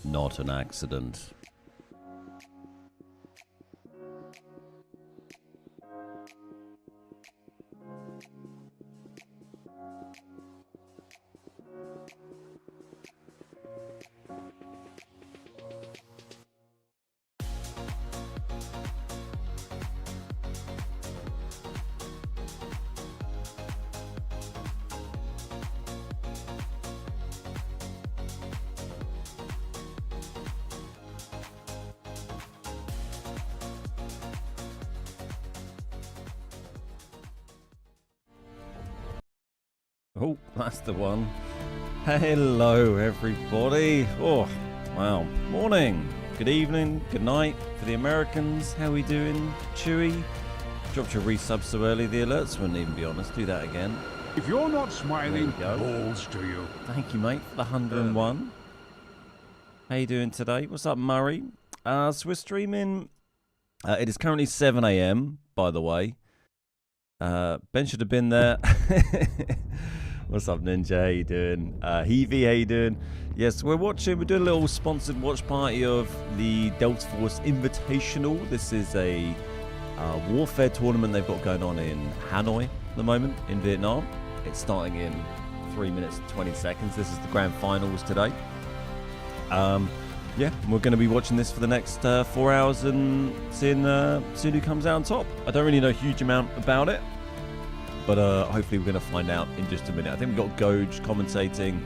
not an accident. Oh, that's the one. Hello, everybody. Oh, wow. Morning, good evening, good night for the Americans. How we doing? Chewy? Dropped your resub so early, the alerts wouldn't even be on. Let's do that again. If you're not smiling, balls to you. Thank you, mate, for the 101. How you doing today? What's up, Murray? So we're streaming. It is currently 7 a.m., by the way. Ben should have been there. What's up, Ninja? How you doing? Heavy, how you doing? Yes, we're doing a little sponsored watch party of the Delta Force Invitational. This is a warfare tournament they've got going on in Hanoi at the moment, in Vietnam. It's starting in 3 minutes and 20 seconds. This is the grand finals today. Yeah, we're going to be watching this for the next 4 hours and seeing who comes out on top. I don't really know a huge amount about it, but hopefully we're going to find out in just a minute. I think we've got Goj commentating,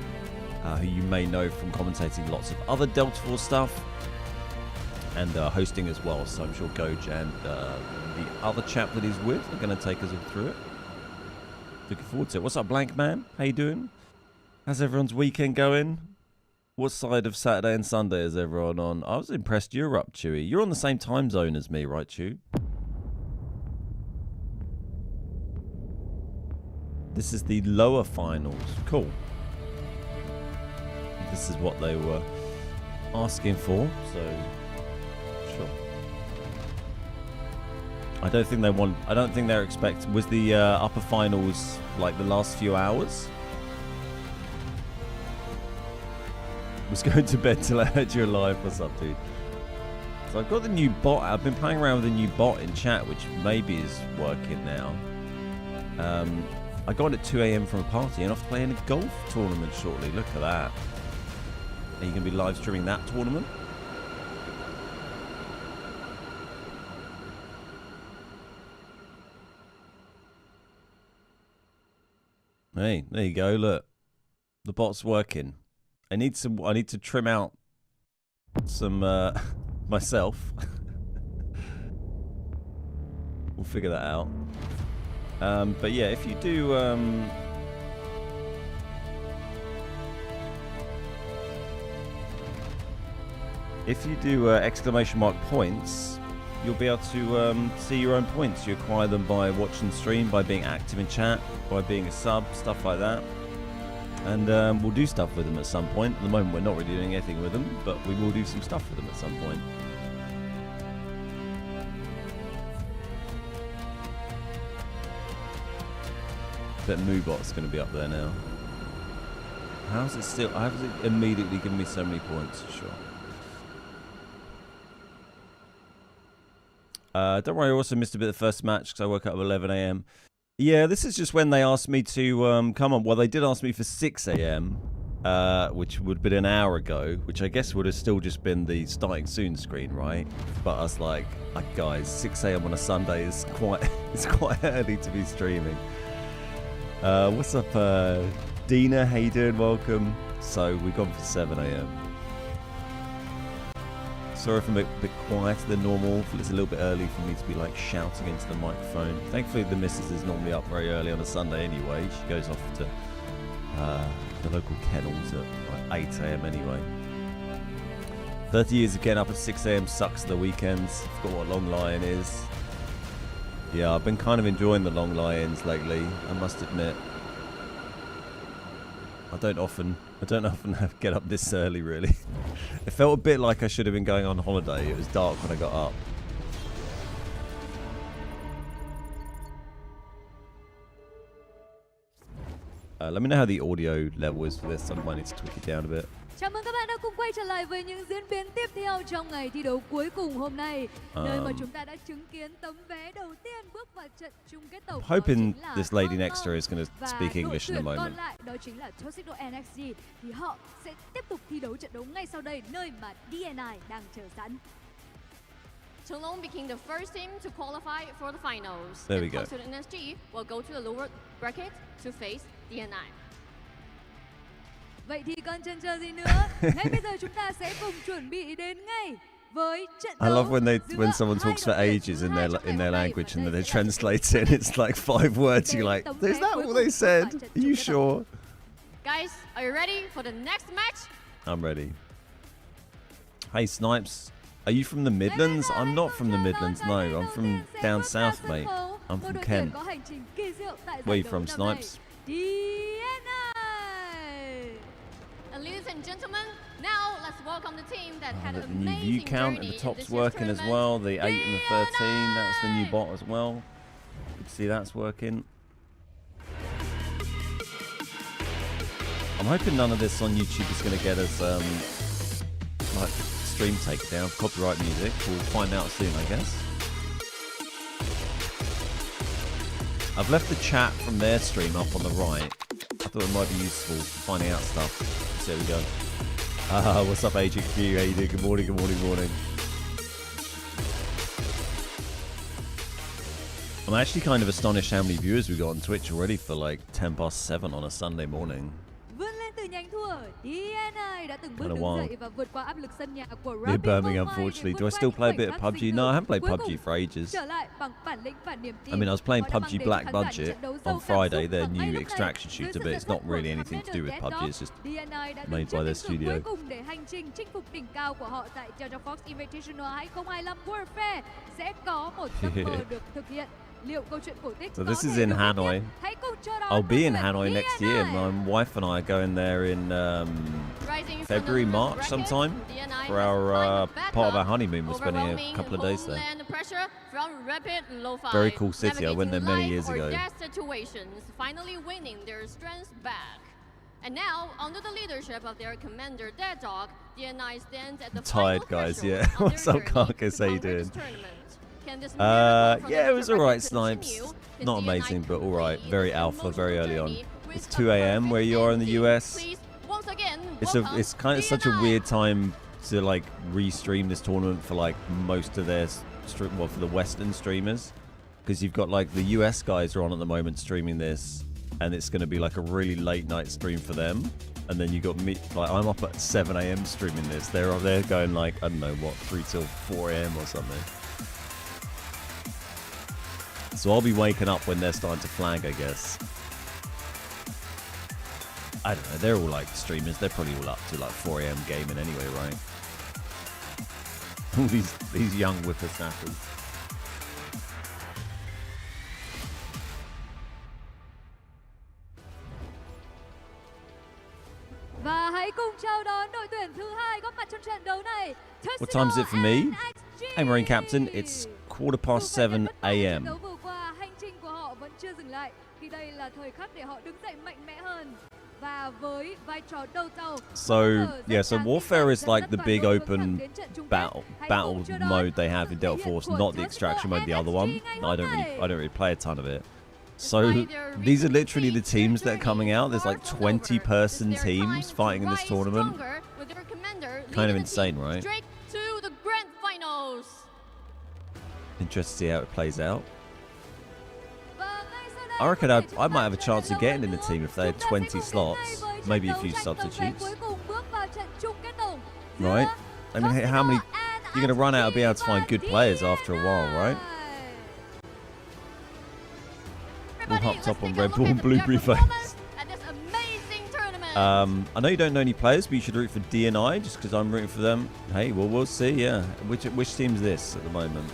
who you may know from commentating lots of other Delta Force stuff, and hosting as well. So I'm sure Goj and the other chap that he's with are going to take us all through it. Looking forward to it. What's up, Blank Man? How you doing? How's everyone's weekend going? What side of Saturday and Sunday is everyone on? I was impressed you're up, Chewy. You're on the same time zone as me, right, Chew? This is the lower finals. Cool. This is what they were asking for, so sure. I don't think they're expecting. Was the upper finals like the last few hours? Was going to bed till I heard you alive. What's up, dude? So I've got the new bot. I've been playing around with a new bot in chat, which maybe is working now. I got at 2 a.m. from a party and off to play in a golf tournament shortly. Look at that. Are you going to be live streaming that tournament? Hey, there you go. Look, the bot's working. I need to trim out some myself. We'll figure that out. But yeah, if you do exclamation mark points, you'll be able to see your own points. You acquire them by watching the stream, by being active in chat, by being a sub, stuff like that. And we'll do stuff with them at some point. At the moment, we're not really doing anything with them, but we will do some stuff with them at some point. That Moobot's going to be up there now. How's it still? How has it immediately given me so many points? Sure. Don't worry, I also missed a bit of the first match because I woke up at 11 a.m. Yeah, this is just when they asked me to come on. Well, they did ask me for 6 a.m., which would have been an hour ago, which I guess would have still just been the starting soon screen, right? But I was like guys, 6 a.m. on a Sunday is quite early to be streaming. What's up, Dina? How you doing? Welcome. So we've gone for 7 a.m. Sorry if I'm a bit quieter than normal. It's a little bit early for me to be like shouting into the microphone. Thankfully, the missus is normally up very early on a Sunday anyway. She goes off to the local kennels at like 8 a.m. anyway. 30 years of getting up at 6 a.m. sucks the weekends. Forgot what long lion is. Yeah, I've been kind of enjoying the long lions lately, I must admit. I don't often get up this early, really. It felt a bit like I should have been going on holiday. It was dark when I got up. Let me know how the audio level is for this. I might need to tweak it down a bit. Chào mừng các bạn đã cùng quay trở lại với những diễn biến tiếp theo trong ngày thi đấu cuối cùng hôm nay, nơi mà chúng ta đã chứng kiến tấm vé đầu tiên bước vào trận chung kết tổng. Hoping this lady next to her is going to speak English in a moment. Còn lại đó chính là Tuxedo NXG, thì họ sẽ tiếp tục thi đấu trận đấu ngay sau đây, nơi mà DNI đang chờ sẵn. Toulon became the first team to qualify for the finals. There we go. Tuxedo NSG will go to the lower bracket to face DNI. Vậy thì còn chần chờ gì nữa? Ngay bây giờ chúng ta sẽ cùng chuẩn bị đến ngay với trận đấu. I love when someone talks for ages in their language and then they translate it and it's like 5 words. You're like, is that what they said? Are you sure? Guys, are you ready for the next match? I'm ready. Hey Snipes, are you from the Midlands? I'm not from the Midlands, no. I'm from down south, mate. I'm from Kent. Where are you from, Snipes? And ladies and gentlemen, now let's welcome the team that had an The new view amazing count journey and the in top's this year's working as tournament. well. The 8 and the 13, that's the new bot as well. You can see that's working. I'm hoping none of this on YouTube is going to get us like stream takedown, copyright music. We'll find out soon, I guess. I've left the chat from their stream up on the right. I thought it might be useful finding out stuff. So there we go. What's up, Agent Q? How you doing? Good morning, good morning, morning. I'm actually kind of astonished how many viewers we got on Twitch already for like 7:10 on a Sunday morning. Vươn lên từ nhánh thua, DNI đã từng bước Kinda đứng wild. dậy và vượt qua áp lực sân nhà của Near Rapid Birmingham, Mumbai để unfortunately. vượt Do I qua still những play a khoảnh bit of khắc PUBG? sinh No, I tử. haven't played Cuối PUBG cùng, for ages. trở lại bằng bản lĩnh và niềm tin. I mean, I was playing Họ đã mang PUBG đến Black khán giả Budget trận đấu on sâu cảm Friday, xúc their và ngay new lúc này, extraction dưới shooter, sự but it's dẫn not dắt của really anything to do Commander with PUBG. Deadlock, It's just DNI đã made đứng trước by their cánh cửa studio. cuối cùng để hành trình chinh phục đỉnh cao của họ tại Delta Fox Invitational 2025 Warfare sẽ có một giấc mơ được thực hiện. Liệu câu chuyện cổ tích So có this is thể in được viết tiếp? Hanoi. Hãy cùng chờ đón I'll be in đội tuyển Hanoi next year. DNI. My wife and I are going there in Rising from the February, losers March bracket, sometime DNI for has our climbed the part of our backup, honeymoon. We're spending a overwhelming couple of days there. homeland pressure from Rapid Lo-Fi, Very cool city. I went there many navigating years life or ago. death situations, finally winning their strengths back. And now, under the leadership of their commander Deadlock, DNI stands at the Tired final guys, threshold yeah. on What's their up, journey Carcass? to How you conquer this doing? tournament. Can this miracle for Yeah, the it was record alright, continue? Snipes. Can Not DNI amazing, but alright. complete Very their alpha, very emotional early on. journey with It's a 2 a.m. where you are in the perfect US. ending? Please, once again, It's welcome kind of such a DNI. weird time to like re-stream this tournament for like most of their for the Western streamers, because you've got like the US guys are on at the moment streaming this, and it's going to be like a really late night stream for them. And then you got me, like I'm up at 7 a.m. streaming this. They're up there going like, I don't know what, 3 till 4 a.m. or something. So I'll be waking up when they're starting to flag, I guess. I don't know, they're all like streamers. They're probably all up to like 4 a.m. gaming anyway, right? All these young whippersnappers. Và hãy cùng chào đón đội tuyển thứ hai góp mặt trong trận đấu này. What time is it for me? Hey, Marine Captain. It's 7:15 a.m. Đấu vừa qua, hành trình của họ vẫn chưa dừng lại. Thì đây là thời khắc để họ đứng dậy mạnh mẽ hơn. Và với vai trò đầu tàu. So yeah, so Warfare is like the big open battle mode they have in Delta Force, not the extraction mode, the other one. I don't really play a ton of it. So these are literally the teams that are coming out. There's like 20-person teams fighting in this tournament. Kind of insane, right? Straight to the grand finals. Interested to see how it plays out. I reckon I might have a chance of getting in the team if they had 20 slots, maybe a few substitutes. Right? I mean, how many? You're going to run out of being able to find good players after a while, right? All hopped up on Red Bull and Blueberry Face. I know you don't know any players, but you should root for DNI just because I'm rooting for them. Hey, well, we'll see, yeah. Which team's this at the moment?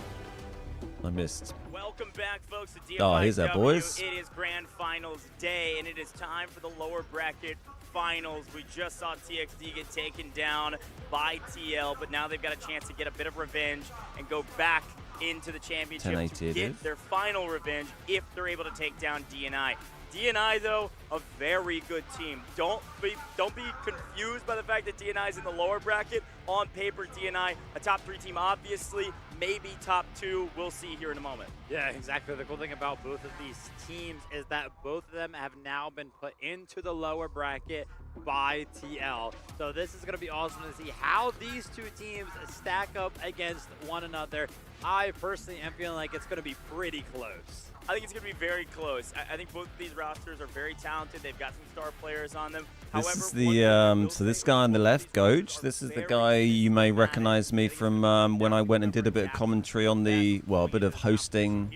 I missed. Welcome back, folks, to DFIW. Oh, here's our boys. It is Grand Finals day, and it is time for the lower bracket finals. We just saw TXD get taken down by TL, but now they've got a chance to get a bit of revenge and go back into the championship to get their final revenge if they're able to take down DNI. DNI, though, a very good team. Don't be confused by the fact that DNI is in the lower bracket. On paper, DNI, a top 3 team, obviously, maybe top 2. We'll see here in a moment. Yeah, exactly. The cool thing about both of these teams is that both of them have now been put into the lower bracket by TL. So this is going to be awesome to see how these two teams stack up against one another. I personally am feeling like it's going to be pretty close. I think it's going to be very close. I think both of these rosters are very talented. They've got some star players on them. This is the so this guy on the left, Goj. This is the guy you may recognize me from when I went and did a bit of commentary on the, well, a bit of hosting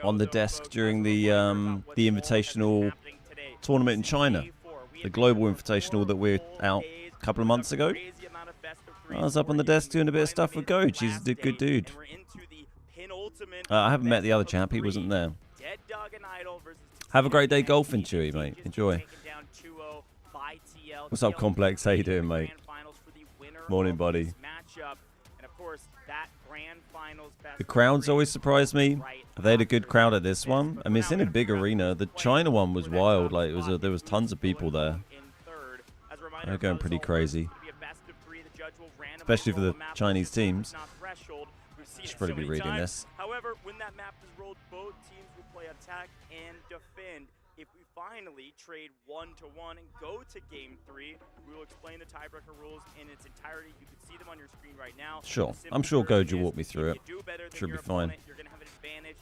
on the desk during the Invitational tournament in China, the global Invitational that we're out a couple of months ago. I was up on the desk doing a bit of stuff with Goj. He's a good dude. I haven't met the other chap. He wasn't there. Have a great day golfing, Chewy, mate. Enjoy. What's up, Complex? How you doing, mate? Morning, buddy. The crowds always surprise me. They had a good crowd at this one. I mean, it's in a big arena. The China one was wild. Like, there was tons of people there. They're going pretty crazy, especially for the Chinese teams. Should probably be reading this. However, when that map is rolled, both teams will play attack and defend. If we finally trade 1-1 and go to game 3, we will explain the tiebreaker rules in its entirety. You can see them on your screen right now. Sure. I'm sure Goj will walk me through it. Should be fine.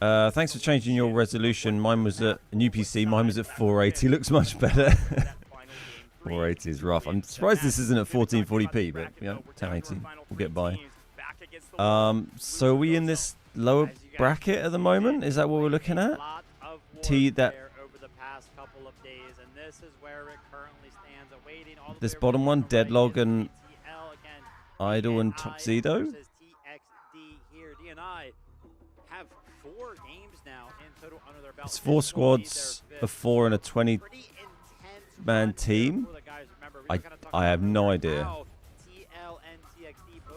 Thanks for changing your resolution. Mine was at a new PC. Mine was at 480. Looks much better. 480 is rough. I'm surprised this isn't at 1440p, but yeah, 1080. We'll get by. So are we in this lower bracket at the moment? Is that what we're looking at? This bottom one, Deadlog and Idol and Tuxedo. It's 4 squads of 4 and a 20-man team. I have no idea.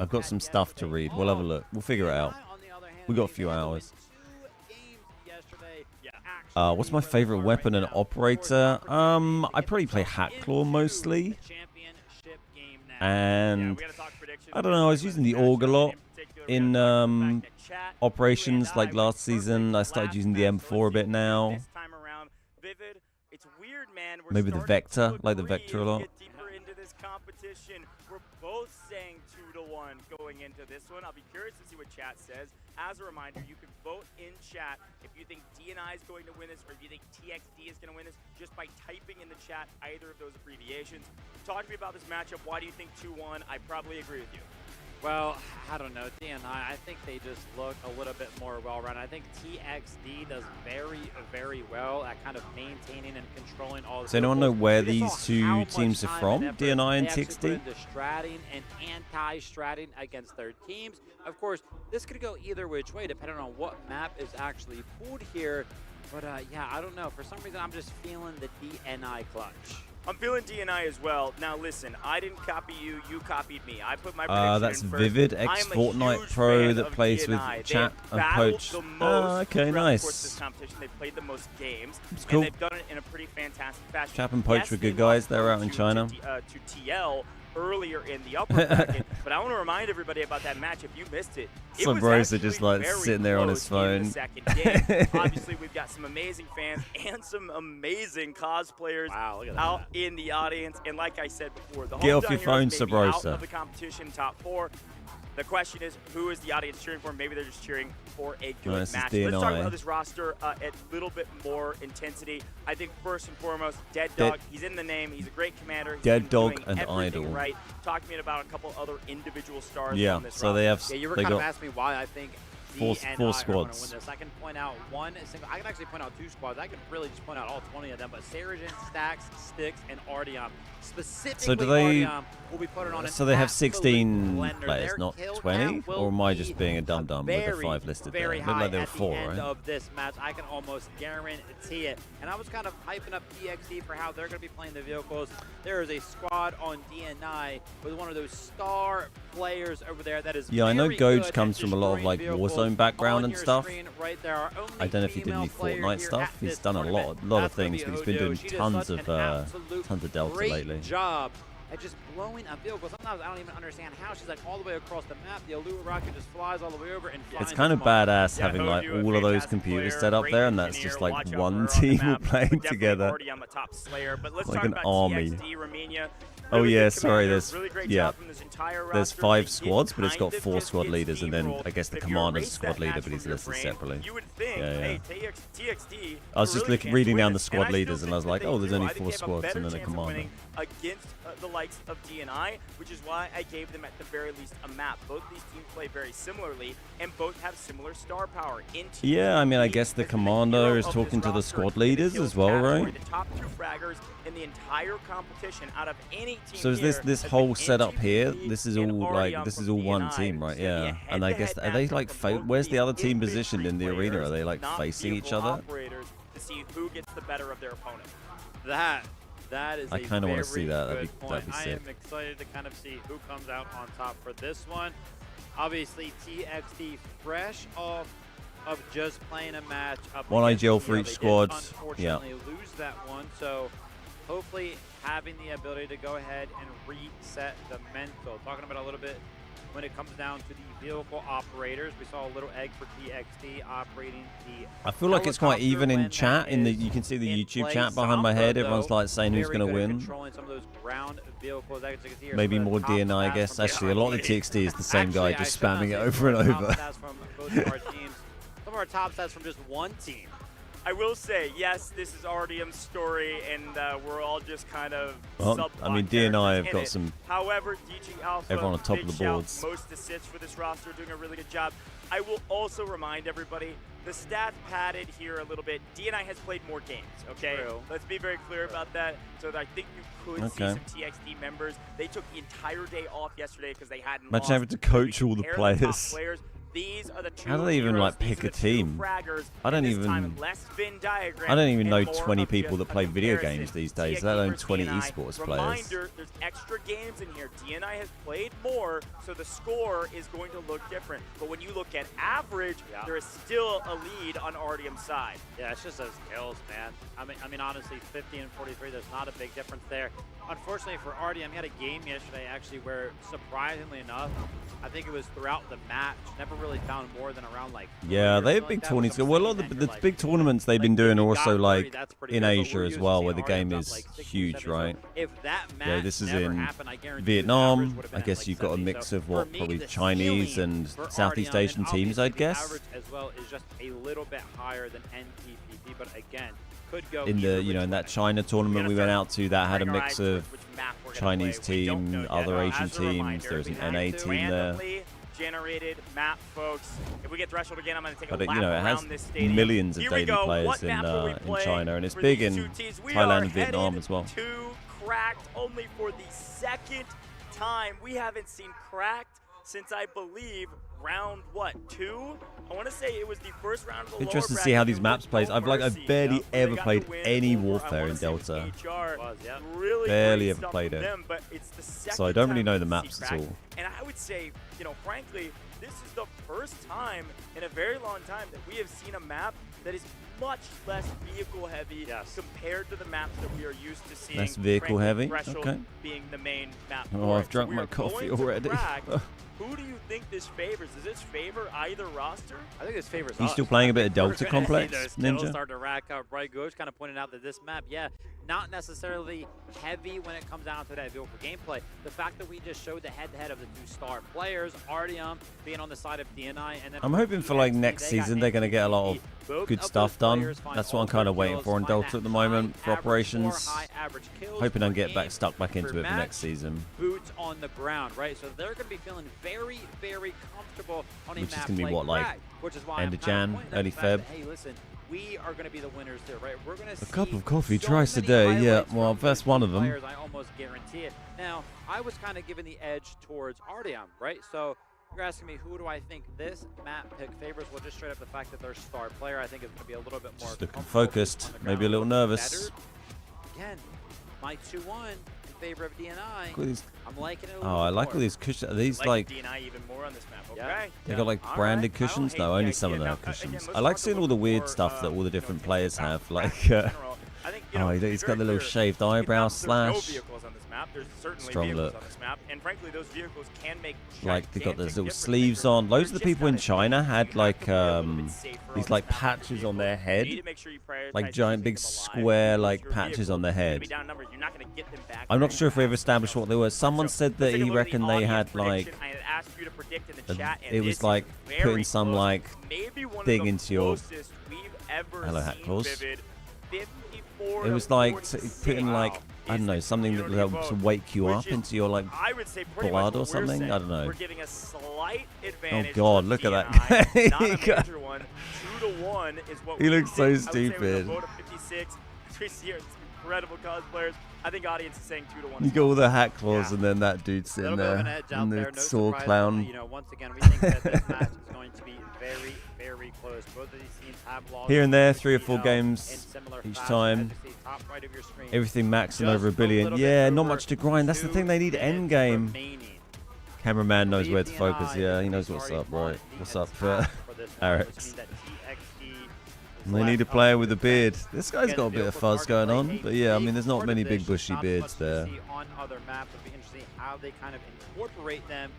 I've got some stuff to read. We'll have a look. We'll figure it out. We got a few hours. What's my favorite weapon and operator? I probably play Hatclaw mostly. And I don't know, I was using the Org a lot in operations like last season. I started using the M4 a bit now. Maybe the Vector, like the Vector a lot. We're both saying 2-1 going into this one. I'll be curious to see what chat says. As a reminder, you can vote in chat if you think DNI is going to win this or if you think TXD is going to win this just by typing in the chat either of those abbreviations. Talk to me about this matchup. Why do you think 2-1? I probably agree with you. Well, I don't know. DNI, I think they just look a little bit more well-rounded. I think TXD does very, very well at kind of maintaining and controlling all the. Does anyone know where these two teams are from? DNI and TXD? Stratting and anti-stratting against their teams. Of course, this could go either which way depending on what map is actually pulled here. But yeah, I don't know. For some reason, I'm just feeling the DNI clutch. I'm feeling DNI as well. Now listen, I didn't copy you, you copied me. I put my prediction that's in first. Vivid, ex-Fortnite pro that plays DNI. with Chap They and Poach. Okay, nice. This competition. They played the most games. It's cool. And they've done it in a pretty fantastic fashion. Chap and Poach were good guys. They were out in China. To TL earlier in the upper bracket, but I want to remind everybody about that match. If you missed it, some bros are just like sitting there on his phone. Second game. Obviously, we've got some amazing fans and some amazing cosplayers out in the audience. And like I said before, the get off your phone, Sabrosa. Out of the competition top 4. The question is, who is the audience cheering for? Maybe they're just cheering for a good match. Let's talk about this roster at a little bit more intensity. I think first and foremost, Dead Dog. He's in the name. He's a great commander. Dead Dog and Idol. Right. Talk to me about a couple other individual stars. Yeah. On this So roster. they have. Yeah, you were kind of asking me why I think. Four squads. Win this. I can point out one single. I can actually point out 2 squads. I can really just point out all 20 of them. But Saragen, Stax, Styx, and Artyom. Specifically, so do they? Artyom will be put on so they have 16 blender. players, not 20, or am I just being a dum dum with the 5 listed there? Looked like there were 4, at the end right? of this match, I can almost guarantee it. And I was kind of hyping up TXD for how they're going to be playing the vehicles. There is a squad on DNI with one of those star players over there that is. Yeah, I know Goj comes from a lot of like Warzone own background and stuff. Right, there are only I don't know if he did any female players Fortnite here stuff. at He's this done a tournament. lot of That's gonna things, be but he's been Hojo. doing She does tons such of an absolute Delta great lately. job at just blowing a vehicle. Sometimes I don't even understand how she's like all the way across the map. The Allure rocket just flies all the way over and finds It's kind of the mark. badass Yeah, having like Hoju, a all of those fantastic computers player, set up great there, and that's engineer, just like watch out one for her on the team all map, but playing definitely together. already on the top Slayer. But let's Like talk an about army. TXD, Romania. Oh Really yeah, good sorry. commanders, There's really great yeah. job from this entire There's roster. 5 They did squads, but it's got kind of 4 just squad get leaders, and then steamrolled. I guess the If you commander's erase squad that leader, match but he's from your listed brain, separately. You would think, Yeah, yeah. hey, TXD. I was just really chance reading to down win the this. squad And I leaders, still and I was think like, that oh, they there's do. only I think 4 they have a squads, better and then a chance of commander. winning against the likes of DNI, which is why I gave them at the very least a map. Both these teams play very similarly, and both have similar star power. Yeah, I mean, I guess the has been commander hero is of talking this to the roster squad in the leaders kills as well, category. right? The top 2 fraggers in the entire competition out of any team. So is this here this has whole been setup here? NTPP This is and all like Arium this is from all one DNI. team, right? It's gonna be Yeah. a And I head-to-head guess are they matchup like from both where's these the other team infantry positioned in the arena? Are players, they like not facing each vehicle other? operators, to see who gets the better of their opponent. That is I a kinda wanna very see that. That'd good be point. sick. I am excited to kind of see who comes out on top for this one. Obviously, TXD fresh off of just playing a match up One against IGL for TL. each They did squad. unfortunately lose that one, so hopefully having the ability to go ahead and reset the mental. Talking about a little bit when it comes down to the vehicle operators, we saw a little egg for TXD operating the I feel like it's quite helicopter even in when chat. that In the is you can see the in YouTube play. chat behind my Sombra, head. Everyone's though, like saying who's very gonna good at win. controlling some of those ground vehicles. As you can see here, Maybe some of the more top DNI, I stats guess. from Actually, a lot of the Actually, TXD is the same guy, I just should not spamming it say over and some of over. our top stats from both of our teams. Some of our top stats from just one team. I will say, yes, this is Artyom's story, and we're all just kind of Well, I mean, subplot DNI have characters got in it. some. However, DG Alpha, Everyone on top big of the shout, boards. most assists for this roster, doing a really good job. I will also remind everybody, the stats padded here a little bit. DNI has played more games, okay? True. Let's be very clear about that. So I think you could see Okay. some TXD members. They took the entire day off yesterday because they hadn't Imagine lost. having to So we coach all the compare top players. players. These are the two How do they even, heroes. like, These pick are a the two team? fraggers, I don't and this time even- less Venn diagram I don't even know and more 20 of people just that a play video comparison. games these days, TXD let alone versus 20 DNI. esports players. Reminder, there's extra games in here. DNI has played more, so the score is going to look different. But when you look at average, there is still a lead on Artyom's side. Yeah, it's just those kills, man. I mean, honestly, 50 and 43, there's not a big difference there. Unfortunately for Artyom, he had a game yesterday actually where, surprisingly enough, I think it was throughout the match, never really found more than around like. Yeah, they have like big that, tournaments. which I'm Well, a lot saying of that the you're like, big tournaments they've been if doing you are got also 30, like that's pretty in good, but Asia we're as used to well, seeing where the Artyom game up is like 60, huge, 70. So right? if that match Yeah, this is never in happened, I guarantee you the average Vietnam. would have been I at, guess like you've got a 70. mix So of for what, me, probably the Chinese ceiling and for Southeast Artyom, Asian and teams, obviously I'd the guess. average as well is just a little bit higher than NTPP, but again, could go In either the which in that way. China tournament we went out to, that had a Bring our mix eyes of towards which map we're gonna Chinese play. We don't team, know yet. other Asian As a teams. reminder, There's an we have NA two team there. randomly generated map, folks. If we get threshold again, I'm going to take But a it, lap you know, it has around this stadium. millions of Here we daily go. players What map will we in play China, and it's for big these in two teams? We Thailand are and Vietnam headed as well. to Cracked only for the second time. We haven't seen Cracked since, I believe, round 2? I want to say it was the first round of the Interesting lower to see how bracket these with maps plays. No I've Mercy, barely where ever they got played the win any over, I warfare wanna in say it was Delta. HR. Was, yeah. Really Barely great ever stuff played from it. them, but it's the So I don't really second know the time maps we at see all. Cracked. And I would say, frankly, this is the first time in a very long time that we have seen a map that is much less vehicle heavy compared to the maps that we are used to seeing. Less vehicle frankly, heavy? Threshold Okay. being the main map. Oh, for I've it. drunk So we my are coffee going to already. Cracked. Who do you think this favors? Does this favor either roster? I think this favors You us. still playing a bit of I think we're Delta gonna Complex, see those kills Ninja? start to rack up. Bright Goose kind of pointed out that this map, not necessarily heavy when it comes down to that vehicle gameplay. The fact that we just showed the head-to-head of the two star players, Artyom being on the side of DNI, and then I'm hoping for like next season they're going to get a lot of both good of stuff those done. players find That's what all I'm kind of their waiting kills, for in find Delta that at the moment high for average operations. score, high average kills Hoping I per get game, stuck back into per it for match, next season. boots on the ground, right? So they're going to be feeling very, very comfortable on a Which is map gonna be what, like, Cracked, which is why end I'm of kind Jan, pointing at early the fact Feb? that, hey, listen, we are going to be the winners here, right? We're going to A see cup of coffee so twice a many day, yeah. highlights Well, from that's these one of them. players, I almost guarantee it. Now, I was kind of giving the edge towards Artyom, right? So you're asking me who do I think this map pick favors? Well, just straight up the fact that their star player, I think, is going to be a little bit more Just looking comfortable focused, on the maybe a ground, little nervous. better. Again, my 2-1 in favor of DNI. Look at these. I'm liking it a Oh, little I bit like more. all these cushions. These like DNI even more. run this map. Yeah. Okay. They got like branded cushions? No, only some of their cushions. I like seeing all the weird stuff that all the different players have. Like, oh, he's got the little shaved eyebrow slash. There's certainly Strong vehicles look. on this map, and frankly, those vehicles can make Like they got those little gigantic sleeves differences. on. Loads of the They're just people in gotta China had like be a little bit safer on these this like map with patches on their vehicles. head, You need to make sure you prioritize like giant keeping big them alive. square Because like your patches on their vehicle's gonna head. be downnumbers. You're not gonna get them back I'm not very sure if we ever fast. established what they were. Someone said that Let's take a he look at the reckoned they had audience like prediction. I had asked you to predict in the chat, and it this was is like very putting some close. like Maybe one thing of the into your closest we've ever Hello, Hat seen, Claws. Vivid. 54 it to was like 46. putting like I don't know Is the something that community will to vote, wake you which up is, into your like I would say pretty blood much or what we're something. saying. I don't know. We're giving a slight advantage. God, to look at that DNI. guy. Not a major one. 2-1 is what He we looks so think. I would say with a stupid. vote of 56. As we see here, it's incredible cosplayers. I think audience is saying 2-1. You got all the hat claws Yeah. and then that dude A sitting little bit of an there edge and out the there. No saw surprise, clown. you know, once again, we think that this match is going to be very, very close. Both of these teams have lost Here and there, to 3 or 4 TL games in similar each fashion. time. As you see, top right of your screen, Everything maxing just over a billion. little bit Yeah, not over much to grind. That's the 2 thing. They need minutes end game. remaining. Cameraman knows Believe where to focus. DNI Yeah, he is knows what's already up, right? on the What's up, attack for this one, which Alex? means that TXT is And they need a left player up with to a beard. defend. This guy's Again, got a the bit of field fuzz for going Target on, Lake, but yeah, I big mean, there's not part many of big this, bushy not beards much we there. see on other maps. It'll be interesting how they kind of incorporate them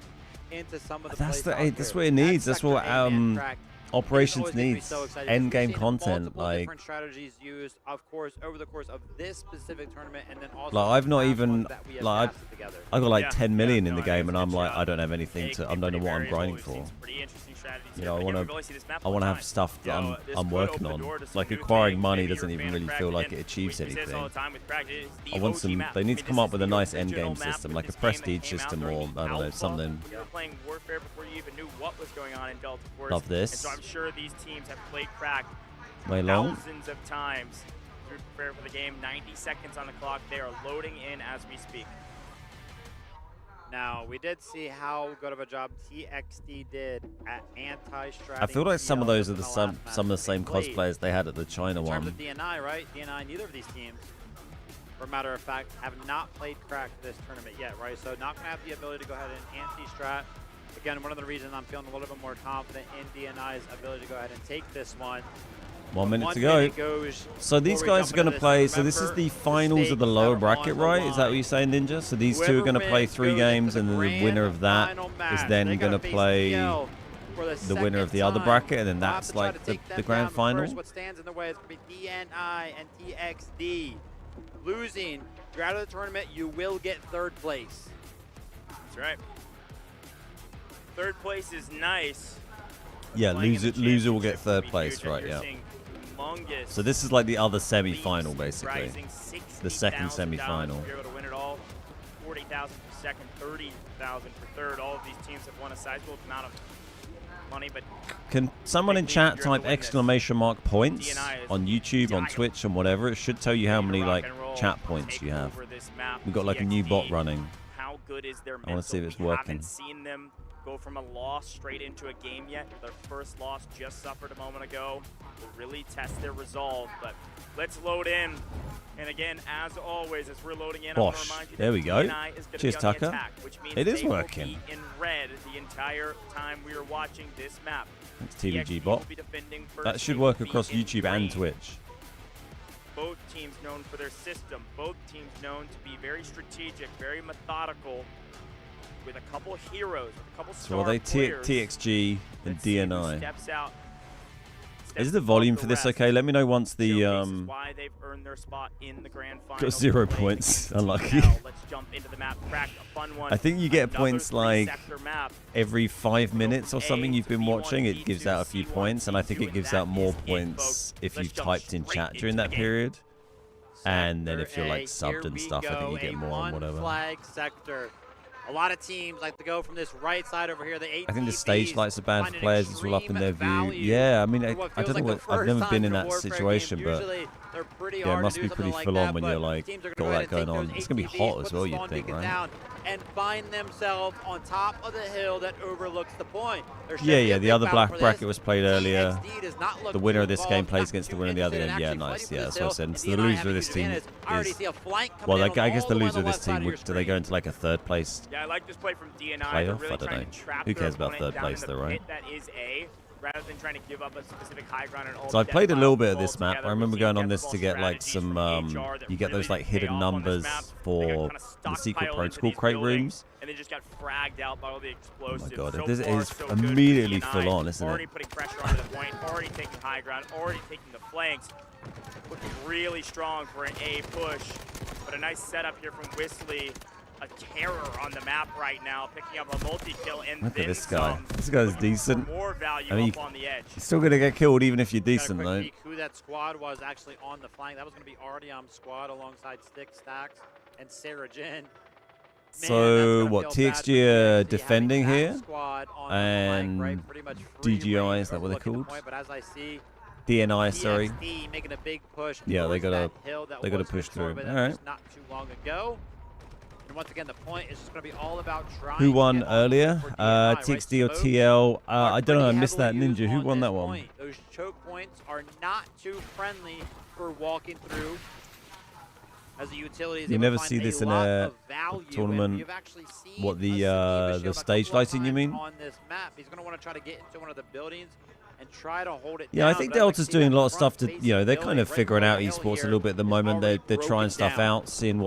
into some of the That's plays the out that's there. what it That needs. That's sector what A man track is operations always gonna be needs. so exciting End because game we've seen content, multiple like. different strategies used, of course, over the course of this specific tournament, and then also Like, I've not past even- ones that we have like, casted together. I got like Yeah, 10 million yeah, in the no, game, it's and a I'm good like, shot. I don't have anything It to. can I be don't know pretty what I'm variable. grinding We've for. seen some pretty interesting strategies You here, know, I but again, want we've only seen this map I one want to time. have stuff that So this I'm could working open the on. door to some Like new acquiring things. money Maybe doesn't you're a even fan of really Crack. feel like Again, it achieves we say this all anything. the time with Crack. It is the I want OG some. map. They I need mean, to this come up is with a the nice end original game map system, with like a this game that prestige came out system, during or I don't know, Alpha. something. You were playing Warfare before you even knew what was going on in Delta Force. Love this. And so I'm sure these teams have played Crack Way long. thousands of times to prepare for the game. 90 seconds on the clock. They are loading in as we speak. Now, we did see how good of a job TXT did at anti-stratting. I feel like some of TL those are within the last some match some of the that same they played. cosplayers they had at the China In terms one. of DNI, right? DNI, neither of these teams, for a matter of fact, have not played Crack this tournament yet, right? So not going to have the ability to go ahead and anti-strat. Again, one of the reasons I'm feeling a little bit more confident in DNI's ability to go ahead and take this one. 1 minute One to go. minute goes So these before we guys are jump going into to this. play. And So this is remember, the finals of the stakes lower that are bracket, on the right? Is that what line. you're saying, Ninja? So these two are Whoever going to play wins 3 goes games, into and then the grand winner of that final is match. then They going to gotta face play TL for the winner of the other second bracket, time. and then We'll have that's to try like to the take them grand down. final. First, what stands in the way is going to be DNI and TXD. Losing, you're out of the tournament, you will get 3rd place. That's right. 3rd place is nice. Yeah, Playing in the loser will get championship would 3rd be place, huge, and right? you're Yeah. seeing humongous So this is like the other leaps, semi-final, basically. rising The second $60,000 semi-final. if you're able to win it all. 40,000 for second, 30,000 for third. All of these teams have won a sizable amount of money, but Can someone in Big league, chat you're able to type win this. exclamation mark points DNI is on YouTube, on dying. Twitch, and whatever? It should tell you how ready to many rock like and roll, chat points take you have. over this map. We've got like a new bot TXT, running. How good is their I wanna see if mental? it's We working. haven't seen them go from a loss straight into a game yet. Their first loss just suffered a moment ago. Will really test their resolve, but let's load in. And again, as always, as we're loading in, I want to Bosh. remind you There that we go. DNI is gonna Cheers, be on the Tucker. attack, which means It is they will working. be in red the entire time we are watching this map. Thanks, TVG TXT bot. will be defending first. That should They will work be across in YouTube and green. Twitch. Both teams known for their system. Both teams known to be very strategic, very methodical, with a couple heroes, with a couple So star are they players. TXG and Let's see who DNI? steps out, steps Is the above volume the for this rest. okay? Let me know once the Showcases why they've earned their spot in the grand final. got 0 Playing points. against Unlucky. TL. Let's jump into the map. Crack a fun one. I think you get Another points like 3-sector map. every 5 minutes or something A you've to been B1, watching. It gives B2, out a few C1, points, and I think C2, it gives and out that more is it, points folks. if Let's you've jump typed in straight chat into during the that game. period. And then if you're Sector like A, subbed here and we stuff, I think go, you get a more on whatever. one-flag sector. A lot of teams like to go from this right side over here. The I think the stage ATVs lights are bad find for an players. It's all up in their extreme view. value Yeah, I mean, I for what don't feels know like what. the I've first never time been in in a that Warfare game. situation, but Usually They're pretty Yeah, hard it must to be do something pretty like full that, on when but you're like teams are got gonna go that ahead and going take on. those It's gonna be ATVs, hot put as well, the you'd spawn think, beacon right? down, and find themselves on top of the hill that overlooks the point. There should Yeah, be a yeah. The big other battle black for bracket this. was played earlier. TXD does not look The winner too of this game involved, plays not against the too winner of the other interested game. in Yeah, actually nice. fighting Yeah, for that's this what I hill, said. and So the DNI loser have of a this huge team advantage. I already see a flank coming well, in like, on I guess all the way on loser of this left side team your would. Do they go screen. into like a third place Yeah, I like this play from DNI. playoff? They're I really don't trying know. to trap Who their cares about opponent third down place in though, the right? pit that is A, rather than trying to give up a specific high ground and all. So I played a little bit of this map. together. I remember We've going seen on this depth to ball get like strategies some. from HR that You get those really like pay hidden off on this numbers map. They for got kinda the secret stockpiled into protocol these crate buildings, rooms. and they just got fragged out by all the Oh explosives. my god! So This far, is so good for immediately DNI. full on, isn't Already it? putting pressure onto the point, already taking high ground, already taking the flanks. Looking really strong for an A push, but a nice setup here from Whistly. A terror on the map right now, picking up a multi-kill and Look then at this guy. some. This guy's Looking for decent. more value I mean, up on the edge. You're still gonna get killed even if you're Got a decent, quick though. peek who that squad was actually on the flank. That was going to be Artyom's squad alongside Stick Stacks and Sarah Jin. So what? TXG are defending here, and DGI, is that what they're called? But as I see, DNI, sorry. TXD making a big push. Yeah, they towards gotta- that hill that they gotta was push controlled through. by them All right. just not too long ago. And once again, the point is just going to be all about trying. Who to won get on earlier? for DNI, right? TXD or Smokes TL? are I don't know. I pretty missed that heavily ninja. used Who won this that one? point. Those choke points are not too friendly for walking through. As a utility, You never see this in a tournament. What, the stage lighting, you mean? On this map, he's going to want to try to get into one of the buildings and try to hold it Yeah, down, I think but I'd like Delta's to see doing a that lot of stuff to, front-facing you know, they're kind building of right figuring out below the hill esports a here little bit at the is moment. They're already trying broken stuff down. out, seeing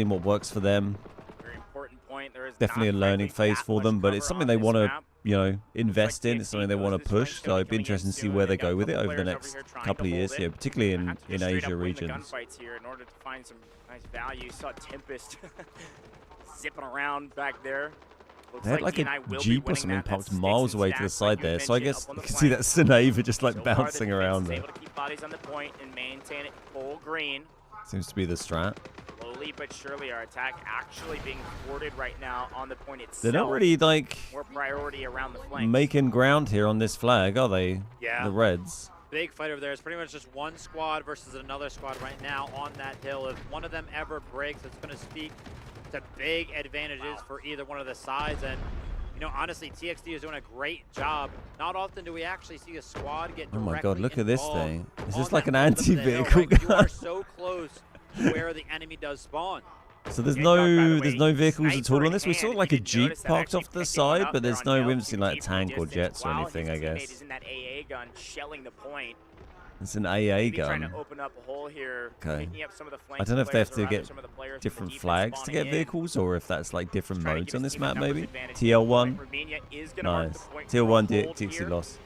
what works for them. Very important point. There is Definitely a not, learning frankly, phase that for much them, but it's cover something on they this want to, map. you know, invest in. TXD It's something they knows want to this flank's push. gonna So be it'd be coming in interesting to see soon. where They they got a go with it couple over the players next over here trying couple to of years, hold it. yeah, particularly Have in to just straight Asia up win the regions. gunfights here in order to find some nice value. You saw Tempest zipping around back there. Looks They had like DNI a will be Jeep or winning something that. parked That's miles Sticks away and to the Stacks, like side you there, so I mentioned, guess up on you the can see that flank. Seneva just like So far, the bouncing defense around is there. able to keep bodies on the point and maintain it full green. Seems to be the strat. Slowly but surely, our attack actually being thwarted right now on the point itself. They're not really like More priority around the flanks. making ground here on this flag, are they? Yeah. The Reds. Big fight over there. It's pretty much just one squad versus another squad right now on that hill. If one of them ever breaks, it's going to speak to big advantages for either one of the sides. And, you know, honestly, TXD is doing a great job. Not often do we actually see a squad get Oh my directly god, look at this involved thing. Is on this like that an bottom of the hill, anti-vehicle right? You are gun? so close to where the enemy does spawn. So there's Good job, by the there's way. no vehicles at all Sniper on this. We in saw hand. like You a didn't Jeep notice that parked actually off the picking side, up but there there's on no, the we haven't seen like a LTV tank or distance jets or while anything, his I teammate guess. is in that AA gun, shelling the point. It's an AA Maybe trying gun. to open up a hole here, Okay. picking up some of the I don't know if they have to flank get some of the players from the different defense flags to spawning get in. vehicles, or if that's like different Trying to modes give on his this team a map numbers maybe. advantage. TL1. Romania is gonna mark Nice. the point TL1 for a hold TXC here. loss.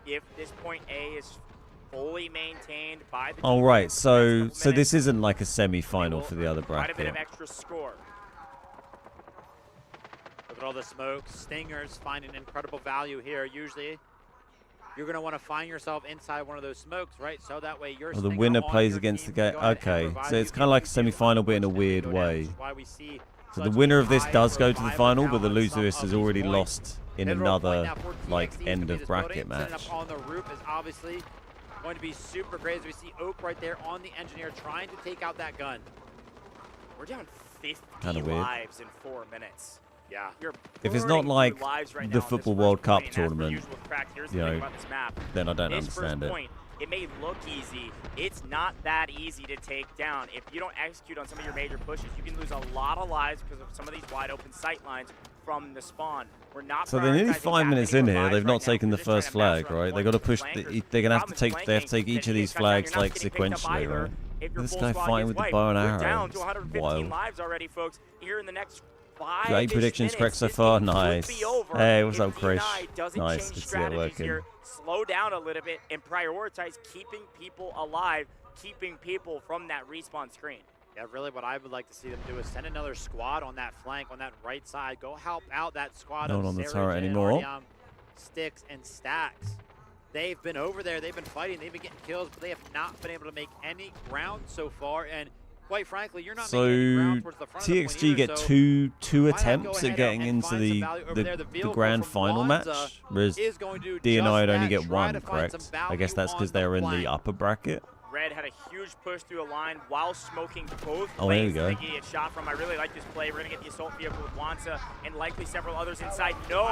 If this point A is fully maintained by the All defense right, for so the next couple this minutes, isn't like a they semi-final will for the other earn quite a bit bracket. of extra score. Look at all the smoke. Stingers finding incredible value here. Usually, you're going to want to find yourself inside one of those smokes, right? So that way you're Oh, the winner plays against the guy. Okay, so it's kind of like a semi-final, but in a weird way. So the winner of this does go to the final, but the loser of this has already lost in another like end of bracket match. On the roof is obviously going to be super great as we see Oak right there on the engineer trying to take out that gun. We're down 50 Kinda weird. lives in 4 minutes. Yeah. You're If it's burning not like through lives right the now in this Football first World Cup point, and as per tournament, usual, Crack, here's the you thing know, about this map. then I don't This understand first it. point, it may look easy. It's not that easy to take down. If you don't execute on some of your major pushes, you can lose a lot of lives because of some of these wide open sight lines from the spawn. We're not So they're nearly prioritizing 5 minutes that in many here. lives They've right not now. taken the They're just trying first to bounce flag, around right? They one got to with push. flankers. They're gonna have to Problem is take. They have to take flanking each of is these gonna be flags tough. You're like not getting picked up sequentially, either right? if your This full guy squad fighting gets with the wiped. bow and We're arrow. down It's to 115 wild. lives already, folks. Here in the next 5 Got 8 predictions correct so far. Nice. Hey, what's up, Chris? Nice. Good to see that working. Here. Slow down a little bit and prioritize keeping people alive, keeping people from that respawn screen. Yeah, really what I would like to see them do is send another squad on that flank, on that right side. Go help out that squad Not of on the Sarah turret Jin, anymore. Artyom, Sticks, and Stacks. They've been over there. They've been fighting. They've been getting kills, but they have not been able to make any ground so far. And quite frankly, you're not So making any ground towards the front of the point TXG either, get so two why not go attempts ahead at getting and into find some value over there? The the vehicle grand from final Wanza match, whereas is going to do DNI would just only that, get try one, to find correct? some I guess value that's on because the they're in flank. the upper bracket. Red had a huge push through a line while smoking both Oh, there you lanes go. that they get shot from. I really like this play. We're going to get the assault vehicle with Wanza and likely several others inside. No,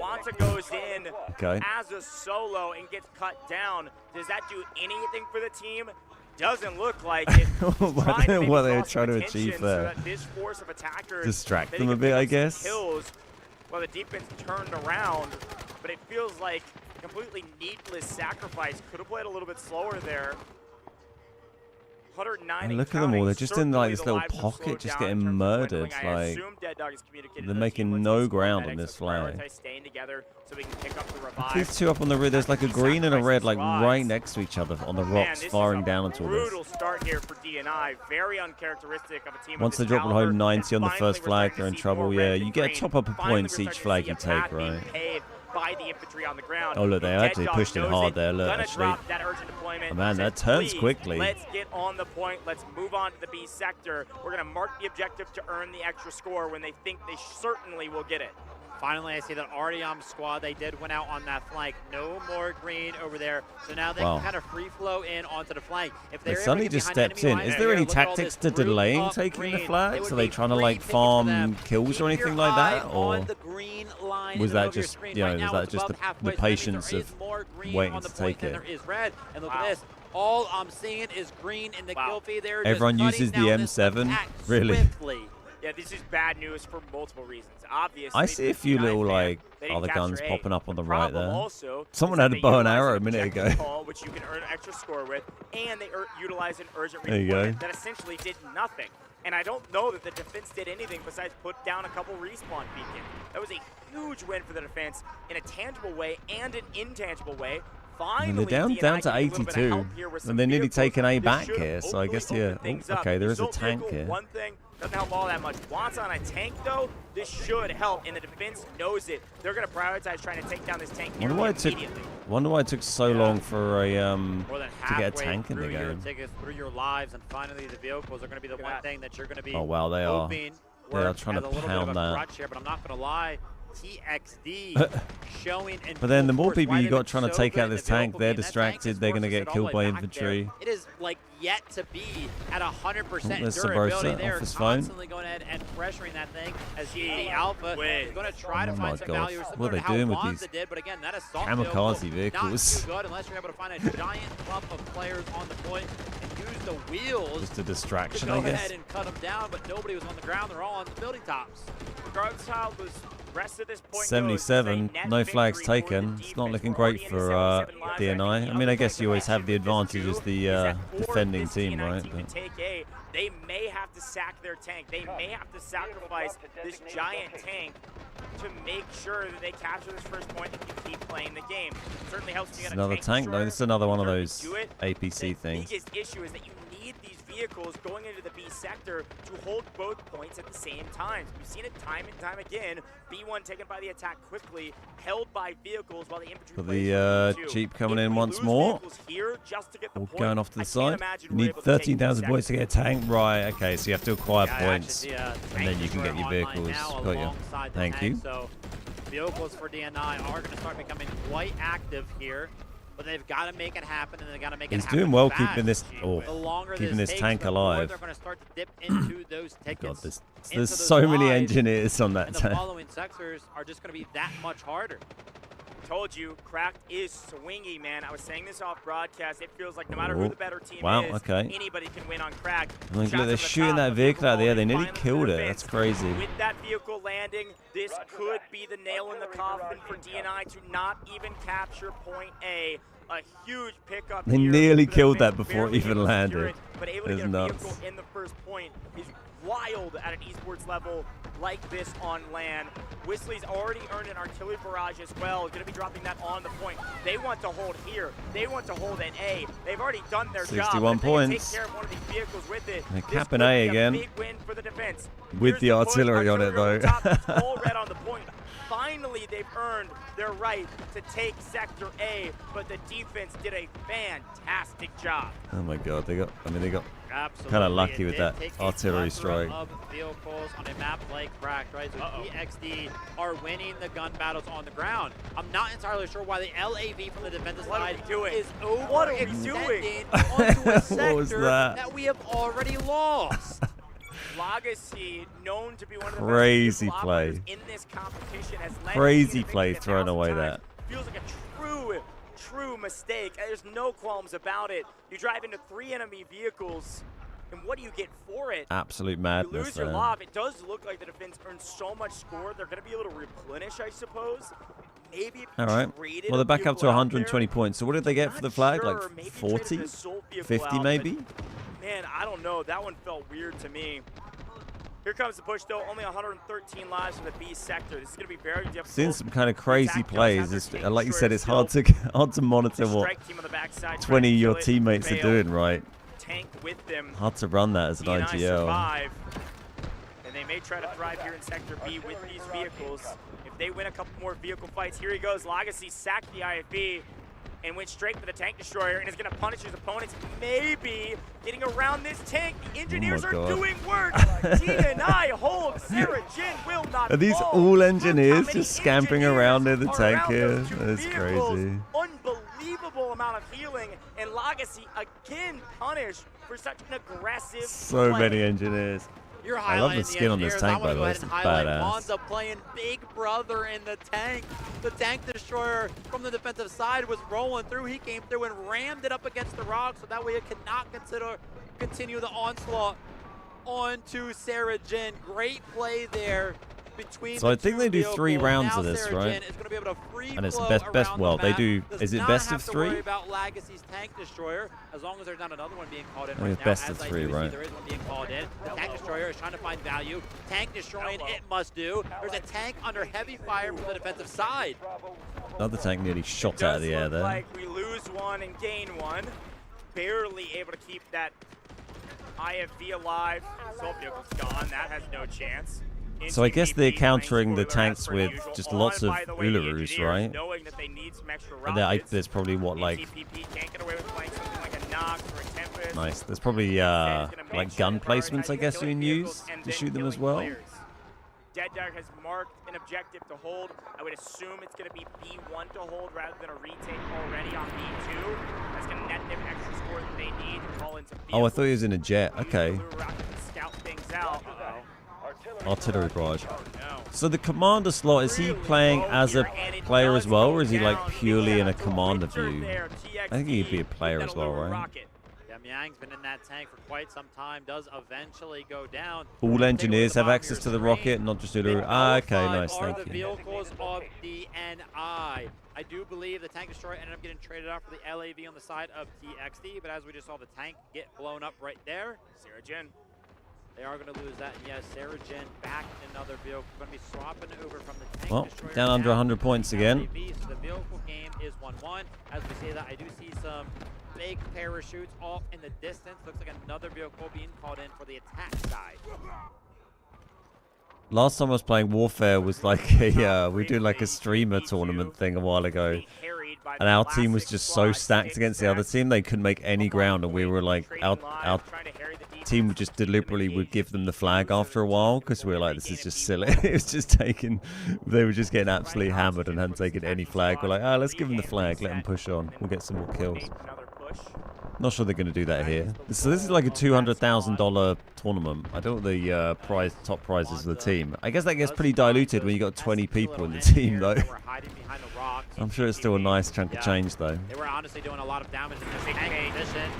Wanza goes in as a solo and gets cut down. Does that do anything for the team? Doesn't look like it. I don't know what they were trying to achieve there. So this force of attackers, distract them a bit, I guess. Kills. Well, the defense turned around, but it feels like completely needless sacrifice. Could have played a little bit slower there. 109 and look at them all. They're just in like this little pocket, just getting murdered. Like they're making no ground on this flag. These two up on the red. There's like a green and a red, like right next to each other on the rocks, firing down onto all this. Brutal start here for DNI. Very uncharacteristic of a team. Once they drop home 90 on the first flag, they're in trouble. Yeah, you get a top up of points each flag you take, right? By the infantry on the ground. Oh look, they actually pushed in hard there. Look, actually. Oh, man, that turns quickly. Let's get on the point. Let's move on to the B sector. We're going to mark the objective to earn the extra score when they think they certainly will get it. Finally, I see that Artyom's squad, they did win out on that flank. No more green over there. So now they can kind of free flow in onto the flank. If they're Sunny just steps in. Is there any tactics to delaying taking the flags? Are they trying to like farm kills or anything like that? Or was that just, you know, is that just the patience of waiting to take it? There is red. And look at this. All I'm seeing is green in the kill feed there. Everyone uses the M7? Really? Yeah, this is bad news for multiple reasons. Obviously, I see a few little like other guns popping up on the right there. Someone had a bow and arrow a minute ago. Which you can earn extra score with, and they utilize an urgent there you go. That essentially did nothing. And I don't know that the defense did anything besides put down a couple respawn beacons. That was a huge win for the defense in a tangible way and an intangible way. And they're down to 82, and they're nearly taking A back here, so I guess, yeah. Oh, okay, there is a tank here. One thing doesn't help all that much. Wanza on a tank, though, this should help, and the defense knows it. They're going to prioritize trying to take down this tank immediately. Wonder why it took so long for a to get a tank in the game. Through your lives, and finally the vehicles are going to be the one thing that you're going to be. Oh wow, they are. They are trying to pound that. Here, but I'm not going to lie. TXD showing. But then the more people you got trying to take out this tank, they're distracted. They're going to get killed by infantry. It is like yet to be at 100% there's durability. Subrosa They're off his phone. constantly going ahead and pressuring that thing as the Alpha is going to try to Oh find my some God. value. What are they doing with these Did, but again, that assault kamikaze Not vehicles? too good unless you're able to find a giant clump of players on the point and use the wheels. Just a distraction, to go I guess. ahead and cut them down, but nobody was on the ground. They're all on the building tops. Regardless how was rest of this point 77, no flags taken. It's not looking great for DNI. I mean, I guess you always have the advantage as the defending team, right? But they may have to sack their tank. They may have to sacrifice this giant tank to make sure that they capture this first point if you keep playing the game. It certainly helps to get another tank, though. This is another one of those APC things. The biggest issue is that you need these vehicles going into the B sector to hold both points at the same time. We've seen it time and time again. B1 taken by the attack quickly, held by vehicles while the infantry Got the Jeep coming in once more. All going off to the side. You need 13,000 points to get a tank. Right, okay, so you have to acquire points, and then you can get your vehicles. Got you. Thank you. So vehicles for DNI are going to start becoming quite active here. But they've got to make it happen, and they've got to make it happen. He's doing well fast. keeping this, keeping this tank alive. They're going to start to dip into those tickets. God, there's so many engineers on that and tank. The following sectors are just going to be that much harder. Told you, Cracked is swingy, man. I was saying this off broadcast. It feels like no matter who the better team is, anybody can win on Cracked. Look, they're shooting that vehicle out there. They nearly killed it. That's crazy. With that vehicle landing, this could be the nail in the coffin for DNI to not even capture point A. A huge pickup. They nearly killed that before it even landed. But able to get a vehicle in the first point is wild at an esports level like this on land. Whistly's already earned an artillery barrage as well. Going to be dropping that on the point. They want to hold here. They want to hold at A. They've already done their 61 job. points. Take care of one of these vehicles with it. They're capping A again. Big win for the defense. With the artillery on it, though. All red on the point. Finally, they've earned their right to take Sector A, but the defense did a fantastic job. Oh my God, they got Absolutely. Kind of lucky with It that takes a artillery plethora strike. of vehicles on a map like Cracked, right? So TXD are winning the gun battles on the ground. I'm not entirely sure why the LAV from the defensive side is overextending onto a sector that we have already lost. Legacy, known to be one of the Crazy best play. in this competition, has led Crazy the team play to throwing 1,000 away times. that. Feels like a true mistake. There's no qualms about it. You drive into 3 enemy vehicles, and what do you get for it? Absolute You madness lose your there. lob. It does look like the defense earned so much score. They're going to be able to replenish, I suppose. Maybe if All right. traded Well, they're a back up to vehicle out 120 there. points. So what did they get for the flag? Sure, Like maybe 40? traded the Soul vehicle 50 out, but maybe? man, I don't know. That one felt weird to me. Here comes the push, though. Only 113 lives from the B sector. This is going to be very difficult. Seeing some kind of crazy Attack does plays. have their It's, tank like you said, it's destroyed hard to monitor The what strike team on the backside 20 trying of to your kill it, teammates are failed. doing, right? Tank with them. Hard to run that as an D&I IGL. survive, and they may try to thrive here in Sector B with these vehicles. If they win a couple more vehicle fights, here he goes. Legacy sacked the IFB and went straight for the tank destroyer and is going to punish his opponents. Maybe getting around this tank. The engineers are God. doing work. D&I hold. Sarah Jin will not Are these fall. all Look engineers how many just scampering around near the are tank around here? those 2 That's vehicles. crazy. Unbelievable amount of healing, and Legacy again punished for such an aggressive So play. many engineers. You're I love the highlighting skin on this engineers. tank, I wanna by the go way. ahead It's and highlight badass. Monza playing Big Brother in the tank. The tank destroyer from the defensive side was rolling through. He came through and rammed it up against the rock, so that way it could not continue the onslaught onto Sarah Jin. Great play there between So I the think two they do vehicles. 3 rounds Now of this, Sarah right? Jin is going to be able to free And it's flow best around well, the they map. do. Does Is it not best have of to 3? worry about Legacy's tank destroyer as long as there's not another one being called in I think right it's now. best As of I 3, do see right? there is one being called in. The tank destroyer is trying to find value. Tank destroying, it must do. There's a tank under heavy fire from the defensive side. Another tank nearly shot out of the air Does look there. like we lose one and gain one. Barely able to keep that IFV alive. Assault vehicle's gone. That has no chance. So I guess they're NTPP countering the playing tanks spoiler with as per just usual. lots of By the way, the Ulurus, engineers, right? knowing that they need some extra And rockets. there's probably what, like, NTPP can't get away with playing something like a Nox or a Tempest. nice. There's probably like gun placements, I guess, you can use to shoot them as well. Dead Dog has marked an objective to hold. I would assume it's going to be B1 to hold rather than a retake already on B2. That's going to net them extra score that they need to call into Oh, I thought he was in a jet. Okay. Blue Rocket to scout things out. Artillery barrage. Oh, no. So the commander slot, is he playing as a player as well, or is he like purely in a commander view? I think he'd be a player as well, right? Yeah, Miang's been in that tank for quite some time. Does eventually go down. All engineers have Take away the access to bomb the here, rocket, screen. not just Been Uluru. Ah, okay, nullified nice, are thank the you. vehicles of DNI. I do believe the tank destroyer ended up getting traded out for the LAV on the side of TXD, but as we just saw the tank get blown up right there, Sarah Jin. they are going to lose that. And yes, Sarah Jin back in another vehicle. Going to be swapping over from the tank Well, destroyer down under 100 points again. LAV, so the vehicle game is 1-1. As we say that, I do see some big parachutes off in the distance. Looks like another vehicle being called in for the attack side. Last time I was playing Warfare was like a, we do like a streamer tournament thing a while ago. And our team was just so stacked against the other team, they couldn't make any ground. And we were like, our team would just deliberately would give them the flag after a while because we were like, this is just silly. It was just taking, they were just getting absolutely hammered and hadn't taken any flag. We're like, ah, let's give them the flag, let them push on. We'll get some more kills. Not sure they're going to do that here. So this is like a $200,000 tournament. I don't know the top prizes of the team. I guess that gets pretty diluted when you got 20 people in the team, though. I'm sure it's still a nice chunk of change, though. They were honestly doing a lot of damage in this tank position.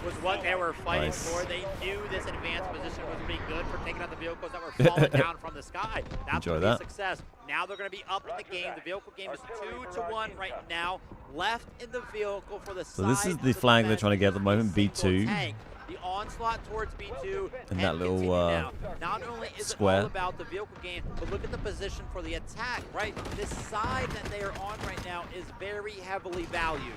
Was what they were fighting for. They knew this advanced position was pretty good for taking out the vehicles that were falling down from the sky. That's Enjoy a that. Success. Now they're going to be up in the game. The vehicle game is 2-1 right now. Left in the vehicle for the So this is the flag they're trying to get at the moment, B2. The onslaught towards B2 And that little not only is square. it all about the vehicle game, but look at the position for the attack, right? This side that they are on right now is very heavily valued.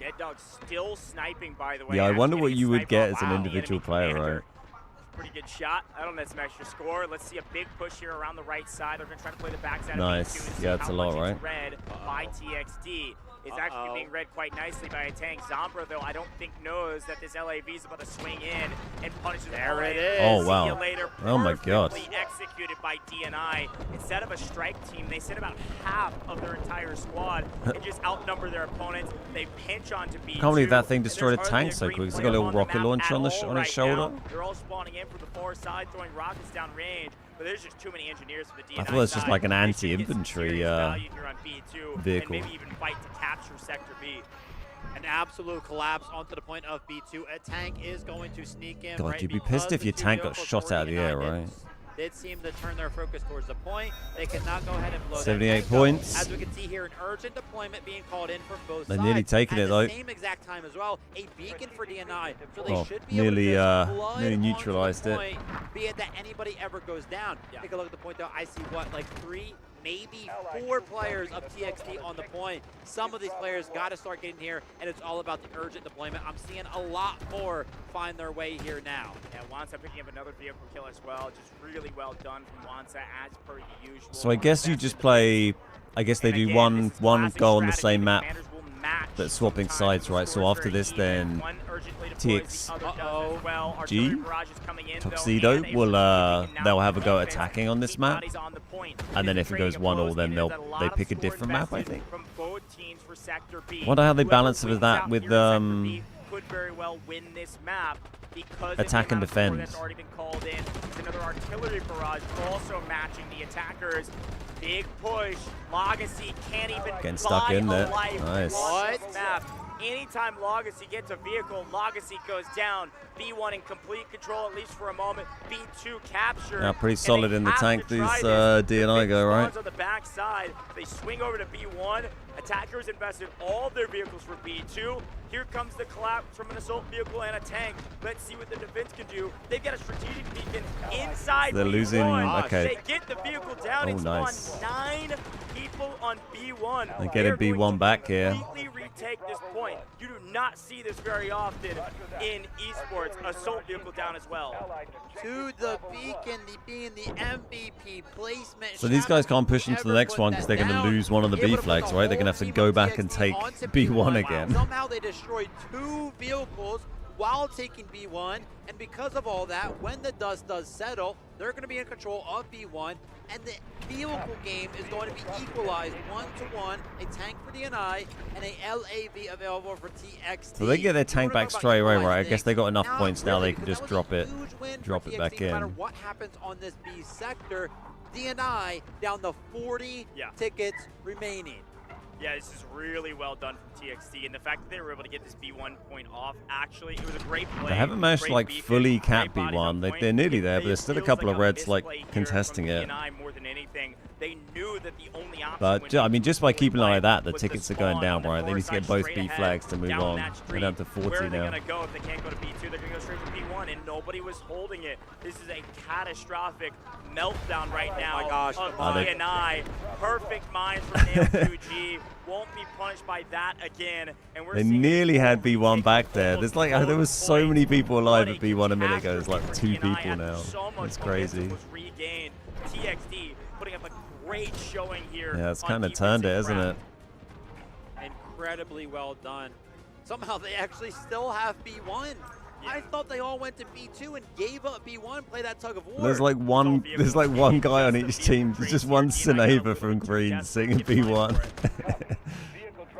Dead Dog still sniping, by the way. Yeah, I wonder what Getting you would sniped get off. as an Wow, individual enemy player, commander. right? Pretty good shot. I don't know, some extra score. Let's see a big push here around the right side. They're going to try to play the backside Nice. of B2 and see Yeah, that's how a lot, much right? it's read by TXD. is actually being read quite nicely by a tank. Zombra, though, I don't think knows that this LAV is about to swing in and punish the There it is. Oh, See wow. you later. Oh, my God. Perfectly executed by DNI. Instead of a strike team, they sent about half of their entire squad and just outnumber their opponents. They pinch onto B2. Can't believe that thing destroyed a There's tank hardly so quick. It's green got a player little rocket map launcher at on the all on his right shoulder. now. They're all spawning in from the far side, throwing rockets down range. But there's just too many engineers for the DNI I thought it was just side. like an They should get some anti-infantry serious value here on B2 vehicle. And maybe even fight to capture Sector B. An absolute collapse onto the point of B2. A tank is going to sneak in. God, right, you'd be because pissed if the your two tank got vehicles shot out of the air, 49 right? did seem to turn their focus towards the point. They cannot go ahead and blow 78 that. points. As we can see here, an urgent deployment being called in from both They're sides. nearly taking it, though. At the same exact time as well, a beacon for DNI. So they Oh, should be nearly, able to just flood nearly onto the neutralized it. point, be it that anybody ever goes down. Take a look at the point, though. I see, what, like 3, maybe 4 players of TXT on the point. Some of these players got to start getting here, and it's all about the urgent deployment. I'm seeing a lot more find their way here now. Yeah, Wansa picking up another vehicle kill as well. Just really well done from Wansa as per usual. So I guess you just play. I guess they do one goal on the same map, but swapping sides, right? So after this, then TXG Tuxedo will they'll have a go at attacking on this map, and then if it goes 1-1, then they pick a different map, I think. Wonder how they balance it with that with could very well win this map because attack and defend. That's already been called in. There's another artillery barrage also matching the attackers. Big push. Legacy can't even Getting stuck in there. Nice. What? Map. Anytime Legacy gets a vehicle, Legacy goes down. B1 in complete control, at least for a moment. B2 captured. Yeah, pretty solid in the tank, these DNI go, right? On the back side, they swing over to B1. Attackers invested all their vehicles for B2. Here comes the collapse from an assault vehicle and a tank. Let's see what the defense can do. They've got a strategic beacon inside They're B1. losing, okay. They get the vehicle down. Oh, It's nice. on 9 people on B1. They're getting going B1 to back here. completely retake this point. You do not see this very often in esports. Assault vehicle down as well. To the beacon, being the MVP placement. So these guys can't push into the next one because they're going to lose one of the B flags, right? They're going to have to go back and take B1 again. Somehow they destroyed 2 vehicles while taking B1, and because of all that, when the dust does settle, they're going to be in control of B1, and the vehicle game is going to be equalized 1-1, a tank for DNI and a LAV available for TXT. So they get their tank back straight away, right? I guess they got enough Now, points now really, they can because just that was drop a it, huge win drop for it back TXT. No matter in. what happens on this B sector, DNI down to 40 tickets remaining. Yeah, this is really well done from TXT, and the fact that they were able to get this B1 point off, actually, it was a great play. They haven't managed to like Great fully beacon, cap great bodies on B1. point. They're nearly there, It but there's still a feels couple of a Reds like misplay here contesting from it. DNI more than anything. They knew that the only option But I mean, just by keeping an eye on that, the was tickets to are going spawn down, on the right? They far need to get side both straight B ahead, flags to move down on. that They're street. down to Where 40 are they now. gonna go if they can't go to B2? They're gonna go straight to B1, and nobody was holding it. This is a catastrophic meltdown right now. Oh my gosh, of they- DNI. Perfect minds from Nail2G. Won't be punished by that again. And we're They seeing nearly had Nail B1 take back there. almost There's like all there the was so points. many people alive at But a B1 a minute ago. There's like catastrophe 2 for DNI people after now. so much It's crazy. momentum was regained. TXT putting up a great showing here. Yeah, it's on kind of turned it, defensive isn't it? ground. Incredibly well done. Somehow they actually still have B1. I thought they all went to B2 and gave up B1, play that tug of war. There's like one guy on each team. There's just one Seneva from Green sitting in B1.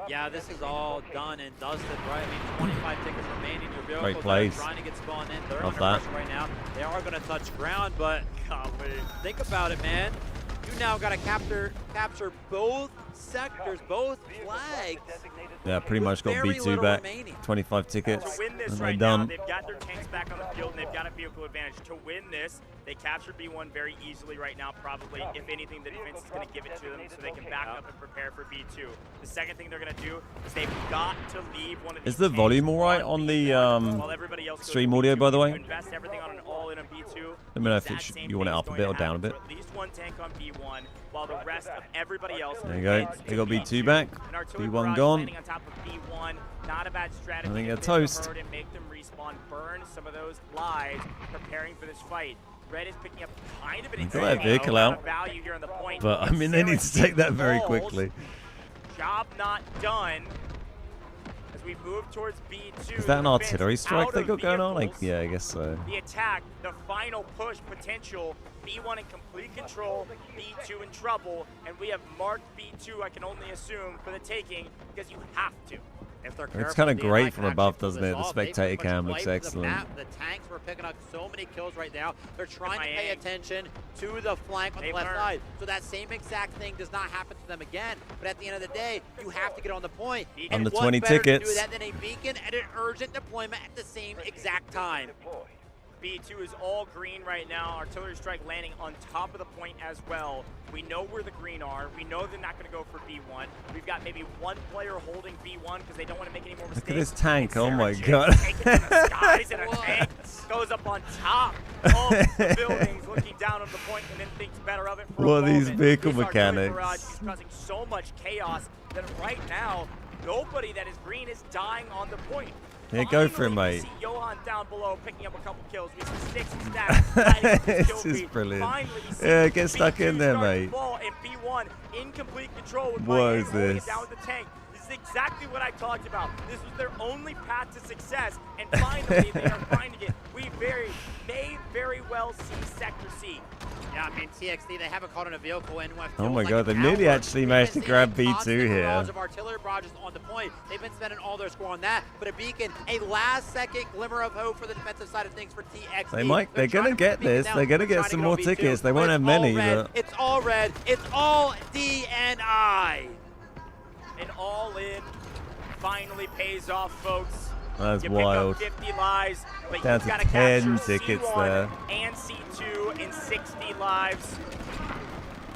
Yeah, this is all done and dusted, right? I mean, 25 tickets remaining. Your vehicles Great that are plays. trying to get spawned in. They're Love under that. pressure right now. They are going to touch ground, but think about it, man. You now got to capture both sectors, both flags. Yeah, pretty much got Very B2 little back. remaining. 25 tickets. To win this And they're right now, done. they've got their tanks back on the field and they've got a vehicle advantage. To win this, they captured B1 very easily right now, probably. If anything, the defense is going to give it to them so they can back up and prepare for B2. The second thing they're going to do is they've got to leave one of these Is the tanks volume all right on the B1 while everybody else goes stream to audio, B2. by the way? You invest everything on an all-in on B2. Let me know if that it should, same you want it thing up is a going bit or to down a happen. bit. So at least one tank on B1 while the rest of everybody else There you go. heads They to got B2 back. An artillery B1 barrage gone. landing on top of B1. Not a bad strategy. I think to they're hit the toast. herd and make them respawn, burn some of those lives, preparing for this fight. Red is picking up kind of an They got that insane vehicle amount out. of value here on the point. But I mean, they need to take that very Balls. quickly. Job not done. As we move towards B2. Is that an artillery strike out they of got going on? Like, vehicles. yeah, I guess so. The attack, the final push potential, B1 in complete control, B2 in trouble, and we have marked B2, I can only assume, for the taking, because you have to. If they're It's careful, kinda DNI great can from actually above, pull doesn't this it? The off. They spectator pretty much cam looks wiped the excellent. map. The tanks were picking up so many kills right now. They're trying to pay Miami. attention to the flank on They've the left learned. side. So that same exact thing does not happen to them again. But at the end of the day, you have to get on the point. And Under what 20 better tickets. to do that than a beacon and an urgent deployment at the same exact time. B2 is all green right now. Artillery strike landing on top of the point as well. We know where the green are. We know they're not going to go for B1. We've got maybe one player holding B1 because they don't want to make any more mistakes. Look at this tank. It's Oh my Saracen god. taking to the skies, and a tank goes up on top of the buildings, looking down on the point, and then thinks better of it for What a are these moment. vehicle This artillery mechanics? barrage is causing so much chaos that right now, nobody that is green is dying on the point. Yeah, go for it, Finally, we mate. see Johan down below picking up a couple kills. We see Sticks and Stacks hiding with his kill This is feed. brilliant. Finally, we see Yeah, get stuck in B2 there, start to mate. fall, and B1 in complete control with What Miami is holding it this? down with the tank. This is exactly what I talked about. This was their only path to success, and finally they are finding it. We may very well see Sector C. Yeah, I mean, TXT, they haven't caught on a vehicle and what Oh feels my like god, an they nearly hour. actually We've managed been to grab seeing a B2 constant here. barrage of artillery barrages on the point. They've been spending all their score on that, but a beacon, a last-second glimmer of hope for the defensive side of things for TXT. They're gonna get this. They're gonna get some more tickets. They won't have many, but It's all red. It's all DNI. And all in finally pays off, folks. that's You wild. pick up 50 lives, but Down you've to got to 10 capture tickets C1 there. and C2 in 60 lives.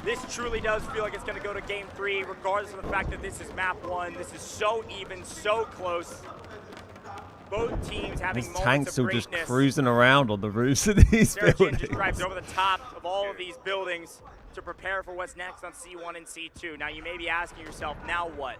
This truly does feel like it's going to go to game 3, regardless of the fact that this is map 1. This is so even, so close. Both teams having These moments tanks of are just greatness. cruising around on the roofs of these Saracen buildings. just drives over the top of all of these buildings to prepare for what's next on C1 and C2. Now you may be asking yourself, now what?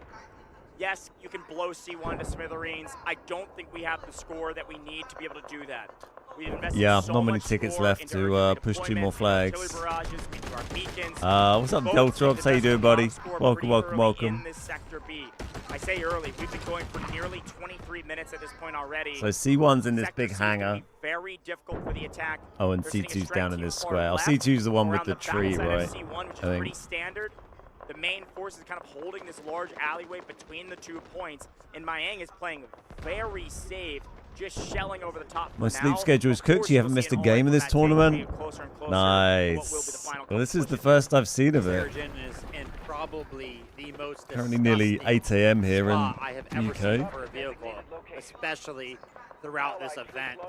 Yes, you can blow C1 to smithereens. I don't think we have the score that we need to be able to do that. We've invested Yeah, so not many much tickets score left into to urgent push 2 deployment, more flags. artillery barrages, we do our beacons. What's up, Both Deltrops? teams How you invested doing, buddy? bomb score Welcome, pretty welcome, early welcome. in this sector B. I say early. We've been going for nearly 23 minutes at this point already. So C1's in this Sector big C is gonna hangar. be very difficult for the attack. Oh, and They're sitting a C2's down in strength this team square. Oh, left, C2's the one with around the tree, backside of right? C1, which is I think. pretty standard. The main force is kind of holding this large alleyway between the 2 points, and Mayang is playing very safe, just shelling over the top. My for sleep now. schedule is Of cooked. course, You haven't you'll missed see a an game in this all-in on that tournament? tape getting closer and closer to what will be the Nice. final Well, this is the push. first I've seen of it. Surgeon is in probably the most Currently nearly disgusting 8 a.m. here in spot I have ever seen UK. for a vehicle, especially throughout this event.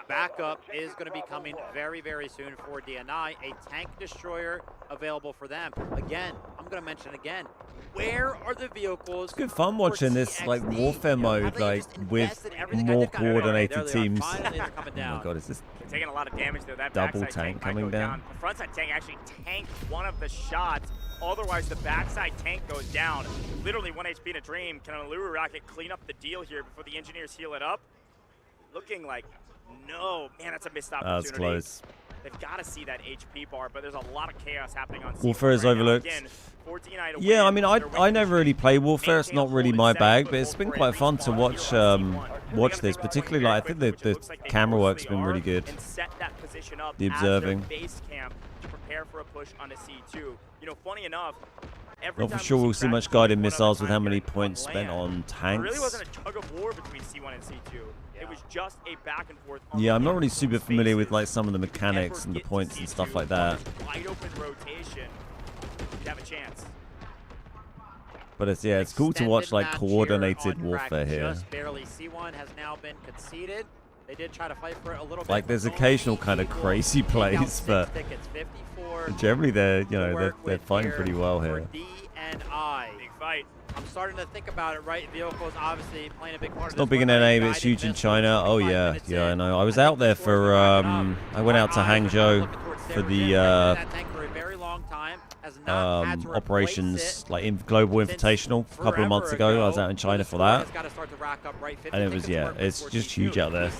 Backup is going to be coming very, very soon for DNI. A tank destroyer available for them. Again, I'm going to mention again, where are the vehicles? It's good fun for watching this like TXT? warfare Have mode, they like just with invested everything? more They've got- there coordinated they are. teams. Finally, they're coming Oh down. my god, is this? They're taking a lot of damage there. That Double backside tank might coming go down. The frontside tank actually tanked one of the shots. Otherwise, the backside tank goes down. Literally 1 HP in a dream. Can a Luru Rocket clean up the deal here before the engineers heal it up? Looking like no. Man, that's a missed opportunity. That's close. They've got to see that HP bar, but there's a lot of chaos happening on Warfare C1 is right now. overlooked. Again, 14-9 to Yeah, win. I mean, I They're winning never the really streak. play Warfare. It's not really my bag, but it's Hold been for a quite fun to respawn watch here on C1. watch They this. gotta Particularly, take like I one think very the quick, which it looks like they camera work's mostly been really are, good. and set that position up The as observing. their base camp to prepare for a push onto C2. You know, funny enough, every Not for time sure we we'll see much practice, guided one missiles other with how time many getting points on spent land. on There really tanks. wasn't a tug of war between C1 and C2. It was just a back and forth. on Yeah, the I'm not really different super familiar with spaces. like some of the If you mechanics ever and the get to points and C2 stuff like on that. this wide open rotation, you'd have a chance. But it's yeah, it's cool to watch Extended like match here coordinated on warfare track, here. Just barely. C1 has now been conceded. They did try to fight for it a little bit. Like there's but occasional only kind of equal crazy take out plays, 6 but tickets, 54 generally they're you to know work they're with fighting here pretty well for here. DNI. Big fight. I'm starting to think about it, right? Vehicles obviously playing a big part It's of not this big in one, right? NA, but it's Guided huge in missiles, China. Oh 25 yeah, minutes yeah, I in. know. I was think out there the scores for are wrapping up. I went out to Our eyes are Hangzhou looking towards for Saracen, the right? That tank for a very long time. has not had to replace operations it like in Global Invitational a couple of months ago. I was out in China for that, and it was it's just huge out there.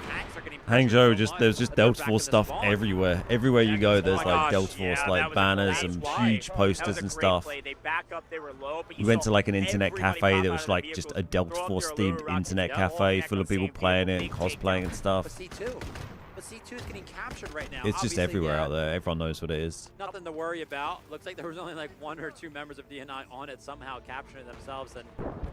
Hangzhou, there's just Delta Force stuff everywhere. Everywhere you go, there's like Delta Force like banners and huge posters and stuff. We went to like an internet cafe that was like just a Delta Force themed internet cafe full of people playing it and cosplaying and stuff. But C2 is getting captured right now. It's just everywhere out there. Everyone knows what it is. Nothing to worry about. Looks like there was only like 1 or 2 members of DNI on it somehow capturing themselves, and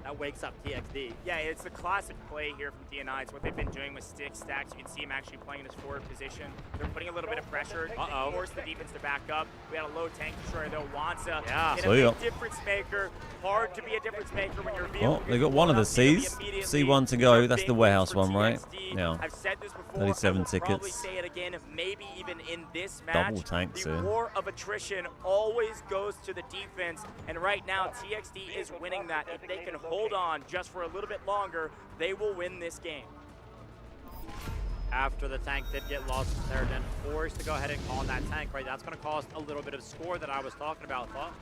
that wakes up TXD. Yeah, it's the classic play here from DNI. It's what they've been doing with stick stacks. You can see him actually playing in his forward position. They're putting a little bit of pressure to force the defense to back up. We had a low tank destroyer though. Wanza, a big difference maker. Hard to be a difference maker when you're Oh, they got one of the C's. C1 to go. That's the warehouse one, right? Yeah. I've said this before. 37 tickets. Say it again, maybe even in this match. Double tanks. The war of attrition always goes to the defense, and right now TXD is winning that. If they can hold on just for a little bit longer, they will win this game. After the tank did get lost, they're then forced to go ahead and call on that tank, right? That's going to cost a little bit of score that I was talking about. Thought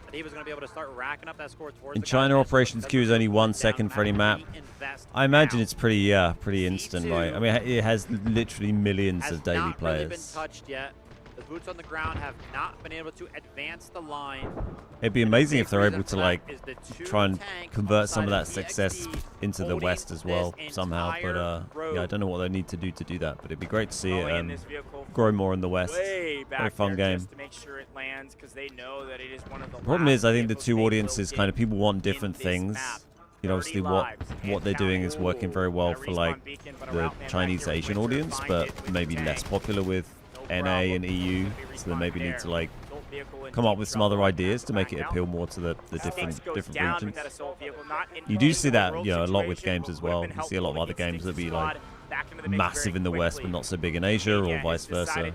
that he was going to be able to start racking up that score towards in China, operations queue is only 1 second for any map. I imagine it's pretty instant, right? I mean, it has literally millions of daily players. Really been touched yet. The boots on the ground have not been able to advance the line. It'd be amazing if they're able to like try and convert some of that success into the West as well somehow. But yeah, I don't know what they need to do that. But it'd be great to see it grow more in the West. Very fun game. To make sure it lands, because they know that it is one of the problem is, I think the two audiences kind of people want different things. You know, obviously what they're doing is working very well for like the Chinese Asian audience, but maybe less popular with NA and EU, so they maybe need to like come up with some other ideas to make it appeal more to the different regions. You do see that, you know, a lot with games as well. You see a lot of other games that be like massive in the West but not so big in Asia, or vice versa.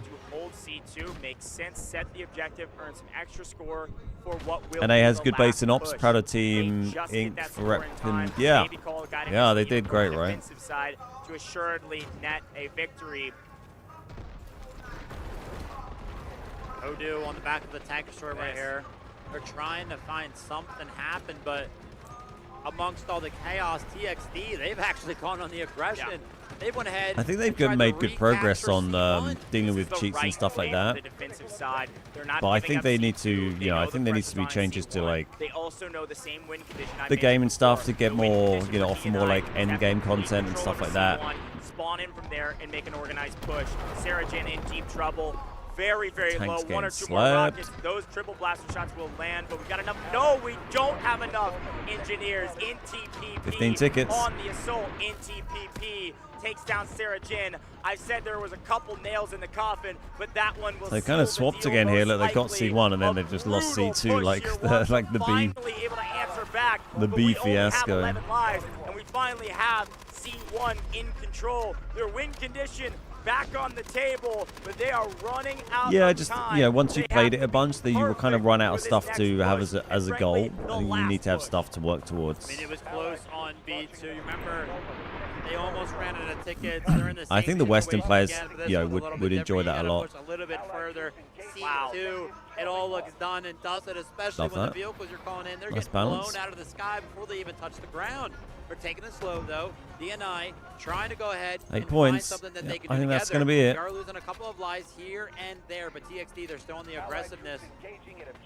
Makes sense, set the objective, earn some extra score for what will NA has good base and ops, proud of Team Inc. for repping. Yeah, they did great, right? To assuredly net a victory. Odu on the back of the tank destroyer right here. They're trying to find something happen, but amongst all the chaos, TXD, they've actually gone on the aggression. Yeah. They've went ahead. I think they've made good progress on dealing with cheats and stuff like that. But I think they need to, you know, I think there needs to be changes to like the game and stuff to get more, you know, offer more like end game content and stuff like that. Spawn in from there and make an organized push. Sarajin in deep trouble. Very, very low. 1 or 2 more rockets. Those triple blaster shots will land, but we got enough. No, we don't have enough engineers in TPP. 15 tickets. On the assault in TPP. Takes down Sarajin. I said there was a couple nails in the coffin, but that one will. They kind of swapped again here. Look, they've got C1 and then they've just lost C2, like the B fiasco. Lives, and we finally have C1 in control. Their win condition back on the table, but they are running out of time. Yeah, once you played it a bunch, then you will kind of run out of stuff to have as a goal. I think you need to have stuff to work towards. I mean, it was close on B2. You remember, they almost ran out of tickets. I think the Western players, you know, would enjoy that a lot. A little bit further. C2, it all looks done and dusted, especially when the vehicles you're calling in, they're getting blown out of the sky before they even touch the ground. They're taking it slow though. DNI trying to go ahead and find something that they can do. I think that's going to be They it. are losing a couple of lives here and there, but TXD, they're still on the aggressiveness.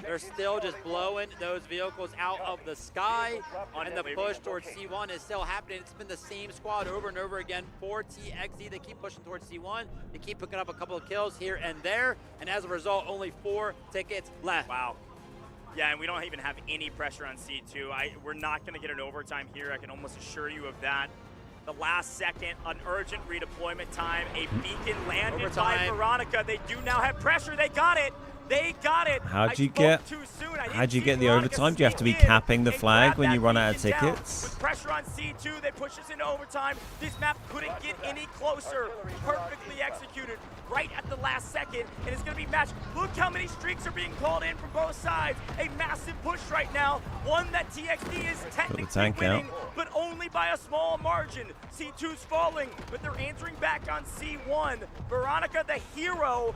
They're still just blowing those vehicles out of the sky, and the push towards C1 is still happening. It's been the same squad over and over again for TXD. They keep pushing towards C1. They keep picking up a couple of kills here and there, and as a result, only 4 tickets left. Wow. Yeah, and we don't even have any pressure on C2. We're not going to get an overtime here. I can almost assure you of that. The last second, an urgent redeployment time. A beacon landed by Veronica. They do now have pressure. They got it. They got it. How'd you get the overtime? Do you have to be capping the flag when you run out of tickets? With pressure on C2, they push us into overtime. This map couldn't get any closer. Perfectly executed right at the last second, and it's going to be matched. Look how many streaks are being called in from both sides. A massive push right now. One that TXD is technically winning, but only by a small margin. C2's falling, but they're answering back on C1. Veronica, the hero,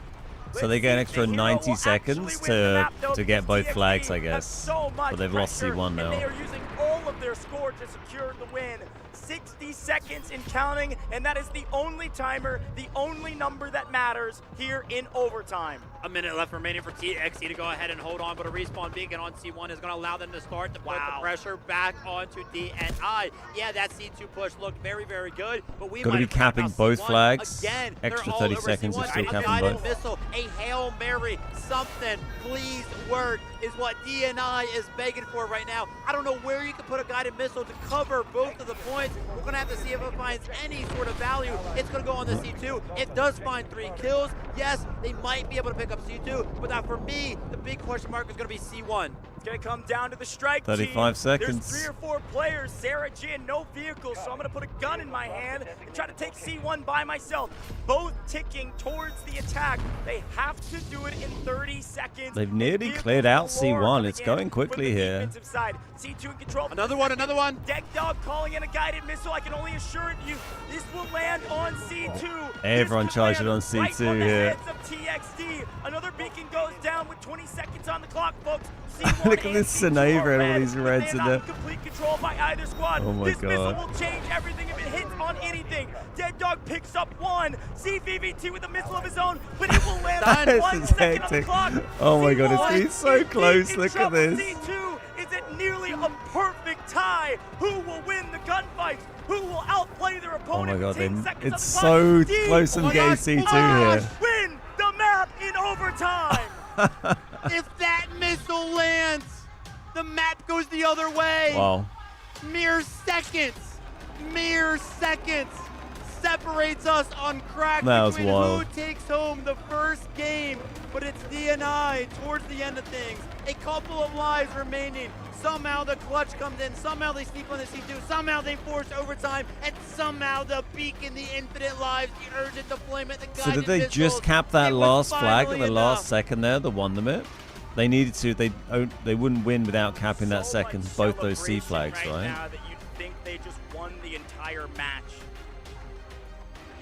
So they get an extra 90 seconds to get both flags, I guess. But they've lost C1 now. They are using all of their score to secure the win. 60 seconds in counting, and that is the only timer, the only number that matters here in overtime. A minute left remaining for TXT to go ahead and hold on, but a respawn beacon on C1 is going to allow them to start to put the pressure back onto DNI. Yeah, that C2 push looked very, very good, but we Gonna be capping both flags. Again, extra 30 seconds is still capping both. Missile, a Hail Mary, something, please work, is what DNI is begging for right now. I don't know where you can put a guided missile to cover both of the points. We're going to have to see if it finds any sort of value. It's going to go on the C2. It does find 3 kills. Yes, they might be able to pick up C2, but now for me, the big question mark is going to be C1. It's going to come down to the strike 35 team. seconds. There's 3 or 4 players. Sarah Jin, no vehicles, so I'm going to put a gun in my hand and try to take C1 by myself. Both ticking towards the attack. They have to do it in 30 seconds. They've nearly cleared out C1. It's going quickly here. Side. C2 in control. Another one. Deck Dog calling in a guided missile. I can only assure you, this will land on C2. Everyone charging on C2 right on the here. heads of TXT. Another beacon goes down with 20 seconds on the clock, folks. C1 Look at this Senava and all these reds in there. Complete control by either squad. Oh my this missile God. will change everything if it hits on anything. Dead Dog picks up 1. CVVT with a missile of his own, but it will land on This 1 is second on the hectic. clock. Oh my God, it's C1 been so is close. deep in Look at trouble. this. C2 is at nearly a perfect tie. Who will win the gunfights? Who will outplay their opponent? Oh my God, 10 seconds it's on so the clock. close in game C2 here. Win the map in overtime. If that missile lands, the map goes the other way. Wow. Mere seconds separates us on crack That was between wild. who takes home the first game, but it's DNI towards the end of things. A couple of lives remaining. Somehow the clutch comes in, somehow they sneak on the C2, somehow they force overtime, and somehow the beacon, the infinite lives, the urgent deployment, the guided So did they missiles, just cap that it was last flag at finally the last enough. second there that won them it? They needed to. They wouldn't win without capping that So second. much Both those C celebration flags, right right? now that you'd think they just won the entire match.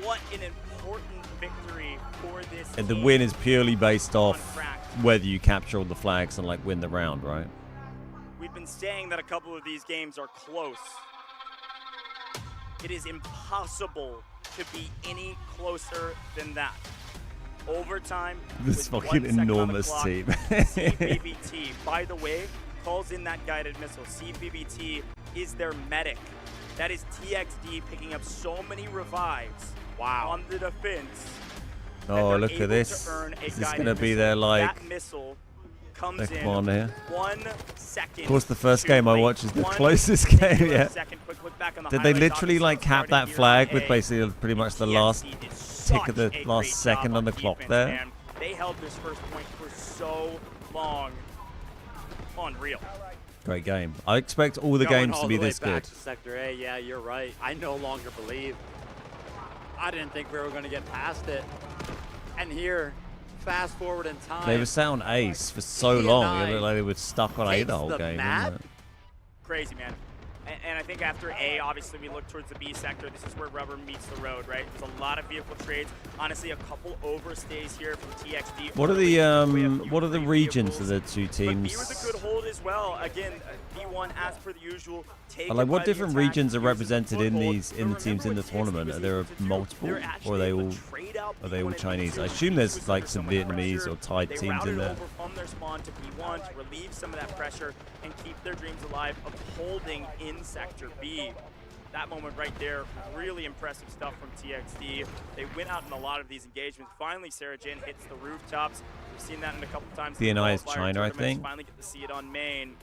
What an important victory for this And the team win is purely based on off crack. whether you capture all the flags and like win the round, right? We've been saying that a couple of these games are close. It is impossible to be any closer than that. Overtime. This with fucking 1 second on the enormous clock. team. CBBT, by the way, calls in that guided missile. CBBT is their medic. That is TXD picking up so many revives on the defense. that Oh, they're look able at to this. earn a Is this guided going to be missile. their like... That missile comes Their in command here? 1 second. Of course, the first too game I late. watched is the 1 closest game, singular yeah. second. Quick look back on the Did they highlights, literally like obviously cap starting that here flag on with A. basically pretty much the TXT last did tick of such the a great last second job on the clock defense, there? man. They held this first point for so long. Unreal. Great game. I expect all the Going games all to be the way this back good. to Sector A, yeah, you're right. I no longer believe. I didn't think we were going to get past it. And here, fast forward in time. They were sat on ace for so long. It looked like they were stuck on A the whole game. map. Didn't it? Crazy, man. And I think after A, obviously, we look towards the B sector. This is where rubber meets the road, right? There's a lot of vehicle trades. Honestly, a couple overstays here from TXD. What are early. We have the few what are the free regions vehicles. of the two But B teams? was a good hold as well. Again, B1 as per the usual. Like what different regions are represented in these the teams in the tournament? Are there multiple, or are they all Chinese? I assume there's like some Vietnamese or Thai teams in there. Over from their spawn to B1 to relieve some of that pressure and keep their dreams alive of holding in Sector B. That moment right there, really impressive stuff from TXD. They went out in a lot of these engagements. Finally, Sarah Jin hits the rooftops. We've seen that in a couple times. in the DNI is qualifier China, I tournaments. think. Finally get to see it on main.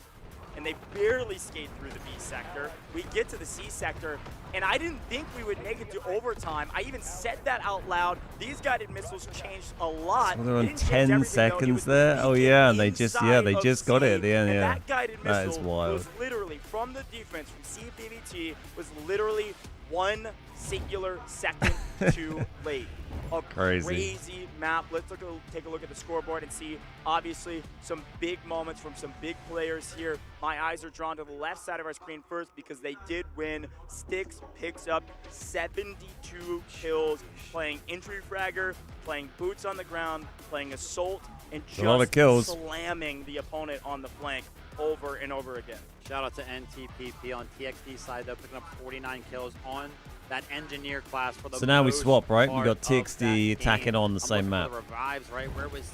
And they barely skate through the B sector. We get to the C sector, and I didn't think we would make it to overtime. I even said that out loud. These guided missiles changed a lot. So they're They on didn't change 10 everything, though. It seconds was the there. Oh beacon yeah, and they just inside of got it at the C, end. and Yeah, that guided that is missile wild. was literally literally, from the defense, from CPVT, was literally 1 singular second too late. A crazy map. Let's take a look at the scoreboard and see, obviously, some big moments from some big players here. My eyes are drawn to the left side of our screen first because they did win. Styx picks up 72 kills, playing entry fragger, playing boots on the ground, playing assault, and just a lot of kills. slamming the opponent on the flank over and over again. Shout out to NTPP on TXD side, though, picking up 49 kills on that engineer class for the So now we most swap, right? We part got of TXD that attacking game. on the I'm same looking map. for the revives, right? Where was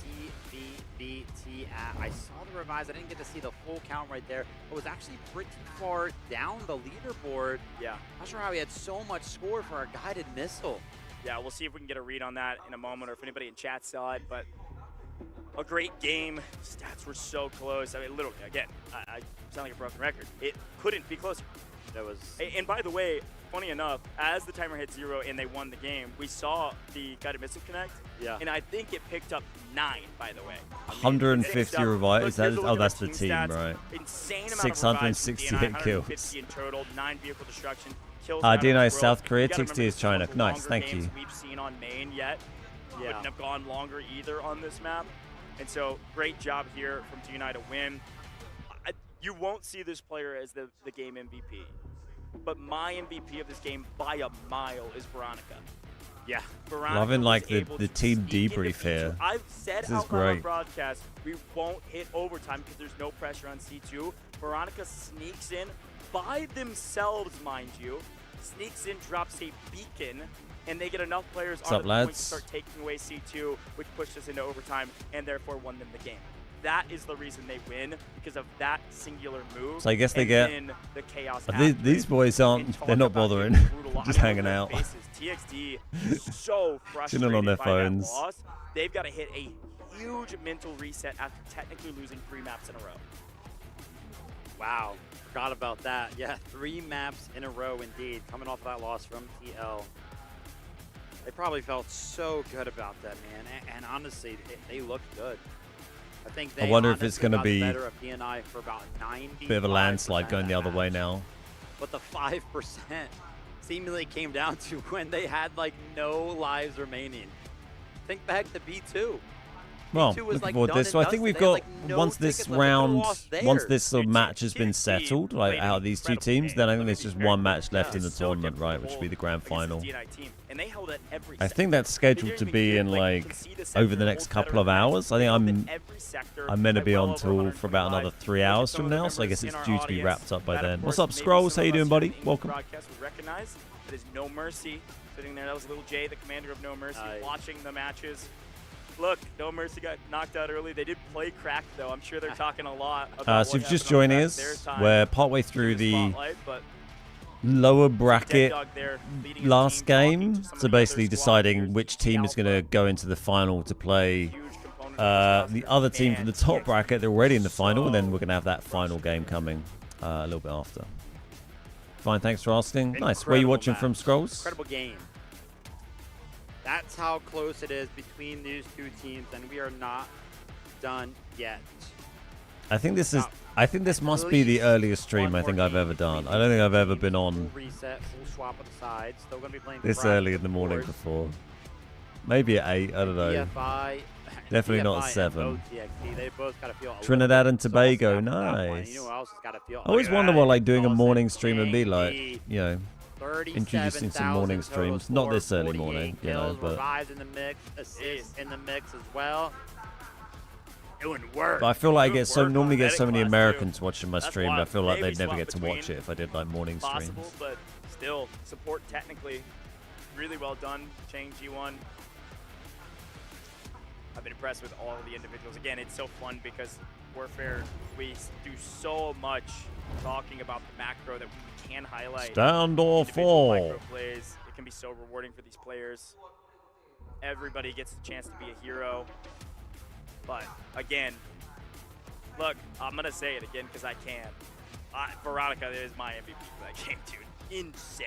CVVT at? I saw the revives. I didn't get to see the full count right there. It was actually pretty far down the leaderboard. Yeah. Not sure how he had so much score for a guided missile. Yeah, we'll see if we can get a read on that in a moment, or if anybody in chat saw it, but a great game. Stats were so close. I mean, literally, again, I sound like a broken record. It couldn't be closer. That was. And by the way, funny enough, as the timer hit 0 and they won the game, we saw the guided missile connect. Yeah. And I think it picked up 9, by the way. 150 revives. Here's a look at That's our the team, stats. right? Insane amount 668 of revives from DNI, kills. 150 in total, 9 vehicle destruction. Kills DNI out of is this world. South Korea, You gotta TXD remember, is this one China. of the Nice, longer thank games you. We've seen on main yet. Yeah. Wouldn't have gone longer either on this map. And so, great job here from DNI to win. You won't see this player as the game MVP. But my MVP of this game by a mile is Veronica. Yeah. Veronica Loving, like, was able the to team sneak into debrief B2. here. I've said This is out loud on great. broadcast, we won't hit overtime because there's no pressure on C2. Veronica sneaks in by themselves, mind you. Sneaks in, drops a beacon, and they get enough players What's on up, the point to lads? start taking away C2, which pushed us into overtime and therefore won them the game. That is the reason they win, because of that singular move. So I guess they and get- then the chaos. These boys aren't. And talk They're not about bothering. getting brutal. Just I mean, hanging look at out. their faces. TXD so frustrated Chilling on their by phones. that loss. They've got to hit a huge mental reset after technically losing 3 maps in a row. Wow. Forgot about that. Yeah, 3 maps in a row indeed. Coming off of that loss from TL. They probably felt so good about that, man. And honestly, they looked good. I think they wonder if it's honestly gonna got be better of DNI for about 90. Bit of a landslide going the other way now. But the 5% seemingly came down to when they had like no lives remaining. Think back to B2. Well, B2 was, looking like, forward to done this. So and I think we've dusted. They had, got like, no once this tickets left. They could've round, lost once theirs. this sort of Dude, match has been TXD settled, like played out of an these two incredible teams, game. then I Let think me there's be just very one clear. match left in the It's so tournament, difficult right, to which will be hold the grand against this final. DNI team, and they held it every I sector. think that's They scheduled didn't to even be get, in you like can see the over sector the next holds couple better of than hours. I think They held it I'm every sector meant to by be well on over tour for about 125. another 3 Look at hours some from of the now, so I members guess it's in our due to be audience wrapped up by that, of then. What's course, up, maybe Scrolls? some How you of doing, us buddy? here in the Welcome. broadcast would recognize. That is No Mercy sitting there. That was Little J, the commander of No Mercy, Nice. watching the matches. Look, No Mercy got knocked out early. They did play cracked, though. I'm sure they're talking a lot about So if what you're just happened on joining the us, back of their time we're partway in through the spotlight, but lower Dead bracket Dog there leading his last team, talking game. to some of So the other basically squad deciding leaders, which team is going to Alpha, go into the final to play huge component of this the roster, other team from the and top TXD bracket. They're already in the final, and then so we're going to have that final game coming a little bit after. Fine, thanks for asking. Nice. Where are you Incredible watching from, match. Scrolls? Incredible game. That's how close it is between these two teams, and we are not done yet. I think this is. Now, I think this must be the least earliest stream one I think more I've game ever done. between I don't think these I've ever teams. been Full on reset, full swap of the sides. Still going to be playing this Friday, early in the of morning course. before. Maybe at 8. I don't know. DFI, Definitely not DFI and 7. both TXT, they both got to feel a little Trinidad bit and Tobago, sauced after that one. nice. You know who else has got to feel? I always Look at wonder that, what like doing a Dawson, morning stream would be Dang, like. D. You know, introducing some 37,000 morning total streams. Not score, this early 48 morning, you know, kills, but. revives in the mix, assists in the mix as well. Doing work. But I feel like I Good get so work normally on get betting so many class, too. Americans watching my That's stream. I wild. feel like Maybe they'd never swap get to between watch it if I did like morning possible, streams. but still, support technically really well done. Chang G1. I've been impressed with all of the individuals. Again, it's so fun because Warfare, we do so much talking about the macro that we can highlight. Stand or individual fall. micro plays. It can be so rewarding for these players. Everybody gets the chance to be a hero. But again, look, I'm going to say it again because I can. Veronica is my MVP for that game, dude. Insane.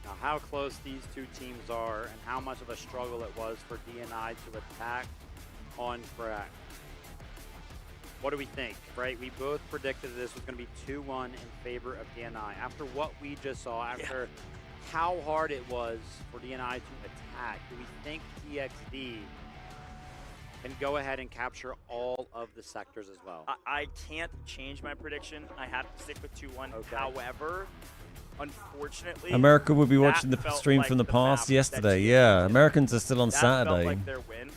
Now, how close these two teams are and how much of a struggle it was for DNI to attack on crack. what do we think, right? We both predicted this was going to be 2-1 in favor of DNI. After what we just saw, after how hard it was for DNI to attack, do we think TXD can go ahead and capture all of the sectors as well? I can't change my prediction. I have to stick with 2-1. Okay. However, unfortunately, America will be watching the that felt stream like from the the past map yesterday. that Yeah, Americans are still on that felt Saturday. like their win.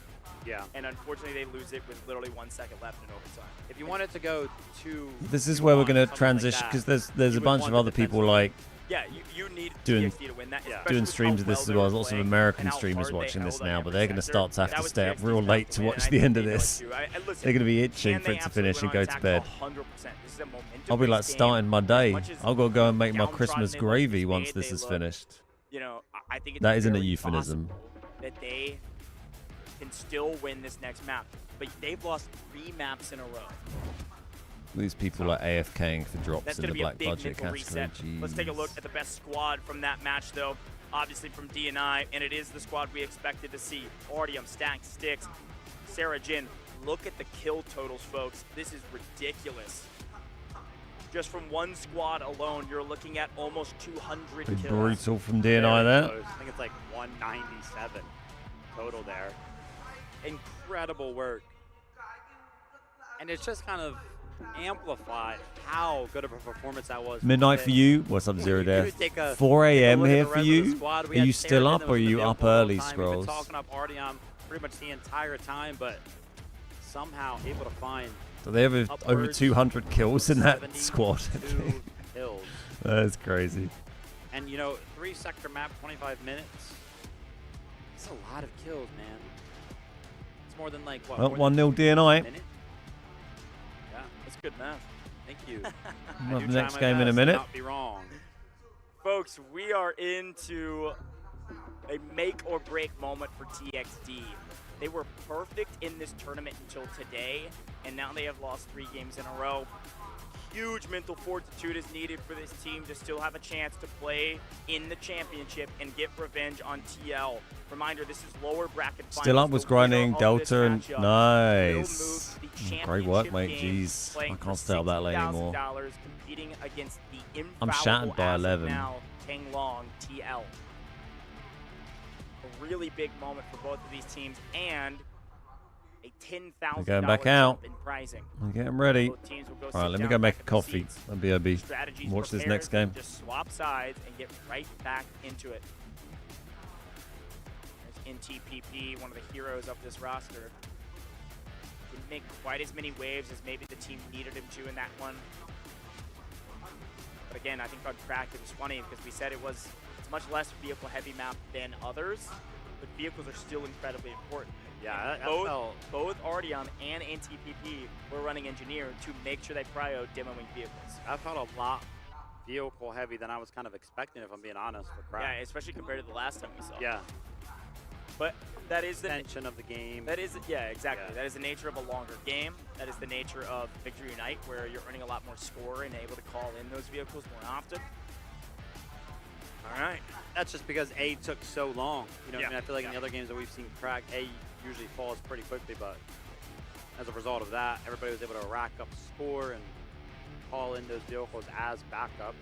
Yeah. And unfortunately, they lose it with literally 1 second left in overtime. If you wanted to go to This is where we're going to 2-1, transition something like because that, there's a you would bunch want of the other people defensive- like Yeah, you need Doing- TXD to win that. Yeah. especially doing with streams how of this well as they well. were There's lots of playing American and how streamers hard they watching this held on now, every but they're going to sector. start to have That to was stay up TXD's real job late to to win, watch and I the think end of they know it this. too. Listen, They're going to be itching can for they it to finish and absolutely go to attack bed. 100%. This is a momentum. I'll be like starting my day. I'll go and make my downtrodden Christmas they look gravy dismayed, once this they is look- finished. You know, I think it's That isn't a very euphemism. possible that they can still win this next map. But they've lost 3 maps in a row. These people are AFKing for drops That's in going the to be a black big budget mental category. reset. Let's take a look Jeez. at the best squad from that match, though. Obviously from DNI, and it is the squad we expected to see. Artyom, Stacked Sticks, Sarah Jin. Look at the kill totals, folks. This is ridiculous. Just from one squad alone, you're looking at almost 200 Pretty kills. brutal from Very DNI there. close. I think it's like 197 total there. Incredible work. And it's just kind of amplified how good of a performance that was. Midnight for you. What's up, Zero You Death? take a- 4 take a a.m. look at here the for rest of the you? squad. Are We had you Sarah still Jin up that or are was in the you vehicle up the whole early, time. We've Scrolls? been talking up Artyom pretty much the entire time, but somehow able to find So they have over upwards 200 kills in that 72 squad. kills. That's crazy. And, you know, 3-sector map, 25 minutes. It's a lot of kills, man. It's more than like, what? Well, more than 1-0 DNI. a minute? Yeah, That's good math. thank you. We'll I have do the try next my game in a best to minute. Not be wrong. Folks, we are into a make or break moment for TXD. They were perfect in this tournament until today, and now they have lost 3 games in a row. Huge mental fortitude is needed for this team to still have a chance to play in the championship and get revenge on TL. Reminder, this is lower bracket finals. Still up was The winner grinding of this Delta and matchup will nice. move to the Great work, championship mate. games, Jeez, playing I for can't stay up that late anymore. $60,000, competing against the I'm infallible shattered by as of 11. now, Tenglong TL. A really big moment for both of these teams, and a $10,000 They're going back out. jump in pricing. I'm getting ready. Both teams will go All sit right, let me down go back make a at their coffee. seats. And BRB. Strategies Watch this prepared, next game. Just swap sides and get right back into it. There's NTPP, one of the heroes of this roster. Didn't make quite as many waves as maybe the team needed him to in that one. But again, I think on track it was funny because we said it's a much less vehicle heavy map than others, but vehicles are still incredibly important. Yeah, And that felt both Artyom and NTPP were running engineer to make sure they prio demoing vehicles. that felt a lot vehicle heavy than I was kind of expecting, if I'm being honest, for Yeah, Crack. especially compared to the last time we saw. Yeah, But that is the tension of the game. exactly. Yeah. That is the nature of a longer game. That is the nature of Victory Unite, where you're earning a lot more score and able to call in those vehicles more often. All right. That's just because A took so long. You know what I Yeah. mean? I feel like in the Yeah. other games that we've seen Crack, A usually falls pretty quickly, but as a result of that, everybody was able to rack up score and call in those vehicles as backup.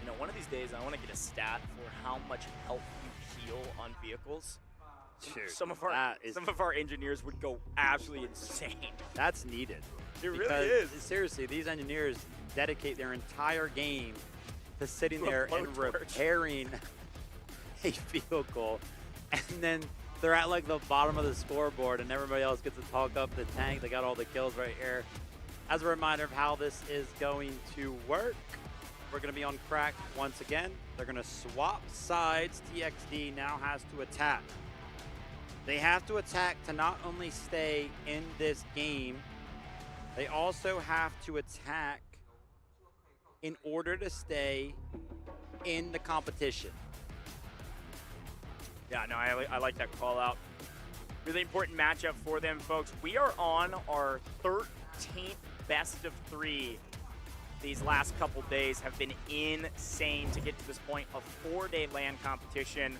You know, one of these days I want to get a stat for how much health you heal on vehicles. Dude, Some of our engineers would go absolutely insane. that's needed. It really Because, is. seriously, these engineers dedicate their entire game to sitting To a there and blowtorch. repairing a vehicle, and then they're at like the bottom of the scoreboard, and everybody else gets to talk up the tank. They got all the kills right here. As a reminder of how this is going to work, we're going to be on Crack once again. They're going to swap sides. TXD now has to attack. They have to attack to not only stay in this game, they also have to attack in order to stay in the competition. Yeah, no, I like that call out. Really important matchup for them, folks. We are on our 13th best of 3. These last couple days have been insane to get to this point. A 4-day LAN competition.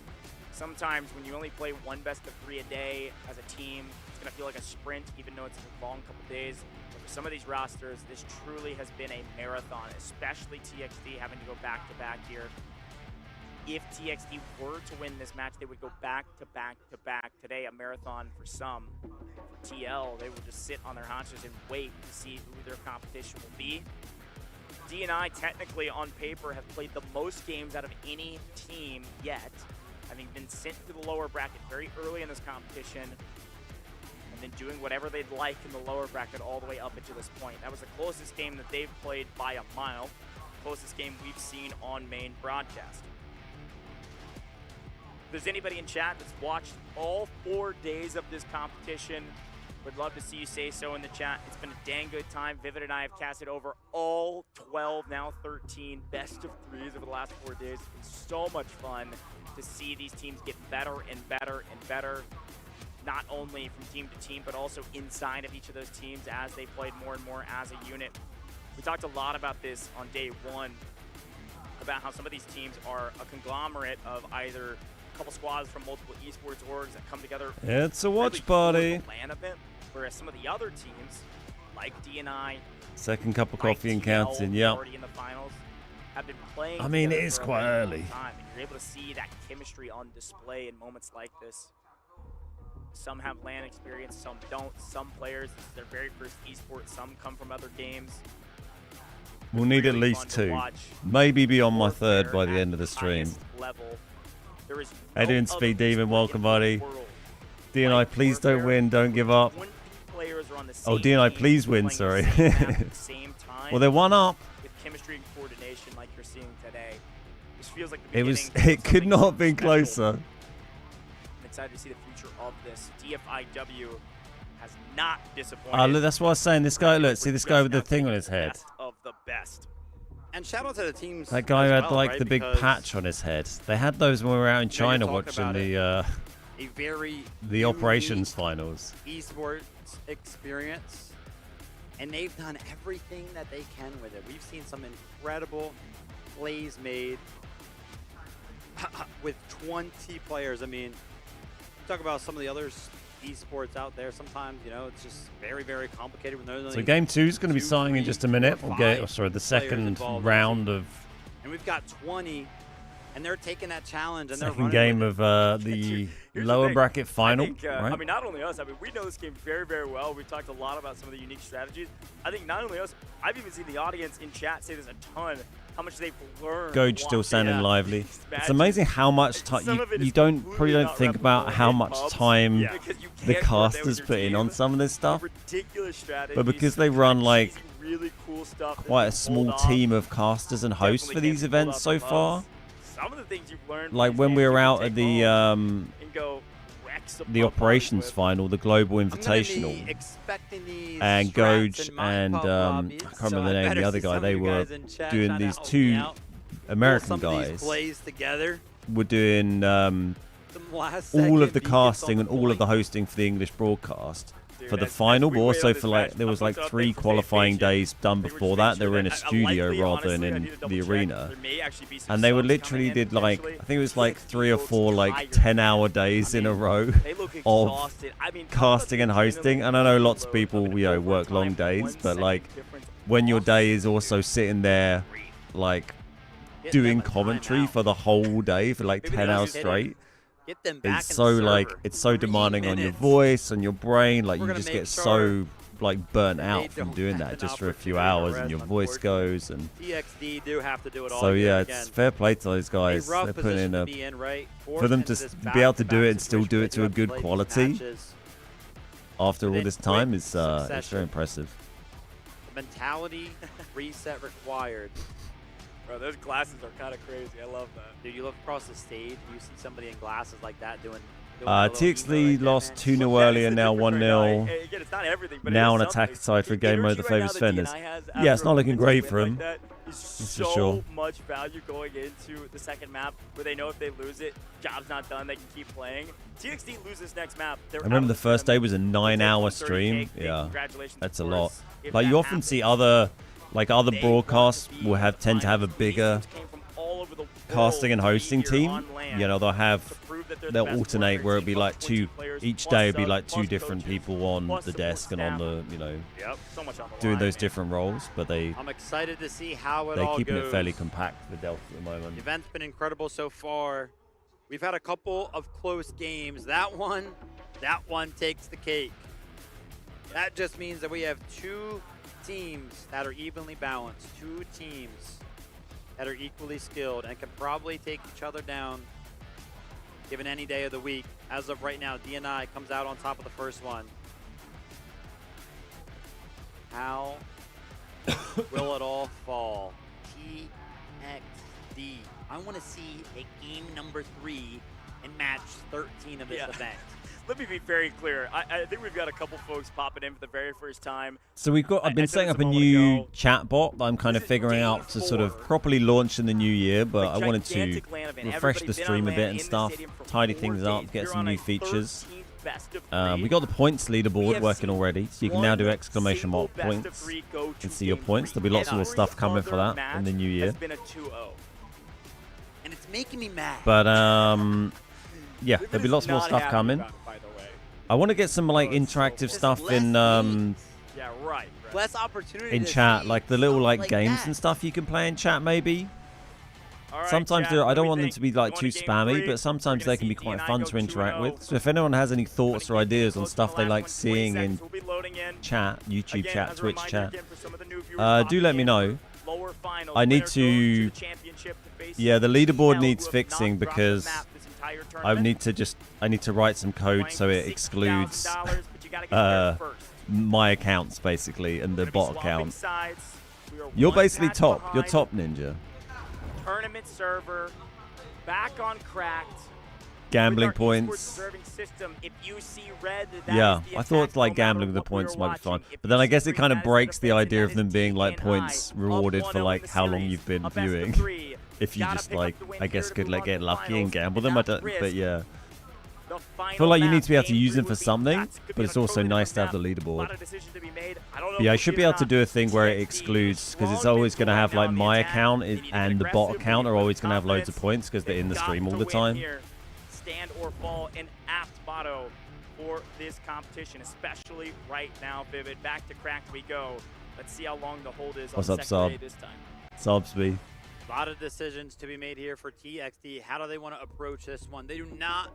Sometimes when you only play one best of 3 a day as a team, it's going to feel like a sprint, even though it's a long couple days. But for some of these rosters, this truly has been a marathon, especially TXT having to go back-to-back here. If TXT were to win this match, they would go back-to-back-to-back. Today, a marathon for some. For TL, they would just sit on their haunches and wait to see who their competition will be. D&I technically on paper have played the most games out of any team yet, having been sent to the lower bracket very early in this competition and then doing whatever they'd like in the lower bracket all the way up until this point. That was the closest game that they've played by a mile, closest game we've seen on main broadcast. If there's anybody in chat that's watched all 4 days of this competition, would love to see you say so in the chat. It's been a dang good time. Vivid and I have casted over all 12, now 13 best of 3s over the last 4 days. It's been so much fun to see these teams get better and better and better, not only from team to team, but also inside of each of those teams as they played more and more as a unit. We talked a lot about this on day 1, about how some of these teams are a conglomerate of either couple squads from multiple esports orgs that come together. It's a watch party. LAN event, whereas some of the other teams, like D&I, Second cup of like coffee and TL, counting. Yeah. already in the finals, have been playing. I mean, it together is for a quite very long early. time, and you're able to see that chemistry on display in moments like this. Some have LAN experience, some don't. Some players, this is their very first esports. Some come from other games. We'll need at Really least fun to 2. watch. Maybe be on my third Warfare by the at end of the stream. highest level. There is How you no doing, other Speed Demon? esport Welcome, in buddy. the world D&I, like please don't Warfare. win. Don't give up. 20 players are on the Oh, same D&I, team, please win, playing sorry. the same map at the same time, Well, they're 1 up. with chemistry and coordination like you're seeing today. This feels like the It was. beginning of It could something not have been special. closer. I'm excited to see the future of this. DFIW has not disappointed. Oh, look, that's what I was saying. This guy, look, see this guy with the thing on his head. Best of the best. And shout out to the teams. That guy who as had well, like right? the big Because patch on his head. They had those when we were out in You know, you're China talking watching about the a very the operations finals. esports experience, and they've done everything that they can with it. We've seen some incredible plays made with 20 players. I mean, talk about some of the other esports out there. Sometimes, you know, it's just very, very complicated when there's So only game 2 is going to be 2, starting in 3, just a minute. 4, We'll get, 5 sorry, the players second involved. round of and we've got 20, and they're taking that challenge and they're second running game with it. of the Here's the lower thing. bracket final. I think, right? I mean, not only us. I mean, we know this game very, very well. We've talked a lot about some of the unique strategies. I think not only us, I've even seen the audience in chat say there's a ton how much they've learned. Goj still watching standing lively. these It's matches. amazing how much And time some of it you is don't completely probably don't not think about replicable how in much pubs. time Yeah. Because you the can't go out there with casters your put in team. on some of this stuff. Ridiculous strategies. But because they run like really cool stuff that quite you a small pulled off, team of casters and hosts for definitely these can't pull events out so the far. loves. Some of the things you've learned. from Like these when we games were you can out take at the home and go wreck some the pub parties operations with. final, the global I'm gonna be invitational, expecting these and strats Goj in my and pub I lobbies, can't so remember the I name of better the other see guy. some They of you were guys in chat doing trying to these help me 2 out. American Pull some of these guys plays together. were doing Some last all of second the beat gets casting on and all of the point. hosting for the English broadcast Dude, for the as final, we but wait also on this for like match, there was I'm like so 3 thankful qualifying they days done They were before just that. making They sure were in a that- studio likely, rather honestly, I than need to in double the check. arena. There may actually be some And they were subs literally coming in did like, potentially. I think it was like TXT 3 or looks 4 like tired. 10-hour days in a row They look of exhausted. I mean, casting and hosting. And I know lots of people, you know, work long days, but like when your day is also sitting there like doing commentary for the whole day for like Maybe 10 they hours just hit straight, Get them back it's in so the like server. it's so 3 demanding on your minutes. voice, on your brain. Like We're you gonna just make get sure so like burnt out they from don't doing have that an just for a few opportunity to hours, and rest, your voice goes. And TXD do have to do it all so year yeah, again. it's fair play to those guys. A rough They're putting in position a to be in, right? for them to be able to do it and still do it to a good quality after all Within this time quick is it's very succession. impressive. Mentality reset required. Bro, those glasses are kind of crazy. I love that. Dude, you look across the stage, you see somebody in glasses like that doing a little TXT emo like that, lost man. 2-0 Look, that is earlier, the now difference right 1-0. now. Again, it's not everything, but it Now is on attack something. side for The game mode energy that right favours now defenders. DNI has Yeah, it's after not a looking momentum great win for like him. that is for so sure. much value going into the second map where they know if they lose it, job's not done, they can keep playing. TXT loses next map. I remember the first day was a 9-hour stream. Yeah, that's a lot. Like you often see other broadcasts will tend to have a bigger casting and hosting team. You know, they'll have that they're the they'll best alternate one. where it'd be Team like of 20 two players, each plus day would be subs, like two plus different coaches, people on plus the support desk and on staff. the, you know, Yep, so much on the doing line, those man. different roles, but they're I'm excited to see how it all keeping goes. it fairly compact with Delta at the moment. The event's been incredible so far. We've had a couple of close games. That one takes the cake. That just means that we have two teams that are evenly balanced, two teams that are equally skilled and can probably take each other down given any day of the week. As of right now, DNI comes out on top of the first one. How will it all fall? TXD. I want to see a game number 3 in match 13 of this event. Let me be very clear. I think we've got a couple folks popping in for the very first time. So I've been setting up a new chat bot that I'm kind of figuring out to sort of properly launch in the new year, but I wanted to refresh the stream a bit and stuff, tidy things up, get some new features. We got the points leaderboard working already, so you can now do exclamation mark points and see your points. There'll be lots more stuff coming for that in the new year. And it's making me mad. But yeah, there'll be lots more stuff coming. I want to get some like interactive stuff in less opportunity in to chat, see like the little stuff like like games that. and stuff you can play in chat maybe. All right, Sometimes chat, I don't what want do them we to be think? like Going too to game spammy, three. but sometimes We're they gonna can be see quite DNI fun go to interact 2-0. with. So if anyone has any thoughts or Wanna keep ideas it on close stuff to they the like last 20 seeing seconds. in We'll be loading in. chat, YouTube Again, chat, as a Twitch reminder chat, again for some of the new viewers do let me popping in, know. lower finals, I need winner goes to- the championship to face Yeah, the the leaderboard TL, needs who have fixing not dropped the because map this entire I tournament. need to write some code Playing so for it excludes $60,000, but you gotta get there first. my accounts basically and the Gonna be bot swapping account. sides. We are You're one basically patch top. You're behind. top, Ninja. Tournament server, back on Cracked. Gambling With our esports points. observing system, if you see red, that Yeah, is the I thought attack, like no matter gambling with the what we are points might be fun. watching. If But you then I see guess it green, kind that of is the breaks the defense, idea and of that them is being like DNI. points Up rewarded for 1-0 like in the how long series. you've been A best of viewing. 3. If you Gotta just pick up like, the win I guess here to could move like on to get the lucky and finals gamble them. I without don't, risk. but yeah. The I final feel like you map, need to be able to game use them 3 for would be something, nuts. Could but be it's on a also totally nice to have different the map. A lot leaderboard. of decisions to be made. I don't know But yeah, I if should we'll be see able to do a thing where it TXD. excludes, because it's Strong always going to mid have right like now on the my attack. account They need to and the be bot aggressive, account they are need always going to have loads of confidence. points because they're in the They've stream got all to the win time. here. Stand or fall, an apt motto for this competition, especially right now, Vivid. Back to Cracked we go. Let's see how long the hold is What's on up, second Sub? day this time. Subsby. A lot of decisions to be made here for TXD. How do they want to approach this one? They do not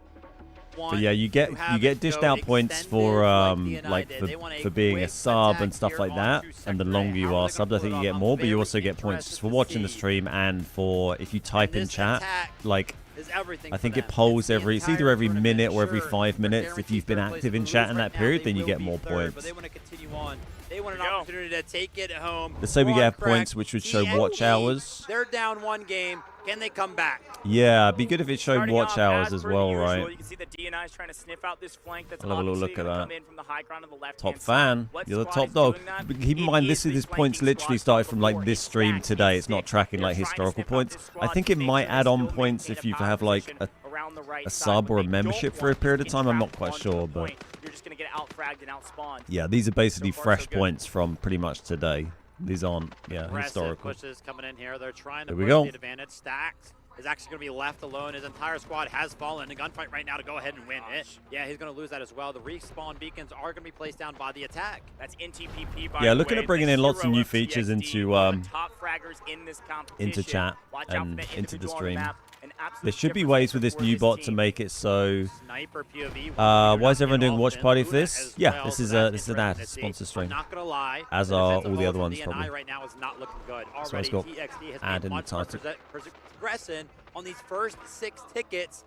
want But yeah, you get to have it dished go out points for extended like DNI did. They want for being a quick sub attack and stuff here like on that. to And the second longer day. you How are they gonna subbed, I pull think it you off? get I'm more, but you very also get points interested for to watching the see. stream and for if you type And in this chat. attack Like is everything I for think it them. polls It's the every. It's either entire every tournament. minute or every Sure, 5 they're minutes. If guaranteed you've been third place. active in If they chat lose in right that now, period, they then you will get be more third, points. But they want to continue on. They want an There you go. opportunity to take it home. So we We're get on points Cracked. which would show TXD, watch hours. They're down one game. Can they come back? Yeah, it'd be good if it showed Starting watch off, hours as per the well, usual, right? You can see the DNI is trying to sniff out this flank. That's I'll have a little obviously look at gonna that. come in from the high ground on the left Top fan. You're the top dog. But keep in mind, this points literally started from like this stream today. It's not tracking like historical points. I think it might add on points if you have like a sub or a membership for a period of time. I'm not quite sure, but you're just gonna get out-fragged and outspawned. yeah, these are basically So far, so fresh good. points from pretty much today. These aren't, yeah, Aggressive historical. pushes coming in here. They're trying to Here we push go. the advantage. Stacked is actually going to be left alone. His entire squad has fallen. A gunfight right now to go ahead and win it. Yeah, he's going to lose that as well. The respawn beacons are going to be placed down by the attack. That's NTPP, by Yeah, the looking way, at bringing the in lots of hero new of features TXD, into one of the top fraggers in this competition. chat Watch out for and the into the individual on stream. map. An absolute There should be difference ways with this for new this bot to team. make it so. Sniper POV. Why is everyone doing watch party for Luna this? as Yeah, well, this so is that's an ad interesting to see. sponsor stream. I'm not going to lie. As the are defensive all the hold other from ones, DNI probably. right now is not looking good. So let's Already, go TXD has ad made in the much more title. progression on these first 6 tickets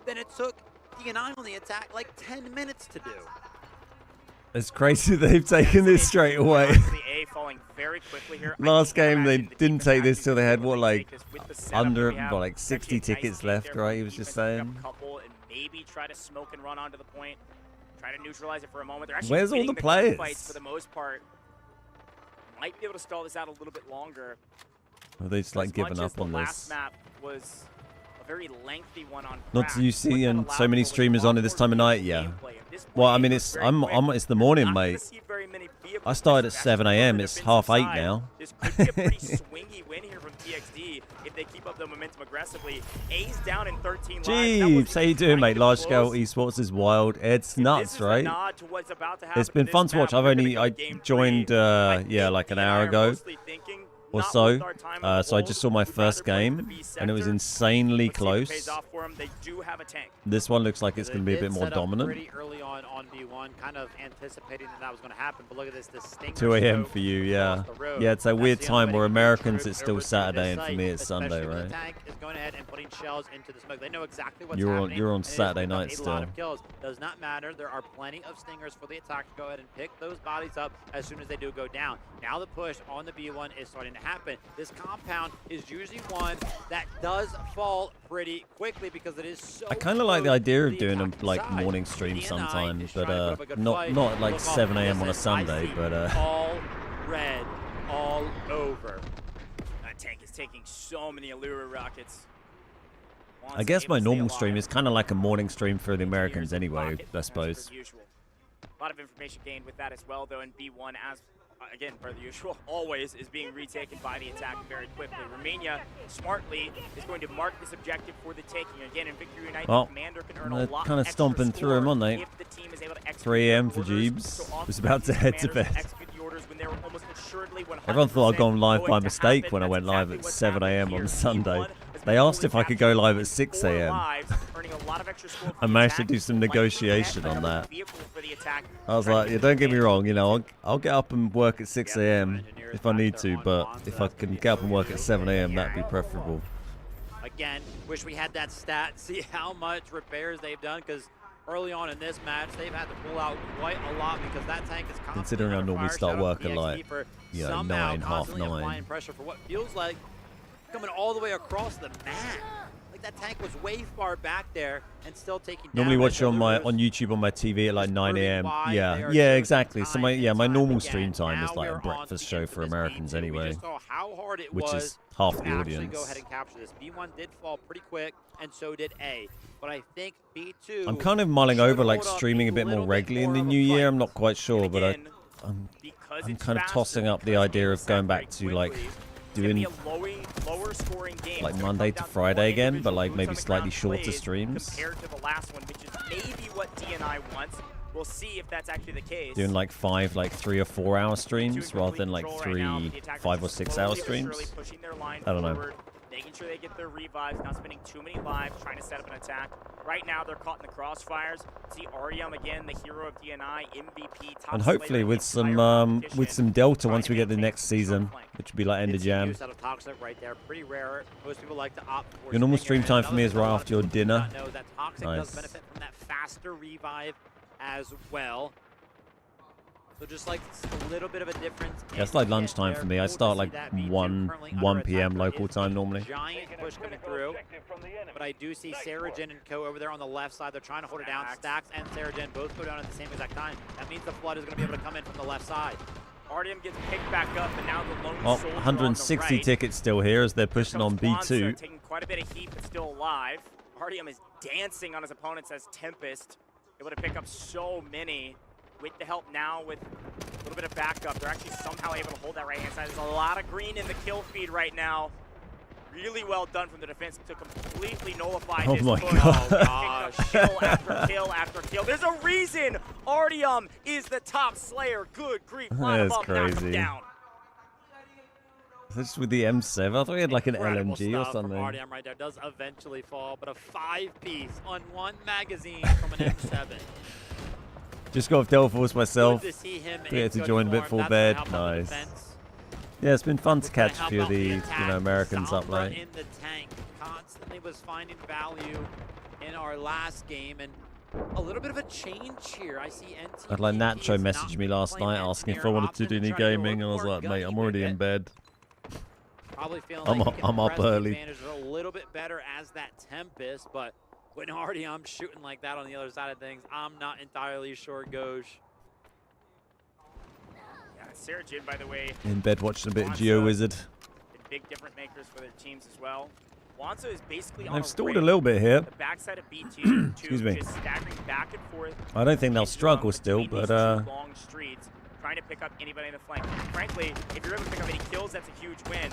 than it took DNI on the attack like 10 minutes to do. It's crazy they've taken this straight away. The A falling very quickly here. I Last can't game they imagine the didn't defense take this actually till they had really what, like take this with the setup under we have. what, like It's 60 actually a nice tickets feat left, there for right? the He was just defense to pick saying. up a couple and maybe try to smoke and run onto the point. Try to neutralize it for a moment. They're actually Where's all getting the players? gunfights for the most part. Might be able to stall this out a little bit longer. Have they just like As given much as up on the last this? map was a very lengthy one on Not Crack, you see what that and allowed so many for was a streamers lot on at this more time of night, vehicle yeah. gameplay. At this point, Well, I it mean, was it's very I'm quick. it's the morning, Not gonna mate. see very many vehicles I started at actually 7 a.m. further It's defensive 8:30 side. now. This could be a pretty swingy win here from TXD if they keep up the momentum aggressively. A's down in 13 lives. Jeeps, how you doing, mate? Large scale esports is wild. It's nuts, right? It's been fun to watch. I joined yeah, like an hour ago or so. So I just saw my first game, and it was insanely close. This one looks like it's going to be a bit more dominant. Pretty early on B1, kind of anticipating that was going to happen. But look at this 2 a.m. for you, yeah. Yeah, it's a weird time where Americans it's still Saturday, and for me it's Sunday, right? Tank is going ahead and putting shells into the smoke. They know exactly what's You're on Saturday night still. Does not matter. There are plenty of stingers for the attack to go ahead and pick those bodies up as soon as they do go down. Now the push on the B1 is starting to happen. This compound is usually one that does fall pretty quickly because it is so. I kind of like the idea of doing a like morning stream sometimes, but not like 7 a.m. on a Sunday, but all red, all over. That tank is taking so many Allura rockets. I guess my normal stream is kind of like a morning stream for the Americans anyway, I suppose. A lot of information gained with that as well, though, in B1 as, again, per the usual, always is being retaken by the attack very quickly. Romania, smartly, is going to mark this objective for the taking. Again, in Victory Unite, the commander can earn a lot kind of stomping through him, aren't they? If the team is able to 3 a.m. for Jeebs. Was about to head to bed. Everyone thought I'd gone live by mistake when I went live at 7 a.m. on Sunday. They asked if I could go live at 6 a.m. I managed to do some negotiation on that. I was like, yeah, don't get me wrong, you know, I'll get up and work at 6 a.m. if I need to, but if I can get up and work at 7 a.m., that'd be preferable. Again, wish we had that stat, see how much repairs they've done, because early on in this match, they've had to pull out quite a lot because that tank is considering I normally start work at like, you know, 9, half 9. Pressure for what feels like coming all the way across the map. Like that tank was way far back there and still taking normally watch on YouTube on my TV at like 9 a.m. Yeah, exactly. So my normal stream time is like a breakfast show for Americans anyway, which is half the audience. Go ahead and capture this. B1 did fall pretty quick, and so did A. But I think B2. I'm kind of mulling over like streaming a bit more regularly in the new year. I'm not quite sure, but I'm kind of tossing up the idea of going back to like doing like Monday to Friday again, but like maybe slightly shorter streams. Compared to the last one, which is maybe what DNI wants. We'll see if that's actually the case. Doing like 5 like 3 or 4 hour streams rather than like 3 5 or 6 hour streams. I don't know. Making sure they get their revives, not spending too many lives, trying to set up an attack. Right now, they're caught in the crossfires. See Artyom again, the hero of DNI, MVP, top and hopefully with some Delta once we get the next season, which will be like end of Jan. Right there. Pretty rare. Most people like to opt for your normal stream time for me is right after your dinner. Nice. Does benefit from that faster revive as well. So just like a little bit of a difference. Yeah, it's like lunchtime for me. I start like 1 p.m. local time normally. Giant push coming through. But I do see Sarajin and Co over there on the left side. They're trying to hold it down. Stacks and Sarajin both go down at the same exact time. That means the Flood is going to be able to come in from the left side. Artyom gets picked back up, and now the lone soldier 160 on the right. tickets still here as they're pushing on B2. Taking quite a bit of heat, but still alive. Artyom is dancing on his opponents as Tempest, able to pick up so many. With the help now, with a little bit of backup, they're actually somehow able to hold that right-hand side. There's a lot of green in the kill feed right now. Really well done from the defense to completely nullify this my push. God. Oh, gosh. Kill after kill after kill. There's a reason Artyom is the top slayer. Good grief. That's crazy. Down. Just with the M7, I thought he had like an LMG or something. Artyom right there does eventually fall, but a 5-piece on 1 magazine from an M7. Just got off Delta Force myself. Good to see him to join a bit full bed. Nice. Yeah, it's been fun to catch a few of the Americans up late. In the tank constantly was finding value in our last game, and a little bit of a change here. I see NT. I'd like Nacho messaged me last night asking if I wanted to do any gaming, and I was like, mate, I'm already in bed. Probably feeling I'm up early. A little bit better as that Tempest, but when Artyom's shooting like that on the other side of things, I'm not entirely sure Goj. Yeah, Sarajin, by the way. In bed watching a bit of Geo Wizard. Big different makers for their teams as well. Wanzo is basically on They've stalled a little bit here. The backside of B2, excuse me. Just staggering back and forth. I don't think they'll struggle still, but long streets, trying to pick up anybody in the flank. Frankly, if you're able to pick up any kills, that's a huge win.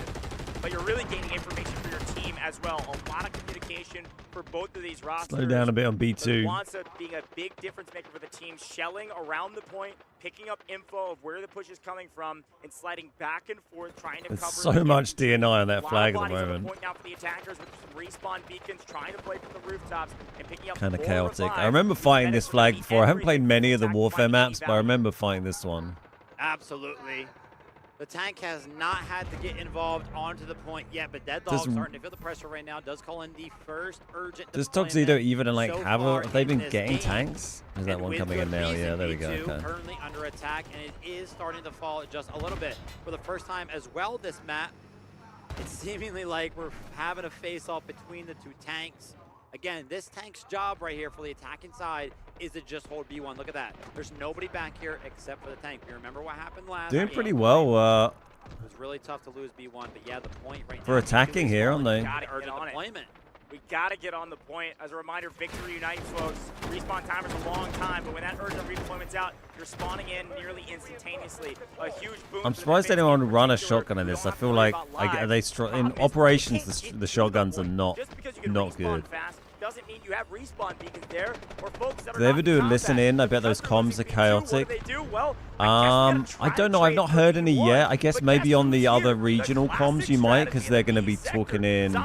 but you're really gaining information for your team as well. A lot of communication for both of these rosters. Slow down a bit on B2. Wansa being a big difference maker for the team, shelling around the point, picking up info of where the push is coming from, and sliding back and forth, trying to There's cover. so much DNI on that flag at the Bodies on moment. point now for the attackers with some respawn beacons, trying to play from the rooftops and picking up Kind of more chaotic. revives. I remember fighting this flag before. I haven't played many of the Attack Warfare by maps, Easy but I Valley. remember fighting this one. Absolutely. The tank has not had to get involved onto the point yet, but Dead Does- Dog starting to feel the pressure right now. Does call in the first urgent Does deployment Tuxedo even like so have far have they in been this getting game. tanks? Is that And one with coming in good now? reason, Yeah, there we go. B2 Okay. currently under attack, and it is starting to fall just a little bit for the first time as well this map. It's seemingly like we're having a face-off between the two tanks. Again, this tank's job right here for the attacking side is to just hold B1. Look at that. There's nobody back here except for the tank. You remember what happened last Doing game? pretty well. It was really tough to lose B1, but yeah, the point right now. For attacking here, aren't they? Gotta get Urgent on it. deployment. We gotta get on the point. As a reminder, victory unites, folks. Respawn timer's a long time, but when that urgent redeployment's out, you're spawning in nearly instantaneously. A huge boom. I'm for the surprised defense anyone in would run a particular. shotgun in You this. don't I have to feel worry like about are lives. they in Problem is, operations? you can't get The to shotguns are point. not Just because you can not respawn good. fast doesn't mean you have respawn beacons there, or folks that Do are they ever not do a combat. listen in? I bet those Because they're comms losing are B2, chaotic. What do they do? Well, I guess I don't know. I've not heard any yet. I guess maybe on the other regional comms you might, because they're going to be talking in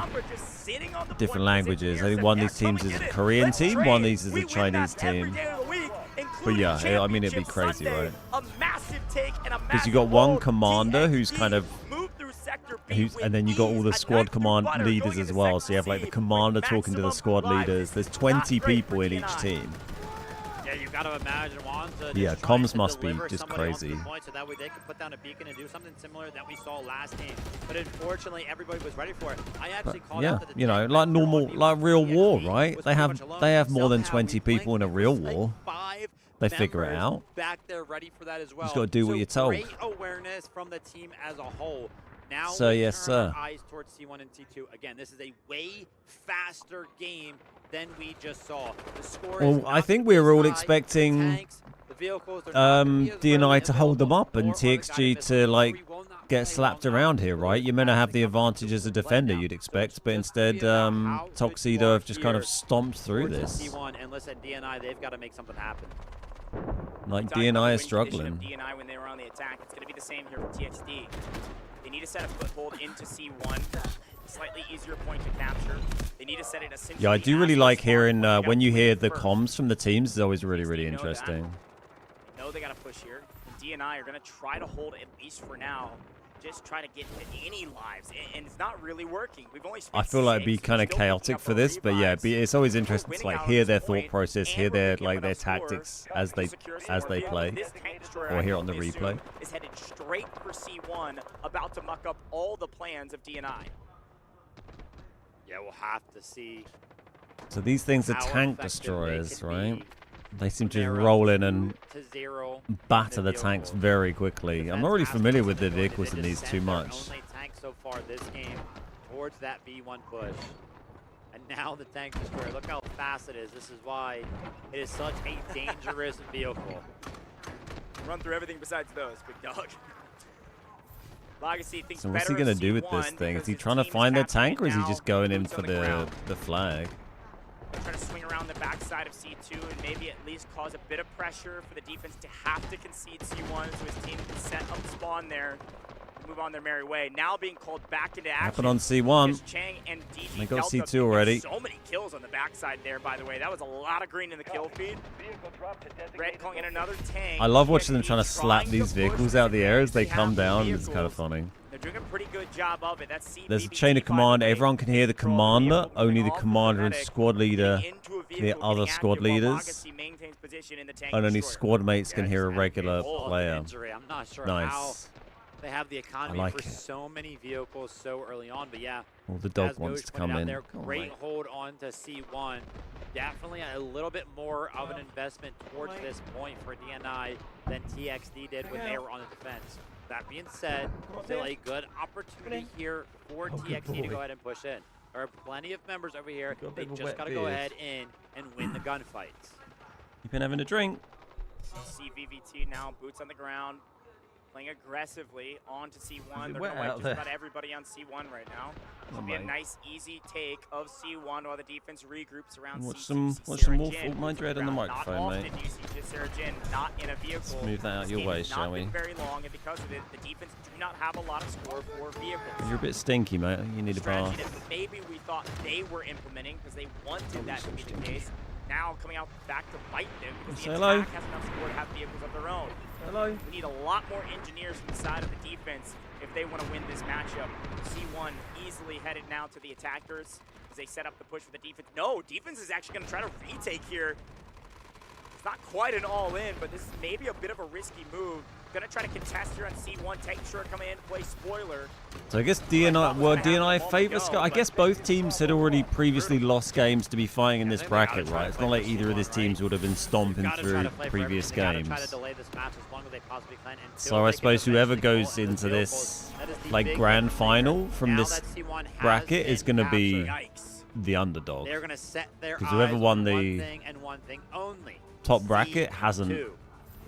different languages. I think one of these teams is a Korean team, one of these is a Chinese team. But yeah, I mean, it'd be crazy, right? Because you got one commander who's kind of and then you got all the squad command leaders as well. So you have like the commander talking to the squad leaders. There's 20 people in each team. Yeah, you got to imagine Wanza. Yeah, just trying comms to must be deliver just somebody onto the crazy. point so that way they can put down a beacon and do something similar that we saw last game. But unfortunately, everybody was ready for it. I actually called Yeah, out that the you know, tank like that normal, normally like would real be war, XP right? was They pretty have much alone. they have more than Somehow 20 we people in a blinked, real it was like war. 5 They figure it members out. back there ready for that as well. Just gotta do what you're told. Great awareness from the team as a whole. Now So, we yes, turn our sir. eyes towards C1 and C2. Again, this is a way faster game than we just saw. The score is Well, I not think gonna we be were all as high. The expecting tanks, the vehicles, they're not gonna be as DNI readily to hold them up available, and or the guy TXG that to misses. like We will not get play slapped well around now. here, right? You're meant to have the advantage as a defender, you'd expect, but instead Tuxedo have just kind of stomped through this. C1 and listen, DNI, they've got to make something happen. Like We talked about the DNI win is struggling. condition of DNI when they were on the attack. It's going to be the same here for TXD. They need to set a foothold into C1. Slightly easier point to capture. They need to set it essentially. Yeah, I do as really a like spawn hearing point. They when gotta you win hear the first. comms from the teams. It's always really, TXD really know that. interesting. They know they got to push here. And DNI are going to try to hold at least for now. Just try to get any lives, and it's not really working. We've only I feel like it'd be kind of chaotic for this, but yeah, it's always interesting to like hear their thought process, hear their like their tactics as they play, or hear it on the replay. Is headed straight for C1, about to muck up all the plans of DNI. Yeah, we'll have to see. So these things are how tank effective they destroyers, can right? be. They seem to just They're up roll in and 2-0 batter in the tanks vehicle. very quickly. I'm Defense not really has familiar to with the go ahead vehicles and in these just too send their much. only tank so far this game towards that B1 push. And now the tank destroyer. Look how fast it is. This is why it is such a dangerous vehicle. Run through everything besides those, big dog. Legacy thinks So what's he better gonna of do with C1 this thing? Is because he his trying to team is find their capturing tank, or is he now, just going in boots for on the ground. the flag? Trying to swing around the backside of C2 and maybe at least cause a bit of pressure for the defense to have to concede C1 so his team can set up spawn there and move on their merry way. Now being called back into action. Happened on C1. Is Chang and DG They got Delta C2 picking up already. So many kills on the backside there, by the way. That was a lot of green in the kill feed. Red calling in another tank. I love watching them trying to slap Trying these push vehicles this out of the air as they advantage come they have down. with It's kind of vehicles. funny. They're doing a pretty good job of it. That's There's a CBBT, chain of by the command. way. Everyone can hear the Control commander. vehicle coming Only the off of commander and medic, squad leader, getting into a the vehicle, other getting squad active while leaders, Legacy maintains position in the tank and only destroyer. squad mates can Yeah, hear a just had regular full of player. injury. I'm not sure how Nice. they have the economy like for it. so many vehicles so early on, but yeah. Well, the dog as wants Goj to pointed come out in. there, Come on, great mate. hold on to C1. Definitely a little bit more of an investment towards this point for DNI than TXD did when they were on the defense. That being said, still a good opportunity here for TXD to go ahead and push in. There are plenty of members over here. got a They bit of a just wet got to go beard. ahead in and win the gunfights. You've been having a drink. CVVT now, boots on the ground. playing aggressively onto C1. it They're wet going to out just there? about everybody on C1 right now. This will Oh, be a mate. nice, easy take of C1 while the defense regroups around Watch C2. some See more Sarah Jin Fortnite Dread on the around. microphone, Not often mate. do you see just Sarah Jin not in a vehicle. Smooth that out This your game way, has shall not we? been very long, and because of it, the defense do not have a lot of score for vehicles. You're a bit stinky, mate. You need a bath. Strategy that maybe we thought they were implementing because they wanted that to be the case. Now coming out back to bite them because Say the hello. attack has enough score to have vehicles of their own. Hello. We need a lot more engineers from the side of the defense if they want to win this matchup. C1 easily headed now to the attackers as they set up the push for the defense. No, defense is actually going to try to retake here. It's not quite an all-in, but this is maybe a bit of a risky move. Going to try to contest here on C1. Taking sure to come in and play spoiler. So I guess DNI favor Scott. I guess both teams had already previously lost games to be fighting in this bracket, right? It's not like either of these teams would have been stomping through previous games. So I suppose whoever goes into this like grand final from this bracket is going to be the underdog. They're going to set their Because whoever eyes won on one the thing and one thing only. top bracket hasn't C2.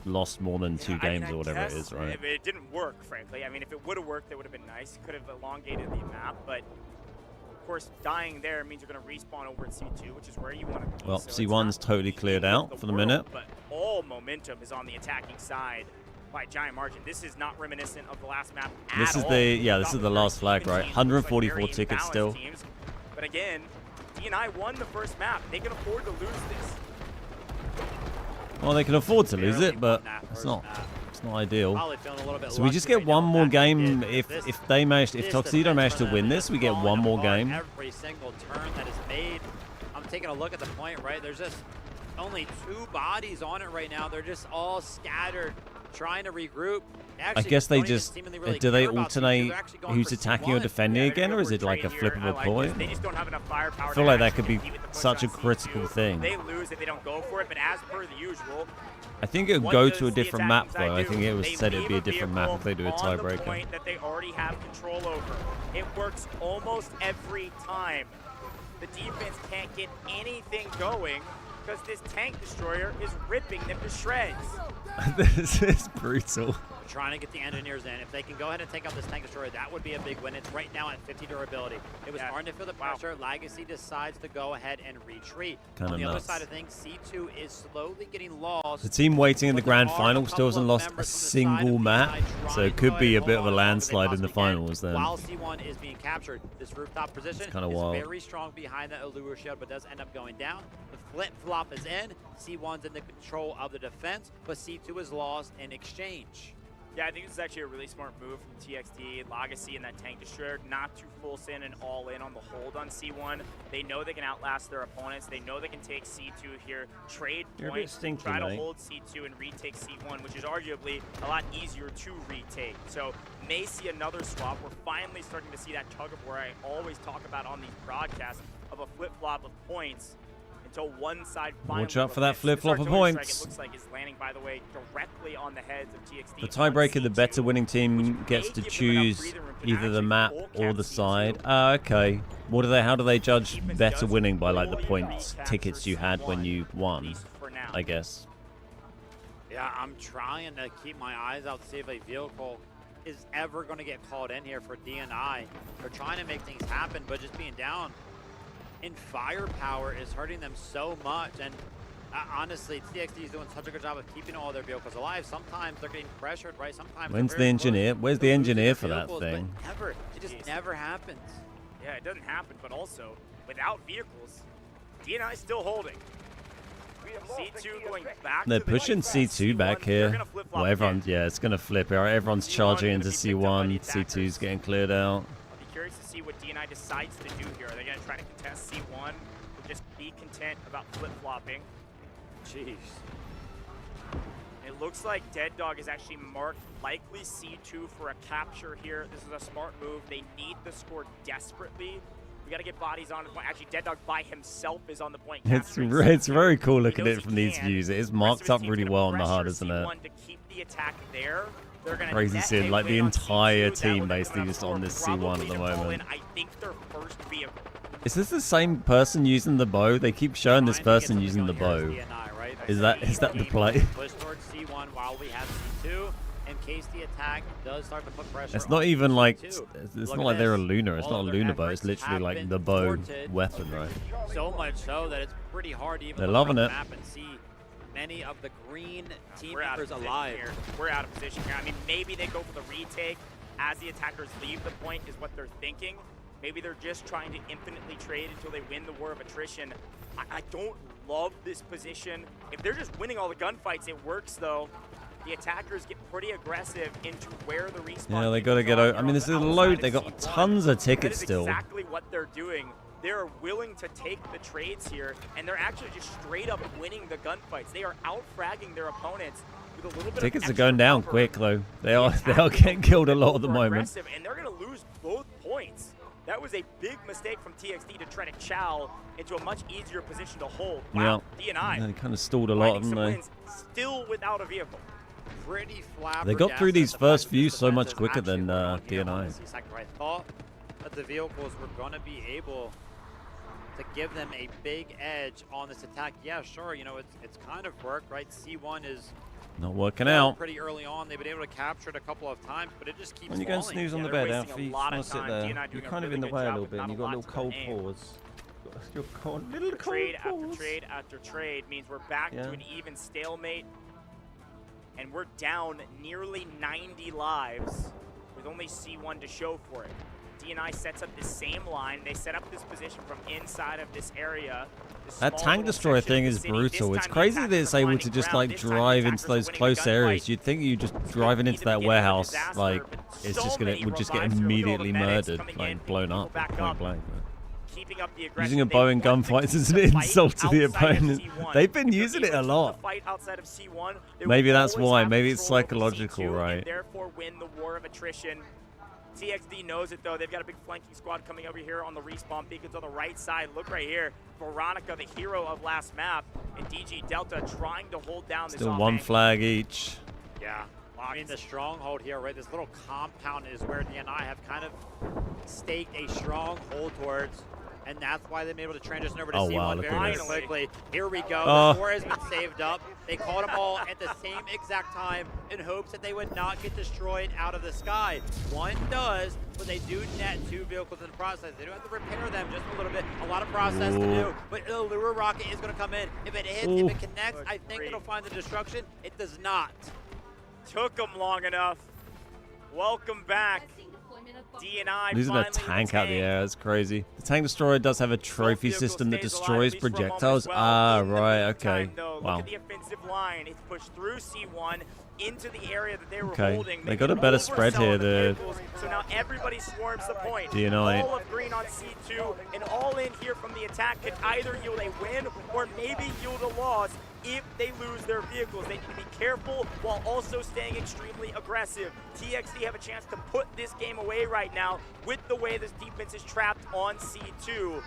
lost more than 2 games or whatever it guess is, right? It didn't work, frankly. I mean, if it would have worked, that would have been nice. Could have elongated the map, but of course, dying there means you're going to respawn over at C2, which is where you want to be. Well, So it's C1's not totally the cleared end of out for the world, minute. But all momentum is on the attacking side by giant margin. This is not reminiscent of the last map This at is all. the We this thought is the we last were flag, even right? teams, looks like 144 very tickets imbalanced still. teams. But again, DNI won the first map. They can afford to lose this. Well, they can afford to lose Barely it, but won that it's first not map. it's not ideal. Probably feeling a little bit So we just lucky get right one now more with that they game. did. If This- they manage, if this Tuxedo defense managed to for win them this, is we get falling one more apart game. Every single turn that is made. I'm taking a look at the point, right? There's just only 2 bodies on it right now. They're just all scattered, trying to regroup. I guess they just do they alternate who's attacking or defending again, or is it like a flip of a coin? They just don't have enough firepower. I feel to like that actually could be compete with the push such a on C2. critical thing. They lose if they don't go for it, but as per the usual, I think it would what go does to a the different map attacking though. side I think do? it was They said it'd be a leave different map vehicle if they do a on the tiebreaker. point that they already have control over. It works almost every time. The defense can't get anything going because this tank destroyer is ripping them to shreds. This is brutal. Trying to get the engineers in. If they can go ahead and take out this tank destroyer, that would be a big win. It's right now at 50 durability. It was starting to feel the pressure. Legacy decides to go ahead and retreat. Kinda On the other nuts. side of things, C2 is slowly getting lost. The team waiting in the but there grand are final a still hasn't couple of lost a members from the side single of map, DNI so trying it to could go be a ahead bit and of a hold on as long as they landslide in the possibly can. finals then. While C1 is being captured, this rooftop position kinda is wild. very strong behind that allure shield, but does end up going down. The flip-flop is in. C1's in the control of the defense, but C2 is lost in exchange. Yeah, I think this is actually a really smart move from TXT, Legacy, and that tank destroyer not to full send and all in on the hold on C1. They know they can outlast their opponents. They know they can take C2 here, trade You're a bit points, stinky, try to mate. hold C2 and retake C1, which is arguably a lot easier to retake. So may see another swap. We're finally starting to see that tug of war I always talk about on these broadcasts of a flip-flop of points. Until one side finally Watch out for that relents. This flip-flop of artillery strike, points. It looks like is landing, by the way, directly on the heads of TXT. The on tiebreaker, the C2, better winning team which gets may to give them enough choose breathing room to either the actually map pull or cap the C2. side. Okay. What do they? How do they judge Defense better does winning by like the fully points recapture tickets you had when C1, you at won? least for now. I guess. Yeah, I'm trying to keep my eyes out to see if a vehicle is ever going to get called in here for DNI. They're trying to make things happen, but just being down in firepower is hurting them so much. And honestly, TXT is doing such a good job of keeping all their vehicles alive. Sometimes they're getting pressured, right? Sometimes When's they're the very engineer? close Where's to the losing engineer their for that vehicles, thing? But never. It just Jeez. never happens. Yeah, it doesn't happen, but also without vehicles, DNI still holding. C2 going back. They're to the pushing defense. C2 back C1, they're here. gonna flip-flop Well, everyone, again. yeah, it's gonna flip. Everyone's C1 charging gonna into be picked up by the C1. C2's attackers. getting cleared out. I'll be curious to see what DNI decides to do here. Are they going to try to contest C1 or just be content about flip-flopping? Jeez. It looks like Dead Dog is actually marked likely C2 for a capture here. This is a smart move. They need the score desperately. We got to get bodies on the point. Actually, Dead Dog by himself is on the point. It's capturing it's C2. very cool He looking knows at it he from these can. views. It is The rest marked of his up team's really gonna well on the pressure HUD, isn't it? C1 to keep the attack there. They're gonna Crazy net seeing a like the win on entire C2. That team would put them basically on just score on this probably C1 at the to pull moment. in, I think their first vehicle. Is this the same person using the bow? They keep showing this person using the bow. Is that the play? Push towards C1 while we have C2. case the attack does start to put pressure. It's not even like C2. it's Look not at like they're a this. Lunar. It's All not a of their Lunar bow. efforts It's literally have like been the bow thwarted. weapon, right? So much so that it's pretty hard to even They're look loving around it. the map and see many of the green team We're out of members position alive. here. We're out of position here. I mean, maybe they go for the retake as the attackers leave the point is what they're thinking. Maybe they're just trying to infinitely trade until they win the war of attrition. I don't love this position. If they're just winning all the gunfights, it works though. The attackers get pretty aggressive into where the respawn. Yeah, they got to get out. I mean, this is a load. They got tons of tickets That is still. exactly what they're doing. They're willing to take the trades here, and they're actually just straight up winning the gunfights. They are out-fragging their opponents with a little bit Tickets of are going extra down cover. quick though. They are The getting killed a lot at the more moment. aggressive, and they're going to lose both points. That was a big mistake from TXD to try to chow into a much easier position to hold. Wow, Yeah, DNI they kind of stalled a lot, finding haven't some they? wins, still without a vehicle. Pretty They got through flabbergasted these at the first fact that few this so defense much is quicker actually than going on here. DNI. Honestly, Sector, I thought that the vehicles were going to be able to give them a big edge on this attack. Yeah, sure, you know, it's kind of worked, right? C1 is Not working out. pretty early on. They've been able to capture it a couple of times, but it just keeps When you go and falling. snooze on Yeah, the they're bed, wasting a Alfie, you lot of want to sit time. there. DNI You're doing a kind of really in the good way a job little with bit, and not you've a got a lot little to cold aim. pause. Your cold, little cold Trade after pause. trade after trade means we're back Yeah. to an even stalemate, and we're down nearly 90 lives with only C1 to show for it. DNI sets up the same line. They set up this position from inside of this area. This That small tank little destroyer section of thing the is city. brutal. This It's time the crazy that attackers it's are able finding to just ground. like This time the drive attackers into are those winning the close gunfight. areas. You'd think you just driving into that warehouse, like it's so just gonna many would just get revives here. Look at all the immediately medics murdered, coming in, like blown people up, back point up. blank. Keeping up the aggression. Using a They bow in want to gunfights keep is an the fight insult to the outside of opponent. C1. They've been If they're using it a able to lot. keep the fight outside of C1, they Maybe will that's always why. have Maybe it's control over psychological, C2 right? And therefore win the war of attrition. TXD knows it though. They've got a big flanking squad coming over here on the respawn beacons on the right side. Look right here. Veronica, the hero of last map, and DG Delta trying to hold down this Still off one angle. flag each. Yeah. I mean, the stronghold here, right? This little compound is where DNI have kind of staked a strong hold towards, and that's why they've been able to transition over to Oh, C1 wow, look very, at very this. quickly. Here we go. Oh. The score has been saved up. They caught them all at the same exact time in hopes that they would not get destroyed out of the sky. One does, but they do net 2 vehicles in the process. They do have to repair them just a little bit. A lot of process to Ooh. do, but the lure rocket is going to come in. If it hits, Ooh. if it connects, I think it'll find the destruction. It does not. Took them long enough. Welcome back. DNI Losing a finally tank out the retained. air, that's crazy. The tank destroyer does have a trophy Vehicle system that stays alive, destroys at least for a moment projectiles. as well. Ah, In the right, meantime, okay. though, Wow. Look at the offensive line. It's pushed through C1 into the area that they were Okay, holding. they Maybe got a an better spread oversell here, of the the- vehicles, so now everybody swarms the point. DNI. All of green on C2, and all in here from the attack could either yield a win or maybe yield a loss if they lose their vehicles. They need to be careful while also staying extremely aggressive. TXD have a chance to put this game away right now with the way this defense is trapped on C2.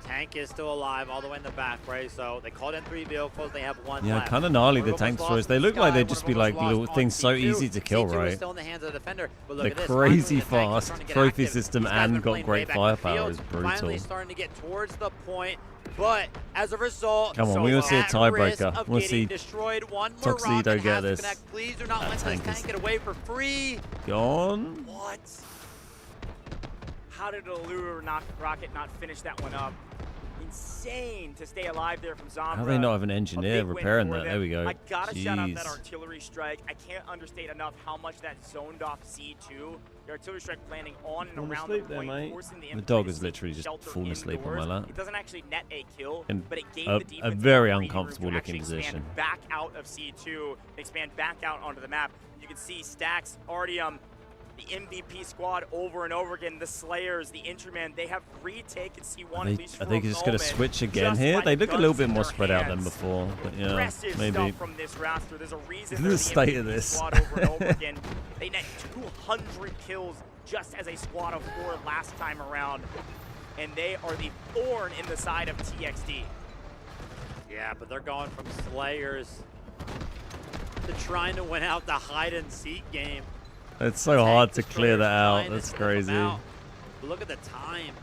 Tank is still alive all the way in the back, right? So they called in 3 vehicles. They have 1 Yeah, left. kind of gnarly, One the of them tank was destroyers. lost They in look the like sky, they'd one just of be them was like lost little on things so C2. easy to kill, C2 is right? still in the hands of the defender. But look They're at this. crazy Finally, the tank is fast. starting to get Trophy active. system These guys have and been got playing great way back in the firepower field. is brutal. Finally starting to get towards the point. But as a result, Come on, we wanna see a at tiebreaker. risk of We'll getting see destroyed. One more Tuxedo rocket get has to this. connect. Please do not That let this tank is- tank get away for free. Gone. What? How did Allure rocket not finish that one up? Insane to stay alive there from Zombra. How do they not have an A engineer big win repairing for that? them. There we go. I gotta shout out that Jeez. artillery strike. I can't understate enough how much that zoned off C2. The artillery strike landing on and Falling around asleep the there, point, mate. forcing the The infantry dog to is seek literally just shelter falling asleep on my indoors. lap. It doesn't actually net a kill, And but it gave a the defense very enough breathing room to uncomfortable looking actually expand position. back out of C2, expand back out onto the map. You can see Stacks, Artyom, the MVP squad over and over again, the Slayers, the Intraman, they have retaken C1 at least for Are they a just going to moment, switch again just here? by They look a little guns bit in more their spread out than hands. before. But yeah, Impressive maybe. stuff from this roster. There's a reason The they're state the of MVP this. squad over and over again. They net 200 kills just as a squad of 4 last time around, and they are the thorn in the side of TXD. Yeah, but they're going from Slayers to trying to win out the hide-and-seek game. It's so Tank hard to destroyers clear that out. trying to That's sniff them crazy. out. But look at the time.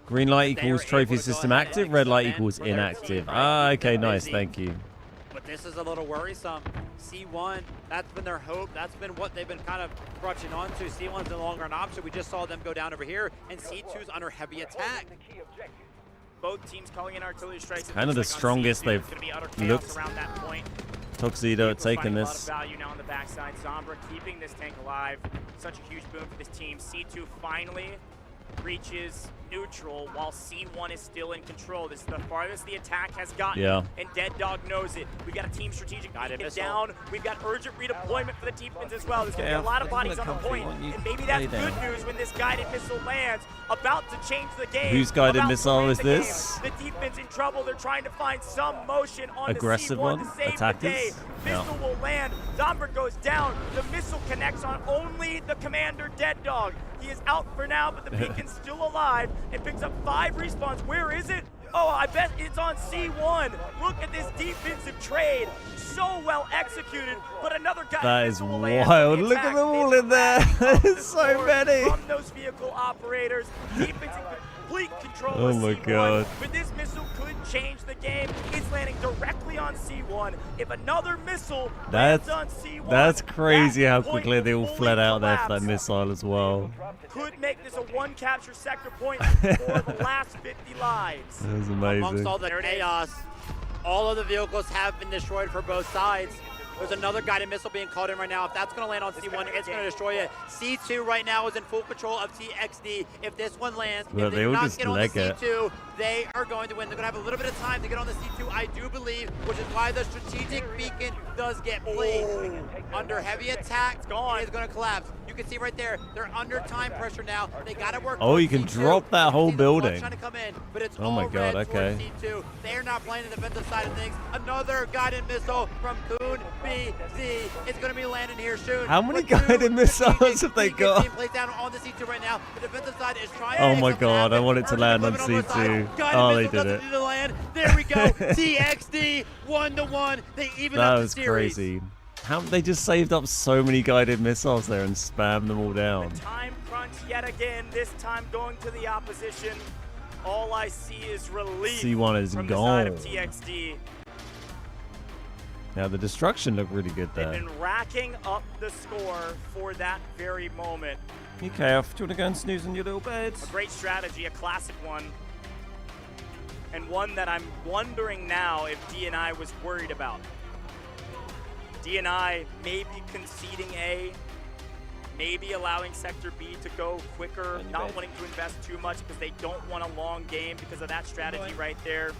Green light They are equals able trophy to go system ahead active. and Red light expand equals for their inactive. team, right? Ah, okay, Keep them nice. busy. Thank you. But this is a little worrisome. C1, that's been their hope. That's been what they've been kind of crutching onto. C1's no longer an option. We just saw them go down over here, and C2's under heavy attack. Both teams calling in artillery strikes. Kind of the strongest they've looked. Around that point. Tuxedo taking A lot this. of value now on the backside. Sombra keeping this tank alive. Such a huge boon for this team. C2 finally reaches neutral while C1 is still in control. This is the farthest the attack has gotten, and Dead Dog knows it. We got a team strategic beacon down. We've got urgent redeployment for the defense as well. There's going to be a lot of bodies on the point, and maybe that's good news when this guided missile lands, about to change the game. Whose guided missile is this? The defense in trouble. They're trying to find some motion on aggressive the C1 one? to save Attackers? the day. Missile will land. Zombra goes down. The missile connects on only the commander, Dead Dog. He is out for now, but the beacon's still alive and picks up 5 respawns. Where is it? Oh, I bet it's on C1. Look at this defensive trade. So well executed, but another guy. That is wild. Look at them all in there. There's so many. From those vehicle operators. Defense in complete control Oh of my C1. God. But this missile could change the game. It's landing directly on C1. If another missile lands on C1, that's crazy that how point quickly they all will fully fled out there for that collapse. missile as well. Could make this a 1 capture sector point for the last 50 lives. That was Amongst amazing. all the chaos, all of the vehicles have been destroyed for both sides. There's another guided missile being called in right now. If that's going to land on C1, it's going to destroy it. C2 right now is in full control of TXD. If this one lands, Well, if they they do all not just get on the leg it. C2, they are going to win. They're going to have a little bit of time to get on the C2, I do believe, which is why the strategic beacon does get played. Under heavy attack, it's going to collapse. You can see right there, they're under time pressure now. They got to work. Oh, you towards can C2. drop that whole You can see the flood building. trying to come in, but it's Oh my all God, red okay. towards C2. They're not playing the defensive side of things. Another guided missile from Kuhn BZ is going to be landing here soon. How many But two guided missiles strategic have they beacons got? being placed down on the C2 right now. The defensive side is trying Oh to my make something God, I happen. want it to Urgent land on equipment the C2. side. Guided Oh, they missile did doesn't it. need to land. There we go. TXD 1-1. They even That up the was series. crazy. How they just saved up so many guided missiles there and spammed them all down. Time crunch yet again, this time going to the opposition. All I see is relief C1 is from the side of gone. TXD. Now the destruction looked really good They've there. been racking up the score for that very moment. Okay, off. Do you want to go and snooze in your little beds? A great strategy, a classic one. And one that I'm wondering now if DNI was worried about. DNI maybe conceding A, maybe allowing Sector B to go quicker, not wanting to invest too much because they don't want a long game because of that strategy right there.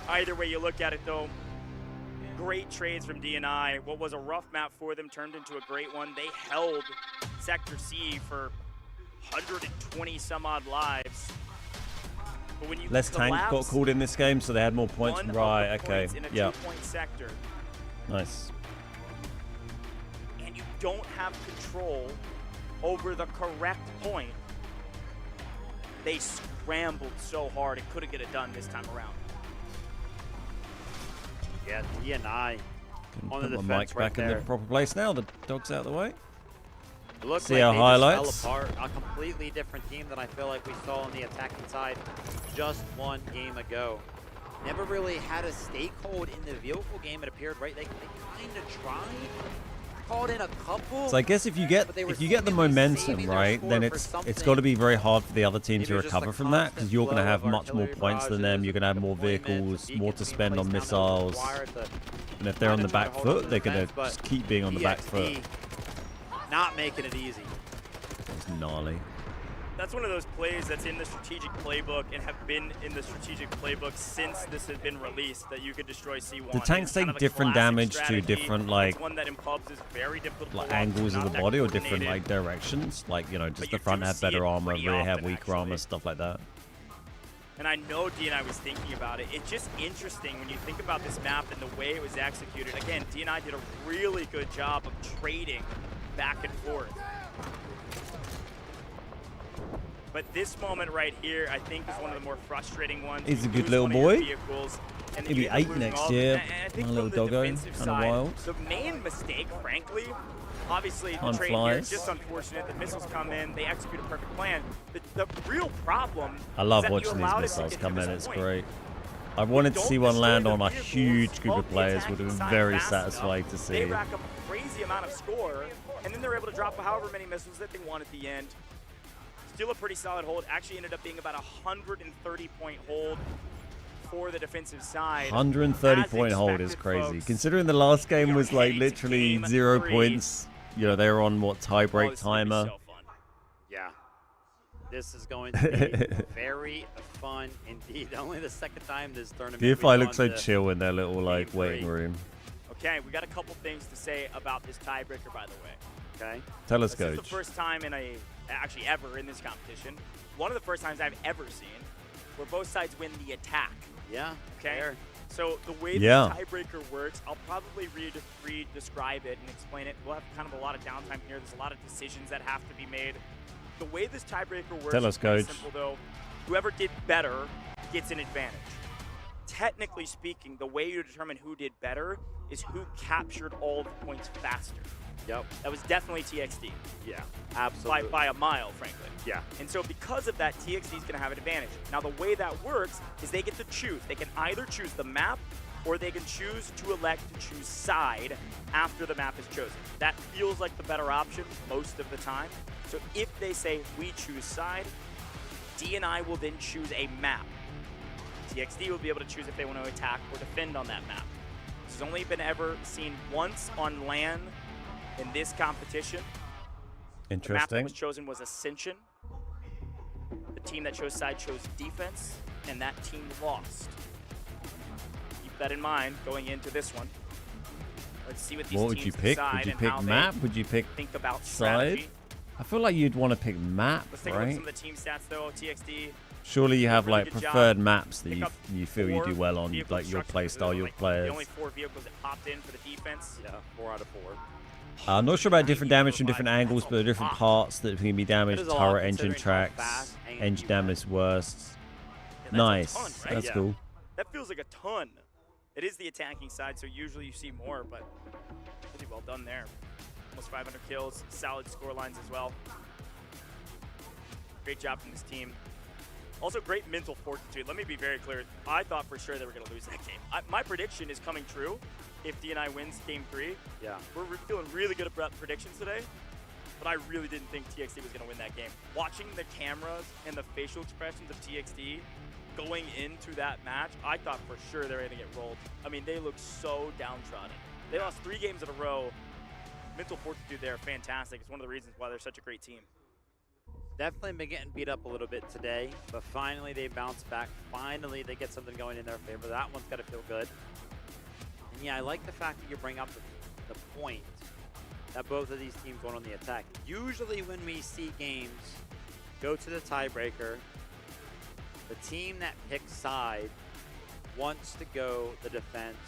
Either way you look at it though, great trades from DNI. What was a rough map for them turned into a great one. They held Sector C for 120 some odd lives. But when you Less tank got collapse called in this game, so they had more points. one of Right, the okay. points in a Yeah, 2-point sector, nice. and you don't have control over the correct point, they scrambled so hard and couldn't get it done this time around. Yeah, DNI Can on the put my defense mic right back in there. the proper place now. The dog's out of the way. It looks See like our they highlights? just fell apart. A completely different team than I feel like we saw on the attacking side just one game ago. Never really had a stakehold in the vehicle game, it appeared, right? They kind of tried. Called in a couple. So I guess if you get but they were the seemingly momentum saving their right, score then for it's something. got to be very hard for the other team Maybe to it was just recover the from that because constant you're going to flow have of much more artillery points than them. barrages, You're going to have more deployments, vehicles, the more beacons to being spend on placed down that was missiles. required to And if they're on kinda the try to back hold on foot, to they're the going to defense, just but keep being on the back foot. TXD not making it easy. It's gnarly. That's one of those plays that's in the strategic playbook and have been in the strategic playbook since this has been released, that you could destroy C1. The tanks It's kind take of a different classic damage to strategy. different, It's like one that in pubs is very difficult to like pull off, angles of not the that body or different coordinated. like directions. Like, you know, But just you the front do have see better it armor, pretty rear have often, weaker armor, actually. stuff like that. And I know DNI was thinking about it. It's just interesting when you think about this map and the way it was executed. Again, DNI did a really good job of trading back and forth. But this moment right here, I think, is one of the more frustrating ones. He's a You good lose little one of your boy. vehicles, and then He'll you be end up 8 losing next all of them. year. And I think My from little the doggo, defensive kinda side, wild. the main mistake, frankly, obviously the On trade flies. here is just unfortunate. The missiles come in, they execute a perfect plan. The real problem I love is that you watching these allowed it to missiles get to come in. this It's point. great. I wanted to Don't see one destroy land the on a vehicles huge group of of the players. Would attacking have been side very fast enough. satisfying to They see. rack up a crazy amount of score, and then they're able to drop however many missiles that they want at the end. Still a pretty solid hold. Actually ended up being about a 130-point hold for the defensive side. 130-point hold is crazy. Considering the last game was like literally 0 points. You know, they were on what, tie-break timer. So fun. Yeah. This is going to be very fun indeed. Only the second time this tournament. DFI we've looks so gone to chill in their little like Game waiting 3. room. Okay, we got a couple things to say about this tiebreaker, by the way. Okay. Tell us, This is Coach. the first time actually ever in this competition. One of the first times I've ever seen where both sides win the attack. Yeah. Okay. Fair. So the way Yeah. this tiebreaker works, I'll probably describe it and explain it. We'll have kind of a lot of downtime here. There's a lot of decisions that have to be made. The way this tiebreaker works Tell us, is pretty Coach. simple, though. Whoever did better gets an advantage. Technically speaking, the way you determine who did better is who captured all the points faster. Yep. That was definitely TXD. Yeah. Absolutely. By a mile, frankly. Yeah. And so because of that, TXD is going to have an advantage. Now, the way that works is they get to choose. They can either choose the map or they can choose to elect to choose side after the map is chosen. That feels like the better option most of the time. So if they say we choose side, DNI will then choose a map. TXD will be able to choose if they want to attack or defend on that map. This has only been ever seen once on LAN in this competition. The map that Interesting. was chosen was Ascension. The team that chose side chose defense, and that team lost. Keep that in mind going into this one. Let's see what these What teams would you pick? decide Would you and pick how map? they Would you pick think about side? strategy. I feel like you'd want to pick map, Let's take a look at right? some of the team stats, though. TXD. Surely you have really like good job. preferred maps that Pick you up you feel you 4 do well on, vehicle like your construction, play because style, they're your like players. The only 4 vehicles that popped in for the defense. Yeah. 4 out of 4. I'm not sure about different Maybe damage from different provide- angles, that's but there are a different lot. parts that can be damaged. It is a lot, Turret, engine considering how tracks, fast AMD engine went. damage worst. Yeah, that's a Nice. ton, right? That's Yeah. cool. That feels like a ton. It is the attacking side, so usually you see more, but pretty well done there. Almost 500 kills, solid score lines as well. Great job from this team. Also, great mental fortitude. Let me be very clear. I thought for sure they were going to lose that game. My prediction is coming true if DNI wins Game 3. Yeah. We're feeling really good about predictions today, but I really didn't think TXD was going to win that game. Watching the cameras and the facial expressions of TXD going into that match, I thought for sure they were going to get rolled. I mean, they looked so downtrodden. They lost 3 games in a row. Mental fortitude there, fantastic. It's one of the reasons why they're such a great team. Definitely been getting beat up a little bit today, but finally they bounce back. Finally they get something going in their favor. That one's got to feel good. And yeah, I like the fact that you bring up the point that both of these teams went on the attack. Usually when we see games go to the tiebreaker, the team that picks side wants to go the defense,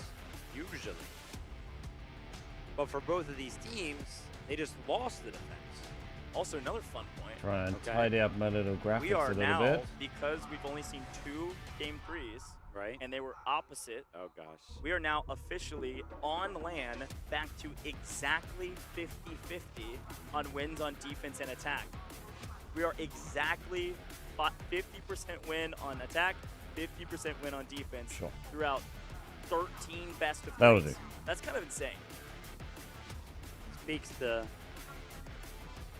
usually. But for both of these teams, they just lost the defense. Also, another fun point. Try and Okay. tidy up my little graphics We are a little now, bit. because we've only seen 2 Game 3s, Right? and they were opposite, Oh gosh. we are now officially on LAN back to exactly 50-50 on wins on defense and attack. We are exactly 50% win on attack, 50% win on defense Sure. throughout 13 best of That was 3s. it. That's kind of insane. Speaks to,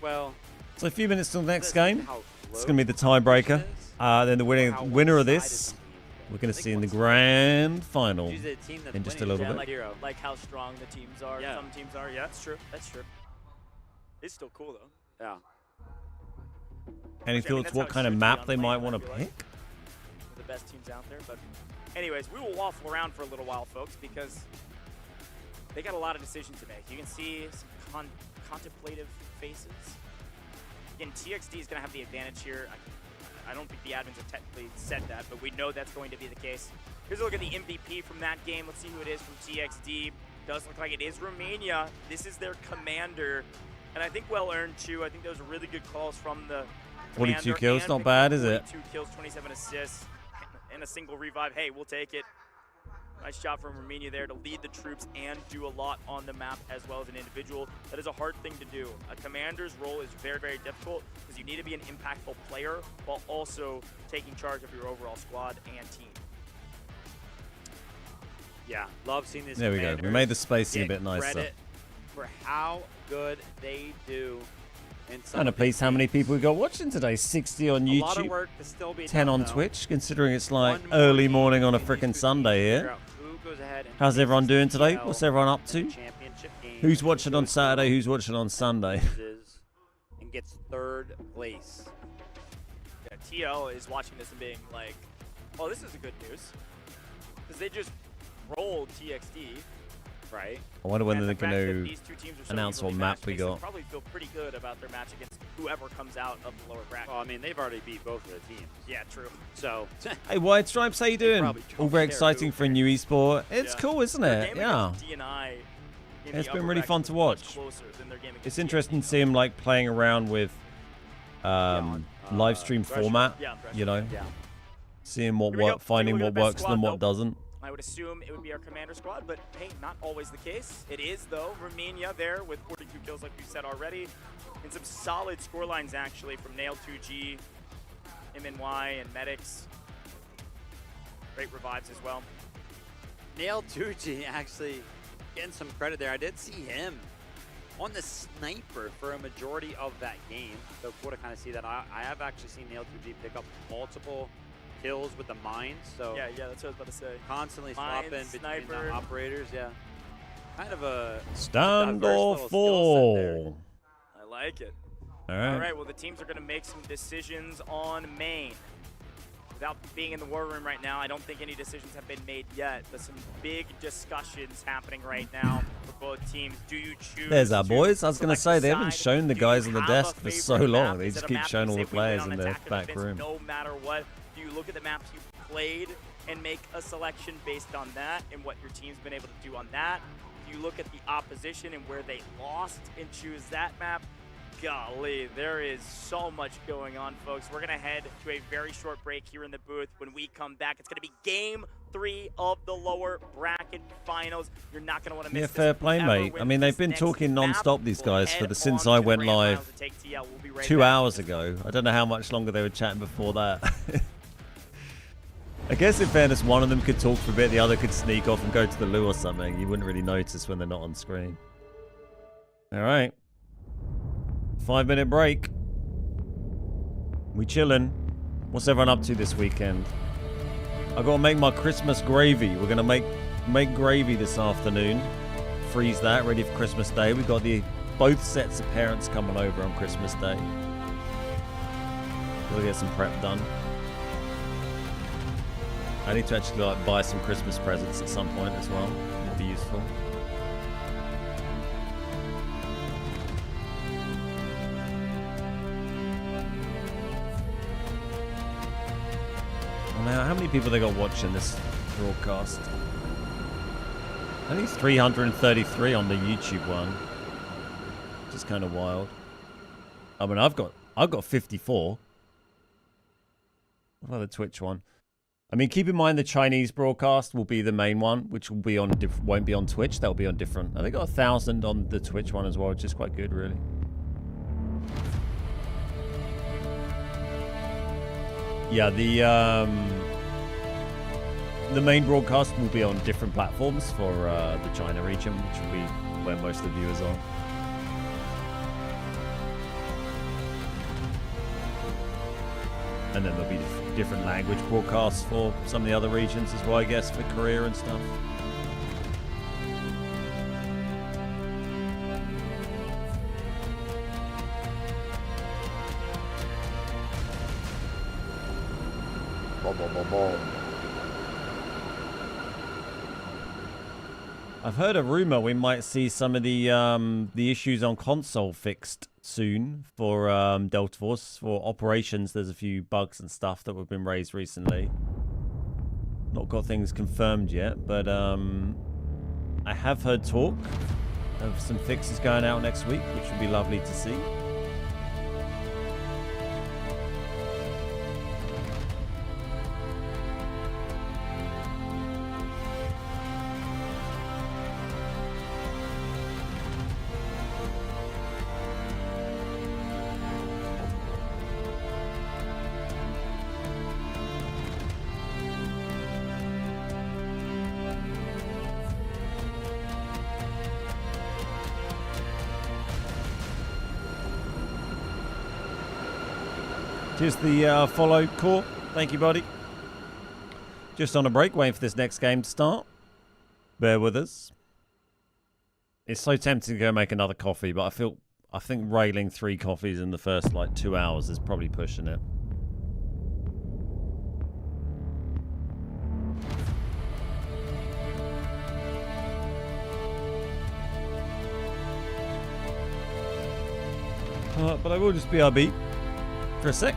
well, So a few minutes till the next says game. how It's going to be the close tiebreaker. this is, Then the or how winner of one-sided this, the teams we're go. going I to think see in the one-sided. grand final. Usually the team that's in just a winning is little the bit. hero. Like how strong the teams are. Yeah. Some teams are. Yeah, that's true. That's true. It's still cool, though. Yeah. Any I mean, thoughts that's what how it kind of should be map on they LAN, might I want to feel like. pick? The best teams out there. But anyways, we will waffle around for a little while, folks, because they got a lot of decisions to make. You can see some contemplative faces. Again, TXD is going to have the advantage here. I don't think the admins have technically said that, but we know that's going to be the case. Here's a look at the MVP from that game. Let's see who it is from TXD. Does look like it is Romania. This is their commander. And I think well earned, too. I think those are really good calls from the 42 commander kills, and not Victor. bad, is it? 42 kills, 27 assists, and a single revive. Hey, we'll take it. Nice job from Romania there to lead the troops and do a lot on the map as well as an individual. That is a hard thing to do. A commander's role is very, very difficult because you need to be an impactful player while also taking charge of your overall squad and team. Yeah, love seeing these There we go. We Commanders made the spacing a get bit nicer. credit for how good they do. In some Kind of of pleased these how many games. people we got watching today. 60 on A lot of YouTube, work to still be 10 done, on though. Twitch, considering it's like One more early game morning on a between these freaking two Sunday teams to here. figure out who goes ahead and How's faces everyone doing today? TL What's everyone up in to? the championship game, Who's watching on goes Saturday? through, Who's watching on Sunday? loses, and gets third place. Yeah, TL is watching this and being like, oh, this is a good news. Because they just rolled TXD. Right. I wonder when And they're the fact going that to these two teams are so announce what evenly map matched we makes them got. probably feel pretty good about their match against whoever comes out of the lower bracket. Well, I mean, they've already beat both of the teams. Yeah, true. So, Hey, White Stripes, how you doing? probably All don't very care exciting who for a new esport. It's Yeah. cool, isn't Their it? game Yeah. against D&I in the It's been upper really bracket fun was to much watch. closer than their game against It's TXD, interesting to though. see him like playing around with live stream Threshold. format. Yeah, Threshold. You know, yeah. seeing what Here we go. work, finding Take a what look at the best works and squad, what though. doesn't. I would assume it would be our commander squad, but hey, not always the case. It is, though. Romania there with 42 kills, like we said already. And some solid score lines, actually, from Nail 2G, MNY, and Medics. Great revives as well. Nail 2G actually getting some credit there. I did see him on the sniper for a majority of that game. So cool to kind of see that. I have actually seen Nail 2G pick up multiple kills with the mines. So Yeah, that's what I was about to say. constantly Mines, swapping between sniper. the operators. Yeah. Kind of a Stand diverse or little skill set there. fall. I like it. All All right. right, well, the teams are going to make some decisions on main. Without being in the war room right now, I don't think any decisions have been made yet, but some big discussions happening right now for both teams. Do you choose There's our to boys. I was going to select say, they a haven't side? shown the Do guys you on the have a desk for so favorite long. map? They Is just it a keep map showing you all say the we win players on in the attack or back defense room. No matter what, do you look at the maps you played and make a selection based on that and what your team's been able to do on that? Do you look at the opposition and where they lost and choose that map? Golly, there is so much going on, folks. We're going to head to a very short break here in the booth. When we come back, it's going to be Game 3 of the lower bracket finals. You're not going to want to miss Yeah, this. fair play, Whoever mate. I wins mean, they've this been next talking map non-stop, these will guys, head for since on I to the went grand live finals to take TL. We'll be right 2 back. hours ago. I don't know how much longer they were chatting before that. I guess in fairness, one of them could talk for a bit, the other could sneak off and go to the loo or something. You wouldn't really notice when they're not on screen. All right. 5-minute break. We chillin'. What's everyone up to this weekend? I gotta make my Christmas gravy. We're gonna make gravy this afternoon. Freeze that, ready for Christmas Day. We got both sets of parents coming over on Christmas Day. Gotta get some prep done. I need to actually buy some Christmas presents at some point as well. It'd be useful. Now, how many people they got watching this broadcast? I think it's 333 on the YouTube one, which is kind of wild. I mean, I've got 54. What about the Twitch one? I mean, keep in mind the Chinese broadcast will be the main one, which will be on won't be on Twitch. That'll be on different. They got 1,000 on the Twitch one as well, which is quite good, really. Yeah, the main broadcast will be on different platforms for the China region, which will be where most of the viewers are. And then there'll be different language broadcasts for some of the other regions as well, I guess, for Korea and stuff. I've heard a rumor we might see some of the issues on console fixed soon for Delta Force. For operations, there's a few bugs and stuff that have been raised recently. Not got things confirmed yet, but I have heard talk of some fixes going out next week, which would be lovely to see. Cheers to the follow, Core. Thank you, buddy. Just on a break, waiting for this next game to start. Bear with us. It's so tempting to go make another coffee, but I think railing 3 coffees in the first like 2 hours is probably pushing it. But I will just BRB for a sec.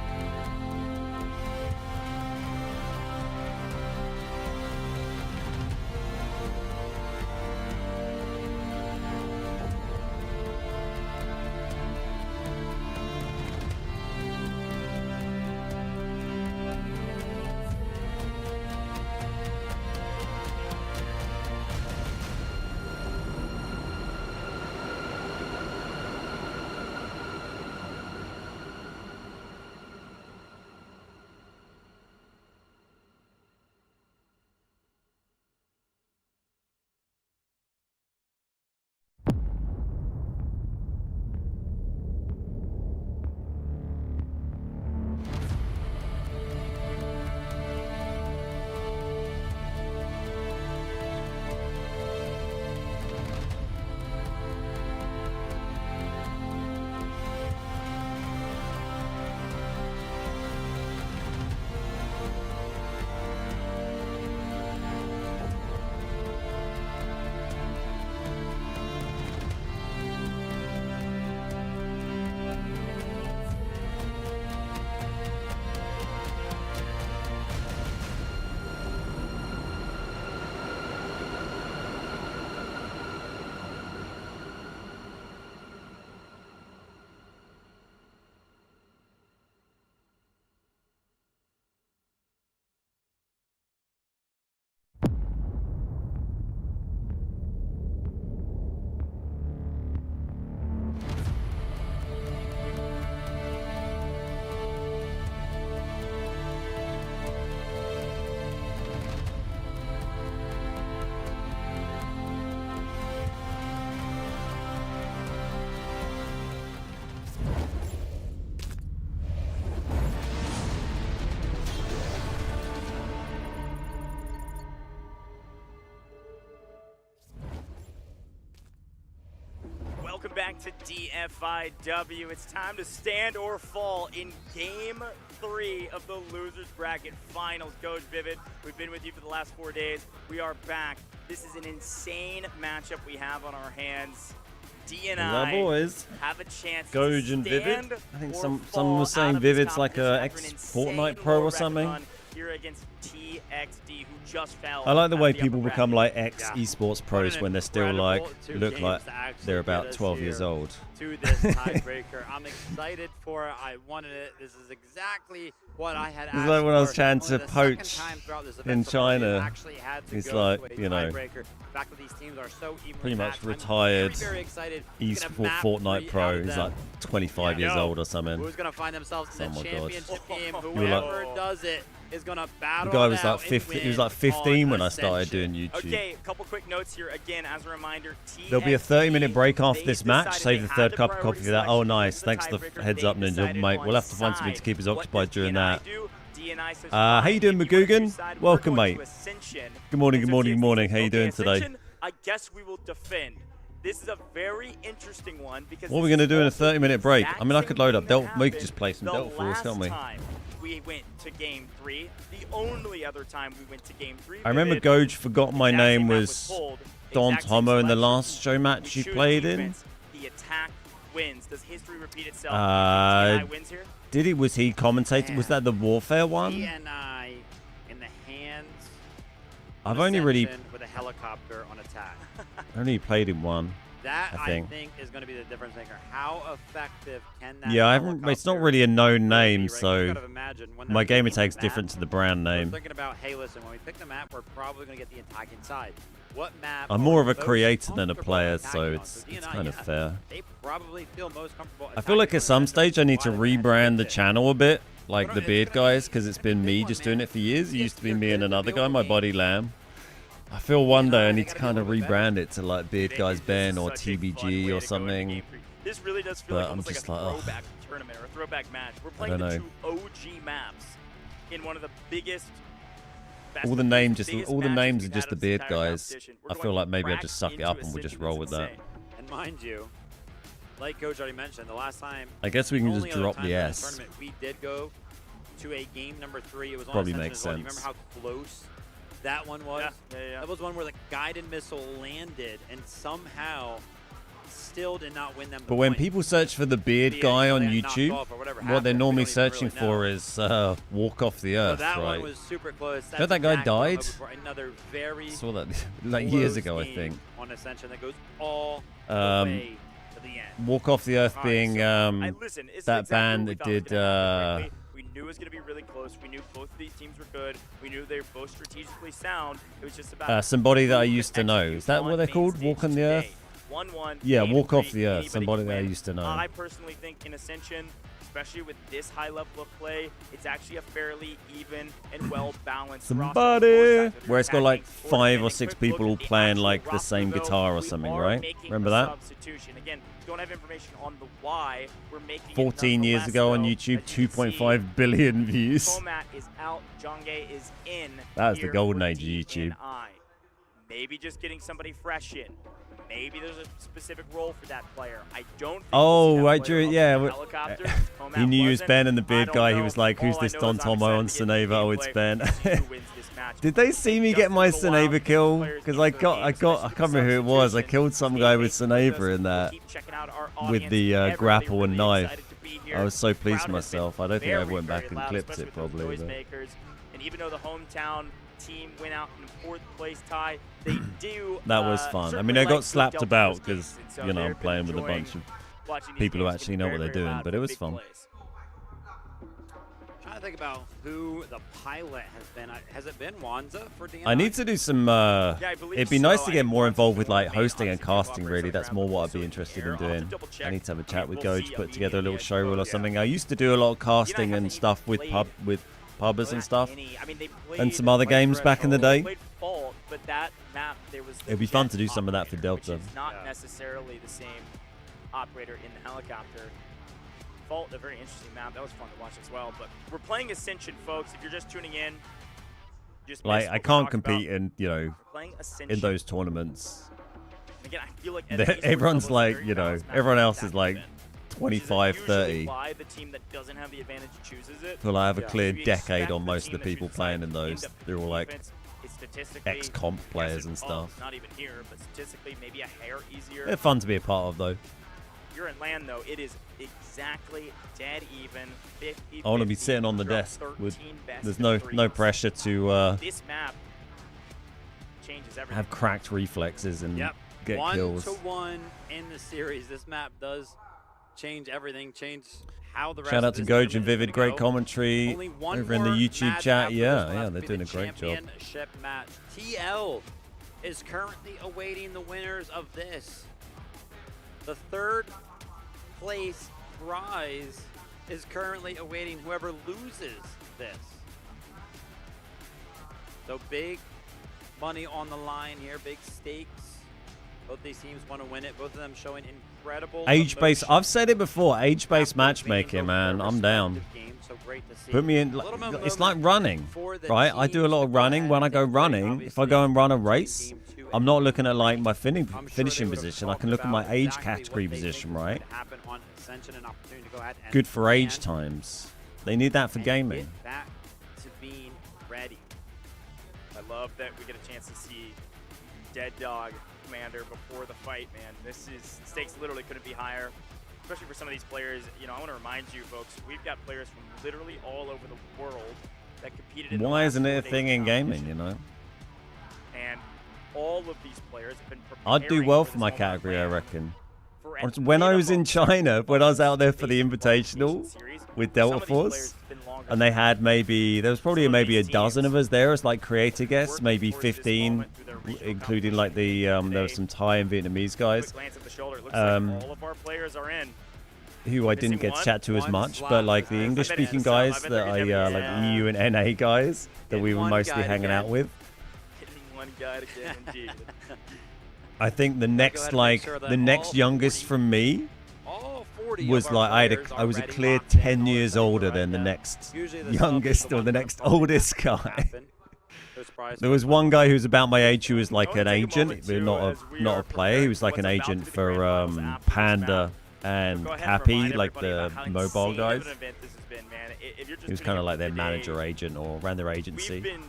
Welcome back to DFIW. It's time to stand or fall in Game 3 of the Losers Bracket Finals. Coach Vivid, we've been with you for the last 4 days. We are back. This is an insane matchup we have on our hands. D and I boys have a chance Goj to and Vivid. stand I think or someone fall was saying out of this Vivid's like a competition after an ex-Fortnite insane pro or low-record something. run here against TXD, who just fell. I like the out way of the people upper become bracket. like ex-esports pros when they're still like look like they're about 12 years old. To this tiebreaker, I'm excited for it. I wanted it. This is exactly what I had asked It's like when I was for. trying Only to the poach second time throughout this in event so far we've China. actually had to He's go like, to a you know, tiebreaker. The fact that these teams are so evenly pretty much matched, I'm retired very excited. Fortnite pro. He's like 25 years old or something. Who's gonna find themselves in Oh the my God. championship game? were like- Whoever does it is gonna battle. The guy was it like out and 50. He was win like 15 on when I started Ascension. doing YouTube. Okay, a couple quick notes here. Again, as a reminder, There'll be a 30-minute break after this match. Save the third cup of coffee for that. Oh, priority nice. selection Thanks for the for the heads up, tiebreaker. Ninja. They Mate, we'll have to find decide something to keep us what occupied does during DNI that. do? DNI says, How you doing, if you want to Magoogan? decide, Welcome, we're going mate. to Ascension. Good morning, And good so morning, TXD good morning. says, How you okay, doing today? Ascension, I guess we will defend. This is a very interesting one because What are we this going to is do in a also the 30-minute break? exact I mean, I same could load thing up that Delta. We could happened just play some the Delta Force, can't we? last time we went to Game 3, the only other time we went to Game 3. I remember Vivid, Goj forgot my exact same name map was pulled, Don exact same Tomo in the selection. last show match We you choose played in. defense. The attack wins. Does history repeat itself? DNI wins here? Was he commentating? Was that the Warfare one? DNI in the hands. I've only really Ascension with a helicopter on attack. only played in one. That I I think. think is going to be the difference maker. How effective can that? Yeah, I haven't. It's not really a known name, You so gotta imagine when my they're gamer picking tag's the different map, to the brand we're name. thinking about, hey, listen, when we pick the map, we're probably going to get the attack inside. What map? I'm are more we of a most creator than a comfortable player, attacking so on? it's DNI, kind of yeah, fair. They probably feel most comfortable. I feel like attacking at some on stage I need to Ascension. Why they had rebrand the pick it. channel a bit, like the It's Beard gonna be- Guys, because it's been a big me one, just man. doing it for years. It If used to be you're me good and to another build guy, my games, buddy Lamb. I feel one day I they need to gotta kind be of a little better. rebrand it to like Beard Guys Ben or TBG or something. This really does feel But like I'm almost like a just like, ugh. throwback tournament or a throwback match. We're playing don't the know. two OG maps in one of the biggest. All the names are just the beard guys. I feel like maybe I'll just suck it up and we'll just roll with that. And mind you, like Coach already mentioned, the last time. I guess we can just only other drop time the during S. tournament, we did go to a game number 3. It was Probably on makes Ascension as well. sense. You remember how close that one was? Yeah. That was one where the guided missile landed and somehow still did not win them the But when point. people search for the beard Yeah, guy you know, on they got knocked YouTube, off or whatever what they're happened, we normally don't even searching really know. for is walk off the So earth, that right? one was super close. know that guy exactly what I'm died? hoping for. Another very Saw that like years close ago, I game think. on Ascension that goes all the Um, way to the end. Walk off the earth All right, being so, listen, it's that exactly band what that we thought was did gonna happen, frankly. We knew it was going to be really close. We knew both of these teams were good. We knew they were both strategically sound. It was just about somebody that I who could used to know. Is that execute what on they're main called? stage Walk on the today. earth? 1-1. Yeah, game walk off three, the earth. anybody Somebody can that I win. used to know. I personally think in Ascension, especially with this high level of play, it's actually a fairly even and well balanced Somebody, where it's got like 5 or 6 people all playing like the same guitar or something, right? Remember that? Substitution. Again, don't have information on the why we're making 14 years ago on YouTube, 2.5 billion views. Format is out. Jonge is in. That was the here golden for age of YouTube. DNI. Maybe just getting somebody fresh in. Maybe there's a specific role for that player. I don't think Oh, we'll see that right, player yeah, up in the we- helicopter. He Tomac knew he was wasn't. Ben and the I beard don't guy. He know. was like, "Who's All this I know Don is I'm Tomo on excited to get Seneva? Oh, it's gameplay Ben." and see who wins this match. Did they see me get my Seneva kill? Because I can't remember who it was. I killed some guy with Seneva in that with the grapple and knife. I was so pleased with myself. I don't think I ever went back and clipped it probably. But. And even though the hometown team went out in 4th place tie, they do. That was fun. I mean, I got slapped about because, you know, I'm playing with a bunch of people who actually know what they're doing, but it was fun. Trying to think about who the pilot has been. Has it been Wanza for DNI? I need to do some. It'd be nice to get more involved with like hosting and casting. Really, that's more what I'd be interested in doing. I need to have a chat with Goj, put together a little show reel or something. I used to do a lot of casting and stuff with pubbers and stuff, and some other games back in the day. It'd be fun to do some of that for Delta. Which is not necessarily the same operator in the helicopter. Fault, a very interesting map. That was fun to watch as well. But we're playing Ascension, folks. If you're just tuning in, just Like missed I what we can't talked compete about. in, you know, We're playing Ascension. in those tournaments. And again, I feel like at the esports Everyone's level, it's a like, very you know, balanced map everyone for else attack is like event. 25, Which is usually 30. why the team that doesn't have the advantage chooses it. Well, I have a Yeah. clear You decade expect on most of team the that people chooses playing side in to end those. up They're all like defense. It's statistically ex-comp players and stuff. Not even here, but statistically maybe a hair easier. They're fun to be a part of, though. You're in land though. It is exactly dead even. 50, I want to be sitting on the desk with. There's no pressure to This map changes everything. have cracked reflexes and get 1-1 kills. in the series. This map does change everything. Change how the rest Shout out of to this Goj tournament and is Vivid, gonna great go. commentary Only one over in the more YouTube match chat. after Yeah, this will yeah, have they're to be doing a the great job. championship match. TL is currently awaiting the winners of this. The 3rd place prize is currently awaiting whoever loses this. So big money on the line here, big stakes. Both these teams want to win it. Both of them showing incredible Age-based. emotion I've said it before. Age-based after being matchmaking, both man. their I'm down. respective games. So great to see. Put me in. A little Like, moment it's like running, for the right? I do a teams lot to of go running. ahead When I and go take place. running, if I go and run a race, Game 2 I'm not looking at like my I'm sure finishing they would have position. I talked can look at my about age exactly what category they think position, is going right? to happen on Ascension, an opportunity to go ahead and Good for age plan times. They need that for and gaming. Get back to being ready. I love that we get a chance to see Dead Dog Commander before the fight, man. This is stakes literally couldn't be higher, especially for some of these players. You know, I want to remind you folks, we've got players from literally all over the world that competed in the Why last isn't it a 4 thing days in of gaming, competition. you know? And all of these players have been I'd do preparing well for for my this moment category, I land reckon. for at When I was in minimum China, when I was out there for the season qualification Invitational series. with Some Delta of these players Force, have been longer and they than had there was probably Some of maybe a these dozen of teams us there as like creator guests, working maybe towards this 15, moment through their regional including like the competition there were today. some Thai and Vietnamese guys Quick glance at the shoulder. It looks Um, like all of our players are in. who I didn't missing get to chat to as one much, slot. but like the I bet English it's speaking a sub. guys I bet that they're I gonna like be EU and NA guys that Hit we were one mostly guy to hanging get. out with. Hitting one guy to get indeed. I think the ahead next and make like sure that the next all youngest 40 from me All majority was of our like players I was a already clear locked in 10 on years December older right than the now. next Usually the sub is youngest the or one the that next probably oldest doesn't guy. happen. No surprise There for was anyone. one guy who was about my age who was like I wanna an take a agent, moment, but too, not as we a are player. He was preparing like for an what's about to agent be the for grand finals after this Panda map. and Go ahead and Cappy, remind like everybody the about how mobile insane of guys. an event this has been, man. If you're just He was tuning kind in of like for their today, manager agent or ran their we've agency. been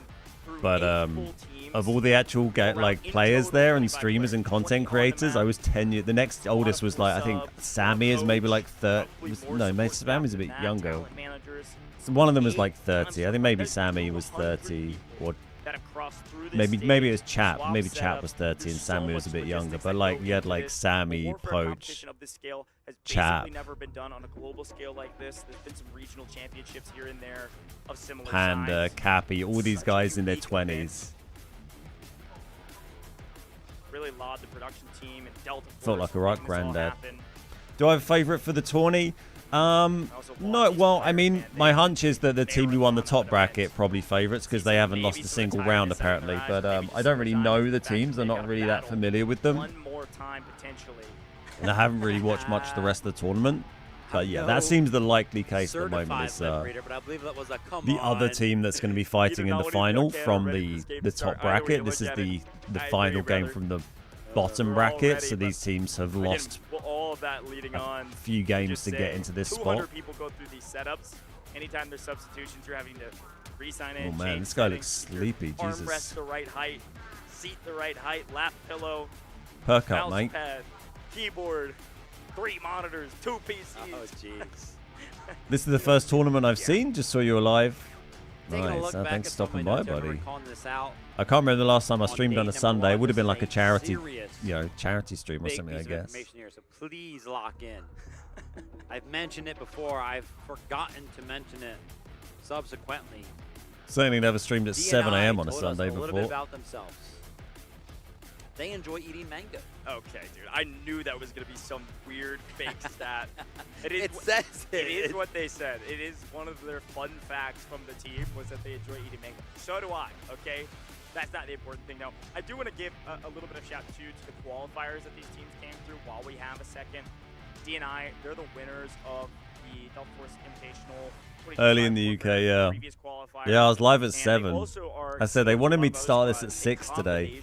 through But 8 full teams. of all the actual like in players total, there and 25 streamers and players, 20 content on the creators, I map. was 10 years. The next oldest was like I think Sammy is maybe like 30. No, maybe Sammy's a bit younger. So one of them was like 30. I think maybe Sammy was 30 or maybe it was Chap. Maybe Chap was 30 and Sammy was a bit younger. But like you had like Sammy, Poach, Chap, never been done on a global scale like this. There's been some regional championships here and there of similar Panda, size. Cappy, all these Such guys in their unique event. 20s. Really laud the production team and Delta Felt Force like a for rock making this all granddad. happen. Do I have a favorite for the tourney? No, well, I mean, my hunch is that the team who won the top bracket probably favorites because they haven't lost a single round apparently. But I don't really know the teams. I'm not really that familiar with them, One more time potentially. and I haven't really watched much of the rest of the tournament. But yeah, that seems the likely case at the moment. Is the other team that's going to be fighting in the final from the top bracket. This is the final game from the bottom bracket, so these teams have lost all of that leading on. a few games to get into this 200 spot. people go through these setups. Anytime there's substitutions, you're having to re-sign Oh in. man, change this guy settings, looks keep your sleepy. Armrest Jesus, the right height, seat the right height, lap pillow, perk up, mouse mate. pad, keyboard, 3 monitors, 2 PCs. Oh, jeez. This is the first tournament I've seen. Just saw you alive. Taking a Nice. look back Thanks at for some of stopping my by, notes, I remember buddy. calling this out I can't remember the last time I on streamed day on a number Sunday. one. It would have This been is like a a charity, charity stream or big something, I piece of guess. information here, so please lock in. I've mentioned it before. I've forgotten to mention it subsequently. Certainly never streamed at 7 D&I a.m. on a told us Sunday a little bit before. about themselves. They enjoy eating mango. Okay, dude. I knew that was going to be some weird fake stat. It says It is what they said. It is one of their fun facts from the team was that they enjoy eating mango. So do I, okay? That's not the important thing, though. I do want to give a little bit of shout to the qualifiers that these teams came through while we have a second. D&I, they're the winners of the Delta Force Invitational. Early in the UK, yeah. Yeah, I was live at 7. I said they wanted me to start this at 6 today.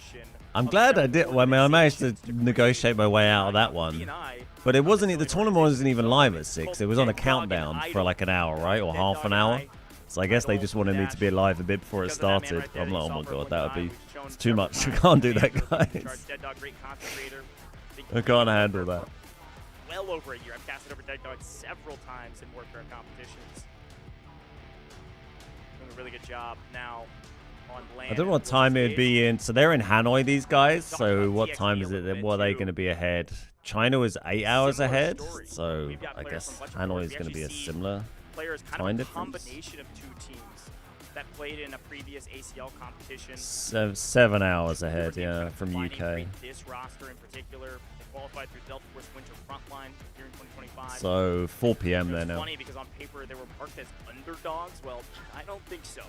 I'm glad I did. Well, I mean, I managed to negotiate my way out of that one. But it wasn't. The tournament wasn't even live at 6. It was on a countdown for like an hour, right, or half an hour. So I guess they just wanted me to be alive a bit before it started. I'm like, oh my god, that would be it's too much. I can't do that, guys. I can't handle that. Well over a year. I've casted over Dead Dog several times in Warfare competitions. Doing a really good job now on land. I don't know what time it'd be in. So they're in Hanoi, these guys. So what time is it? What are they going to be ahead? China was 8 hours ahead. So I guess Hanoi is going to be a similar Players kind time of a difference. combination of 2 teams that played in a previous ACL competition. 7 hours ahead, yeah, from UK. This roster in particular, they qualified through Delta Force Winter Frontline here in 2025. So 4 p.m. there It's now. funny because on paper they were marked as underdogs. Well, I don't think so.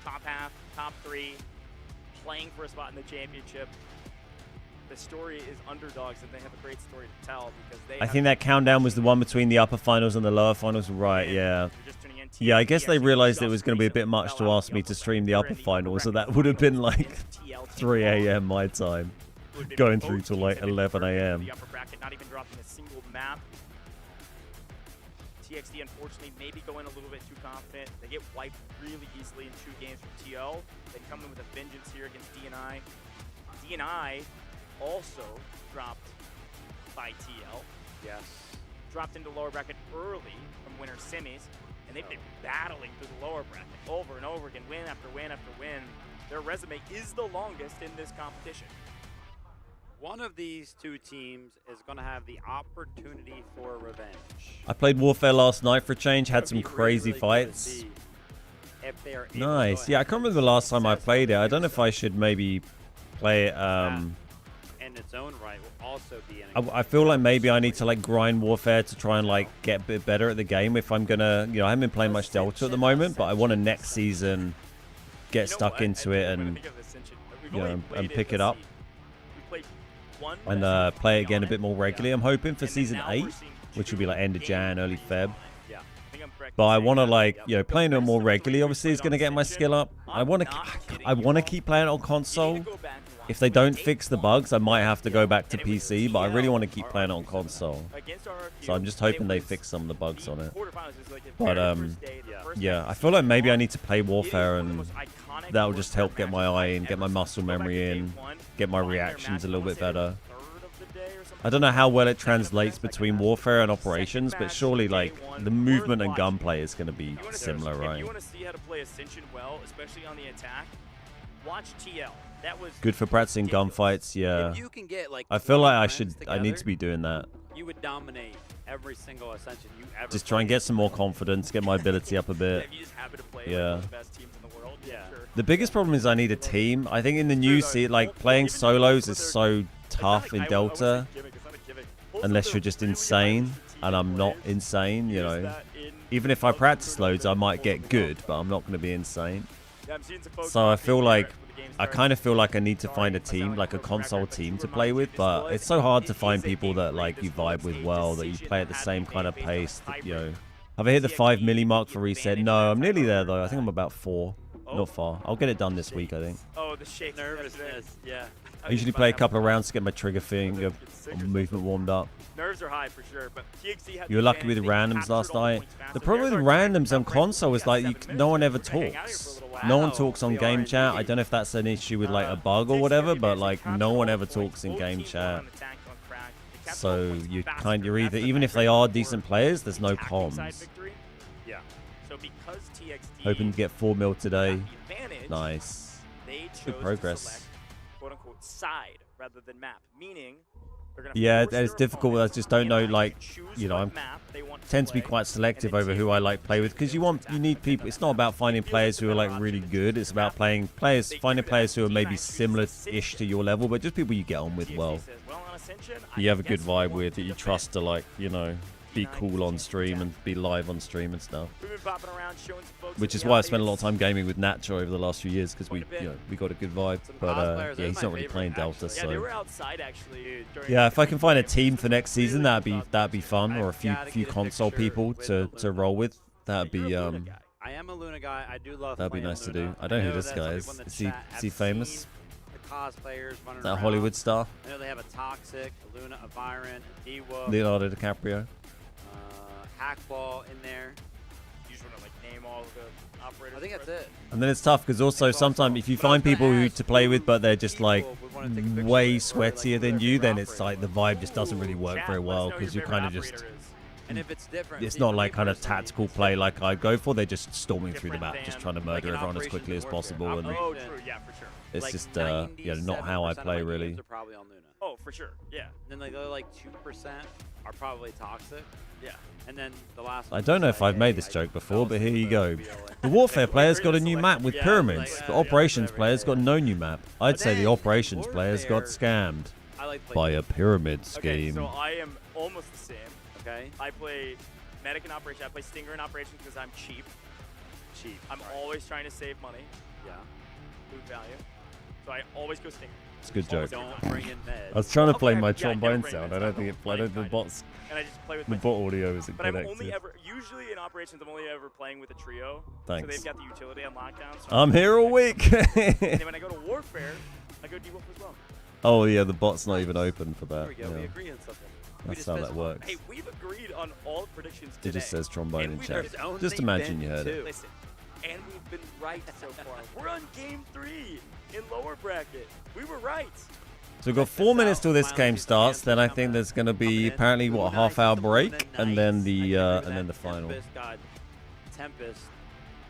Top half, top 3, playing for a spot in the championship. The story is underdogs, and they have a great story to tell because they. I think that countdown was the one between the upper finals and the lower finals, right? Yeah. Yeah, I guess they realized it was going to be a bit much to ask me to stream the upper finals, so that would have been like 3 a.m. my time, going through to like 11 a.m. The upper bracket, not even dropping a single map. TXD, unfortunately, maybe going a little bit too confident. They get wiped really easily in 2 games from TL. They come in with a vengeance here against D&I. D&I also dropped by TL. Yes. Dropped into lower bracket early from winter semis, and they've been battling through the lower bracket over and over again, win after win after win. Their resume is the longest in this competition. One of these 2 teams is going to have the opportunity for revenge. I played Warfare last night for a change, had some crazy fights. Nice. Yeah, I can't remember the last time I played it. I don't know if I should maybe play it. In its own right will also be an I feel like maybe I need to like grind Warfare to try and like get a bit better at the game if I'm gonna, I haven't been playing much Delta at the moment, but I want to next season get stuck into it and and pick it up and play it again a bit more regularly. I'm hoping for season 8. which will be like end of Jan, early Feb. Yeah. But I want to like, you know, playing it more regularly. Obviously, is going to get my skill up. I want to keep playing it on console. If they don't fix the bugs, I might have to go back to PC. But I really want to keep playing it on console. So I'm just hoping they fix some of the bugs on it. But yeah, I feel like maybe I need to play Warfare, and that will just help get my eye in, get my muscle memory in, get my reactions a little bit better. I don't know how well it translates between Warfare and Operations, but surely like the movement and gunplay is going to be similar, right? If you want to see how to play Ascension well, especially on the attack, watch TL. That was Good for practicing gunfights, yeah. If you can get like I feel like I 20 friends need to together, be doing that. You would dominate every single Ascension you ever Just try and get some more confidence, get my ability up a bit. If you just happen to play Yeah. one of the best teams in the world, Yeah. sure. The biggest problem is I need a team. I think in the new seat, like playing solos is so tough in Delta, unless you're just insane, and I'm not insane, you know. Even if I practice loads, I might get good, but I'm not going to be insane. So I feel like, I kind of feel like I need to find a team, like a console team to play with, but it's so hard to find people that like you vibe with well, that you play at the same kind of pace, that, you know. Have I hit the 5 milli mark for reset? No, I'm nearly there though. I think I'm about 4. Not far. I'll get it done this week, I think. Oh, the shake. nervousness. Yeah. I usually play a couple of rounds to get my trigger finger movement warmed up. Nerves are high for sure, but TXT had You were lucky with randoms last night. The problem with randoms on console is like no one ever talks. No one talks on game chat. I don't know if that's an issue with like a bug or whatever, but like no one ever talks in game chat. So you're either, even if they are decent players, there's no comms. Yeah. So because TXT Hoping to get 4 mil today. the advantage, Nice. they Good chose progress. to select, quote unquote, side rather than map, meaning they're gonna Yeah, force it's their difficult. I opponents just don't know, to like, choose you know, what I'm map they want tend to be play, quite and selective then over who I like play with, because you need people. It's not about finding players who are like really good. It's about finding players who are maybe similar-ish to your level, but just people you get on with well. TXT says, well, on Ascension, I You have a good guess vibe we with, that you trust to, like, you know, be cool on stream and be live on stream and stuff. We've been popping around, showing some folks Which the is why I spent a lot of updates. time gaming with Nacho over the last few years, because we got a good vibe. But yeah, he's not really playing Delta, Yeah, they were so outside actually during yeah, if I can find a team for next season, that'd be fun, or a few console people to roll with. That'd be I am a Luna guy. I do love that'd be playing nice to Luna. do. I don't know who know this that guy some is. people in the Is he chat have famous? seen the cosplayers running That around. Hollywood star, I know they have a Toxic, a Luna, a Byron, a Dewa, Leonardo DiCaprio. Hackball in there. You just want to like name all of the operators. I think that's it. And then it's tough because also sometimes if you find people who to play with, but they're just like way sweatier than you, then it's like the vibe just doesn't really work very well, because you kind of just, And if it's different, it's see, not for like me kind of personally, tactical play like I go for. They're just storming through the map, just trying to murder in everyone as Operations quickly as Warfare, possible, and Oh, true. Yeah, for sure. it's like just yeah, not how I 97% of play my really. games are probably on Luna. Oh, for sure. Yeah. Then like the other like 2% are probably Toxic. Yeah. And then the last I one don't know is if I've like, made hey, this I joke fell before, but here you asleep go. on BLA. The Warfare player's got a new map with Yeah, pyramids. like, The yeah, Operations whatever, player's yeah, got yeah. no new map. I'd But say the then Operations players got Warfare- scammed I like by a pyramid Okay, scheme. so I am almost the same. Okay. I play Medic in Operation. I play Stinger in Operations because I'm cheap. Cheap. I'm always trying to save money, Yeah. loot value. So I always go Stinger. It's a good joke. Don't bring in meds. I was trying to Okay, play yeah, my never trombone bring sound. meds. I don't think the Kinda. bots, And I just play with the my bot audio isn't But I'm only connected. ever, usually in Operations, I'm only ever playing with a trio. Thanks. So they've got the utility on lockdown. So I'm here all week. and then when I go to Warfare, I go D-Wolf as well. Oh yeah, the bot's not even open for There that. we go. We Yeah. agree on something. We That's just how that specified. works. Hey, we've agreed on all predictions It today. just says trombone And in we've chat. There's only Just imagine you been heard it. two. Listen, and we've been right so far. We're on game 3 in lower bracket. We were right. So we've got 4 minutes till this game starts. Then I think there's going to be apparently what, a half-hour break, and then the final. Tempest, God. Tempest.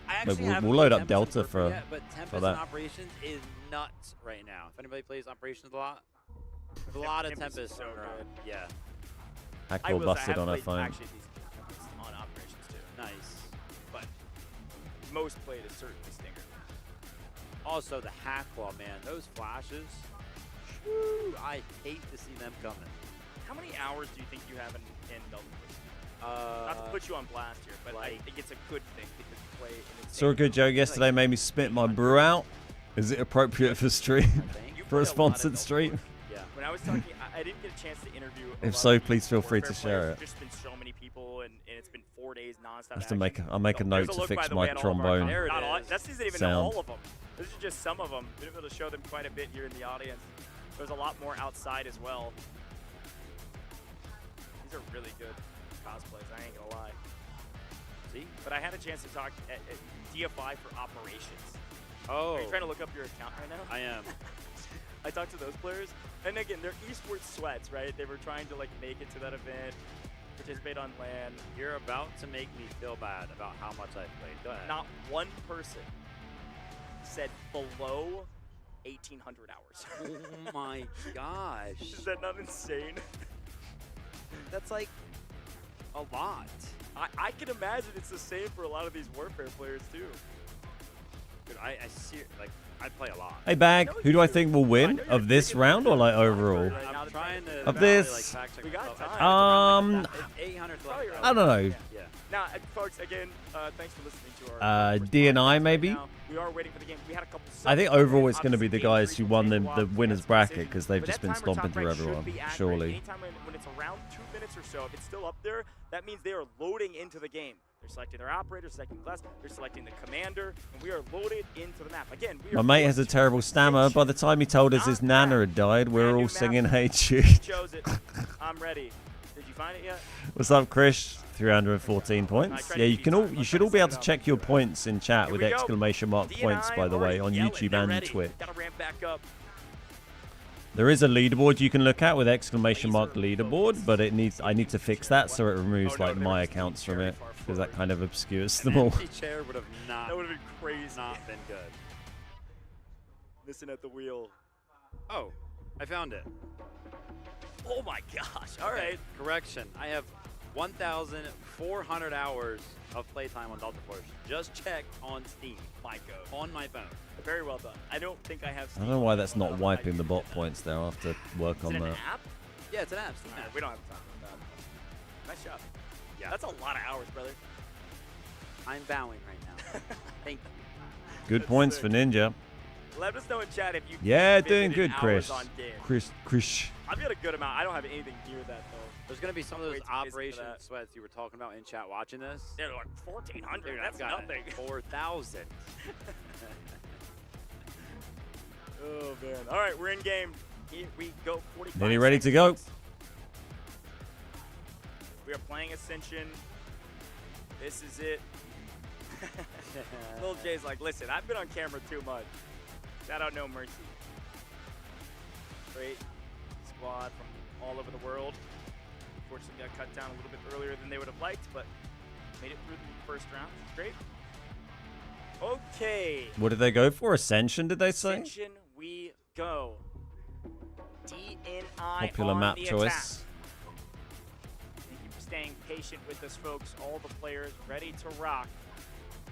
I Maybe actually we'll haven't load played up Tempest Delta in Warfare for- yet, but Tempest for that. in Operations is nuts right now. If anybody plays Operations a lot, there's a lot of Tempest is Tempest so going around. good. Yeah, Hackball I busted have on her played phone. actually decent Tempest on Operations too. nice. But most played is certainly Stinger. Also, the Hackball, man, those flashes. Shoo, I hate to see them coming. How many hours do you think you have in Delta? Not to put you on blast here, but I think it's a good thing because you play an Saw a good joke yesterday, made me spit my brew out. Is it appropriate for stream? Thank you. For a sponsored stream? Yeah. When I was talking, I didn't get a chance to interview. If so, please feel free to share it. There's just been so many people, and it's been 4 days nonstop. I have to make. I'll make a note to fix my trombone This isn't even sound. all of them. This is just some of them. Been able to show them quite a bit here in the audience. There's a lot more outside as well. These are really good cosplays. I ain't gonna lie. See, but I had a chance to talk at DFI for operations. Oh. Are you trying to look up your account right now? I am. I talked to those players, and again, they're esports sweats, right? They were trying to like make it to that event, participate on LAN. You're about to make me feel bad about how much I played. Go ahead. Not one person said below 1,800 hours. Oh my gosh. Is that not insane? That's like a lot. I can imagine it's the same for a lot of these Warfare players too. Dude, I see, like, I play a lot. Hey, Bag, who do I think will win of this round or like overall? I'm trying to Of this, like, fact check We got myself. time. 800 Probably left. around I don't know. Yeah. Now, folks, again, thanks for listening to our first D&I podcast maybe? right now. We are waiting for the game. We had a couple. I think subs overall come in. it's going to be the Obviously, guys who Enquiries won will the take a while to winners answer bracket decisions, because they've but just that been timer top stomping through right should everyone, be accurate. surely. Anytime when it's around 2 minutes or so, if it's still up there, that means they are loading into the game. They're selecting their operator, second class. They're selecting the commander, and we are loaded into the map. Again, we My are mate has a forced terrible to stammer. By the time he told us his nana had died, we were all singing "Hey Jude." He chose it. I'm ready. Did you find it yet? What's up, Chris? 314 points. Yeah, you can all. You should all be able to check your points in chat with exclamation mark points, by the way, on YouTube and Twitch. Gotta ramp back up. There is a leaderboard you can look at with exclamation mark leaderboard, but it needs. I need to fix that so it removes like my accounts from it because that kind of obscures them all. Empty chair would have not. That would have been crazy. Not been good. Listen at the wheel. Oh, I found it. Oh my gosh. All right. Correction. I have 1,400 hours of playtime on Delta Force. Just checked on Steam. On my phone. Very well done. I don't think I have. I don't know why that's not wiping the bot points there. I'll have to work Is on it an that. app? Yeah, it's an app. Steam app. We don't have time for that. Nice job. Yeah. That's a lot of hours, brother. I'm bowing right now. Thank you. Good That's points sick. for Ninja. Let us know in chat if you. Yeah, visited doing good, hours Chris. on game. Chris. I've got a good amount. I don't have anything near that though. There's going to be some of Way those too busy for operation that. sweats you were talking about in chat watching this. They're like 1,400. Dude, That's I've got nothing. 4,000. Oh man. All right, we're in game. Here we go. 45 Nearly ready to go. seconds. We are playing Ascension. This is it. Lil J's like, listen, I've been on camera too much. Shout out No Mercy. Great squad from all over the world. Unfortunately got cut down a little bit earlier than they would have liked, but made it through the first round. Great. Okay. What did they go for? Ascension, did they say? Ascension we go. DNI Popular on map the choice. attack. Thank you for staying patient with us, folks. All the players ready to rock.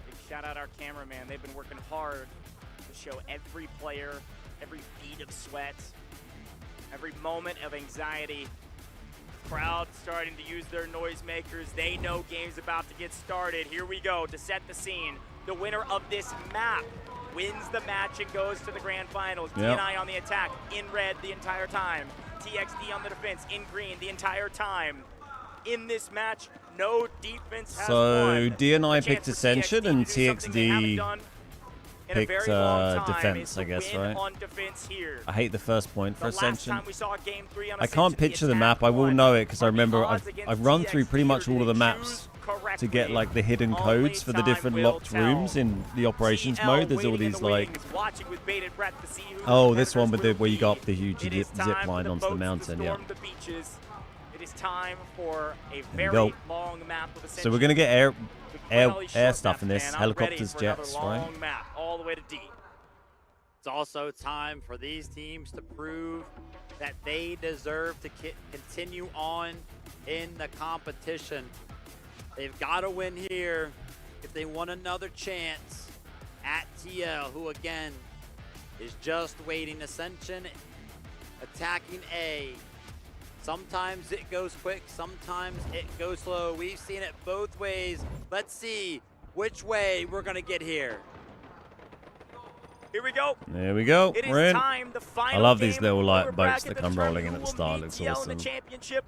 Big shout out our cameraman. They've been working hard to show every player, every bead of sweat, every moment of anxiety. Crowd starting to use their noisemakers. They know game's about to get started. Here we go to set the scene. The winner of this map wins the match and goes to the grand finals. Yep. DNI on the attack, in red the entire time. TXD on the defense, in green the entire time. In this match, no defense has So won. DNI A picked chance for Ascension TXD and to do something they haven't TXD done in a picked, very long time defense, is I to guess, win right? on defense here. I hate the first point for The last Ascension. time we saw game 3 on I Ascension, can't picture the attack map. I will won. know it because I But the remember odds against I've run through pretty much TXD all of the to maps choose to get correctly. like the hidden Only codes for the time different will locked tell. rooms in the operations TL mode. There's all waiting in these the like, wings, watching with bated breath to see who the oh, this one with the competitors where you go will up the huge be. It is zip time line for onto the boats to mountain. Yeah. storm the beaches. It is time for a we very go. long map of So we're gonna get air Finale short stuff map, in this, man. I'm helicopters, ready for jets, another right? long map all the way to D. It's also time for these teams to prove that they deserve to continue on in the competition. They've got to win here if they want another chance at TL, who again is just waiting. Ascension attacking A. Sometimes it goes quick, sometimes it goes slow. We've seen it both ways. Let's see which way we're gonna get here. Here we go. There we go. It is We're in. time. The final I love these game little of the like lower boats bracket that come rolling in determine at the who will start. meet Looks TL in awesome. the championship.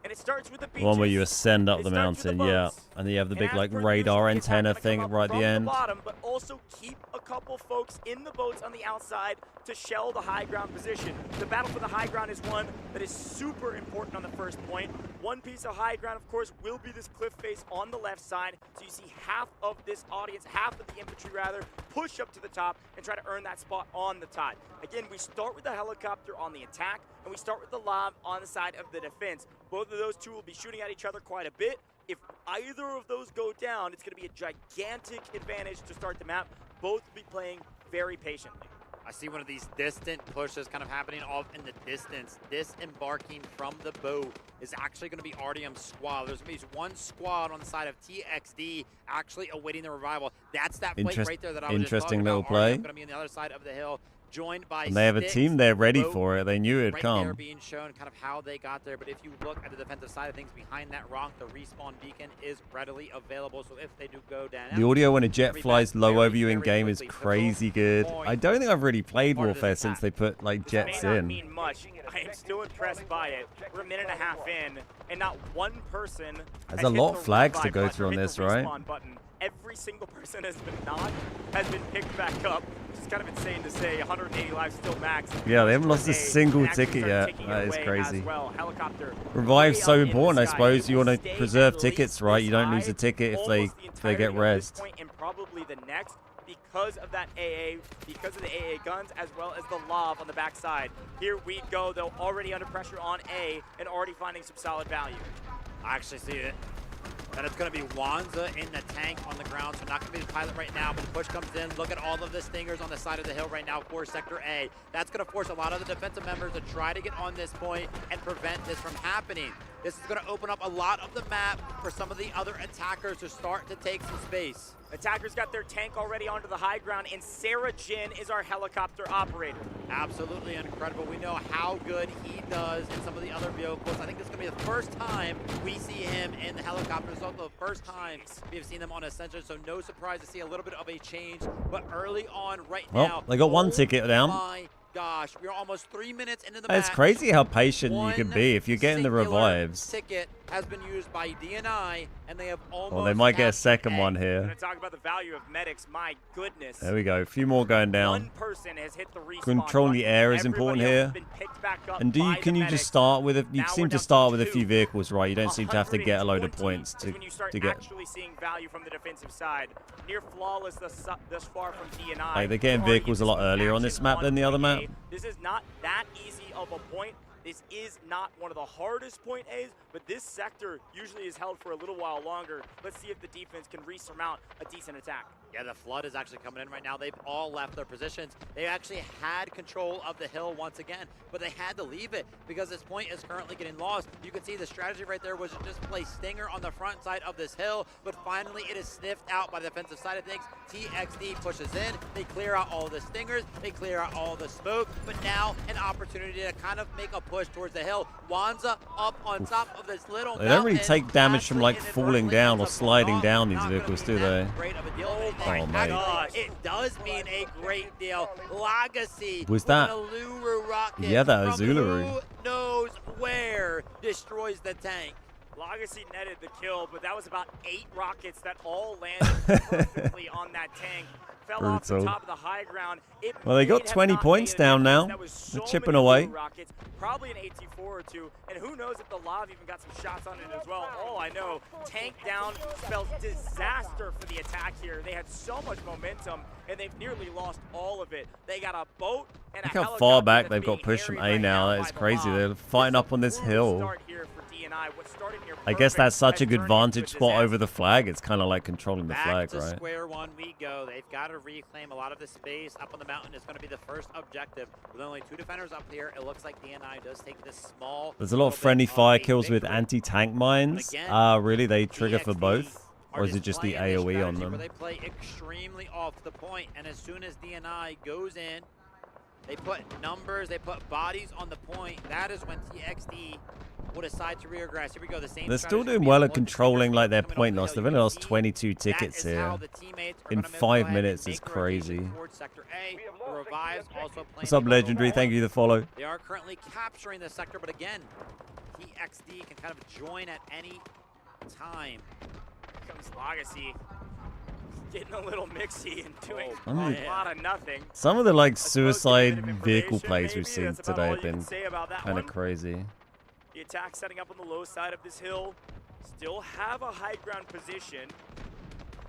And it starts with the The one where you beaches. ascend up It the starts with mountain, the yeah. boats. And then you have the And big as like per radar usual, the attack antenna gonna thing come up right at from the end. bottom, but also keep a couple folks in the boats on the outside to shell the high ground position. The battle for the high ground is one that is super important on the first point. One piece of high ground, of course, will be this cliff face on the left side. So you see half of this audience, half of the infantry rather, push up to the top and try to earn that spot on the top. Again, we start with the helicopter on the attack, and we start with the lob on the side of the defense. Both of those two will be shooting at each other quite a bit. If either of those go down, it's going to be a gigantic advantage to start the map. Both will be playing very patiently. I see one of these distant pushes kind of happening off in the distance. Disembarking from the boat is actually going to be RDM's squad. There's going to be one squad on the side of TXD actually awaiting the revival. That's that plate right there that I was just talking Interesting little about. play. RDM going to be on the other side of the hill, joined by And they have a Styx. team there ready Boat for it. They knew it'd right there come. being shown kind of how they got there. But if you look at the defensive side of things, behind that rock, the respawn beacon is readily available. So if they do go down, The audio when a jet Very flies fast, low very, over you in very game is quickly. crazy good. I don't think I've really played Part of this Warfare since attack. they put like This jets may not in. mean much. I am still impressed by it. We're a minute and a half in, and not one person There's has a hit lot the of flags to revive go button through or on hit the this, right? respawn button. Every single person has been knocked, has been picked back up, which is kind of insane to say. 180 lives still max. Yeah, they haven't lost a And single actually ticket start yet. taking That it is away crazy. as well. Helicopter Revive's way so up in the important, I sky. suppose. It You will want to stay preserve at tickets, least right? this You don't lose high a ticket if almost the they get entirety of this rezzed. point and probably the next, because of that AA, because of the AA guns, as well as the lob on the backside. Here we go, though, already under pressure on A and already finding some solid value. I actually see it. And it's going to be Wanza in the tank on the ground, so not going to be the pilot right now, but the push comes in. Look at all of the stingers on the side of the hill right now for Sector A. That's going to force a lot of the defensive members to try to get on this point and prevent this from happening. This is going to open up a lot of the map for some of the other attackers to start to take some space. Attackers got their tank already onto the high ground, and Sarah Jin is our helicopter operator. Absolutely incredible. We know how good he does in some of the other vehicles. I think this is going to be the first time we see him in the helicopter. It's also the first time we have seen them on Ascension, so no surprise to see a little bit of a change. But early on right now, Well, they got one ticket down. My gosh, we're almost 3 minutes into the It's match. crazy how patient you can One be if you're getting the singular revives. ticket has been used by DNI, and they have almost Well, they might get a tapped second A. one We're here. going to talk about the value of medics. My goodness. There we go. A few more going down. One person has hit the respawn Controlling the button. air is Everybody important else here. has been picked back up And by can the you medics. just start with a? You Now seem we're to down start to with a few 2. vehicles, right? You don't seem to have to get a load of 120 points is to when you start get. actually seeing value from the defensive side. Near flawless thus far from DNI. Like, they're getting We've already vehicles seen a lot some earlier on action this map than the other map. point A. This is not that easy of a point. This is not one of the hardest point A's, but this sector usually is held for a little while longer. Let's see if the defense can resurmount a decent attack. Yeah, the flood is actually coming in right now. They've all left their positions. They actually had control of the hill once again, but they had to leave it because this point is currently getting lost. You can see the strategy right there was to just play Stinger on the front side of this hill, but finally it is sniffed out by the defensive side of things. TXD pushes in. They clear out all the Stingers. They clear out all the smoke, but now an opportunity to kind of make a push towards the hill. Wanza up on top of this little They don't really mountain. take damage from, like, Actually, falling inadvertently down or ends up sliding falling down off. these Not gonna vehicles, be do that they? great of a deal. Oh, mate. It does mean a great deal. Legacy. Was that- An Uluru rocket Yeah, that was from Uluru. Who knows where destroys the tank. Legacy netted the kill, but that was about 8 rockets that all landed perfectly on that tank. Fell off the Brutal. top of the high ground. It Well, they got may have 20 not points made a down difference. now. That was They're so chipping many away. blue rockets, probably an AT4 or 2, and who knows if the Lav even got some shots on it as well. All I know, tank down spells disaster for the attack here. They had so much momentum, and they've nearly lost all of it. They got a boat and Look a how helicopter far back that's they've got being pushed from harried A right now. That by is the crazy. Lav. They're fighting up on this Brutal hill. start here for DNI. What started near I guess that's perfect such a has good turned into a vantage spot over disaster. the flag. It's kind of like controlling the Back flag, to right? square one we go. They've got to reclaim a lot of the space up on the mountain. Is going to be the first objective. With only 2 defenders up here, it looks like DNI does take this small. There's a lot of little bit friendly of fire a kills with victory. anti-tank mines. But again, Really? They trigger for TXD both? are Or is it just the playing this AoE on strategy them? Where they play extremely off the point, and as soon as DNI goes in, they put numbers, they put bodies on the point. That is when TXD will decide to regress. Here we go. The same. They're still strategy doing will be well at one controlling like their coming point off loss. the They've hill. only You lost can see 22 that tickets is here. how the teammates are In gonna 5 go ahead and minutes is make the rotation crazy. towards Sector A. The Revives also playing. What's up, Legendary? Thank you for the follow. They are currently capturing the sector, but again, TXD can kind of join at any time. Here comes Legacy. Getting a little mixy and doing Oh, a lot of nothing. Some of the like I suppose suicide give a bit of vehicle information, plays maybe. we've seen That's about today all have you can been say about that kind of one. crazy. The attack setting up on the low side of this hill. Still have a high ground position.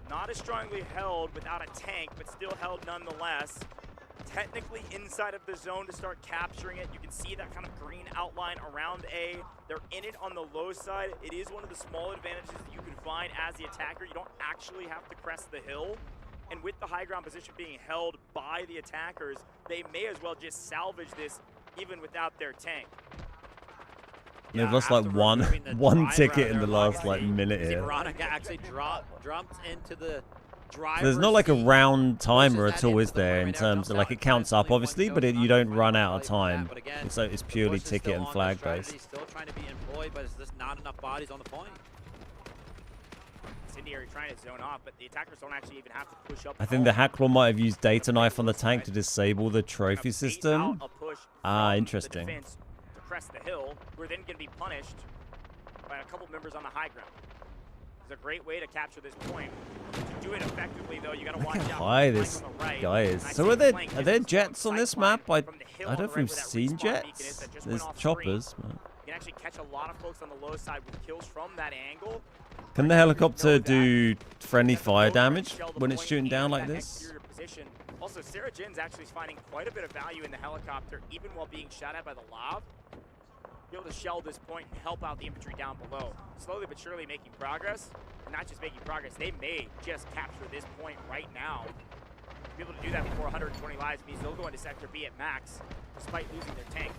Not as strongly held without a tank, but still held nonetheless. Technically inside of the zone to start capturing it. You can see that kind of green outline around A. They're in it on the low side. It is one of the small advantages that you can find as the attacker. You don't actually have to crest the hill. And with the high ground position being held by the attackers, they may as well just salvage this even without their tank. They've lost like one ticket in the last like minute here. Veronica actually jumps into the driver. There's not like a seat, round timer pushes at that all, into is the there? frame, In and terms of jumps like out. it counts up, Only obviously, one but goes you don't on run the out of time. but again, So it's purely Bush is ticket still and on flag the strategy, based. Still trying to be employed, but it's just not enough bodies on the point. Incendiary trying to zone off, but the attackers don't actually even have to push up. I think the Hacklaw might have used Data Knife on the tank to disable the trophy system. Interesting. To crest the hill, we're then going to be punished by a couple members on the high ground. It's a great way to capture this point. To do it effectively, though, you got to watch out. How high this guy is. So are there jets on this map? I don't know if we've seen jets. There's choppers. But... You can actually catch a lot of folks on the low side with kills from that angle. Can the helicopter do friendly fire damage when it's shooting down like this? Also, Sarah Jin's actually finding quite a bit of value in the helicopter, even while being shot at by the lav. Be able to shell this point and help out the infantry down below. Slowly but surely making progress. And not just making progress, they may just capture this point right now. To be able to do that before 120 lives means they'll go into Sector B at max, despite losing their tank.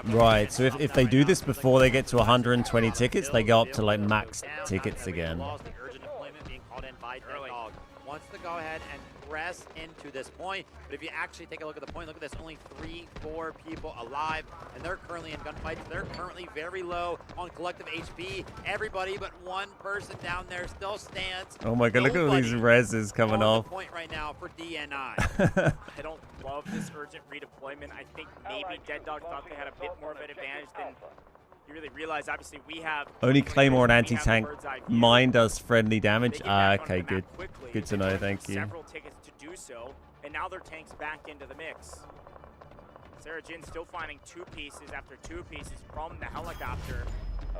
Right, so if they do this before they get to 120 tickets, they go up to like max tickets again. The urgent deployment being called in by Deadog. Wants to go ahead and press into this point, but if you actually take a look at the point, look at this, only 3-4 people alive, and they're currently in gunfights. They're currently very low on collective HP. Everybody but one person down there still stands. Oh my god, look at all these reses coming on off. the point right now for DNI. I don't love this urgent redeployment. I think maybe Dead Dog thought they had a bit more of an advantage than you really realize. Obviously, we have only Claymore and anti-tank bird's-eye mine does friendly damage. They get back onto Okay, the good. map quickly. Good to know, thank you. Several tickets to do so, and now their tank's back into the mix. Sarah Jin still finding two pieces after two pieces from the helicopter.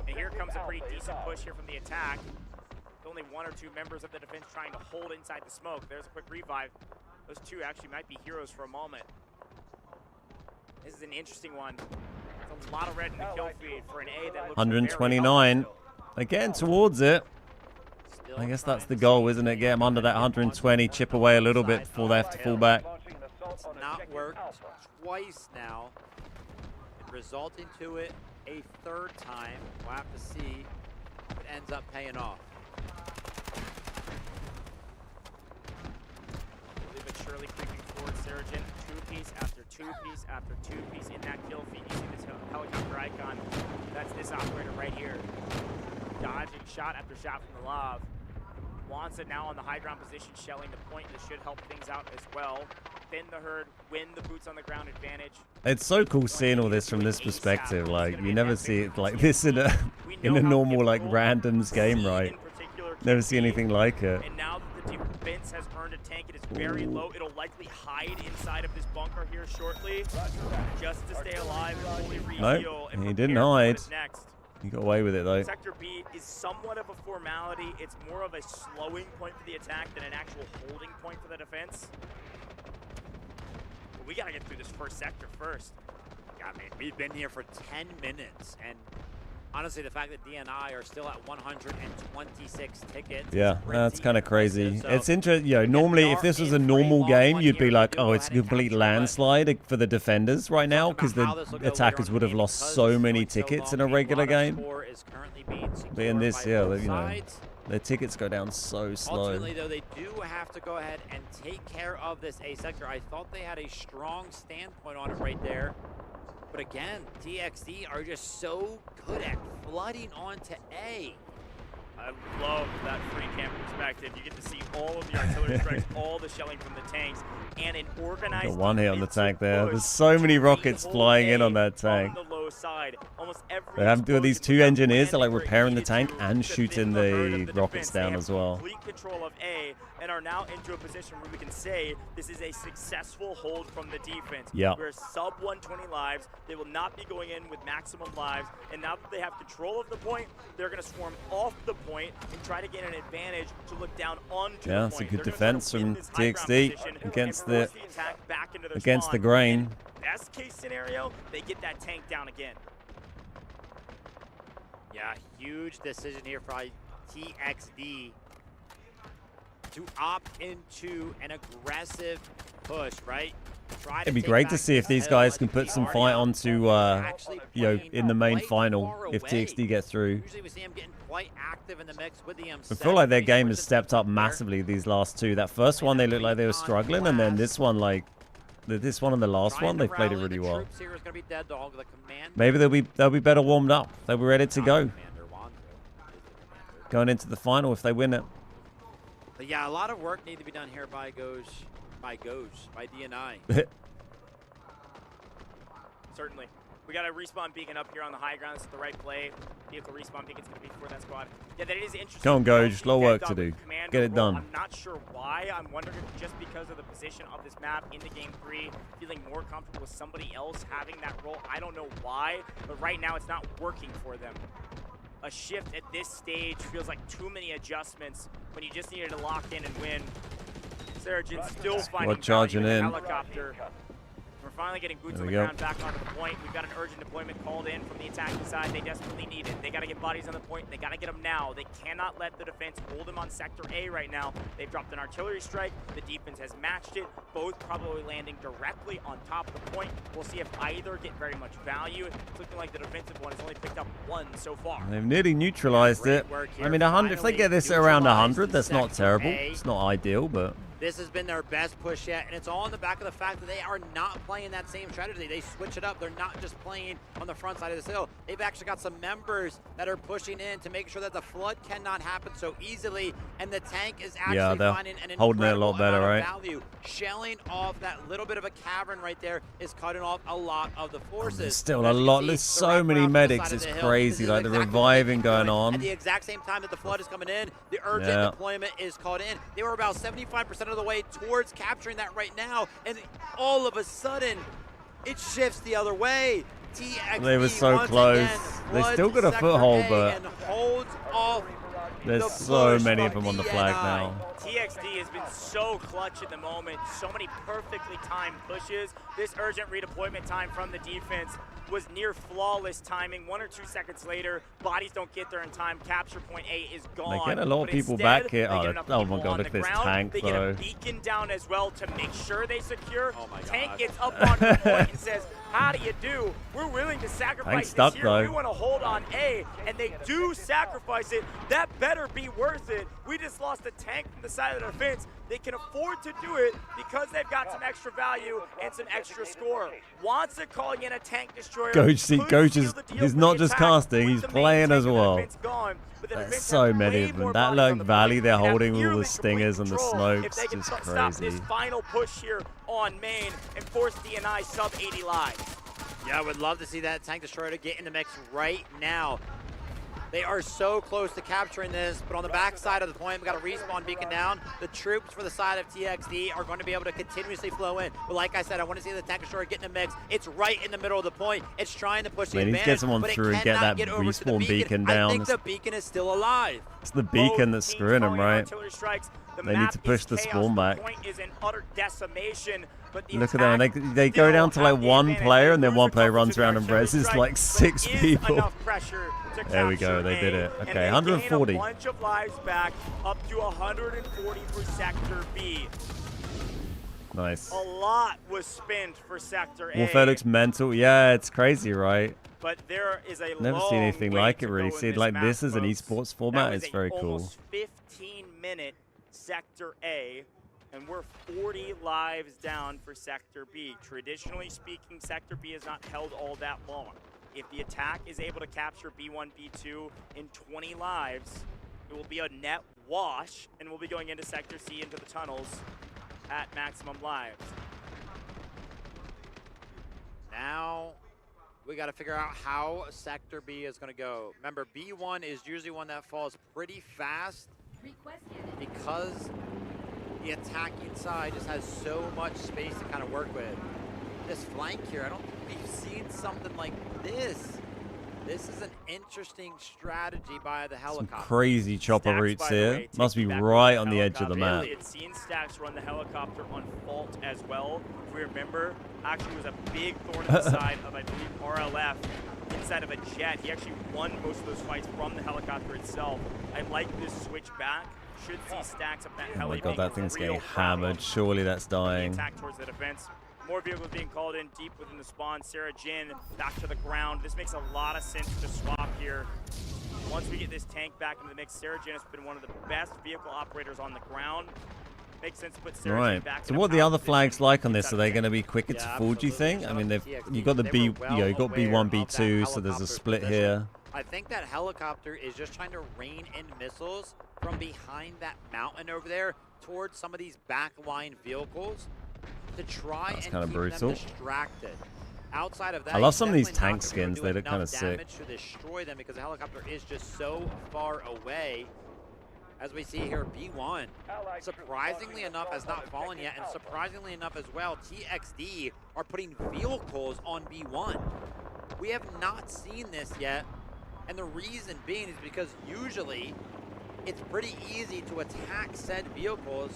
And here comes a pretty decent push here from the attack. With only one or two members of the defense trying to hold inside the smoke. There's a quick revive. Those two actually might be heroes for a moment. This is an interesting one. There's a lot of red in the kill feed for an A that looks 129. Again, towards it. I guess that's the goal, isn't it? Get them under that 120, chip away a little bit before they have to fall back. It's not worked twice now, resulting to it a third time. We'll have to see if it ends up paying off. Slowly but surely creeping forward, Sarajin. Two-piece after two-piece after two-piece in that kill feed. You see this helicopter icon. That's this operator right here. Dodging shot after shot from the lav. Wants it now on the high ground position, shelling the point. This should help things out as well. Thin the herd, win the boots on the ground advantage. It's so cool seeing all this from this perspective. Like, you never see it like this in a normal like randoms game, right? Never see anything like it. And now that the defense has earned a tank, it is very low. It'll likely hide inside of this bunker here shortly, just to stay alive and fully reheal. Nope, he didn't hide. Next. He got away with it though. Sector B is somewhat of a formality. It's more of a slowing point for the attack than an actual holding point for the defense. But we gotta get through this first sector first. Yeah, I mean, we've been here for 10 minutes, and honestly, the fact that DNI are still at 126 tickets. Yeah, that's kind of crazy. So It's interesting. You know, normally if this was a normal game, you'd be like, oh, it's a complete landslide for the defenders right now because the attackers would have lost so many tickets in a regular game. But in this, yeah, you know, their tickets go down so slow. Ultimately, though, they do have to go ahead and take care of this A sector. I thought they had a strong standpoint on it right there. But again, TXD are just so good at flooding onto A. I love that free camp perspective. You get to see all of the artillery strikes, all the shelling from the tanks, and an organized Got one hit on the tank there. push There's so many to rockets hold flying in A on that tank. On the low side. Almost every They have to do these explosion two was engineers that like landing where it repairing the needed tank to and fit shooting the herd the of the rockets defense. They down have as well. complete control of A and are now into a position where we can say this is a successful hold from the defense. Yeah. We're sub 120 lives. They will not be going in with maximum lives. And now that they have control of the point, they're going to swarm off the point and try to gain an advantage to look down onto Yeah, the it's a point. good They're gonna try to defense win from this high ground TXD position against and force the attack back into their against the spawn. grain. And best case scenario, they get that tank down again. Yeah, huge decision here for TXD to opt into an aggressive push, right? Try to It'd be take great back to see if the these L. guys can put some fight onto, Actually you know, playing in the main quite final far if away. TXD get through. Usually we see him getting quite active in the mix with the M7. I feel like their game has Resources stepped up there. massively these last two. That first one they looked like they were struggling, and then this one, like this one and the last Trying one, to they played it rally really the well. troops here is gonna be Dead Dog, the command. Maybe they'll be better warmed up. They'll be ready to go Commander Wanzo is the commander. going into the final if they win it. But yeah, a lot of work need to be done here by DNI. Certainly. We got a respawn beacon up here on the high ground. This is the right play. Vehicle respawn beacon's going to be for that squad. Yeah, that is interesting. Come on, Goj. Dead Low work Dog to do. with commander Get it role. done. I'm not sure why. I'm wondering if just because of the position of this map into Game 3, feeling more comfortable with somebody else having that role. I don't know why, but right now it's not working for them. A shift at this stage feels like too many adjustments when you just needed to lock in and win. Surgeon still finding charging value in in. the helicopter. We're finally getting boots There on we the go. ground back onto the point. We've got an urgent deployment called in from the attacking side. They desperately need it. They got to get bodies on the point. They got to get them now. They cannot let the defense hold them on Sector A right now. They've dropped an artillery strike. The defense has matched it. Both probably landing directly on top of the point. We'll see if either get very much value. It's looking like the defensive one has only picked up one so far. They've nearly neutralized Great it. work I here. mean, 100. If they Finally get this at around neutralized 100, that's not Sector terrible. A. It's not ideal, but This has been their best push yet, and it's all on the back of the fact that they are not playing that same strategy. They switch it up. They're not just playing on the front side of this hill. They've actually got some members that are pushing in to make sure that the flood cannot happen so easily, and the tank is actually they're finding an holding it a lot incredible better, amount right? of value. Shelling off that little bit of a cavern right there is cutting off a lot of the forces. there's still As a you lot. can There's see, so the many wraparound on the medics. side of It's the hill. crazy. This Like is the exactly what reviving they're going doing. on. At the exact same time that the flood is coming in, the urgent Yeah. deployment is called in. They were about 75% of the way towards capturing that right now, and all of a sudden, it shifts the other way. TXD They were so once close. again They floods still got a Sector foothold, A but and holds off there's the so push many of from them on the flag DNI. now. TXD has been so clutch at the moment. So many perfectly timed pushes. This urgent redeployment time from the defense was near flawless timing. 1 or 2 seconds later, bodies don't get there in time. Capture point A is gone. They get a lot of But people instead, back here. they get Oh, enough oh my people God, on look at the this ground. tank, They get though. a beacon down as well to make sure they secure. Oh my Tank God. gets up on the point and says, how do you do? We're willing to sacrifice Tank's this stuck, here. though. We want to hold on A, and they do sacrifice it. That better be worth it. We just lost a tank from the side of the defense. They can afford to do it because they've got some extra value and some extra score. Wants it calling in a tank destroyer. Goj, see, Could Goj seal is the deal he's for not the just attack casting, with he's the main playing tank as and the well. defense gone. But the There's defense so have many way of more them. That bodies like on the valley point they're and have holding all nearly the complete stingers and the control. If smokes, they can just stop this crazy. final push here on main and force DNI sub 80 lives. Yeah, I would love to see that tank destroyer to get in the mix right now. They are so close to capturing this, but on the back side of the point, we've got a respawn beacon down. The troops for the side of TXD are going to be able to continuously flow in. But like I said, I want to see the tank destroyer get in the mix. It's right in the middle of the point. It's trying to push the They need to advantage, get someone but it through and get cannot that get over to the respawn beacon I down. think the beacon is still alive. It's the beacon that's Both screwing teams them, calling in right? artillery strikes. The They need map to push is the chaos. spawn back. The point is in utter decimation, but the Look at them. attack They go still down to have like the one advantage. player, They and then lose one a player couple runs to the around and artillery reses strike, like but 6 is people. enough pressure to There we go, capture they did A, it. and Okay, they gain 140. a bunch of lives back, up to 140 for Sector B. Nice. A lot was spent for Sector A. Warfare looks mental. Yeah, it's crazy, right? But there is a Never long seen anything way like to it really. go in See it like map, this as an folks. esports That format was is a very cool. almost 15-minute Sector A, and we're 40 lives down for Sector B. Traditionally speaking, Sector B has not held all that long. If the attack is able to capture B1, B2 in 20 lives, It will be a net wash, and we'll be going into Sector C into the tunnels at maximum lives. Now we got to figure out how Sector B is going to go. Remember, B1 is usually one that falls pretty fast because the attacking side just has so much space to kind of work with. This flank here, I don't think we've seen something like this. This is an interesting strategy by the helicopter. Some crazy chopper Stacks, routes by the here. way, Must be taking back right over on the edge of the map. Really, it's seen Stacks run the helicopter on fault as well. If we remember, actually was a big thorn in the side of, I believe, RLF inside of a jet. He actually won most of those fights from the helicopter itself. I like this switch back. Should see Stacks up that Oh heli. my god, that thing's real getting problem. hammered. Surely that's dying. Attack towards the defense. More vehicles being called in deep within the spawn. Sarah Jin back to the ground. This makes a lot of sense to swap here. Once we get this tank back into the mix, Sarah Jin has been one of the best vehicle operators on the ground. Makes sense to put Sarah Jin Right. back So in a what are the power other position flags like on this? inside Are the they tank. going to be quicker to Yeah, full, do you think? I mean, you got the They B, were you got well B1, aware of B2, that so there's a helicopter's split position. here. I think that helicopter is just trying to rein in missiles from behind that mountain over there towards some of these backline vehicles to try That's and kinda keep brutal. them distracted. Outside of that, I love he's some of these definitely not tank gonna be able skins. to They do look kinda enough sick. damage to destroy them because the helicopter is just so far away. As we see here, B1, surprisingly enough, has not fallen yet, and surprisingly enough as well, TXD are putting vehicles on B1. We have not seen this yet, and the reason being is because usually it's pretty easy to attack said vehicles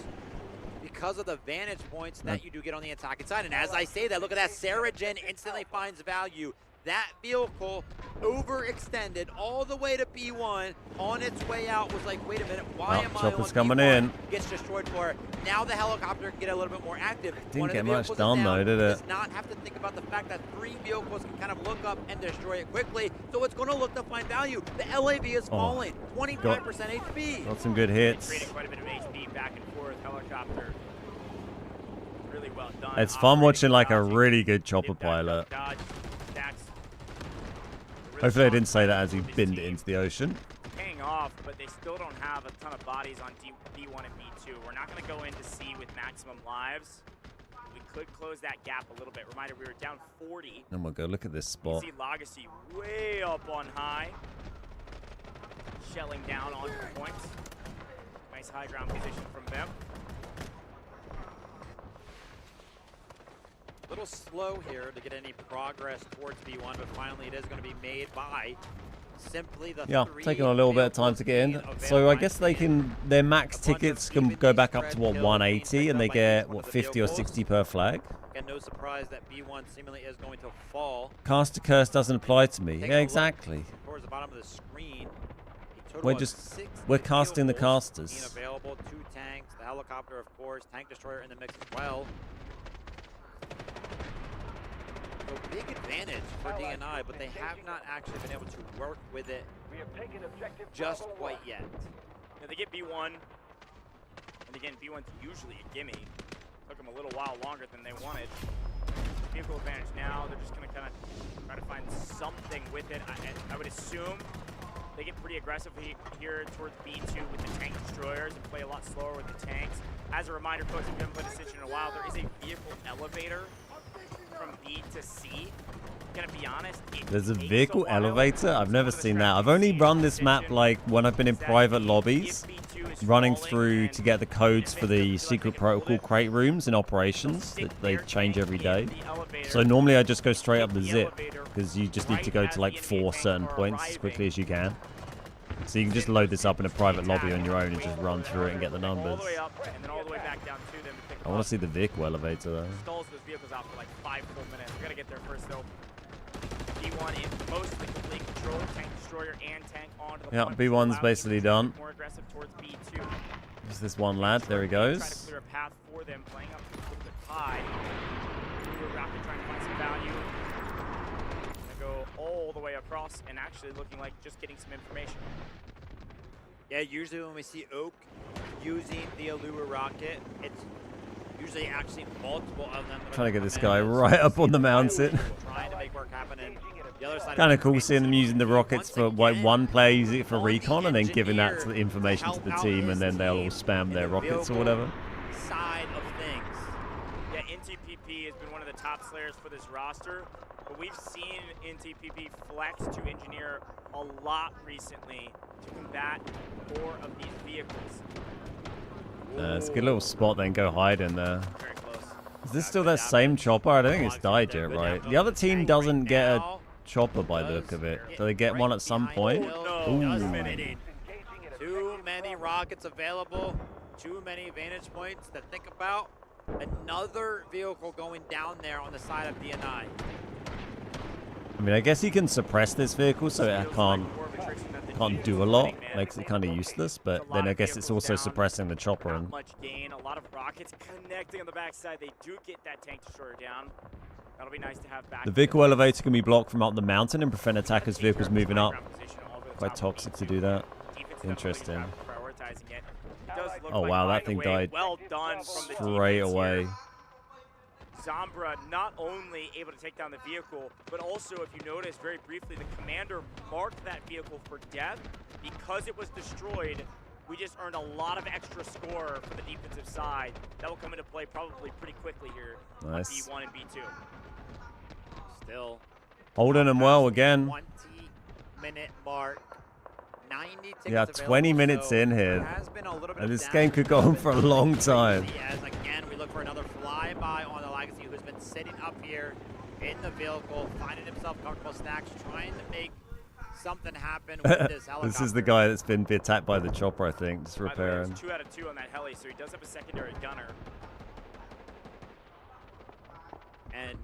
because of the vantage points that you do get on the attacking side. And as I say that, look at that, Sarah Jin instantly finds value. That vehicle overextended all the way to B1 on its way out was like, wait a minute, why am I chopper's on coming B1? in. Gets destroyed for it. Now the helicopter can get a little bit more active. Didn't One of get the much vehicles is done down, though, did it? does not have to think about the fact that 3 vehicles can kind of look up and destroy it quickly. So it's going to look to find value. The LAV is falling, 25% HP. Got some good hits. Trading quite a bit of HP back and forth. Helicopter. Really well done. It's fun watching like a Dodging. really good chopper Dip, dive, pilot. dodge, Stacks. Really Hopefully I strong didn't say that as he this binned it team. into the ocean. Paying off, but they still don't have a ton of bodies on B1 and B2. We're not going to go into C with maximum lives. We could close that gap a little bit. Reminder, we were down 40. Oh my god, look at this You spot. see Legacy way up on high. Shelling down onto the points. Nice high ground position from them. A little slow here to get any progress towards B1, but finally it is going to be made by simply the Yeah, 3 taking a little bit of time to get in. vehicles So I being guess they can, their max tickets can go back up to what, 180, and they get what, 50 or 60 per flag. Again, no surprise that B1 seemingly is going to fall. Caster curse doesn't apply to me. Taking Yeah, a look exactly. Towards the bottom of the screen. a total We're of just- 6 we're casting the vehicles casters. Being available, 2 tanks, the helicopter, of course, tank destroyer in the mix as well. So big advantage for DNI, but they have not actually been able to work with it just quite yet. Yeah, they get B1. And again, B1's usually a gimme. Took them a little while longer than they wanted. Vehicle advantage now. They're just going to kind of try to find something with it. I would assume they get pretty aggressive here towards B2 with the tank destroyers and play a lot slower with the tanks. As a reminder, folks, if you haven't played this station in a while, there is a vehicle elevator from B to C. Gonna be honest, There's a vehicle elevator? I've never seen that. I've only run this map like when I've been in private lobbies, running through to get the codes for the secret protocol crate rooms in operations that they change every day. So normally I just go straight up the zip because you just need to go to like 4 certain points as quickly as you can. So you can just load this up in a private lobby on your own and just run through it and get the numbers. All the way up and then all the way back down to them. I want to see the vehicle elevator though. Stalls those vehicles out for like 5 full minutes. We gotta get there first though. B1 in mostly complete control, tank destroyer and tank onto the Yeah, front, B1's allowing basically them to done. be more aggressive towards B2. There's this one lad. There he Try to goes. clear a path for them, playing up to the high. Rocket trying to find some value. Gonna go all the way across and actually looking like just getting some information. Yeah, usually when we see Oak using the Allure rocket, it's Usually actually multiple of them. Trying to get this guy right up on the mountain. Trying to make work happen. And the other side Kind of cool seeing them using the rockets for like one player using it for recon and then giving that to the information to the team, and then they'll all spam their rockets or whatever. Side of things. Yeah, NTPP has been one of the top slayers for this roster, but we've seen NTPP flex to engineer a lot recently to combat more of these vehicles. It's a good little spot then, go hide in there. Very close. Is this still that same chopper? I don't think it's died yet, right? The other team doesn't get a chopper by the look of it. Do they get one at some point? Ooh. Too many rockets available, too many vantage points to think about. Another vehicle going down there on the side of DNI. I mean, I guess he can suppress this vehicle so it can't do a lot. Makes it kind of useless, but then I guess it's also suppressing the chopper. And much gain, a lot of rockets connecting on the backside. They do get that tank destroyer down. That'll be nice to have back. the vehicle elevator can be blocked from up the mountain and prevent attackers' vehicles moving up. Quite toxic to do that. Interesting. Oh wow, that thing died Well done from the straight defense away. here. Zambra not only able to take down the vehicle, but also, if you notice very briefly, the commander marked that vehicle for death. Because it was destroyed, we just earned a lot of extra score for the defensive side. That will come into play probably pretty quickly here Nice. on B1 and B2. Still Holding him well again. 20-minute mark. 90 tickets Yeah, available, 20 minutes so in there here. has been a little bit And of this game could go on damage for a long time. As again, we look for another flyby on the Legacy, who's been sitting up here in the vehicle, finding himself comfortable stacks, trying to make something happen with this helicopter. This is the guy that's been attacked by the chopper, I think, just By the way, repairing. it's 2 out of 2 on that heli, so he does have a secondary gunner. And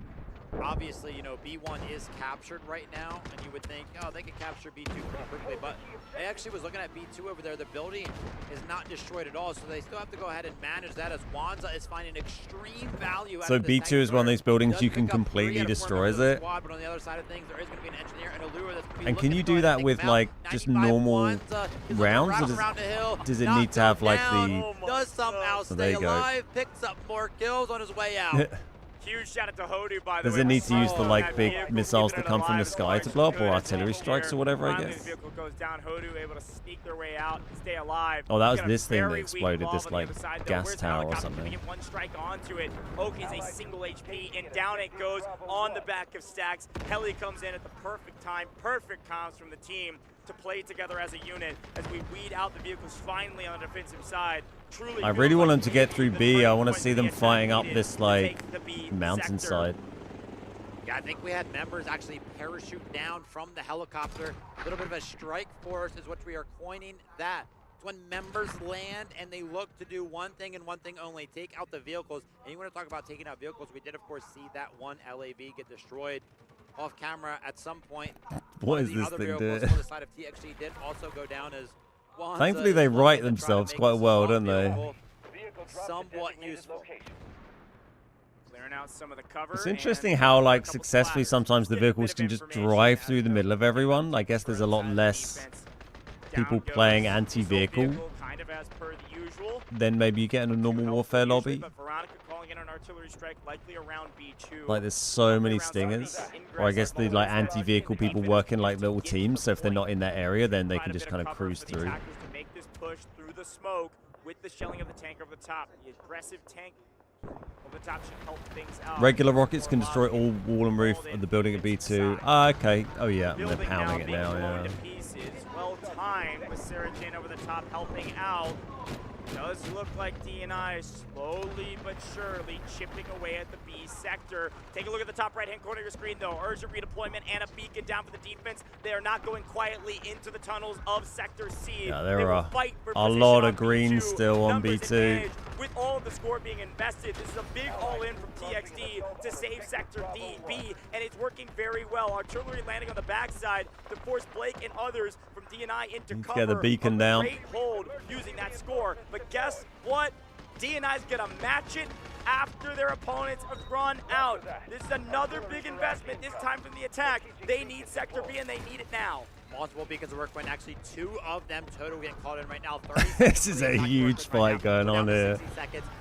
obviously, you know, B1 is captured right now, and you would think, oh, they could capture B2 pretty quickly, but I actually was looking at B2 over there. The building is not destroyed at all, so they still have to go ahead and manage that, as Wanza is finding extreme value. So B2 is one of these buildings you can completely destroy, is it? But on the other side of things, there is going to be an engineer and a lure that's going to be And can looking you to do try that and take with him out. like just 95 normal Wanza is looking rounds, wrap or around the hill, does it not need to have go like down, the? does somehow So there stay you go. alive, picks up more kills on his way out. Huge shout out to Hodu, by the way. Does it need to use the like That big vehicle, missiles keeping that it come from the alive as sky far to as blow up, good or as artillery strikes or whatever? I Finally, guess. the vehicle goes down. Hodu able to sneak their way out, stay alive. Oh, that was Got a this thing that very weak exploded, lob this, on the like, other side, though. gas Where's the tower or helicopter? something. Gonna get one strike onto it. Oak is a single HP, and down it goes on the back of Stacks. Heli comes in at the perfect time, perfect comms from the team to play together as a unit as we weed out the vehicles finally on the defensive side. Truly, I really want them to get through B. I want to see them the attack fighting up needed this to like take the B mountainside. sector. Yeah, I think we had members actually parachute down from the helicopter. A little bit of a strike force is what we are coining that. It's when members land and they look to do one thing and one thing only, take out the vehicles. And you want to talk about taking out vehicles, we did of course see that one LAV get destroyed off camera at some point. What is The this other thing vehicles doing? on the side of TXG did also go down as Wanza Thankfully, is they looking right to try to themselves make quite this well, assault don't they? vehicle somewhat useful. Clearing out some of the cover. It's and interesting how like couple successfully splatters. sometimes the Get a bit vehicles of can just information drive as through the to middle of everyone. I guess there's a lot inside the less defense. people Down goes playing the anti-vehicle vehicle, kind of as per the usual. than maybe you get in a normal warfare Usually, lobby. but Veronica calling in an artillery strike, likely around B2. Like there's so many stingers, or I guess the like anti-vehicle people work in like little teams. So if they're not in that area, then they can just kind of cruise through. To make this push through the smoke with the shelling of the tank over the top. The aggressive tank over the top should help things out. Regular rockets can destroy all wall and roof of the building at B2. Ah, okay. Oh yeah, they're Building pounding it being now. blown Yeah. to pieces. Well timed with Sarah Jane over the top helping out. Does look like DNI slowly but surely chipping away at the B sector. Take a look at the top right-hand corner of your screen, though. Urgent redeployment and a beacon down for the defense. They are not going quietly into the tunnels of Sector C. Yeah, They there will are fight for a position lot on of green B2. still on Numbers B2. advantage. With all of the score being invested, this is a big all-in from TXD to save Sector B, and it's working very well. Artillery landing on the backside to force Blake and others from DNI into Need to cover. get the beacon A down. Great hold using that score, but guess what? DNI's gonna match it after their opponents have run out. This is another big investment, this time from the attack. They need Sector B and they need it now. Multiple beacons are working. Actually, 2 of them total getting called in right now. This is a huge fight going on here.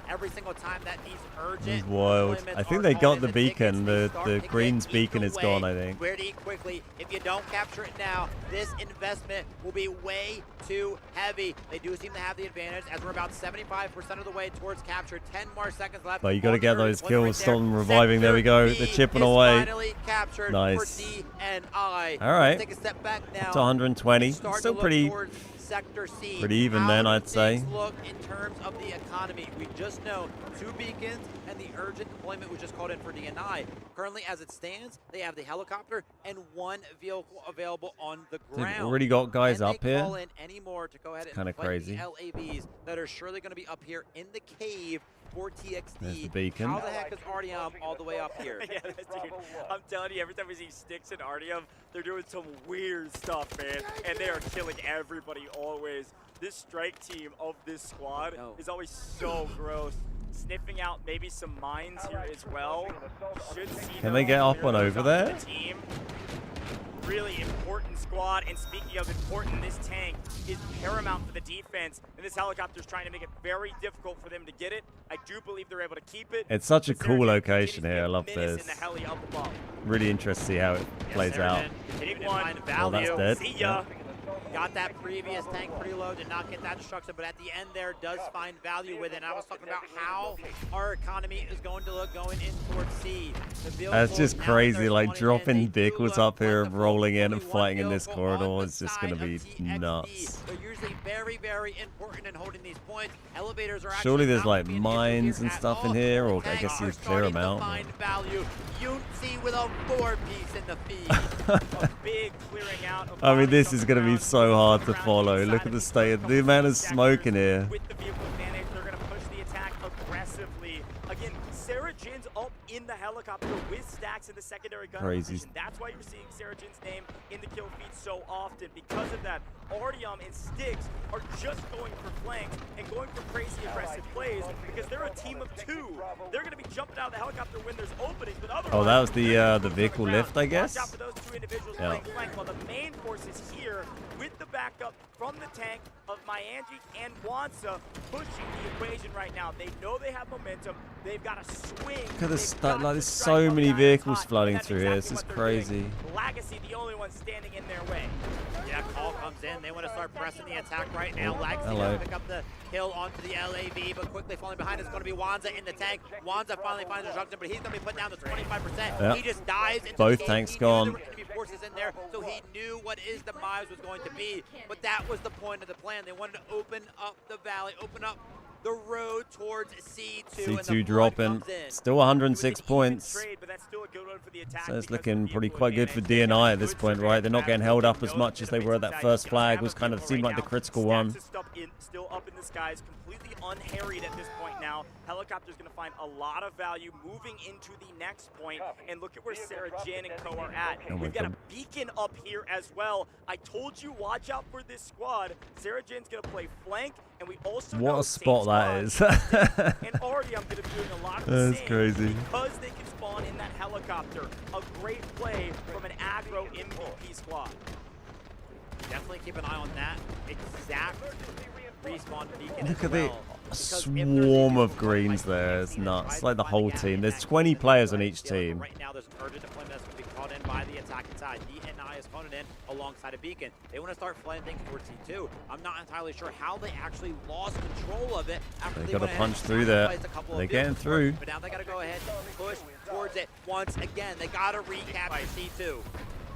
Every single time that these urgent This is wild. I think they got the beacon. The green's beacon is gone, I think. Where to eat quickly. If you don't capture it now, this investment will be way too heavy. They do seem to have the advantage as we're about 75% of the way towards capture. 10 more seconds left. But you got to get those kills. Stop them reviving. There we go. They're chipping away. Nice. All right. Take a step back now. It's 120. Still pretty Sector C. pretty even then, I'd say. Look in terms of the economy. We just know 2 beacons and the urgent deployment was just called in for DNI. Currently, as it stands, they have the helicopter and 1 vehicle available on the ground. They've already got guys up here. Call in any more to go ahead and Kind of crazy. the LAVs that are surely going to be up here in the cave for TXD. There's the beacon. How the heck is Artyom all the way up here? Yeah, dude, I'm telling you, every time we see Sticks and Artyom, they're doing some weird stuff, man. And they are killing everybody always. This strike team of this squad is always so gross. Sniffing out maybe some mines here as well. Should see Can they get up on over there? The team. Really important squad, and speaking of important, this tank is paramount for the defense, and this helicopter is trying to make it very difficult for them to get it. I do believe they're able to keep it. It's such a cool location here. I love this. In the heli up above. Really interested to see how it plays out. Big one. Oh, that's dead. See ya. Got that previous tank pretty low, did not get that destruction, but at the end there does find value with it. And I was talking about how our economy is going to look going in towards C. That's just crazy, like dropping vehicles up here, rolling in and fighting in this corridor is just going to be nuts. They're usually very, very important in holding these points. Elevators are Surely there's like mines and stuff in here, or I guess you clear them out. Unity with a 4-piece in the feed. A big clearing out of I mean, this is going to be so hard to follow. Look at the state, the amount of smoke in here. With the vehicle advantage, they're going to push the attack aggressively. Again, Sarah Jin's up in the helicopter with stacks in the secondary gun position. That's why you're seeing Sarah Jin's name in the kill feed so often. Because of that, Artyom and Sticks are just going for flanks and going for crazy aggressive plays because they're a team of 2. They're going to be jumping out of the helicopter when there's openings, but otherwise, Oh, that was the vehicle lift, I guess. Watch out for those 2 individuals playing flank, while the main force is here with the backup from the tank of Myanji and Wansa pushing the equation right now. They know they have momentum. They've got to swing. Look at this, like there's so many vehicles flooding through here. This is crazy. Legacy, the only one standing in their way. Yeah, call comes in. They want to start pressing the attack right now. Legacy going to pick up the hill onto the LAV, but quickly falling behind is going to be Wanza in the tank. Wanza finally finds destruction, but he's going to be put down to 25%. Yep. He just dives into Both the tanks he gone. Knew there were enemy forces in there, so he knew what his demise was going to be. But that was the point of the plan. They wanted to open up the valley, open up the road towards C2. C2 dropping. Still 106 points. So it's looking pretty quite good for DNI at this point, right? They're not getting held up as much as they were at that first flag. Was kind of seemed like the critical one. Still up in the skies, completely unharried at this point now. Helicopter's going to find a lot of value moving into the next point. And look at where Sarah Jin and Co are at. We've got a beacon up here as well. I told you, watch out for this squad. Sarah Jin's going to play flank, and we also What a spot that is. and Artyom going to be doing a lot of the That's same crazy. because they can spawn in that helicopter. A great play from an aggro MVP squad. Definitely keep an eye on that exact respawn beacon. Look at the swarm of greens there. It's nuts. Like the whole team. There's 20 players on each team. Right now, there's an urgent deployment that's going to be called in by the attacking side. DNI is calling it in alongside a beacon. They want to start flying things towards C2. I'm not entirely sure how they actually lost control of it after They they got to went punch ahead through and there. sacrificed a couple of They're getting vehicles. through. But now they got to go ahead and push towards it once again. They got to recapture C2.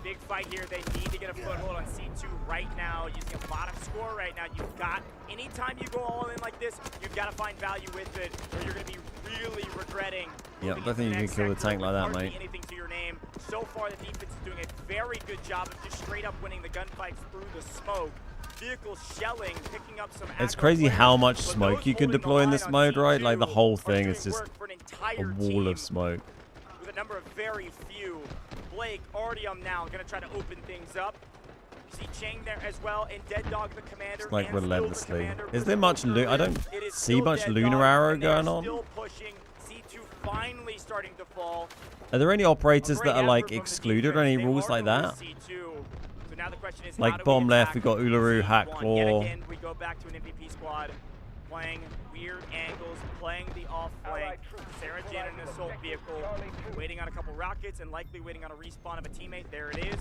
Big fight here. They need to get a foothold on C2 right now, using a bottom score right now. You've got, anytime you go all in like this, you've got to find value with it, or you're going to be really regretting. Yeah, I don't think you can kill the tank like that, mate. Anything to your name. So far, the defense is doing a very good job of just straight up winning the gunfights through the smoke. Vehicles shelling, picking up some. It's crazy how much smoke you can deploy in this mode, right? Like the whole thing is just a wall of smoke. With a number of very few. Blake, Artyom now going to try to open things up. You see Cheng there as well, and Dead Dog the commander. It's like and relentlessly. Is there much I don't see much lunar arrow going on. Still pushing. C2 finally starting to fall. Are there any operators that are like excluded or any rules like that? So now the question is, how Like do bomb we left, attack we got Uluru, C1? Hackclaw. Yet again, we go back to an MVP squad playing weird angles, playing the off flank. Sarah Jane in an assault vehicle, waiting on a couple rockets and likely waiting on a respawn of a teammate. There it is.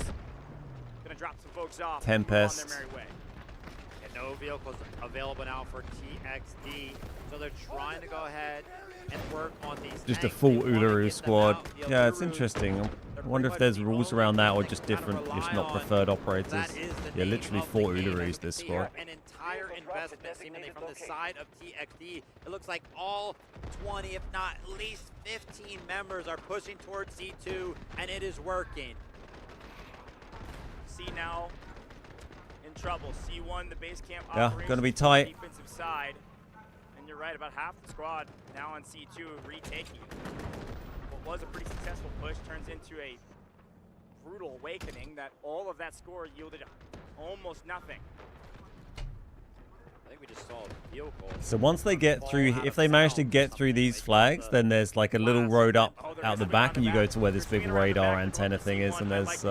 Gonna drop some folks off. Tempest. On their merry way. And no vehicles available now for TXD, so they're trying to go ahead and work on these. Just a tanks. full They wanna Uluru get them squad. out. The Yeah, it's Ulurus, interesting. I they're wonder if pretty there's much rules the around that or only just thing to different, just rely not on. preferred operators. That is the Yeah, name literally of 4 the game. Ulurus As you this can see here, squad. An entire investment seemingly from the side of TXD. It looks like all 20, if not at least 15 members are pushing towards C2, and it is working. C now in trouble. C1, the base camp Yeah, operations gonna be on the tight. defensive side. And you're right, about half the squad now on C2 retaking. What was a pretty successful push turns into a brutal awakening that all of that score yielded almost nothing. I think we just saw vehicles. So once they get through, if they manage to get through these flags, then there's like a little road up out the back, and you go to where this big radar antenna thing is, and there's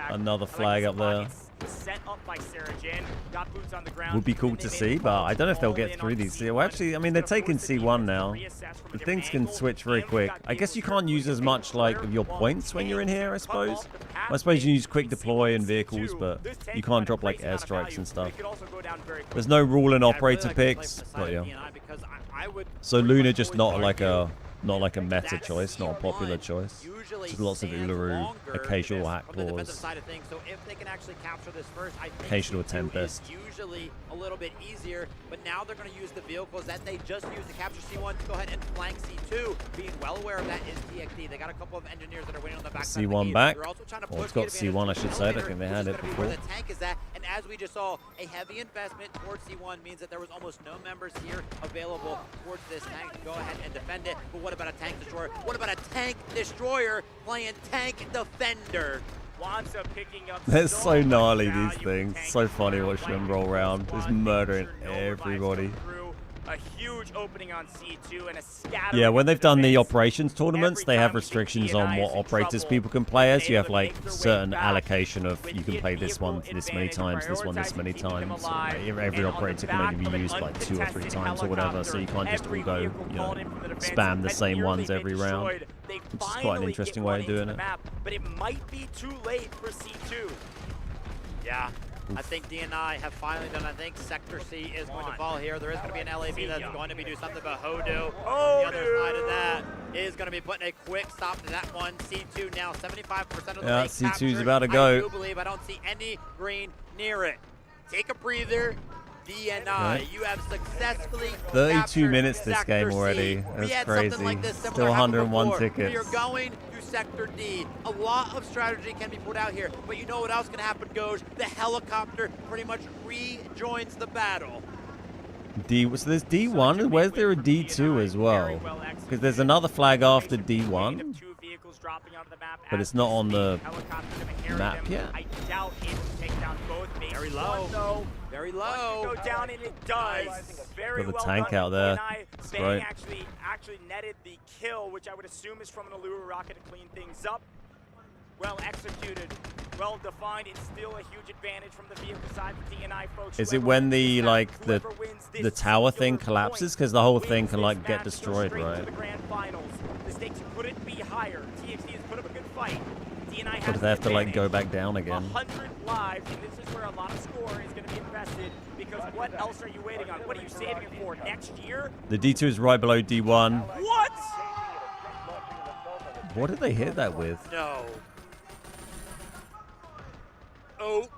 another flag up there. Set up by Sarah Jane, got boots on the ground. Would be cool to see, but I don't know if they'll get through these. Well, actually, I mean, they're taking C1 now. The things can switch very quick. I guess you can't use as much like of your points when you're in here, I suppose. I suppose you use quick deploy and vehicles, but you can't drop like airstrikes and stuff. There's no rule in operator picks, but yeah. So Luna just not like a meta choice, not a popular choice. Just lots of Uluru, occasional Hackclaws, So if they can actually capture this first, I think occasional C2 Tempest. is usually a little bit easier, but now they're going to use the vehicles that they just used to capture C1 to go ahead and flank C2. Being well aware of that is TXD. They got a couple of engineers that are waiting on the back side of the C1 gate. back. They're also trying to Well, it's push got the C1, I advantage should to say. I the don't think they elevator, had which it is gonna be where before. the tank is at, and as we just saw, a heavy investment towards C1 means that there was almost no members here available towards this tank to go ahead and defend it. But what about a tank destroyer? What about a tank destroyer playing tank defender? Wanza picking up They're so gnarly, much these value in things. tank So funny destroyer, watching them like roll around. squad, Just making murdering sure no revives come everybody. through. A huge opening on C2 and a scattering Yeah, when of they've done the defense. operations tournaments, Every they have time we see restrictions DNI on what is in operators trouble, people can play as. You they're have able to like make their way certain back allocation of with you can the play this one vehicle this many advantage, times, this one this many prioritizing keeping them times. alive, Every and on the operator can only back of be an used like 2 or 3 uncontested times or whatever, so you can't just all every go, vehicle you called know, in from the defense spam the had same nearly ones been every round. destroyed. They Which is quite an finally interesting get way one of doing into it. the map, but it might be too late for C2. Yeah. I think DNI have finally done. I think Sector C is going to fall here. There is going to be an LAB that's going to be doing something, but Hodu on the other side of that is going to be putting a quick stop to that one. C2 now 75% of the Yeah, lake C2's captured. about to I go. do believe I don't see any green near it. Take a breather. DNI, Right. you have successfully 32 captured minutes this Sector game already. C. That's We had crazy. something like this Still similar happen 101 before. tickets. We are going to Sector D. A lot of strategy can be put out here, but you know what else can happen, Goj? The helicopter pretty much rejoins the battle. So there's D1. Where's there a D2 as well? Because there's another flag after D1, but it's not on the map yet. I doubt it will take down both. Very low. Though. Very One low. can go down, and it does. Very Got the well tank done out there. DNI. It's Bang great. actually netted the kill, which I would assume is from an Allure rocket to clean things up. Well executed, well defined. It's still a huge advantage from the vehicle side for DNI folks. Is it Whoever when wins the this like map, the whoever wins the this tower thing singular collapses? point Because the whole wins thing can this like get match, goes destroyed, straight to right? the grand finals. The stakes couldn't be higher. TXT has put up a good fight. DNI has But they have to like go advantage. back down again. 100 lives, and this is where a lot of score is going to be invested, because what else are you waiting on? What are you saving it for? Next year? The D2 is right below D1. What? What did they hit that with? No. Oak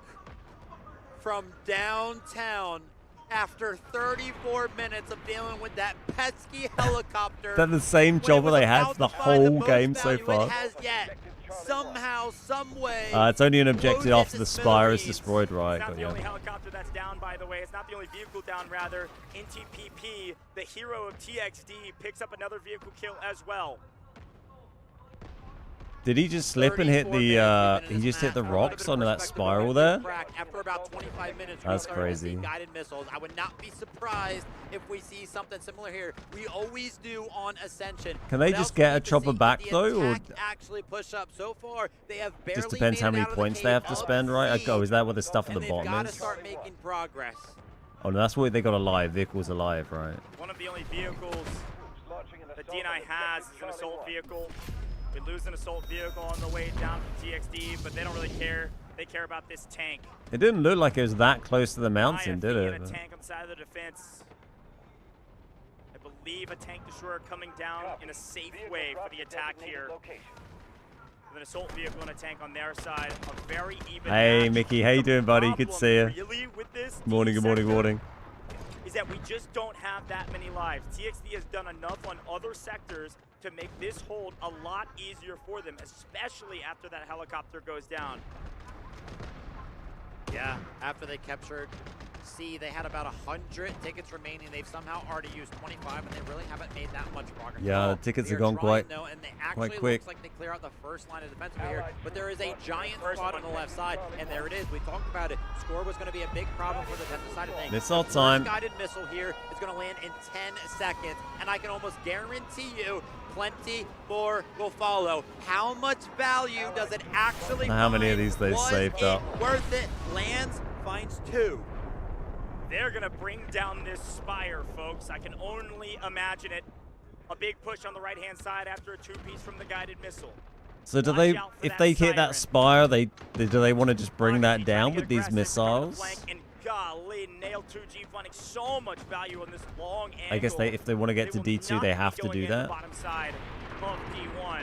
from downtown after 34 minutes of dealing with that pesky helicopter. Is that the same when it job was they had about for the to find whole most game so value far? It has yet. Somehow, some way. It's only an objective blows it after to the spire is smithereens. destroyed, right? It's not But the yeah. only helicopter that's down, by the way. It's not the only vehicle down, rather. NTPP, the hero of TXD, picks up another vehicle kill as well. Did he just slip and hit the, he just hit the rocks onto that spiral there? After about 25 minutes, That's crazy. Guided missiles. I would not be surprised if we see something similar here. We always do on Ascension. Can they just get a chopper back though, or actually push up? So far, they have barely just depends how many points they have to spend, right? Oh, is that what the stuff at the bottom got to is? start making progress. Oh, no, that's what they got alive. Vehicles alive, right? One of the only vehicles that DNI has is an assault vehicle. We lose an assault vehicle on the way down from TXD, but they don't really care. They care about this tank. It didn't look like it was that close to the mountain, did it? A tank on the side of the defense. I believe a tank destroyer coming down in a safe way for the attack here. With an assault vehicle and a tank on their side, a very even Hey, match. Mickey, how you doing, buddy? Good to see you. Really with this Morning, good morning, good morning. Is that we just don't have that many lives. TXD has done enough on other sectors to make this hold a lot easier for them, especially after that helicopter goes down. Yeah, after they captured C, they had about 100 tickets remaining. They've somehow already used 25, and they really haven't made that much progress. Yeah, the tickets have gone quite quick. Looks like they clear out the first line of defense over here, but there is a giant spot on the left side, and there it is. We talked about it. Score was going to be a big problem for the defensive side of things. Missile time. The guided missile here is going to land in 10 seconds, and I can almost guarantee you plenty more will follow. How much value does it actually How many of these they saved up? Worth it. Lands, finds 2. They're gonna bring down this spire, folks. I can only imagine it. A big push on the right-hand side after a 2-piece from the guided missile. So do they, if they hit that spire, do they want to just bring that down with these missiles? And golly, nail 2G finding so much value on this long angle. I guess if they want to get to D2, they have to do that. Bottom side of D1.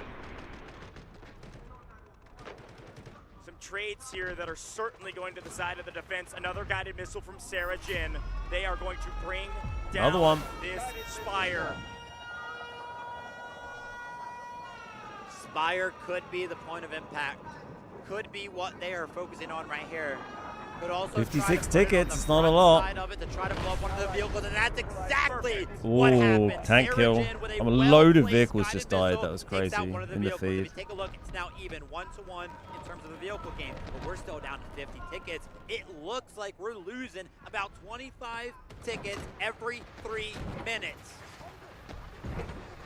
Some trades here that are certainly going to the side of the defense. Another guided missile from Sarah Jin. They are going to bring down Another one. This spire. Spire could be the point of impact. Could be what they are focusing on right here. Could also 56 tickets, it's not a lot. Side of it to try to blow up one of the vehicles, and that's exactly Ooh, what happened. tank Sarah kill. Jin with a Load of well-placed vehicles just guided died. missile That was takes crazy out one of the in the vehicles. If you feed. take a look, it's now even 1-to-1 in terms of the vehicle game, but we're still down to 50 tickets. It looks like we're losing about 25 tickets every 3 minutes.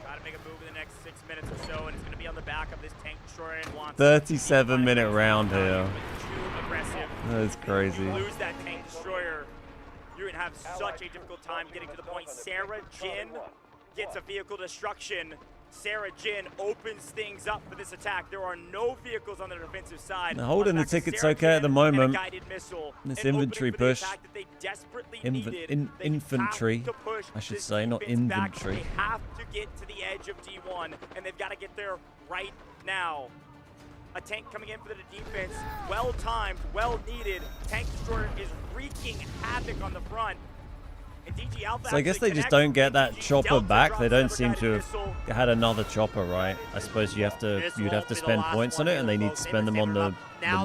Gotta make a move in the next 6 minutes or so, and it's gonna be on the back of this tank destroyer and wants 37-minute round here. Too aggressive. That's crazy. If you lose that tank destroyer, you're gonna have such a difficult time getting to the point. Sarah Jin gets a vehicle destruction. Sarah Jin opens things up for this attack. There are no vehicles on the defensive side. They're holding the tickets okay at the moment. This infantry push. Infantry, I should say, not inventory. They have to get to the edge of D1, and they've got to get there right now. A tank coming in for the defense, well timed, well needed. Tank destroyer is wreaking havoc on the front. And DG Alpha So I guess they just don't get that chopper back. They don't seem to have had another chopper, right? I suppose you'd have to spend points on it, and they need to spend them on the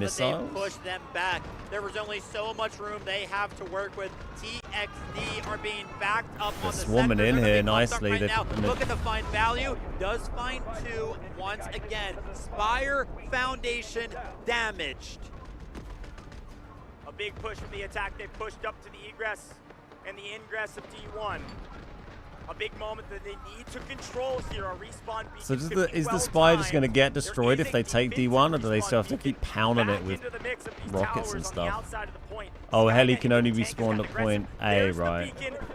missiles. Push them back. There was only so much room they have to work with. TXD are being backed up on the swarming sector. in here Right nicely. now. Look at the find value. Does find 2 once again. Spire Foundation damaged. A big push from the attack. They pushed up to the egress and the ingress of D1. A big moment that they need to control here. A respawn beacon. So is the spy just going to get destroyed if they take D1, or do they still have to keep pounding it with rockets and stuff? Oh, heli can only be spawned at point A, right?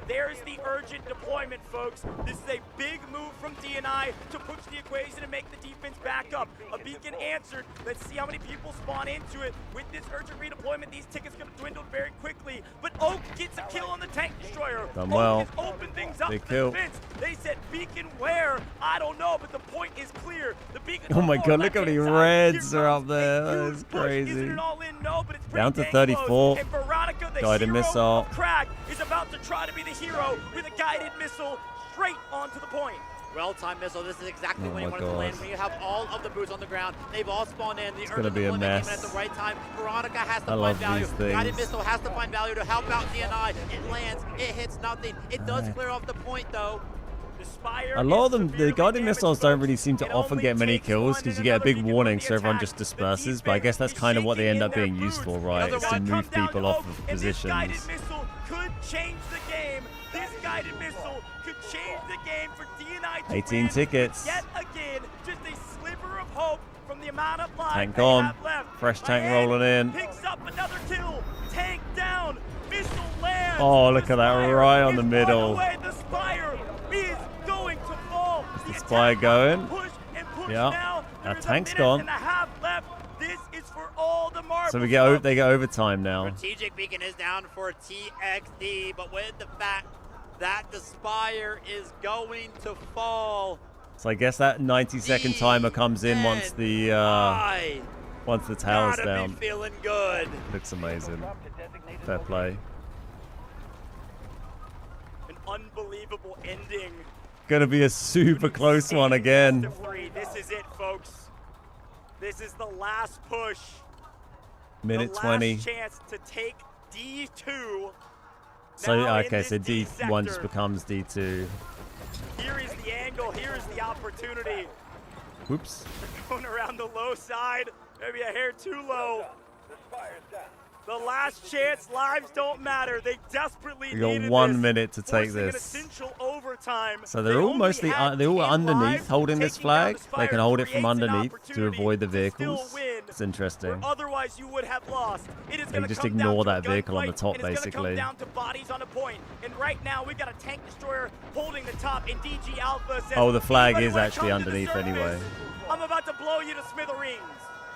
There's the urgent deployment, folks. This is a big move from DNI to push the equation and make the defense back up. A beacon answered. Let's see how many people spawn into it. With this urgent redeployment, these tickets going to dwindle very quickly. But Oak gets a kill on the tank destroyer. Done well. Oak has opened things up Big for kill. the defense. They said beacon where? I don't know, but the point is clear. The beacon. Oh my god, look how many reds are up there. That's crazy. Down to 34. Guided missile. Crack is about to try to be the hero with a guided missile straight onto the point. Well-timed missile. This is exactly Oh when you my want it to land. God. When you have all of the boots on the ground, they've all spawned in. The gonna be a mess. Came in at the right time. Veronica has to I find love value. these things. Guided missile has to find value to help out DNI. It lands. It hits nothing. It does clear off the point though. The Spire A lot of is them, the severely guided damaged, missiles don't folks. really seem to It often only get many takes kills one because and you get a another big to get warning, the so everyone attack. just The disperses. But I guess that's defense kind of what is they end up shaking being in used their for, boots. right? Another It's to one move comes down people to off Oak, of and this guided positions. missile could change the game. This guided missile could change the game for DNI to 18 win. tickets. Yet again, just a sliver of hope from the amount of lives Tank they on. have left. Fresh tank Miami rolling in. Picks up another kill. Tank down. Missile lands. Oh, look at that Spire right on the is middle. away. The Spire is going to fall. The attack Spire going. Push and push Yeah. now. Our There's a tank's minute gone. and a half left. This is for all the marbles. So we get they get overtime now. Strategic beacon is down for TXD, but with the fact that the Spire is going to fall, So I guess that 90-second timer comes in once the tail's gotta down. be feeling good. Looks amazing. Fair play. An unbelievable ending. Gonna be a super close one again. This is it, folks. This is the last push. Minute the 20. last chance to take D2. So now in okay, this so D D1 just sector. becomes D2. Here is the angle. Here is the opportunity. Whoops. Going around the low side. Maybe a hair too low. The last chance. Lives don't matter. They desperately We got needed 1 this, minute to take forcing an this. essential overtime. So they're They all only mostly had they're all 10 underneath lives. holding this Taking down flag. the They Spire can hold it creates from an underneath to opportunity avoid the to still vehicles. win, It's interesting. where otherwise you would have lost. It is They gonna just come ignore down that to a vehicle on the gunfight, top, and it's basically. gonna come down to bodies on a point. And right now we got a tank destroyer holding the top, and DG Alpha says, Oh, the flag "Anybody is wanna actually come to the underneath surface? anyway. I'm about to blow you to smithereens."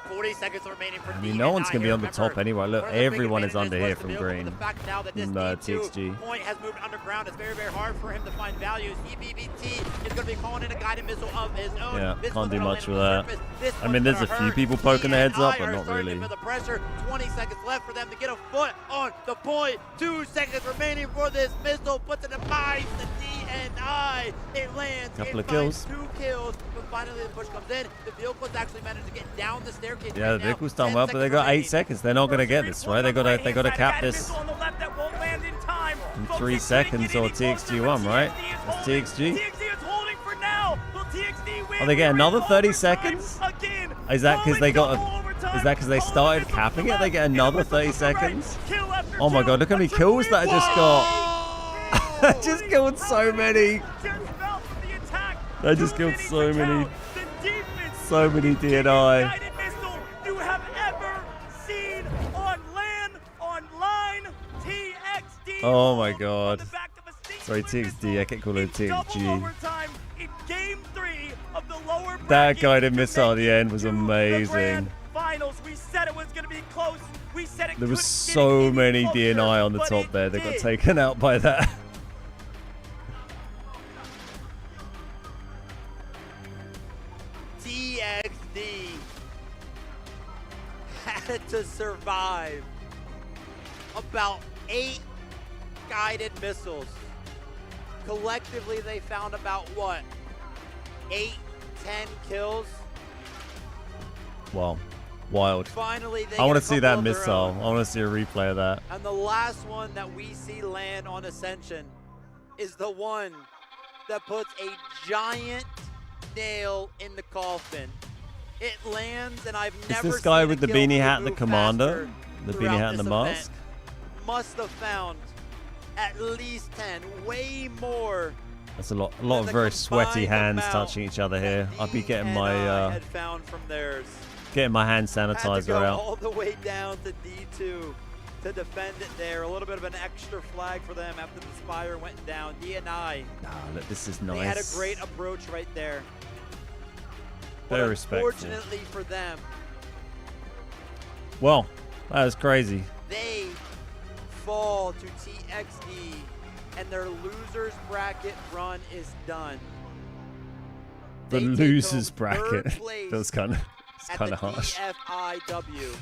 40 seconds remaining for I mean, no one's gonna be on the top anyway. Look, everyone is under here from green. The fact now that this No, D2 TXG. point has moved underground, it's very, very hard for him to find values. EBBT is going to be calling in a guided missile of his own. Yeah, This can't one's do gonna much land with on the that. surface. This I mean, one's there's a gonna few hurt. people poking their heads up, TNI but are not starting really. to feel the pressure. 20 seconds left for them to get a foot on the point. 2 seconds remaining for this missile. Puts it in mind the DNI. It lands. Couple it of kills. finds 2 kills. But finally the push comes in. The vehicle's actually managed to get down the staircase. Yeah, right the now. vehicle's done 10 well, but they got 8 remaining. seconds. They're not gonna get this, right? They gotta cap this in 3 seconds or TXG won, right? That's TXG. Oh, they get another 30 seconds? Is that because they got is that because they started capping it? They get another 30 seconds? Oh my god, look how many kills that I just got. I just killed so many. I just killed so many DNI. You have ever seen on land, online, TXD. Oh my god. On the back of a stinking Sorry, TXD, I can't call it in double TXG. overtime in game 3 of the lower That bracket guided to missile at make the it end was to the amazing. grand finals. We said it was going to be close. We said it There was couldn't so get any many closer, DNI on the but top it there. They got did. taken out by that. TXD had to survive about 8 guided missiles. Collectively, they found about what? 8, 10 kills. Wow. Wild. Finally, they I want get to a see couple that of their missile. own. I want to see a replay of that. And the last one that we see land on Ascension is the one that puts a giant nail in the coffin. It lands, and I've Is never this guy seen with a the kill beanie move hat and the move commander? faster The beanie throughout hat and the this mask? event. Must have found at least 10, way more. That's a lot than of the very sweaty combined hands amount touching each other here. that I'll be getting DNI my had found from theirs. hand Had to sanitizer go out. all the way down to D2 to defend it there. A little bit of an extra flag for them after the Spire went down. DNI, Ah, look, this is they had a nice. great approach right there. Very But respectful. unfortunately for them, Well, that was crazy. they fall to TXD, and their losers bracket run is done. The They take losers home bracket. third place That was kind of at kind the of harsh. DFIW,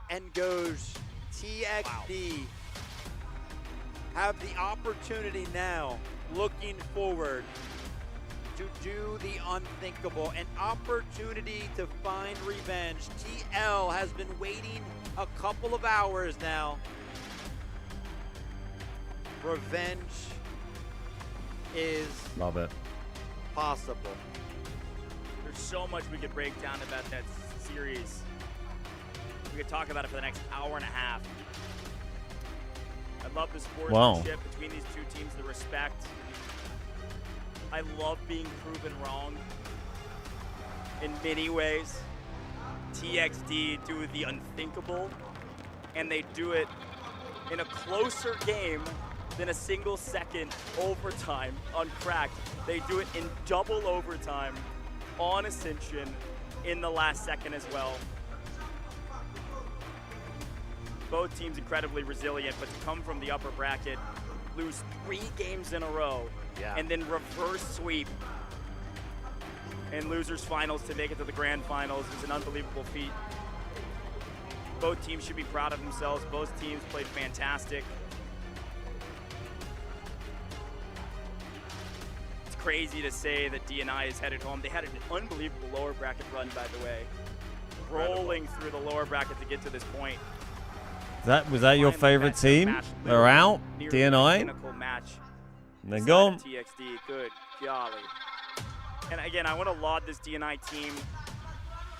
and goes TXD have the opportunity now, looking forward, to do the unthinkable, an opportunity to find revenge. TL has been waiting a couple of hours now. Revenge is Love it. possible. There's so much we could break down about that series. We could talk about it for the next hour and a half. I love the sportsmanship between these two teams, the respect. I love being proven wrong in many ways. TXD do the unthinkable, and they do it in a closer game than a single second overtime on Cracked. They do it in double overtime on Ascension in the last second as well. Both teams incredibly resilient, but to come from the upper bracket, lose 3 games in a row, and then reverse sweep in losers finals to make it to the grand finals is an unbelievable feat. Both teams should be proud of themselves. Both teams played fantastic. It's crazy to say that D&I is headed home. They had an unbelievable lower bracket run, by the way. Rolling through the lower bracket to get to this point. Was that your favorite team? They're out. D&I. They're gone. TXD, good golly. And again, I want to laud this D&I team.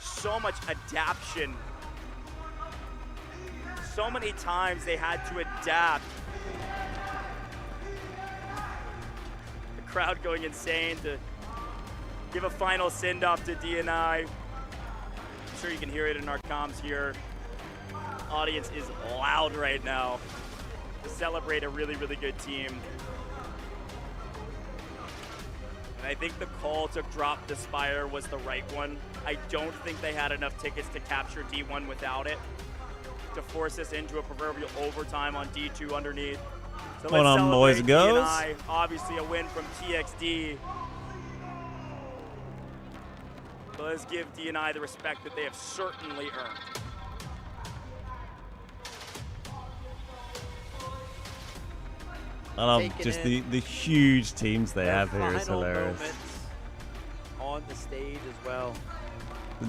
So much adaptation. So many times they had to adapt. The crowd going insane to give a final send-off to D&I. I'm sure you can hear it in our comms here. Audience is loud right now to celebrate a really, really good team. And I think the call to drop the Spire was the right one. I don't think they had enough tickets to capture D1 without it, to force us into a proverbial overtime on D2 underneath. So Hold on, boys and girls. D&I. Obviously a win from TXD. But let's give D&I the respect that they have certainly earned. I love just the huge teams they have here. It's hilarious. On the stage as well.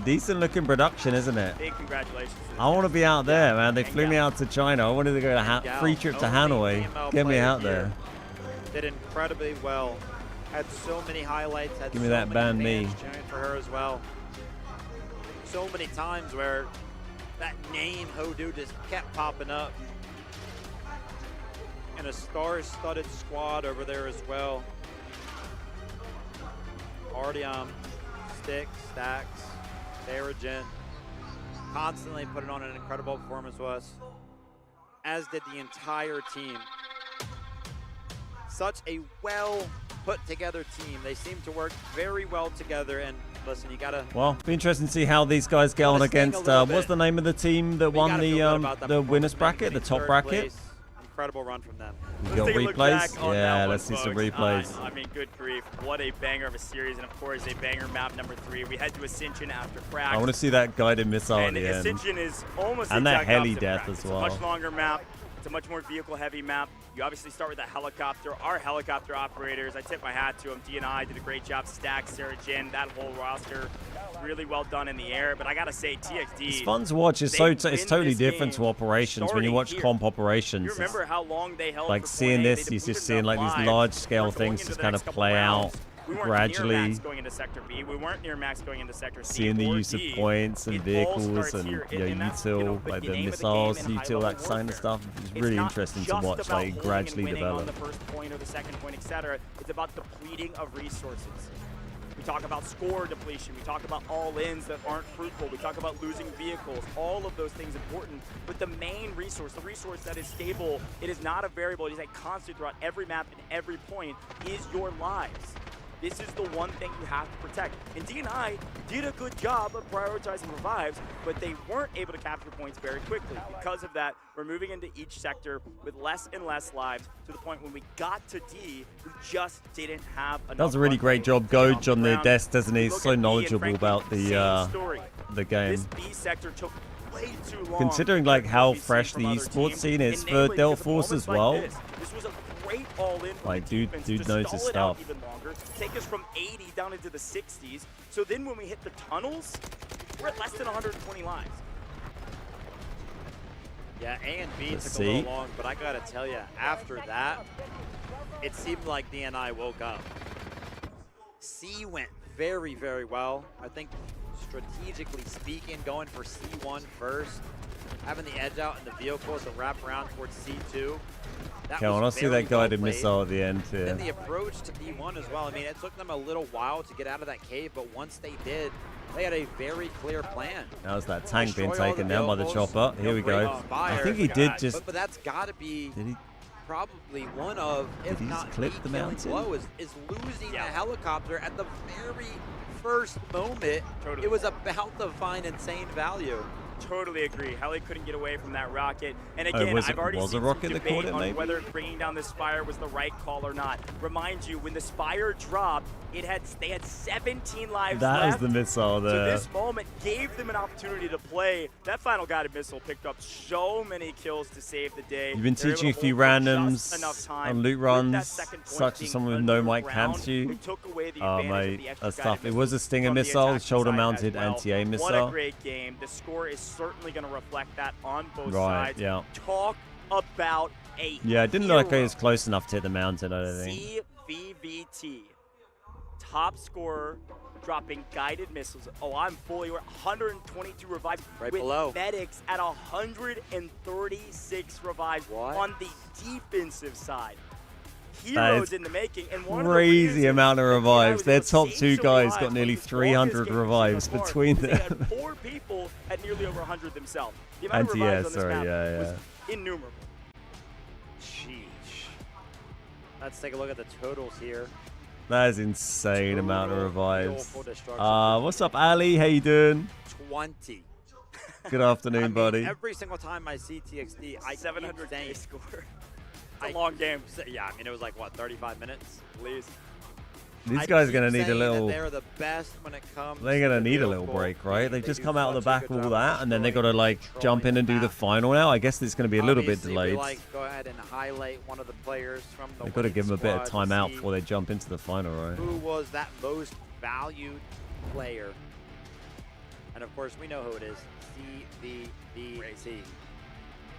Decent looking production, isn't it? Big congratulations. I want to be out there, man. They flew me out to China. I wanted to go to free trip to Hanoi. Get me out there. Did incredibly well. Had so many highlights. Had Give me so that many band fans me. cheering for her as well. So many times where that name Hodu just kept popping up. And a star-studded squad over there as well. Artyom, Stick, Stacks, Sarah Jen, constantly putting on an incredible performance with us, as did the entire team. Such a well put together team. They seem to work very well together, and listen, you gotta... Well, be interesting to see how these guys get on against, what's the name of the team that won the winners bracket, the top bracket? Place. Incredible run from them. You got replays? Yeah, let's see some replays. I mean, good grief. What a banger of a series, and of course, a banger map number 3. We head to Ascension after Crack. I want to see that guided missile at and the end. Ascension is almost And that exact heli opposite death Crack. as well. It's a much longer map. It's a much more vehicle-heavy map. You obviously start with a helicopter. Our helicopter operators, I tip my hat to them. D&I did a great job. Stack, Sarah Jen, that whole roster, really well done in the air. But I gotta say, TXD. It's fun to watch. It's it's totally different to operations when you watch comp operations. You remember how long they held like for seeing 20. this, you're just seeing like these large-scale things just kind of play out gradually. Near max going into Sector B. We weren't near max going into Sector C. Seeing the or use of D. points and It all vehicles starts and here, util, like the missiles, util, that kind of stuff. It's really interesting to watch, like gradually develop. On the first point or the second point, etc. It's about depleting of resources. We talk about score depletion. We talk about all-ins that aren't fruitful. We talk about losing vehicles. All of those things important. But the main resource, the resource that is stable, it is not a variable. It is a constant throughout every map and every point, is your lives. This is the one thing you have to protect. And D&I did a good job of prioritizing revives, but they weren't able to capture points very quickly. Because of that, we're moving into each sector with less and less lives to the point when we got to D, we just didn't have enough. Does a really great job, Goj, on the desk, doesn't he? He's so knowledgeable about the game. This B sector took way too long. Considering like how fresh the esports scene is for Delta Force as well. This was a great all-in. Like, dude knows his stuff. Even longer, take us from 80 down into the 60s. So then when we hit the tunnels, we're at less than 120 lives. Yeah, A and B took a little long, but I gotta tell you, after that, it seemed like DNI woke up. C went very, very well. I think strategically speaking, going for C1 first, having the edge out in the vehicle to wrap around towards C2. Okay, I want to see that guided missile at the end here. And the approach to D1 as well. I mean, it took them a little while to get out of that cave, but once they did, they had a very clear plan. That was that tank being taken down by the chopper. Here we go. I think he did just... But that's got to be probably one of, if not clip the mountain? Blow is losing the helicopter at the very first moment. It was about to find insane value. Totally agree. Heli couldn't get away from that rocket. And again, I've already seen some debate on whether bringing down the Spire was the right call or not. Remind you, when the Spire dropped, they had 17 lives left. That is the missile there. To this moment, gave them an opportunity to play. That final guided missile picked up so many kills to save the day. You've been teaching a few randoms on loot runs, such as someone with no mic pants you. Oh, mate, that's tough. It was a Stinger missile, shoulder-mounted anti-A missile. What a great game. The score is certainly going to reflect that on both sides. Yeah. Talk about a Yeah, it didn't look like it was close enough to hit the mountain, I don't think. CVVT, top scorer, dropping guided missiles. Oh, I'm fully aware. 122 revives. Right with below. medics at 136 revives on the defensive side. Heroes in the making, and one crazy amount of revives. Their top two guys got nearly 300 revives between them. They had 4 people at nearly over 100 themselves. The amount of revives on this map was innumerable. Sheesh. Let's take a look at the totals here. That is insane amount of revives. What's up, Ali? How you doing? 20. Good afternoon, buddy. Every single time I see TXD, I 700K score. It's a long game. Yeah, I mean, it was like, what, 35 minutes? At least. These guys are going to need a little... They're the best when it comes They're going to need a little break, right? They've just come out of the back of all that, and then they got to, like, jump in and do the final now. I guess it's going to be a little bit delayed. Go ahead and highlight one of the players from the They've got to give them a bit of time out before they jump into the final, right? Who was that most valued player? And, of course, we know who it is. CVVT.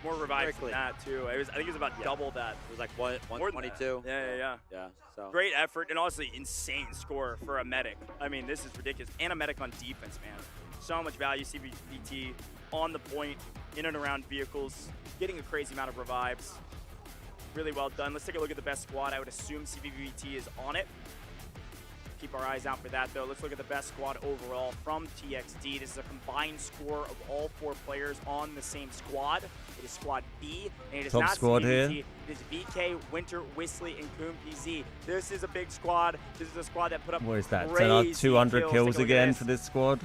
More revives than that, too. I think it was about double that. It was like, what, 122? Yeah. So. Great effort, and honestly, insane score for a medic. I mean, this is ridiculous. And a medic on defense, man. So much value. CVVT on the point, in and around vehicles, getting a crazy amount of revives. Really well done. Let's take a look at the best squad. I would assume CVVT is on it. Keep our eyes out for that, though. Let's look at the best squad overall from TXD. This is a combined score of all 4 players on the same squad. It is Squad B, and it is Top not squad CVVT. here. It is VK, Winter, Whistly, and Koom PZ. This is a big squad. This is a squad that put up What is that? crazy 200 kills again this. for this squad?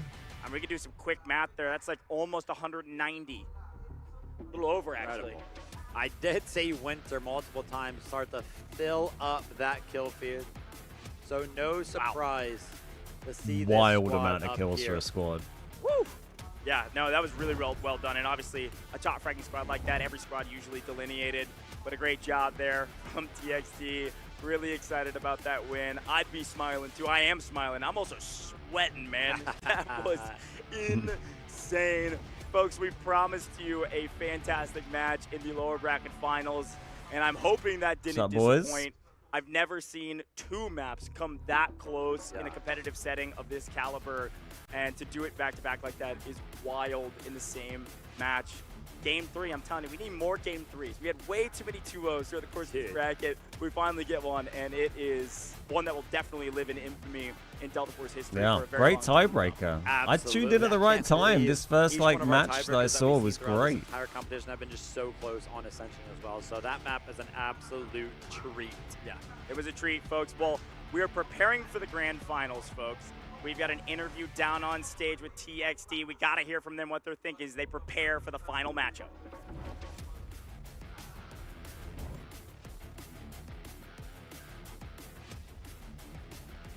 And we could do some quick math there. That's like almost 190. A little over, actually. I did say Winter multiple times, start to fill up that kill feed. So no surprise to see this Wild squad amount of up kills here. for a squad. Woo! Yeah, no, that was really well done. And obviously, a top fragging squad like that, every squad usually delineated. But a great job there from TXD. Really excited about that win. I'd be smiling too. I am smiling. I'm also sweating, man. That was insane. Folks, we promised you a fantastic match in the lower bracket finals. And I'm hoping that didn't disappoint. I've never seen 2 maps come that close in a competitive setting of this caliber, and to do it back-to-back like that is wild in the same match. Game 3, I'm telling you, we need more Game 3s. We had way too many 2-0s throughout the course of this bracket. We finally get one, and it is one that will definitely live in infamy in Delta Force history. Yeah, for a very great long time. tiebreaker. I tuned in at the right time. This first match that I saw was great. This entire competition have been just so close on Ascension as well. So that map is an absolute treat. Yeah, it was a treat, folks. Well, we are preparing for the grand finals, folks. We've got an interview down on stage with TXD. We got to hear from them what they're thinking as they prepare for the final matchup.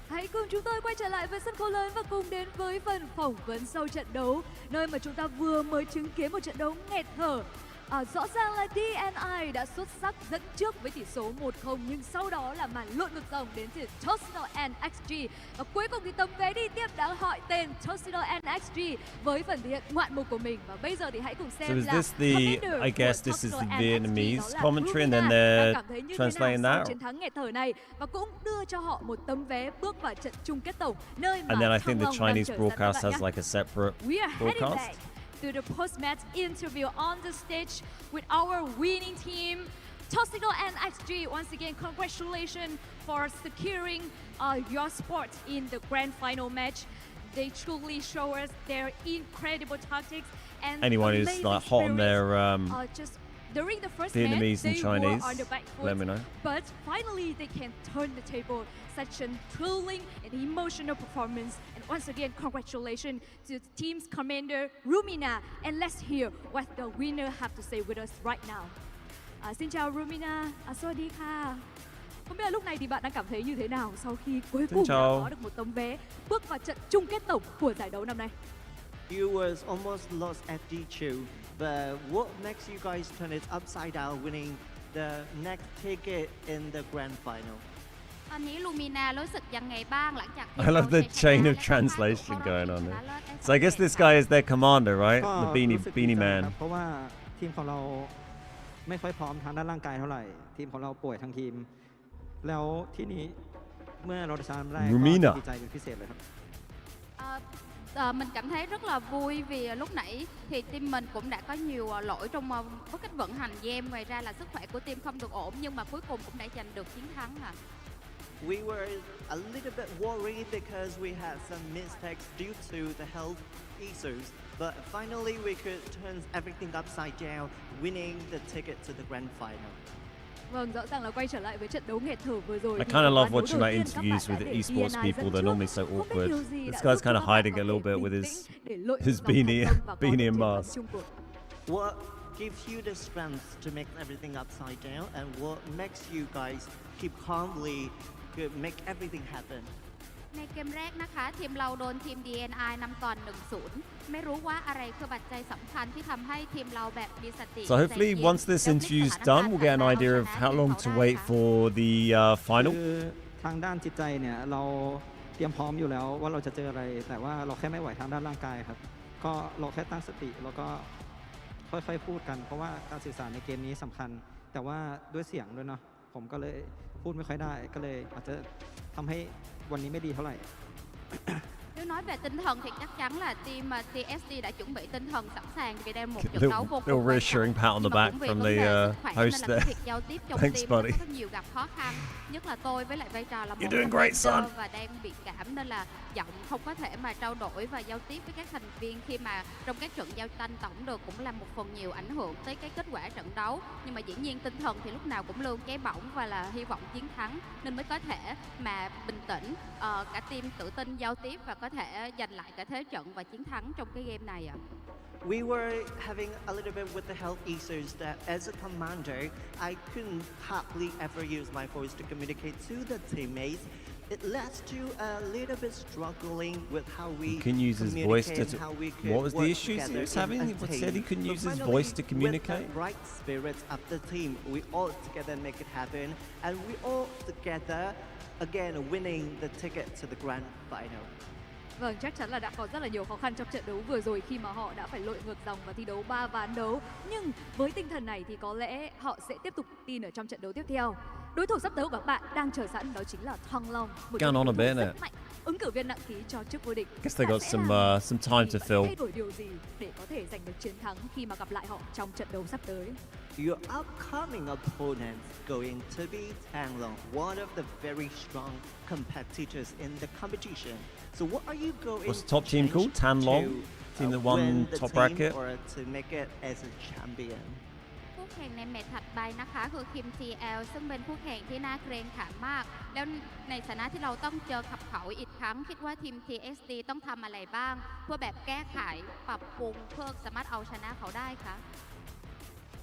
Hãy cùng chúng tôi quay trở lại với sân khấu lớn và cùng đến với phần phỏng vấn sau trận đấu, nơi mà chúng ta vừa mới chứng kiến một trận đấu nghẹt thở. Rõ ràng là DNI đã xuất sắc dẫn trước với tỷ số 1-0, nhưng sau đó là màn lội ngược dòng đến từ Toxido and XG. Và cuối cùng thì tấm vé đi tiếp đã gọi tên Toxido and XG với phần thể hiện ngoạn mục của mình. Và bây giờ thì hãy cùng xem So is là this the, commander I guess của this is Toxido the and Vietnamese XG, đó là commentary, and then Rumina, they're đang cảm thấy như thế translating nào sau that? chiến thắng nghẹt thở này, và cũng đưa cho họ một tấm vé bước vào trận chung kết tổng, nơi mà And then I think Thăng the Long đang Chinese chờ sẵn các broadcast bạn has nhé. like a separate We are heading broadcast. back to the post-match interview on the stage with our winning team, Toxido and XG. Once again, congratulations for securing your spot in the grand final match. They truly show us their incredible tactics and Anyone who's amazing like hot on their spirit. Just during the first match, Vietnamese and they Chinese, were on the back foot, let me know. but finally they can turn the table. Such a thrilling and emotional performance. And once again, congratulations to the team's commander, Rumina. And let's hear what the winner have to say with us right now. Xin chào Rumina, Sawasdee ka. Không biết là lúc này thì bạn đang cảm thấy như thế nào sau khi cuối cùng đã có được một tấm vé bước vào trận chung kết tổng của giải đấu năm nay? You was almost lost at D2, but what makes you guys turn it upside down, winning the next ticket in the grand final? ตอนนี้ลูมินารู้สึกยังไงบ้างหลังจากที่ I love the เรา chain ชัย of ชนะ translation และก็ going เข้ารอบ on ชิงช there. นะเลิศได้ So I guess สำเร็จ this guy is their commander, right? ก็ The รู้สึกดี beanie ใจ man. ครับเพราะว่าทีมของเราไม่ค่อยพร้อมทางด้านร่างกายเท่าไหร่ ทีมของเราป่วยทั้งทีม แล้วที่นี้เมื่อเราชนะได้ก็ Rumina. ดีใจเป็นพิเศษเลยครับ Mình cảm thấy rất là vui vì lúc nãy thì team mình cũng đã có nhiều lỗi trong với cách vận hành game. Ngoài ra là sức khỏe của team không được ổn, nhưng mà cuối cùng cũng đã giành được chiến thắng. We were a little bit worried because we had some mistakes due to the health issues, but finally we could turn everything upside down, winning the ticket to the grand final. Vâng, rõ ràng là quay trở lại với trận đấu nghẹt thở vừa rồi. I thì kind of ở love ván đấu watching đầu like tiên các interviews bạn with đã the để esports DNI people. dẫn They're trước. normally so Không biết awkward. điều gì This đã guy's giúp kind cho of các bạn hiding có a little thể bit with bình his tĩnh để lội his ngược dòng beanie- thành công và có được beanie chiến thắng mask. chung cuộc. What gives you the strength to make everything upside down, and what makes you guys keep calmly to make everything happen? ในเกมแรกนะคะทีมเราโดนทีม DNI นำก่อน 1-0 ไม่รู้ว่าอะไรคือปัจจัยสำคัญที่ทำให้ทีมเราแบบมีสติ So hopefully ใจเย็น once this แล้วพลิก interview's สถานการณ์ done, we'll get an ผ่าน idea มา of เอาชนะ how long ที to มเขา wait ได้ค่ะ for the final. คือทางด้านจิตใจเนี่ยเราเตรียมพร้อมอยู่แล้วว่าเราจะเจออะไร แต่ว่าเราแค่ไม่ไหวทางด้านร่างกายครับ ก็เราแค่ตั้งสติแล้วก็ค่อยๆพูดกัน เพราะว่าการสื่อสารในเกมนี้สำคัญ แต่ว่าด้วยเสียงด้วยเนาะผมก็เลยพูดไม่ค่อยได้ ก็เลยอาจจะทำให้วันนี้ไม่ดีเท่าไหร่ Nếu nói về tinh thần thì chắc chắn là team TSD đã chuẩn bị tinh thần sẵn sàng vì đây là một trận Little- đấu vô little cùng quan reassuring trọng. pat on the Nhưng mà back cũng vì from vấn the, đề sức khỏe host nên là there. cái việc giao tiếp trong Thanks, team nó buddy. có nhiều gặp khó khăn. Nhất là tôi với lại vai trò là một You're doing great, son. và đang bị cảm nên là giọng không có thể mà trao đổi và giao tiếp với các thành viên khi mà trong các trận giao tranh tổng được cũng là một phần nhiều ảnh hưởng tới cái kết quả trận đấu. Nhưng mà dĩ nhiên tinh thần thì lúc nào cũng luôn cháy bỏng và là hy vọng chiến thắng nên mới có thể mà bình tĩnh, cả team tự tin giao tiếp và có thể giành lại cả thế trận và chiến thắng trong cái game này ạ. We were having a little bit with the health issues that as a commander, I couldn't hardly ever use my voice to communicate to the teammates. It leads to a little bit struggling with how we He couldn't use his voice to. communicate, how we could What was the work issues he together was in having? a He said he team. couldn't But use his finally, voice to with communicate. the right spirits of the team, we all together make it happen, and we all together again winning the ticket to the grand final. Vâng, chắc chắn là đã có rất là nhiều khó khăn trong trận đấu vừa rồi khi mà họ đã phải lội ngược dòng và thi đấu 3 ván đấu. Nhưng với tinh thần này thì có lẽ họ sẽ tiếp tục tin ở trong trận đấu tiếp theo. Đối thủ sắp tới của các bạn đang chờ sẵn đó chính là Thăng Long, một Going on a đối bit, thủ innit? rất mạnh, ứng cử viên nặng ký cho chức vô địch. Guess they Bạn got sẽ some làm some time gì, to bạn fill. thay đổi điều gì để có thể giành được chiến thắng khi mà gặp lại họ trong trận đấu sắp tới? Your upcoming opponents going to be Tanglong, one of the very strong competitors in the competition. So what are you going What's the top team change called? Tanglong? to, Team that win won the top team bracket? or to make it as a champion? คู่แข่งในแมตช์ถัดไปนะคะคือทีม TL ซึ่งเป็นคู่แข่งที่น่าเกรงขามมาก แล้วในฐานะที่เราต้องเจอขับเขาอีกครั้งคิดว่าทีม TSD ต้องทำอะไรบ้าง เพื่อแบบแก้ไขปรับปรุงเพื่อสามารถเอาชนะเขาได้คะ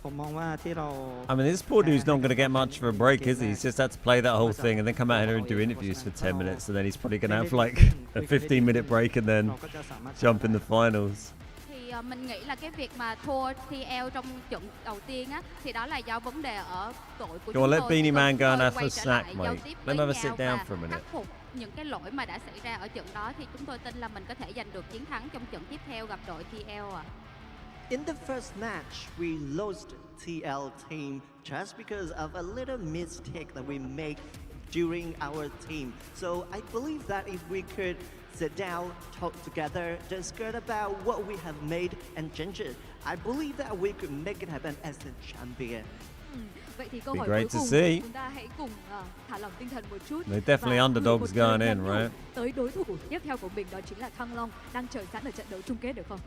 ผมมองว่าที่เรา I mean, this poor dude's not going to get much of a break, is he? He's just had to play that whole thing and then come out here and do interviews for 10 minutes, and then he's probably going to have like a 15-minute break and then เราก็จะสามารถ jump in the finals. thì Thì mình nghĩ là cái việc mà thua TL trong trận đầu tiên á thì đó là do vấn đề ở đội của Go on, let chúng Beanie tôi. Man go and have a Quay trở snack, lại mate. giao Let tiếp him với have a sit nhau down và for a minute. khắc phục những cái lỗi mà đã xảy ra ở trận đó thì chúng tôi tin là mình có thể giành được chiến thắng trong trận tiếp theo gặp đội TL ạ. In the first match, we lost TL team just because of a little mistake that we made during our team. So I believe that if we could sit down, talk together, discuss about what we have made and change it, I believe that we could make it happen as a champion. Vậy thì câu Be hỏi great cuối to cùng see. chúng ta hãy cùng thả lỏng tinh thần một chút. They're definitely và underdogs gửi một going lời in, nhắn nhủ right? tới đối thủ tiếp theo của mình, đó chính là Thăng Long đang chờ sẵn ở trận đấu chung kết, được không?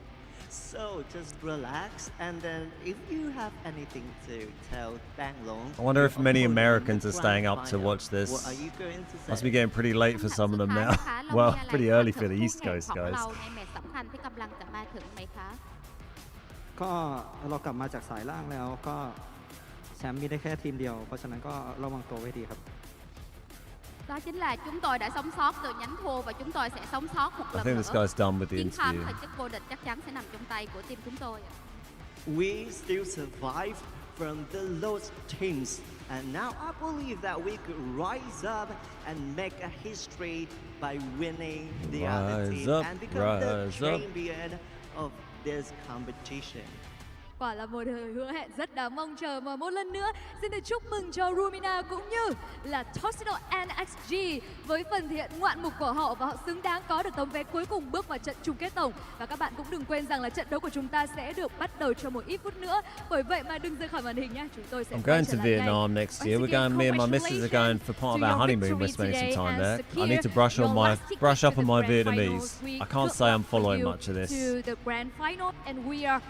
So just relax, and then if you have anything to tell Bang Long, I wonder if many Americans are staying up to watch what this. are you going to say? Must be getting pretty late for some of them now. Well, pretty early for the East Coast guys. ในแมตช์สำคัญที่กำลังจะมาถึงไหมคะ ก็เรากลับมาจากสายล่างแล้วก็แชมป์มีได้แค่ทีมเดียว เพราะฉะนั้นก็ระวังตัวไว้ดีครับ Đó chính là chúng tôi đã sống sót từ nhánh thua và chúng tôi sẽ sống sót một I lần think this nữa. guy's done with the Chiến thắng interview. và chức vô địch chắc chắn sẽ nằm trong tay của team chúng tôi. We still survive from the lost teams, and now I believe that we could rise up and make a history by winning the other Rise team up, and become the rise up. champion of this competition. Quả là một lời hứa hẹn rất đáng mong chờ, và một lần nữa xin được chúc mừng cho Rumina cũng như là Toxido NXG với phần thể hiện ngoạn mục của họ, và họ xứng đáng có được tấm vé cuối cùng bước vào trận chung kết tổng. Và các bạn cũng đừng quên rằng là trận đấu của chúng ta sẽ được bắt đầu trong một ít phút nữa. Bởi vậy mà đừng rời khỏi màn hình nhé. Chúng tôi sẽ I'm quay going trở to lại ngay. Vietnam next year. Once We're going. Me and my again, missus are going for part of to our your honeymoon. victory We're spending some today, time and there. I Sakir, need to brush your on my last ticket brush up to on the my grand Vietnamese. finals. We I can't good say I'm luck for following you much of this. to the grand final, and we are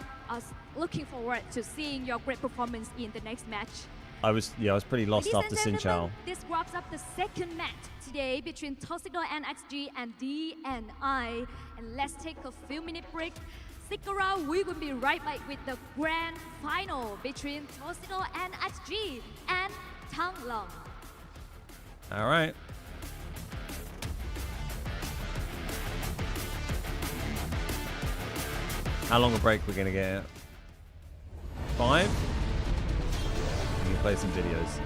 looking forward to seeing your great performance in the next match. I was pretty lost Ladies after and Xin Chao. gentlemen, this wraps up the second match today between Toxido NXG and DNI. And let's take a few minute break. Stick around, we will be right back with the grand final between Toxido NXG and Thăng Long. All right. How long a break we're gonna get? 5? We can play some videos.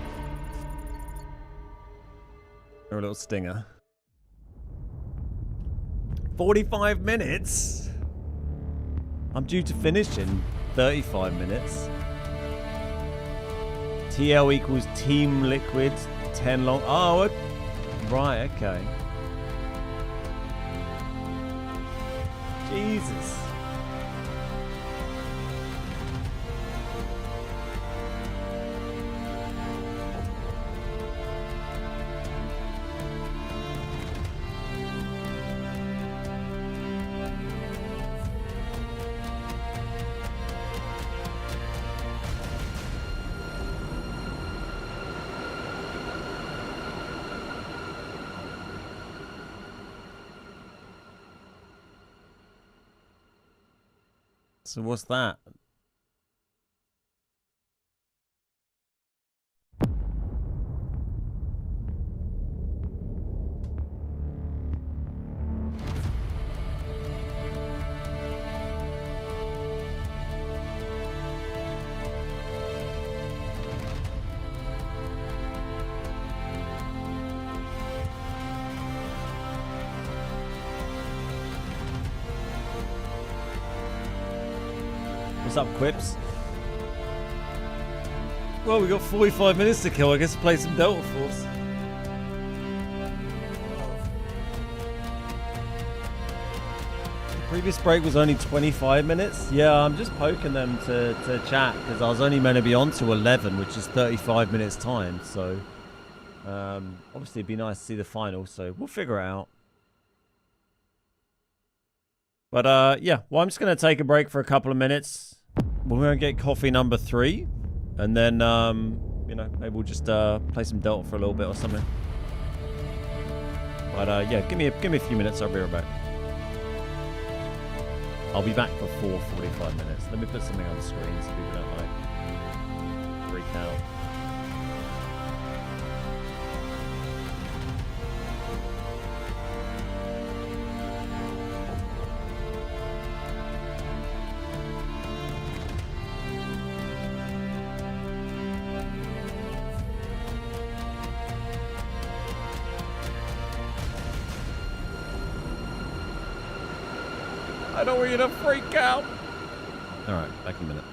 Or a little stinger. 45 minutes? I'm due to finish in 35 minutes. TL equals Team Liquid 10 long. Oh, right, okay. Jesus. So what's that? What's up, Quips? Well, we got 45 minutes to kill. I guess play some Delta Force. The previous break was only 25 minutes. Yeah, I'm just poking them to chat because I was only meant to be on to 11, which is 35 minutes time. So, obviously, it'd be nice to see the final. So we'll figure it out. But yeah, well, I'm just going to take a break for a couple of minutes. We're going to get coffee number 3. And then, you know, maybe we'll just play some Delta for a little bit or something. But yeah, give me a few minutes. I'll be right back. I'll be back before 45 minutes. Let me put something on the screen so people don't like freak out. I don't want you to freak out. All right, back in a minute.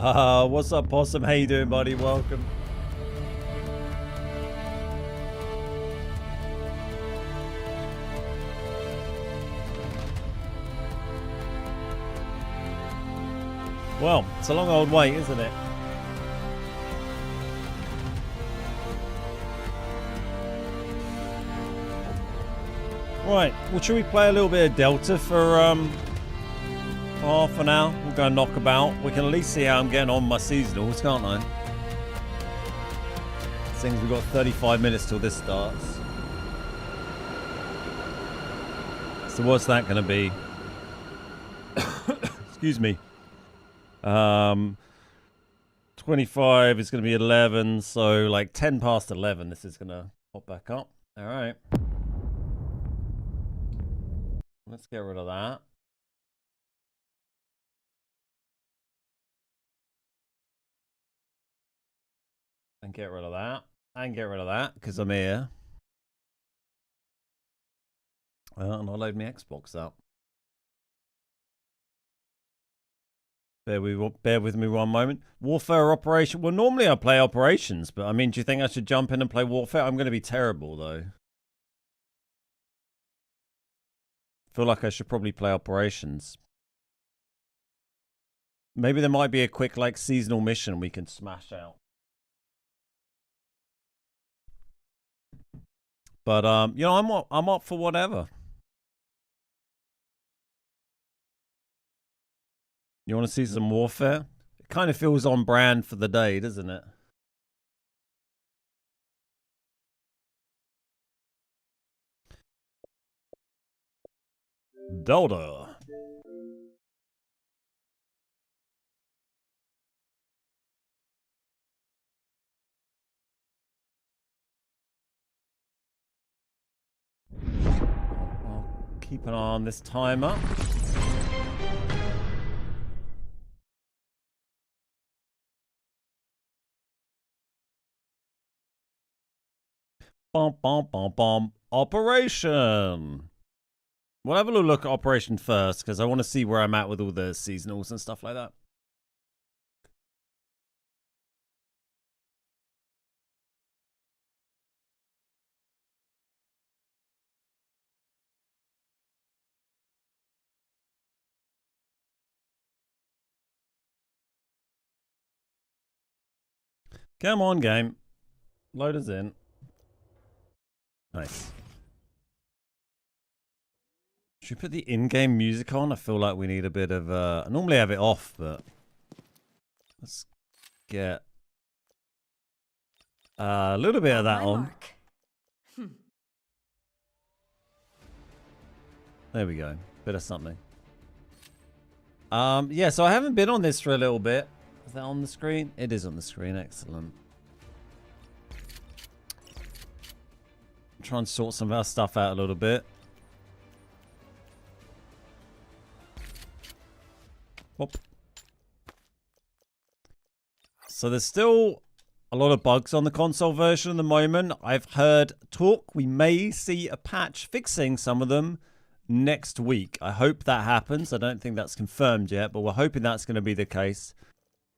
What's up, Possum? How you doing, buddy? Welcome. Well, it's a long old wait, isn't it? Right, well, should we play a little bit of Delta for half an hour? We'll go knockabout. We can at least see how I'm getting on my seasonals, can't I? Seems we've got 35 minutes till this starts. So what's that going to be? Excuse me. 25 is going to be 11, so like 10 past 11 this is going to pop back up. All right. Let's get rid of that. And get rid of that. And get rid of that, because I'm here. And I'll load my Xbox up. Bear with me one moment. Warfare Operation. Well, normally I play Operations, but I mean, do you think I should jump in and play Warfare? I'm going to be terrible, though. Feel like I should probably play Operations. Maybe there might be a quick, like, seasonal mission we can smash out. But, you know, I'm up for whatever. You want to see some Warfare? It kind of feels on brand for the day, doesn't it? Delta. I'll keep an eye on this timer. Bum, bum, bum, bum. Operation. We'll have a little look at Operation first, because I want to see where I'm at with all the seasonals and stuff like that. Come on, game. Load us in. Nice. Should we put the in-game music on? I feel like we need a bit of... I normally have it off, but... Let's get... a little bit of that on. There we go. Bit of something. Yeah, so I haven't been on this for a little bit. Is that on the screen? It is on the screen. Excellent. Try and sort some of our stuff out a little bit. Whoop. So there's still a lot of bugs on the console version at the moment. I've heard talk we may see a patch fixing some of them next week. I hope that happens. I don't think that's confirmed yet, but we're hoping that's going to be the case.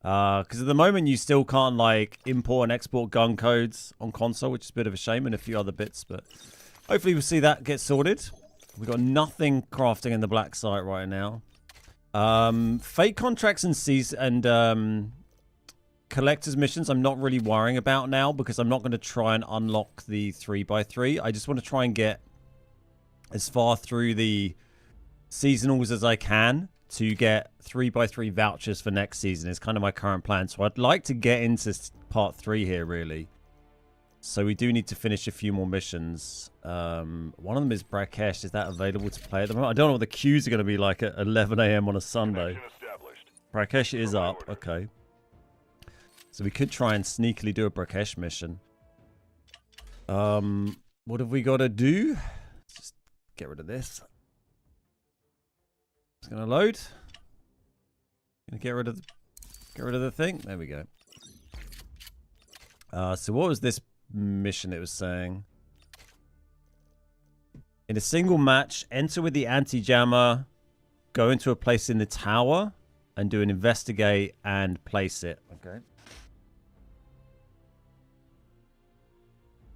Because at the moment you still can't like import and export gun codes on console, which is a bit of a shame, and a few other bits, but hopefully we'll see that get sorted. We've got nothing crafting in the black site right now. Fake contracts and collector's missions I'm not really worrying about now, because I'm not going to try and unlock the 3x3. I just want to try and get as far through the seasonals as I can to get 3x3 vouchers for next season is kind of my current plan. So I'd like to get into part 3 here, really. So we do need to finish a few more missions. One of them is Brakesh. Is that available to play at the moment? I don't know what the queues are going to be like at 11 a.m. on a Sunday. Brakesh is up. Okay. So we could try and sneakily do a Brakesh mission. What have we got to do? Let's just get rid of this. It's going to load. Going to get rid of the thing. There we go. So what was this mission it was saying? In a single match, enter with the anti-jammer, go into a place in the tower, and do an investigate and place it. Okay.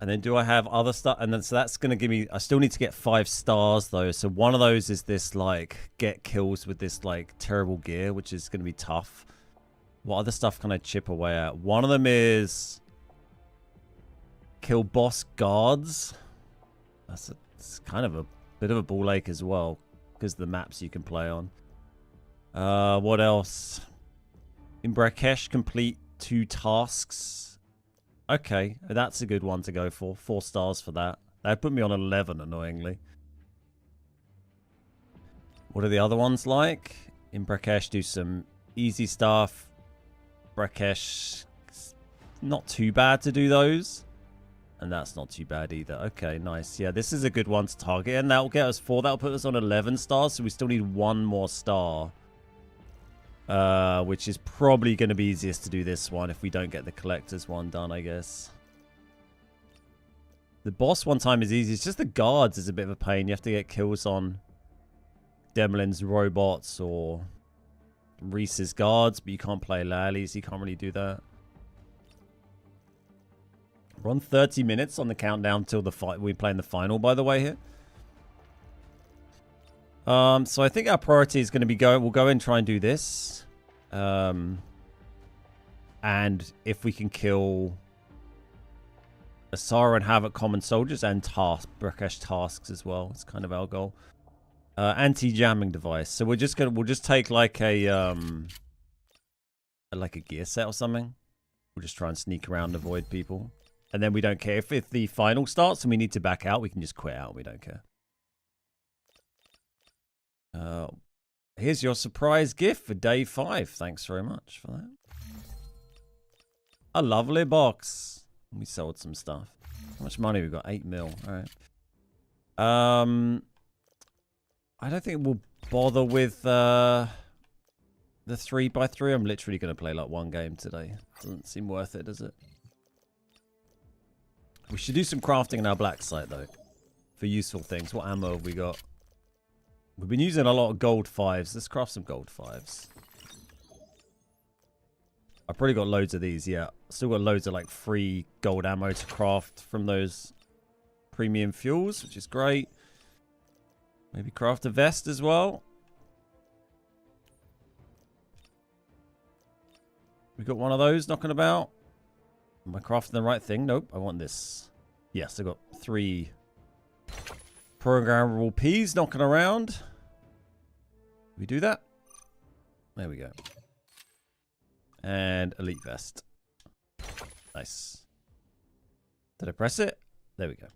And then do I have other stuff? And then so that's going to give me... I still need to get 5 stars, though. So one of those is this, like, get kills with this, like, terrible gear, which is going to be tough. What other stuff can I chip away at? One of them is... kill boss guards. It's kind of a bit of a ball ache as well, because of the maps you can play on. What else? In Brakesh, complete 2 tasks. Okay, that's a good one to go for. 4 stars for that. That put me on 11, annoyingly. What are the other ones like? In Brakesh, do some easy stuff. Brakesh, not too bad to do those. And that's not too bad either. Okay, nice. Yeah, this is a good one to target. And that'll get us 4. That'll put us on 11 stars. So we still need 1 more star. Which is probably going to be easiest to do this one if we don't get the collector's one done, I guess. The boss one time is easy. It's just the guards is a bit of a pain. You have to get kills on Demlin's robots or Reese's guards, but you can't play Lally, so you can't really do that. We're on 30 minutes on the countdown till the fight. We're playing the final, by the way, here. So I think our priority is going to be we'll go and try and do this. And if we can kill Asara and Havoc common soldiers and Brakesh tasks as well. It's kind of our goal. Anti-jamming device. So we'll just take like a gear set or something. We'll just try and sneak around and avoid people. And then we don't care if the final starts and we need to back out, we can just quit out. We don't care. Here's your surprise gift for day 5. Thanks very much for that. A lovely box. We sold some stuff. How much money we got? 8 mil. All right. I don't think we'll bother with the 3x3. I'm literally going to play like 1 game today. Doesn't seem worth it, does it? We should do some crafting in our black site though, for useful things. What ammo have we got? We've been using a lot of gold 5s. Let's craft some gold 5s. I've probably got loads of these, yeah. Still got loads of like free gold ammo to craft from those premium fuels, which is great. Maybe craft a vest as well. We got one of those knocking about. Am I crafting the right thing? Nope, I want this. Yes, I got 3 programmable P's knocking around. We do that? There we go. And elite vest. Nice. Did I press it? There we go.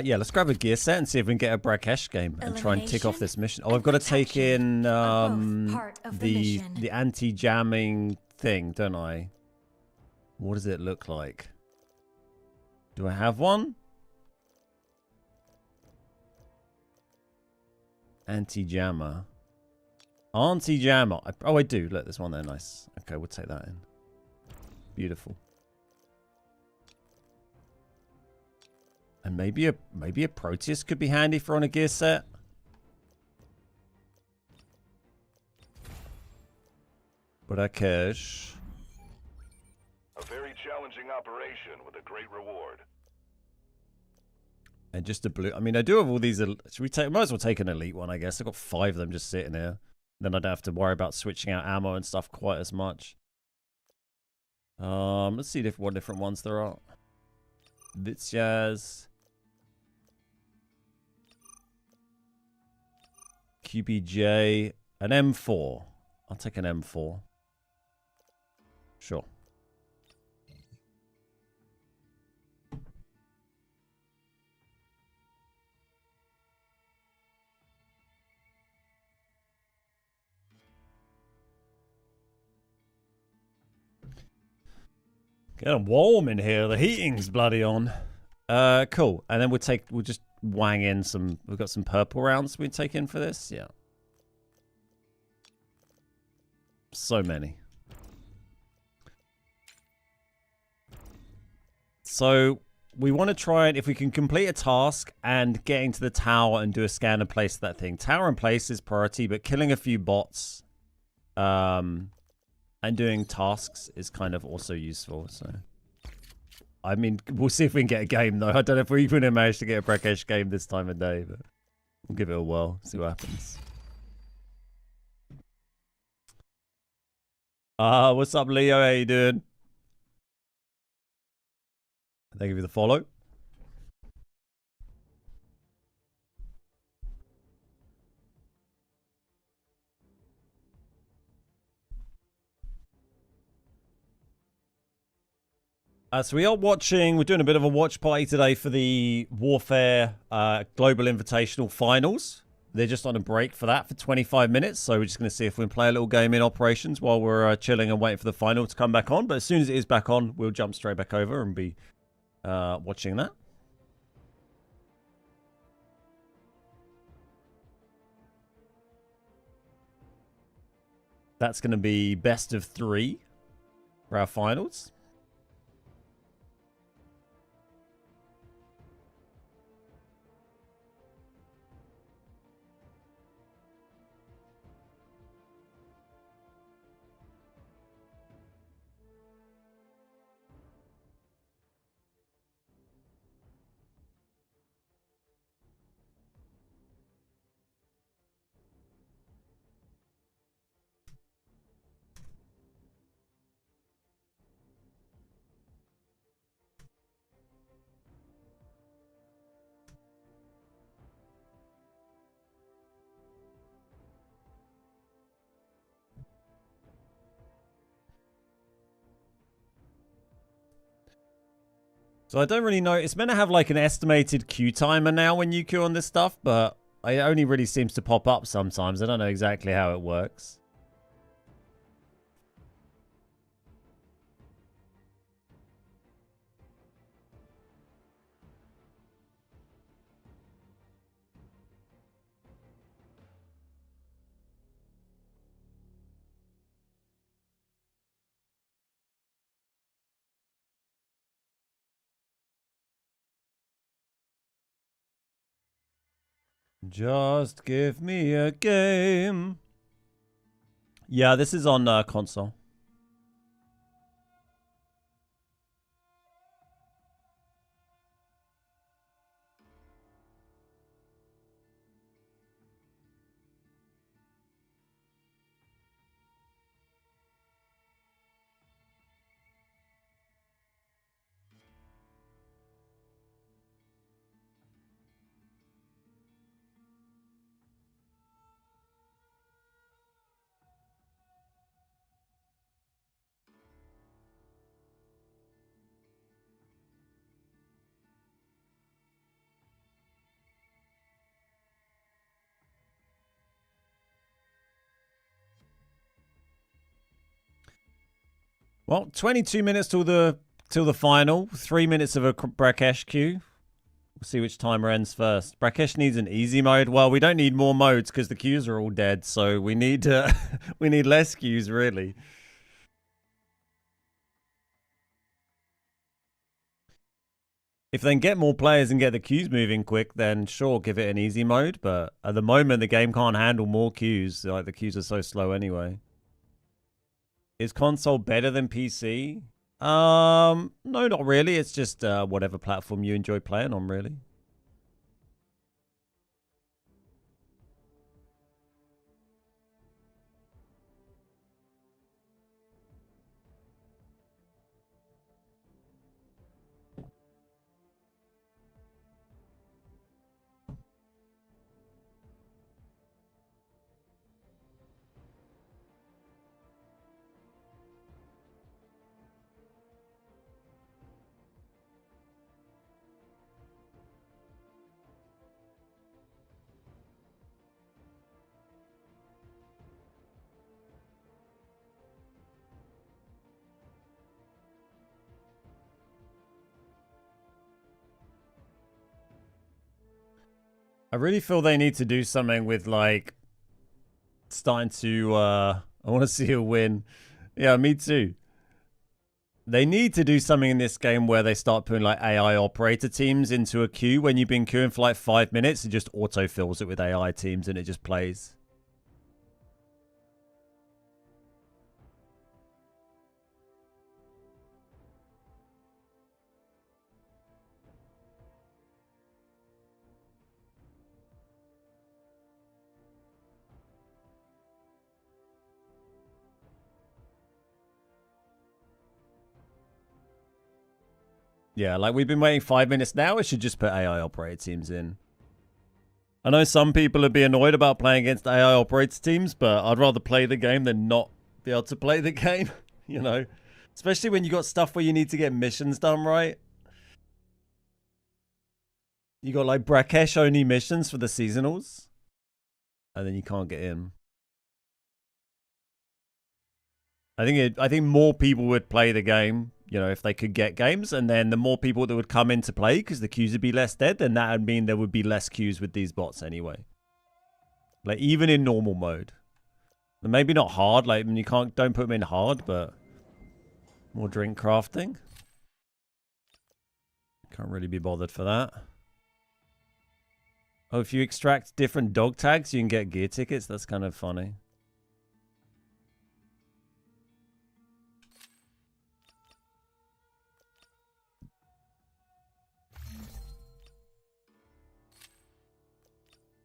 Yeah, let's grab a gear set and see if we can get a Brakesh game and try and tick off this mission. Oh, I've got to take in the anti-jamming thing, don't I? What does it look like? Do I have one? Anti-jammer. Anti-jammer. Oh, I do. Look, there's one there. Nice. Okay, we'll take that in. Beautiful. And maybe a Proteus could be handy for on a gear set. Brakesh. A very challenging operation with a great reward. And just a blue. I mean, I do have all these. Should we take? Might as well take an elite one, I guess. I've got 5 of them just sitting here. Then I don't have to worry about switching out ammo and stuff quite as much. Let's see what different ones there are. Vitsiaz. QBJ. An M4. I'll take an M4. Sure. Getting warm in here. The heating's bloody on. Cool. And then we'll just wang in some. We've got some purple rounds we take in for this. Yeah. So many. So we want to try and if we can complete a task and getting to the tower and do a scan and place that thing. Tower and place is priority, but killing a few bots and doing tasks is kind of also useful. So, I mean, we'll see if we can get a game though. I don't know if we're even going to manage to get a Brakesh game this time of day, but we'll give it a whirl, see what happens. What's up, Leo? How you doing? Thank you for the follow. So we are watching, we're doing a bit of a watch party today for the Warfare Global Invitational Finals. They're just on a break for that for 25 minutes. So we're just going to see if we can play a little game in operations while we're chilling and waiting for the final to come back on. But as soon as it is back on, we'll jump straight back over and be watching that. That's going to be best of 3 for our finals. So I don't really know. It's meant to have like an estimated queue timer now when you queue on this stuff, but it only really seems to pop up sometimes. I don't know exactly how it works. Just give me a game. Yeah, this is on console. Well, 22 minutes till the final. 3 minutes of a Brakesh queue. We'll see which timer ends first. Brakesh needs an easy mode. Well, we don't need more modes because the queues are all dead. So we need we need less queues, really. If they can get more players and get the queues moving quick, then sure, give it an easy mode. But at the moment, the game can't handle more queues. Like, the queues are so slow anyway. Is console better than PC? No, not really. It's just whatever platform you enjoy playing on, really. I really feel they need to do something with, like, starting to, I want to see a win. Yeah, me too. They need to do something in this game where they start putting like AI operator teams into a queue when you've been queuing for like 5 minutes. It just auto fills it with AI teams and it just plays. Yeah, like we've been waiting 5 minutes now. It should just put AI operator teams in. I know some people would be annoyed about playing against AI operator teams, but I'd rather play the game than not be able to play the game, you know? Especially when you got stuff where you need to get missions done, right? You got like Brakesh only missions for the seasonals, and then you can't get in. I think more people would play the game, you know, if they could get games, and then the more people that would come in to play because the queues would be less dead, then that would mean there would be less queues with these bots anyway. Like even in normal mode, maybe not hard. Like you don't put them in hard, but more drink crafting. Can't really be bothered for that. Oh, if you extract different dog tags, you can get gear tickets. That's kind of funny.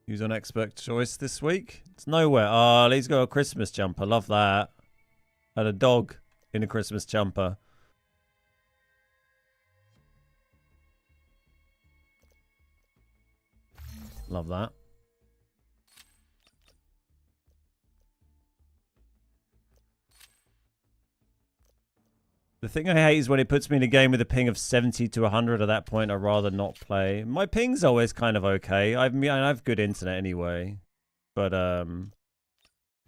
Who's on expert choice this week? It's nowhere. Oh, he's got a Christmas jumper. Love that. And a dog in a Christmas jumper. Love that. The thing I hate is when it puts me in a game with a ping of 70 to 100. At that point, I'd rather not play. My ping's always kind of okay. I have good internet anyway. But, and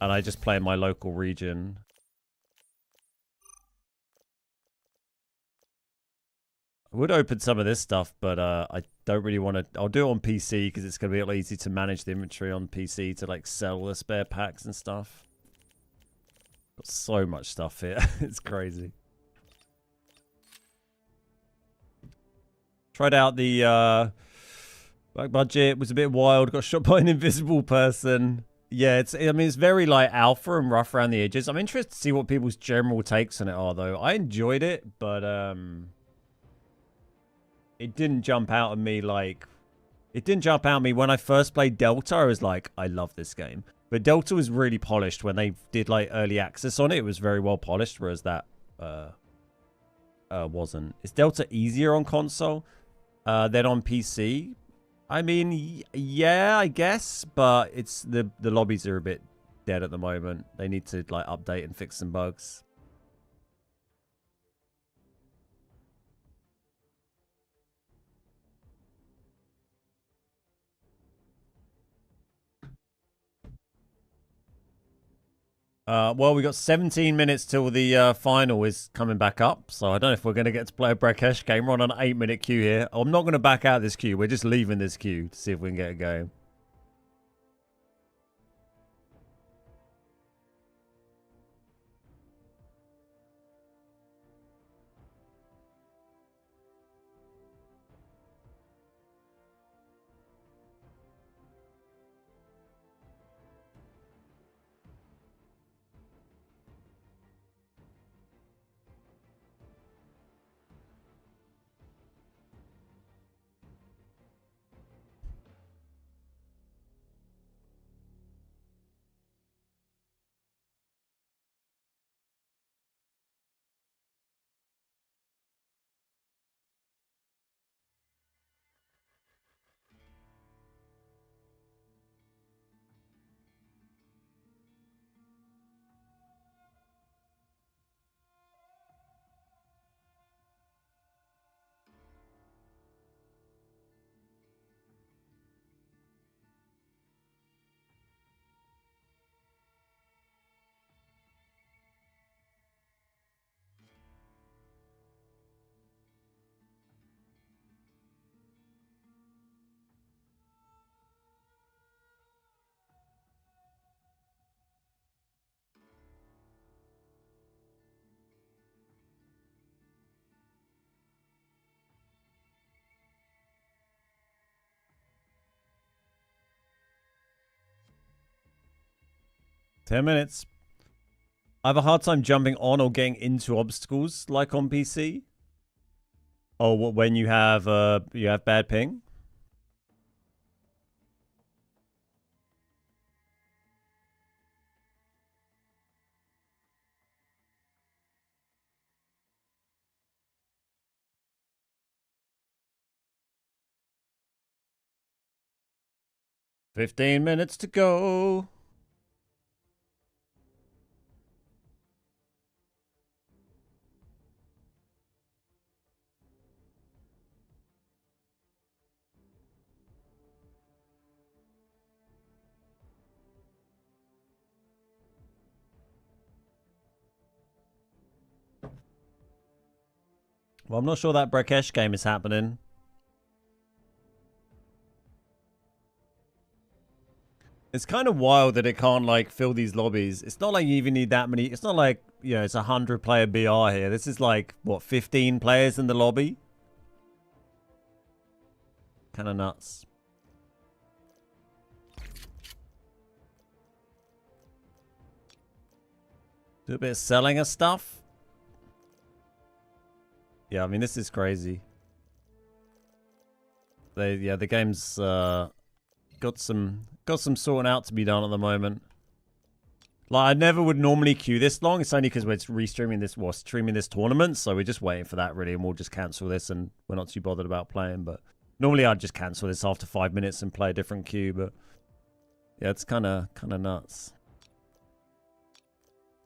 I just play in my local region. I would open some of this stuff, but I don't really want to. I'll do it on PC because it's going to be a lot easy to manage the inventory on PC to like sell the spare packs and stuff. Got so much stuff here. It's crazy. Tried out the back budget. Was a bit wild. Got shot by an invisible person. Yeah, I mean, it's very like alpha and rough around the edges. I'm interested to see what people's general takes on it are, though. I enjoyed it, but it didn't jump out at me like... It didn't jump out at me when I first played Delta. I was like, I love this game. But Delta was really polished when they did like early access on it. It was very well polished, whereas that wasn't. Is Delta easier on console than on PC? I mean, yeah, I guess, but it's the lobbies are a bit dead at the moment. They need to like update and fix some bugs. Well, we got 17 minutes till the final is coming back up, so I don't know if we're going to get to play a Brakesh game. We're on an 8-minute queue here. I'm not going to back out this queue. We're just leaving this queue to see if we can get a game. 10 minutes. I have a hard time jumping on or getting into obstacles like on PC. Oh, when you have bad ping? "15 minutes to go." Well, I'm not sure that Brakesh game is happening. It's kind of wild that it can't, like, fill these lobbies. It's not like you even need that many. It's not like, you know, it's a 100-player BR here. This is like, what, 15 players in the lobby? Kind of nuts. Do a bit of selling of stuff. Yeah, I mean, this is crazy. The game's got some sorting out to be done at the moment. Like, I never would normally queue this long. It's only because we're streaming this tournament, so we're just waiting for that really, and we'll just cancel this, and we're not too bothered about playing. But normally I'd just cancel this after 5 minutes and play a different queue. But yeah, it's kind of nuts.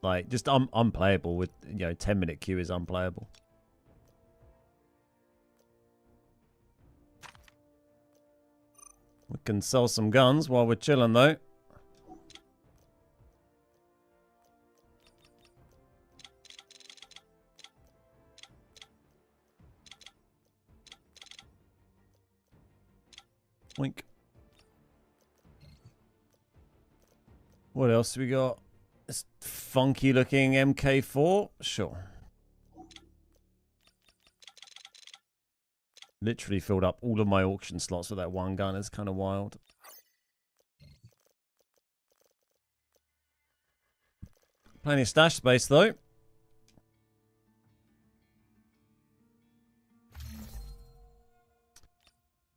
Like, just unplayable with, you know, 10-minute queue is unplayable. We can sell some guns while we're chilling, though. Wink. What else we got? This funky-looking MK4? Sure. Literally filled up all of my auction slots with that one gun. It's kind of wild. Plenty of stash space, though.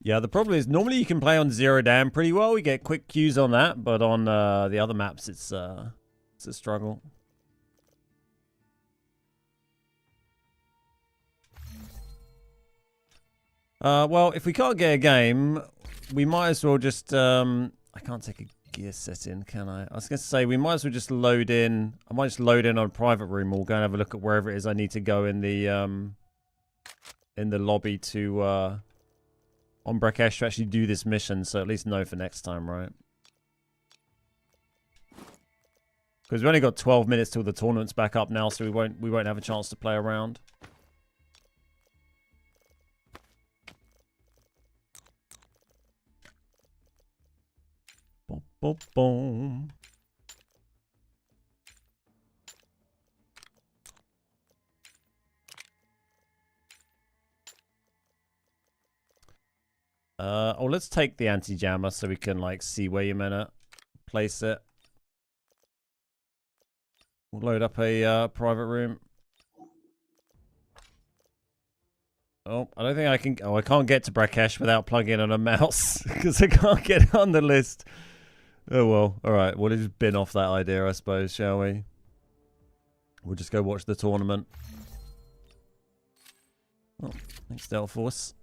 Yeah, the problem is normally you can play on Zero Dam pretty well. We get quick queues on that, but on the other maps, it's a struggle. Well, if we can't get a game, we might as well just... I can't take a gear set in, can I? I was going to say, we might as well just load in... I might just load in on a private room. We'll go and have a look at wherever it is I need to go in the lobby to... on Brakesh to actually do this mission, so at least know for next time, right? Because we've only got 12 minutes till the tournament's back up now, so we won't have a chance to play around. Boom, boom, boom. Oh, let's take the anti-jammer so we can, like, see where you're meant to place it. We'll load up a private room. Oh, I don't think I can... Oh, I can't get to Brakesh without plugging in on a mouse because I can't get on the list. Oh, well. All right. We'll just bin off that idea, I suppose, shall we? We'll just go watch the tournament. Oh, thanks, Delphos.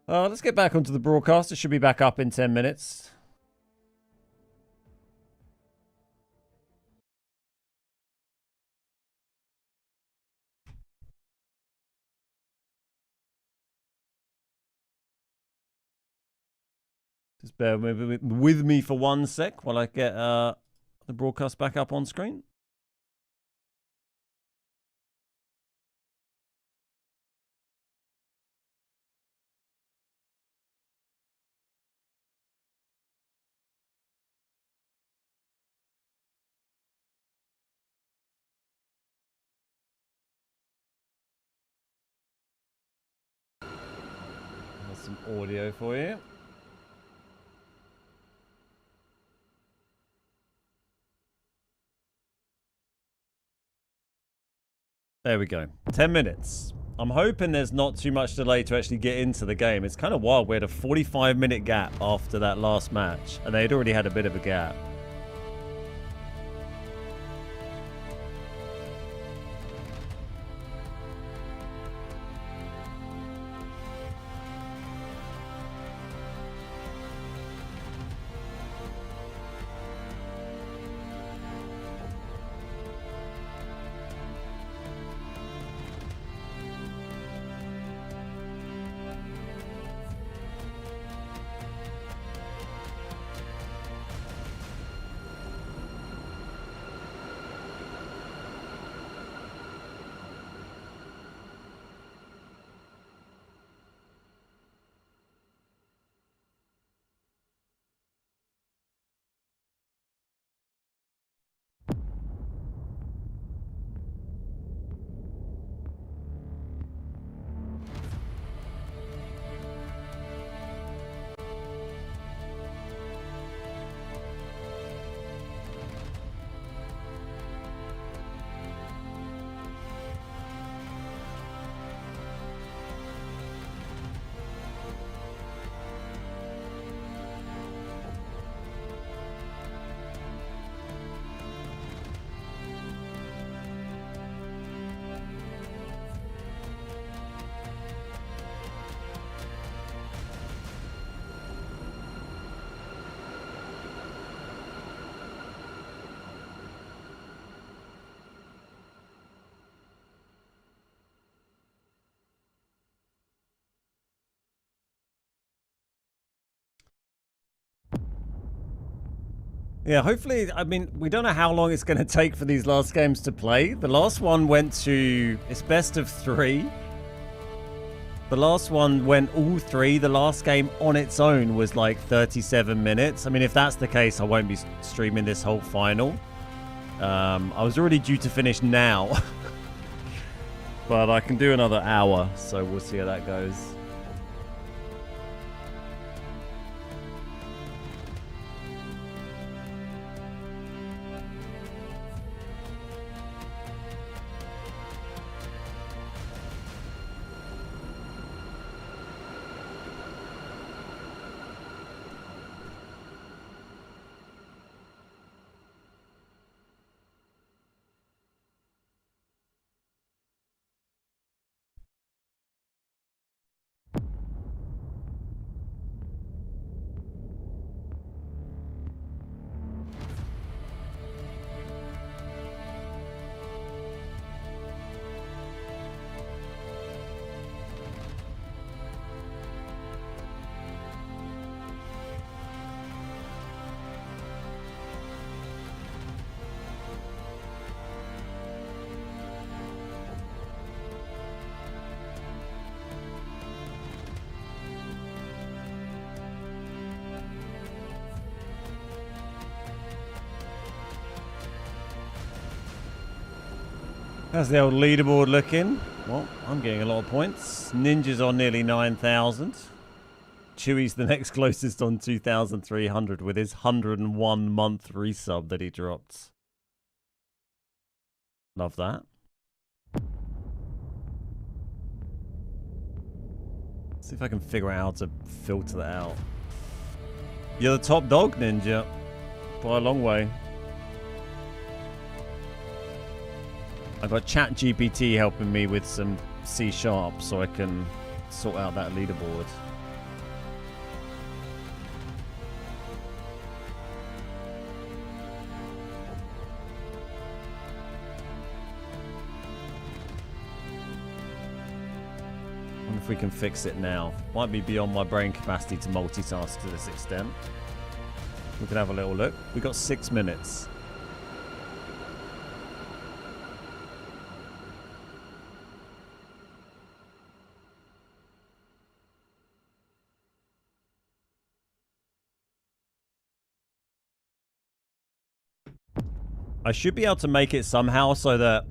Let's get back onto the broadcast. It should be back up in 10 minutes. Just bear with me for 1 sec while I get the broadcast back up on screen. There's some audio for you. There we go. 10 minutes. I'm hoping there's not too much delay to actually get into the game. It's kind of wild. We had a 45-minute gap after that last match, and they had already had a bit of a gap. Yeah, hopefully, I mean, we don't know how long it's going to take for these last games to play. The last one went to, it's best of 3. The last one went all 3. The last game on its own was like 37 minutes. I mean, if that's the case, I won't be streaming this whole final. I was already due to finish now. But I can do another hour, so we'll see how that goes. How's the old leaderboard looking? Well, I'm getting a lot of points. Ninja's on nearly 9,000. Chewy's the next closest on 2,300 with his 101-month resub that he dropped. Love that. See if I can figure out how to filter that out. You're the top dog, Ninja. By a long way. I've got ChatGPT helping me with some C# so I can sort out that leaderboard. I wonder if we can fix it now. Might be beyond my brain capacity to multitask to this extent. We can have a little look. We've got 6 minutes. I should be able to make it somehow so that,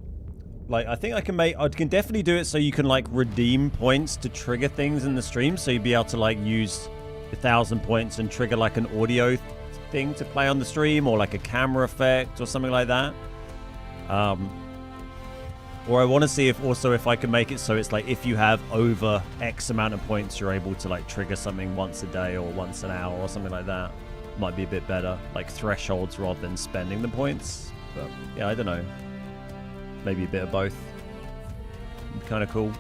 like, I think I can definitely do it so you can, like, redeem points to trigger things in the stream. So you'd be able to, like, use 1,000 points and trigger, like, an audio thing to play on the stream or, like, a camera effect or something like that. Or I want to see if I can make it so it's like if you have over X amount of points, you're able to like trigger something once a day or once an hour or something like that. Might be a bit better, like thresholds rather than spending the points. But yeah, I don't know. Maybe a bit of both. Kind of cool.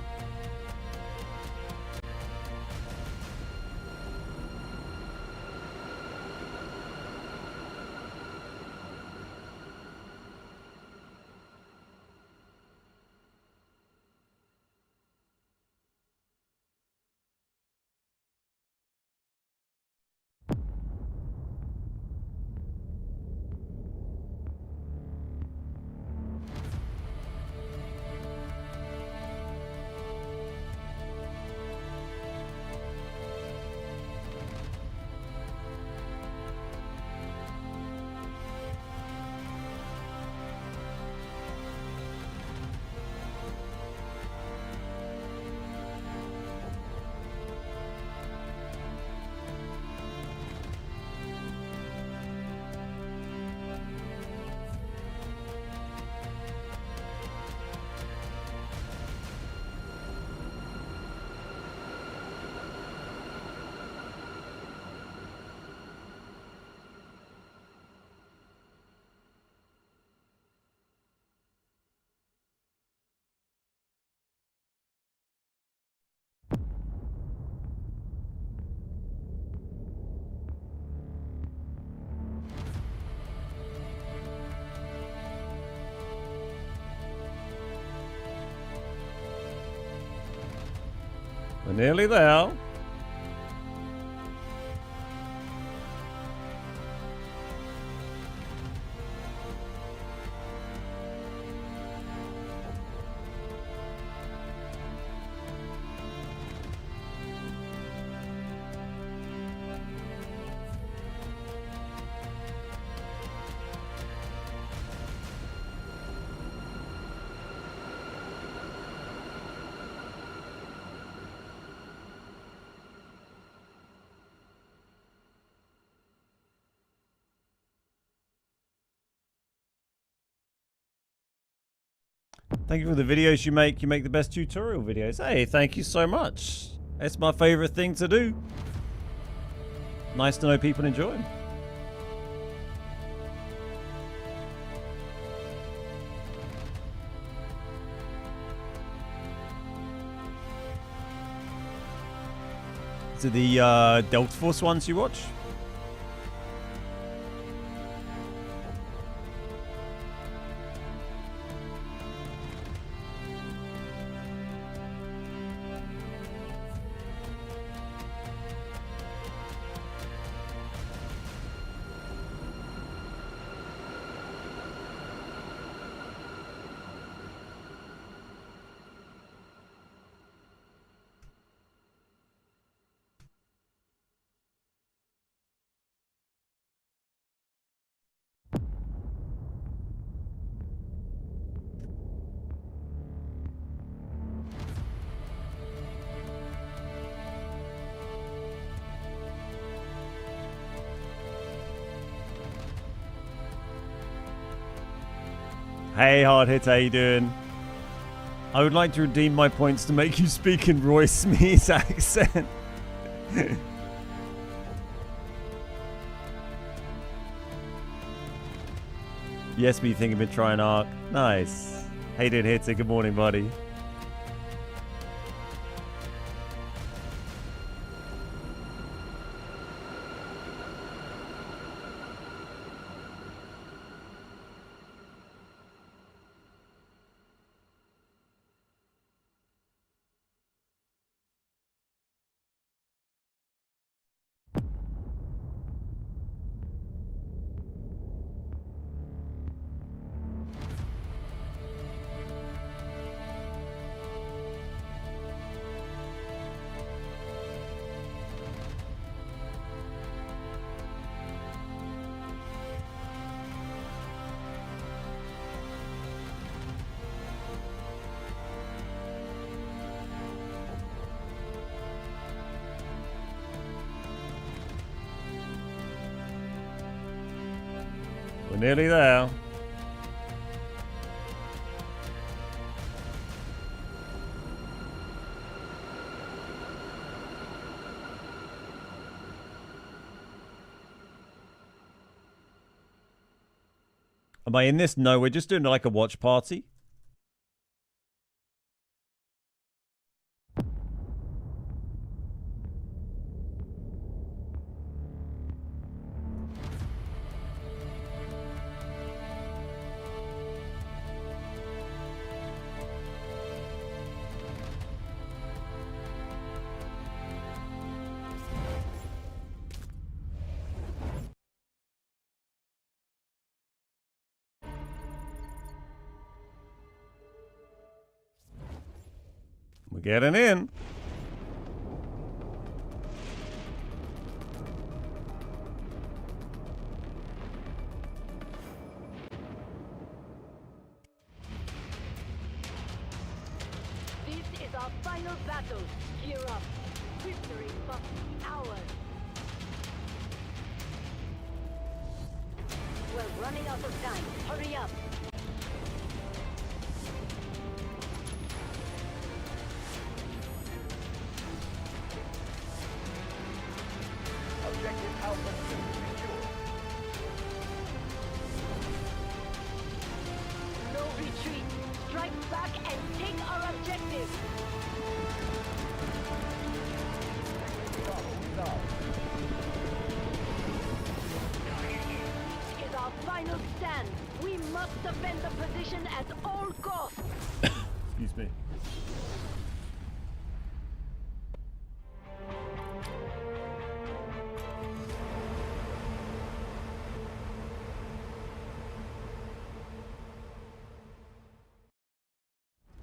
We're nearly there. Thank you for the videos you make. You make the best tutorial videos. Hey, thank you so much. It's my favorite thing to do. Nice to know people enjoy them. Is it the Delta Force ones you watch? Hey, Hard Hit, how you doing? I would like to redeem my points to make you speak in Roy Smith's accent. Yes, but you think of it, try an arc. Nice. How you doing, Hitter? Good morning, buddy. We're nearly there. Am I in this? No, we're just doing like a watch party. We're getting in. This is our final battle. Gear up. Victory must be ours. We're running out of time. Hurry up. Objective Alpha 2 secure. No retreat. Strike back and take our objective. This is our final stand. We must defend the position at all costs. Excuse me.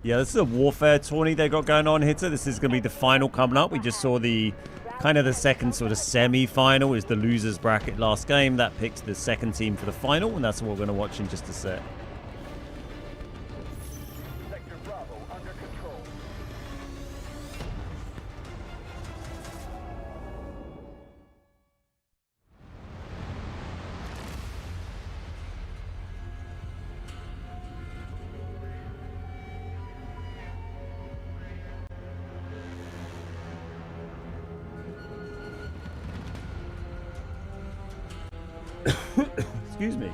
Yeah, this is a warfare tourney they got going on, Hitter. This is going to be the final coming up. We just saw the kind of the second sort of semi-final is the losers bracket last game. That picked the second team for the final, and that's what we're going to watch in just a sec. Sector Bravo under control. Excuse me.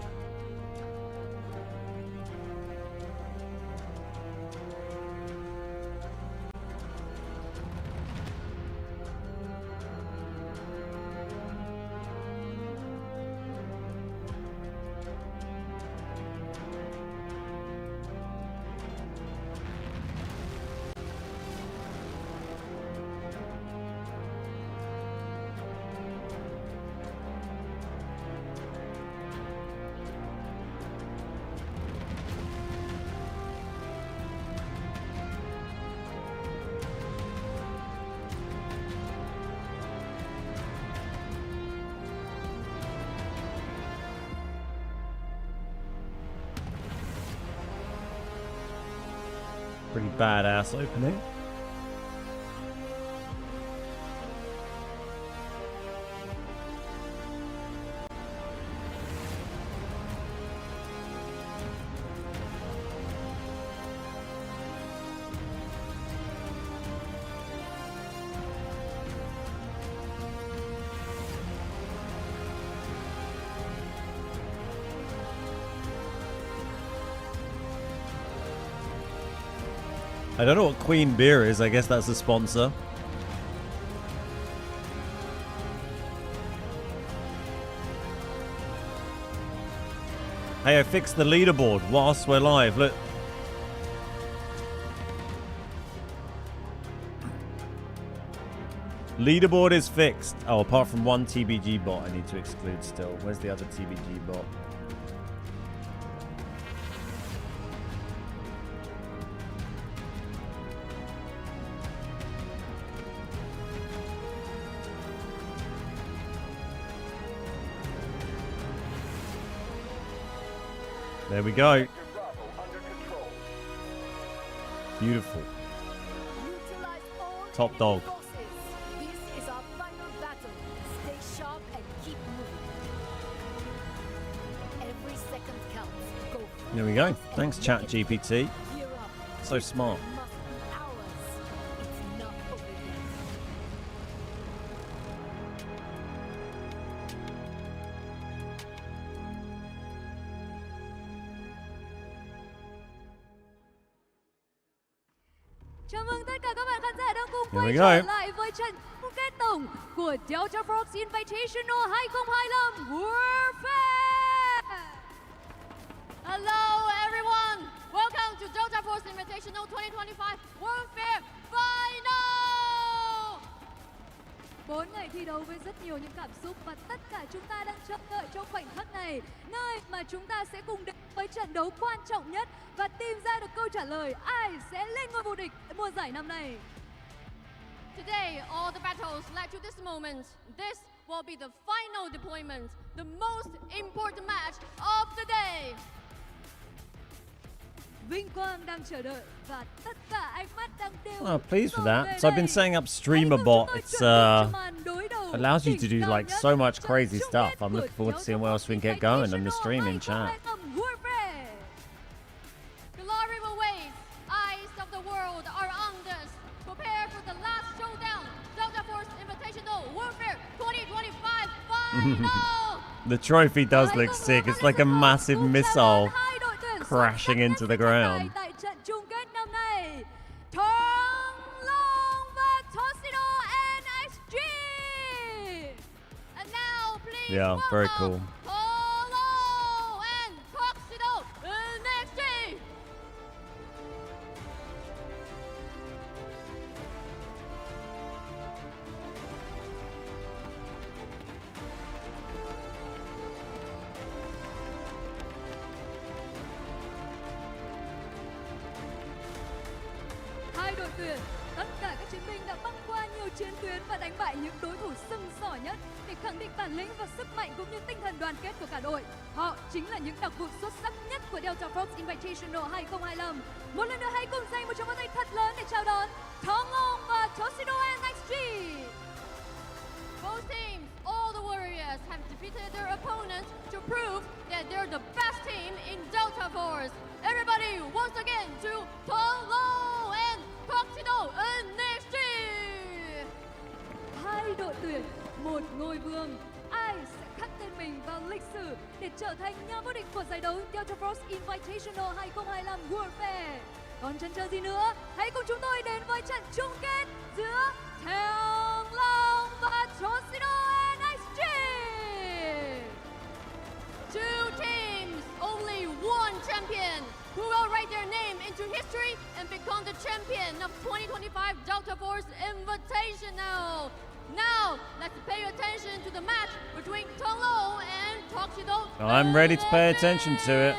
Pretty badass opening. I don't know what Queen Beer is. I guess that's a sponsor. Hey, I fixed the leaderboard whilst we're live. Look. Leaderboard is fixed. Oh, apart from one TBG bot I need to exclude still. Where's the other TBG bot? There we go. Beautiful. Top dog. This is our final battle. Stay sharp and keep moving. Every second counts. Go. There we go. Thanks, ChatGPT. Gear up. So smart. It must be ours. It's not over yet. Chào mừng tất cả các bạn khán giả đang cùng Here quay we trở go. lại với trận chung kết tổng của Delta Force Invitational 2025 Warfare. Hello, everyone. Welcome to Delta Force Invitational 2025 Warfare Final. 4 ngày thi đấu với rất nhiều những cảm xúc và tất cả chúng ta đang chờ đợi trong khoảnh khắc này, nơi mà chúng ta sẽ cùng đến với trận đấu quan trọng nhất và tìm ra được câu trả lời ai sẽ lên ngôi vô địch mùa giải năm nay. Today, all the battles led to this moment. This will be the final deployment, the most important match of the day. Vinh quang đang chờ đợi và tất cả ánh mắt đang đều Oh, pleased with that. về So I've been đây. setting up Hãy streamer cùng bot. chúng tôi It's chuẩn bị cho màn đối đầu allows you to đỉnh do cao like nhất so much trận crazy chung stuff. kết I'm looking của forward to seeing what else we can get Delta going on the Force stream in chat. Invitational Warfare. Glory will wait. Eyes of the world are on this. Prepare for the last showdown. Delta Force Invitational Warfare 2025 Final. The trophy does look sick. It's like a massive missile crashing into the ground. Tại trận chung kết năm nay, Thong Long và Toshino NXG. And now, please Yeah, very cool. welcome Polo and Tuxedo NXT. Hai đội tuyển, tất cả các chiến binh đã băng qua nhiều chiến tuyến và đánh bại những đối thủ sưng sỏ nhất để khẳng định bản lĩnh và sức mạnh cũng như tinh thần đoàn kết của cả đội. Họ chính là những đặc vụ xuất sắc nhất của Delta Force Invitational 2025. Một lần nữa hãy cùng dành một tràng pháo tay thật lớn để chào đón Thong Long và Toshino NXG. Both teams, all the Warriors, have defeated their opponents to prove that they're the best team in Delta Force. Everybody, once again, to Polo and Tuxedo NXT. Hai đội tuyển, một ngôi vương. Ai sẽ khắc tên mình vào lịch sử để trở thành nhà vô địch của giải đấu Delta Force Invitational 2025 Warfare? Còn chần chờ gì nữa? Hãy cùng chúng tôi đến với trận chung kết giữa Thong Long và Toshino NXG. Two teams, only one champion, who will write their name into history and become the champion of 2025 Delta Force Invitational. Now, let's pay attention to the match between Tolo and Tuxedo. I'm ready to pay attention to it.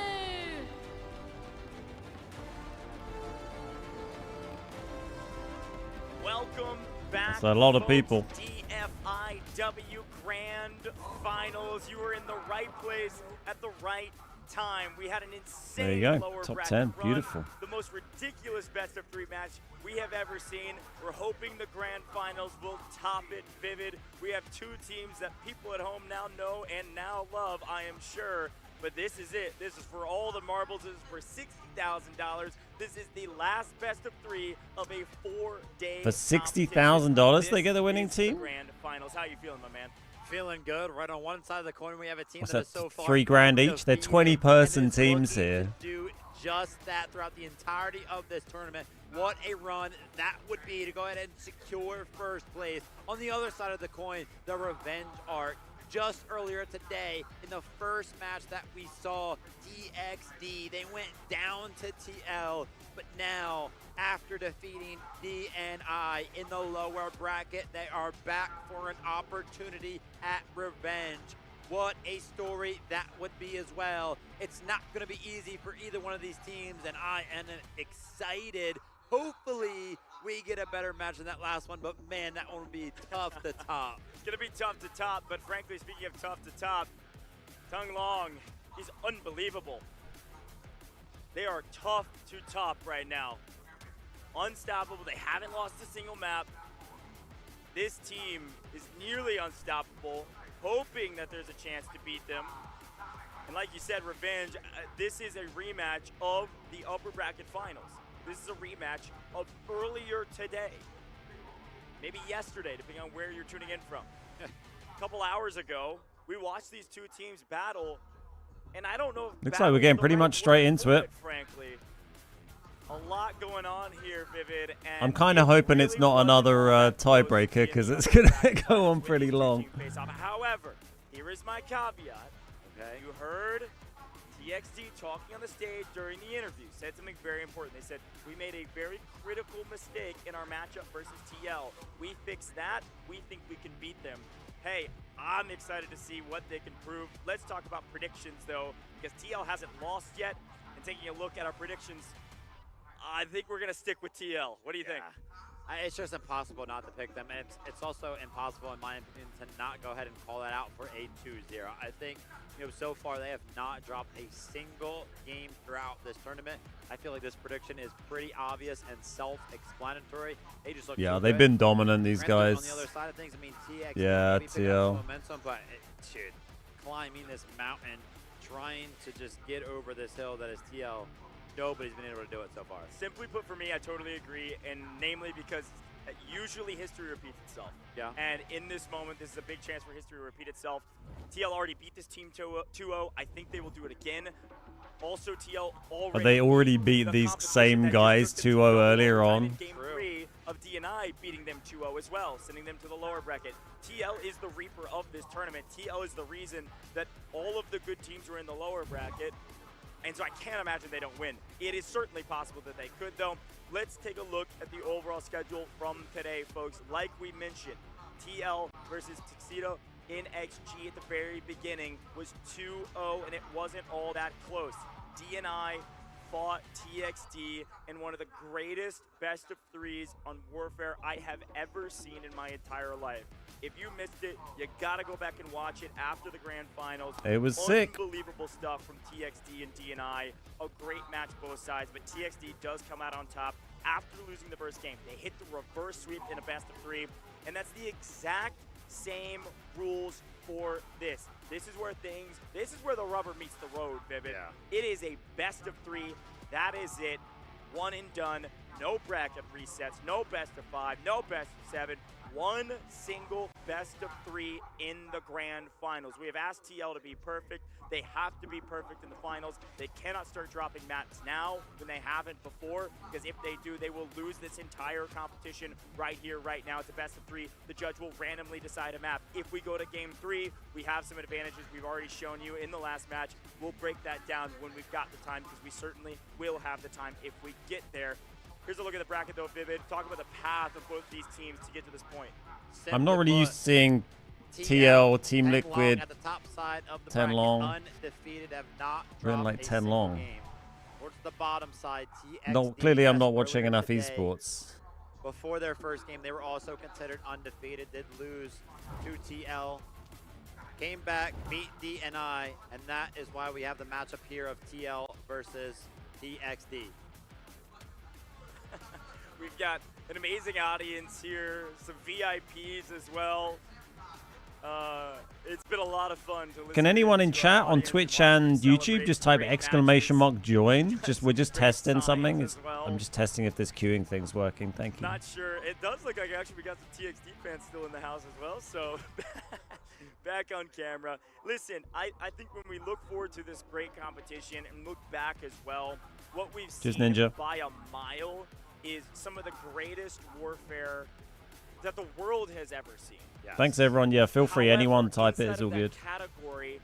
Welcome back. That's a lot of folks. people. DFIW Grand Finals. You were in the right place at the right time. We had an insane There you go. lower Top bracket 10. run. Beautiful. The most ridiculous best of 3 match we have ever seen. We're hoping the Grand Finals will top it. Vivid. We have 2 teams that people at home now know and now love, I am sure. But this is it. This is for all the marbles. This is for $60,000. This is the last best of 3 of a 4-day For $60,000 they get the winning the team? Grand Finals. How you feeling, my man? Feeling good. Right on one side of the coin, we have a team What's that that, is so far $3 grand each? They're undefeated 20-person and is teams looking here. to do just that throughout the entirety of this tournament. What a run that would be to go ahead and secure first place. On the other side of the coin, the revenge arc. Just earlier today, in the first match that we saw, DXD, they went down to TL, but now, after defeating DNI in the lower bracket, they are back for an opportunity at revenge. What a story that would be as well. It's not going to be easy for either one of these teams, and I am excited. Hopefully, we get a better match than that last one, but man, that one will be tough to top. It's going to be tough to top, but frankly, speaking of tough to top, Tung Long is unbelievable. They are tough to top right now. Unstoppable. They haven't lost a single map. This team is nearly unstoppable, hoping that there's a chance to beat them. And like you said, revenge, this is a rematch of the upper bracket finals. This is a rematch of earlier today. Maybe yesterday, depending on where you're tuning in from. A couple hours ago, we watched these 2 teams battle, and I don't know if Looks like we're getting pretty much straight into it. Frankly, A lot going on here, Vivid. And I'm kind of hoping it's not another tiebreaker because it's going to go on pretty long. However, here is my caveat. Okay. You heard TXD talking on the stage during the interview, said something very important. They said, we made a very critical mistake in our matchup versus TL. We fixed that. We think we can beat them. Hey, I'm excited to see what they can prove. Let's talk about predictions, though, because TL hasn't lost yet. And taking a look at our predictions, I think we're going to stick with TL. What do you think? It's just impossible not to pick them, and it's also impossible, in my opinion, to not go ahead and call that out for a 2-0. I think, so far they have not dropped a single game throughout this tournament. I feel like this prediction is pretty obvious and self-explanatory. They just look Yeah, they've been dominant, these guys. On the other side of things, I mean, TX yeah, TL. Momentum, but dude, climbing this mountain, trying to just get over this hill that is TL. Nobody's been able to do it so far. Simply put, for me, I totally agree, and namely because usually history repeats itself. Yeah. And in this moment, this is a big chance for history to repeat itself. TL already beat this team 2-0. I think they will do it again. Also, TL already. But they already beat these same guys 2-0 earlier on. Game 3 of DNI beating them 2-0 as well, sending them to the lower bracket. TL is the reaper of this tournament. TL is the reason that all of the good teams are in the lower bracket. And so I can't imagine they don't win. It is certainly possible that they could, though. Let's take a look at the overall schedule from today, folks. Like we mentioned, TL versus Tuxedo in XG at the very beginning was 2-0, and it wasn't all that close. DNI fought TXD in one of the greatest best of threes on Warfare I have ever seen in my entire life. If you missed it, you gotta go back and watch it after the grand finals. It was sick. Unbelievable stuff from TXD and DNI. A great match both sides, but TXD does come out on top after losing the first game. They hit the reverse sweep in a best of 3, and that's the exact same rules for this. This is where the rubber meets the road, Vivid. Yeah. It is a best of 3. That is it. One and done. No bracket resets. No best of 5. No best of 7. One single best of 3 in the grand finals. We have asked TL to be perfect. They have to be perfect in the finals. They cannot start dropping maps now when they haven't before, because if they do, they will lose this entire competition right here, right now. It's a best of 3. The judge will randomly decide a map. If we go to game 3, we have some advantages we've already shown you in the last match. We'll break that down when we've got the time, because we certainly will have the time if we get there. Here's a look at the bracket, though, Vivid. Talk about the path of both these teams to get to this point. I'm not really used to seeing TL, Team Liquid, at the top side of the 10 bracket, long. undefeated, have not Run dropped like a 10 single long. game. Towards the bottom side, TXD No, clearly I'm not just watching earlier enough today, esports. Before their first game, they were also considered undefeated, did lose to TL. Came back, beat DNI, and that is why we have the matchup here of TL versus TXD. We've got an amazing audience here, some VIPs as well. It's been a lot of fun to listen. Can anyone in to chat our on audience Twitch watch and celebrate YouTube just type great exclamation mark matches. join? We're just Great testing signs something. as well. I'm just testing if this queuing thing's working. Thank you. Not sure. It does look like actually we got some TXD fans still in the house as well. So back on camera. Listen, I think when we look forward to this great competition and look back as well, what we've Just seen Ninja. by a mile is some of the greatest warfare that the world has ever seen. Thanks, everyone. Yeah, feel free. However, Anyone type it. inside It's of all that good. Category,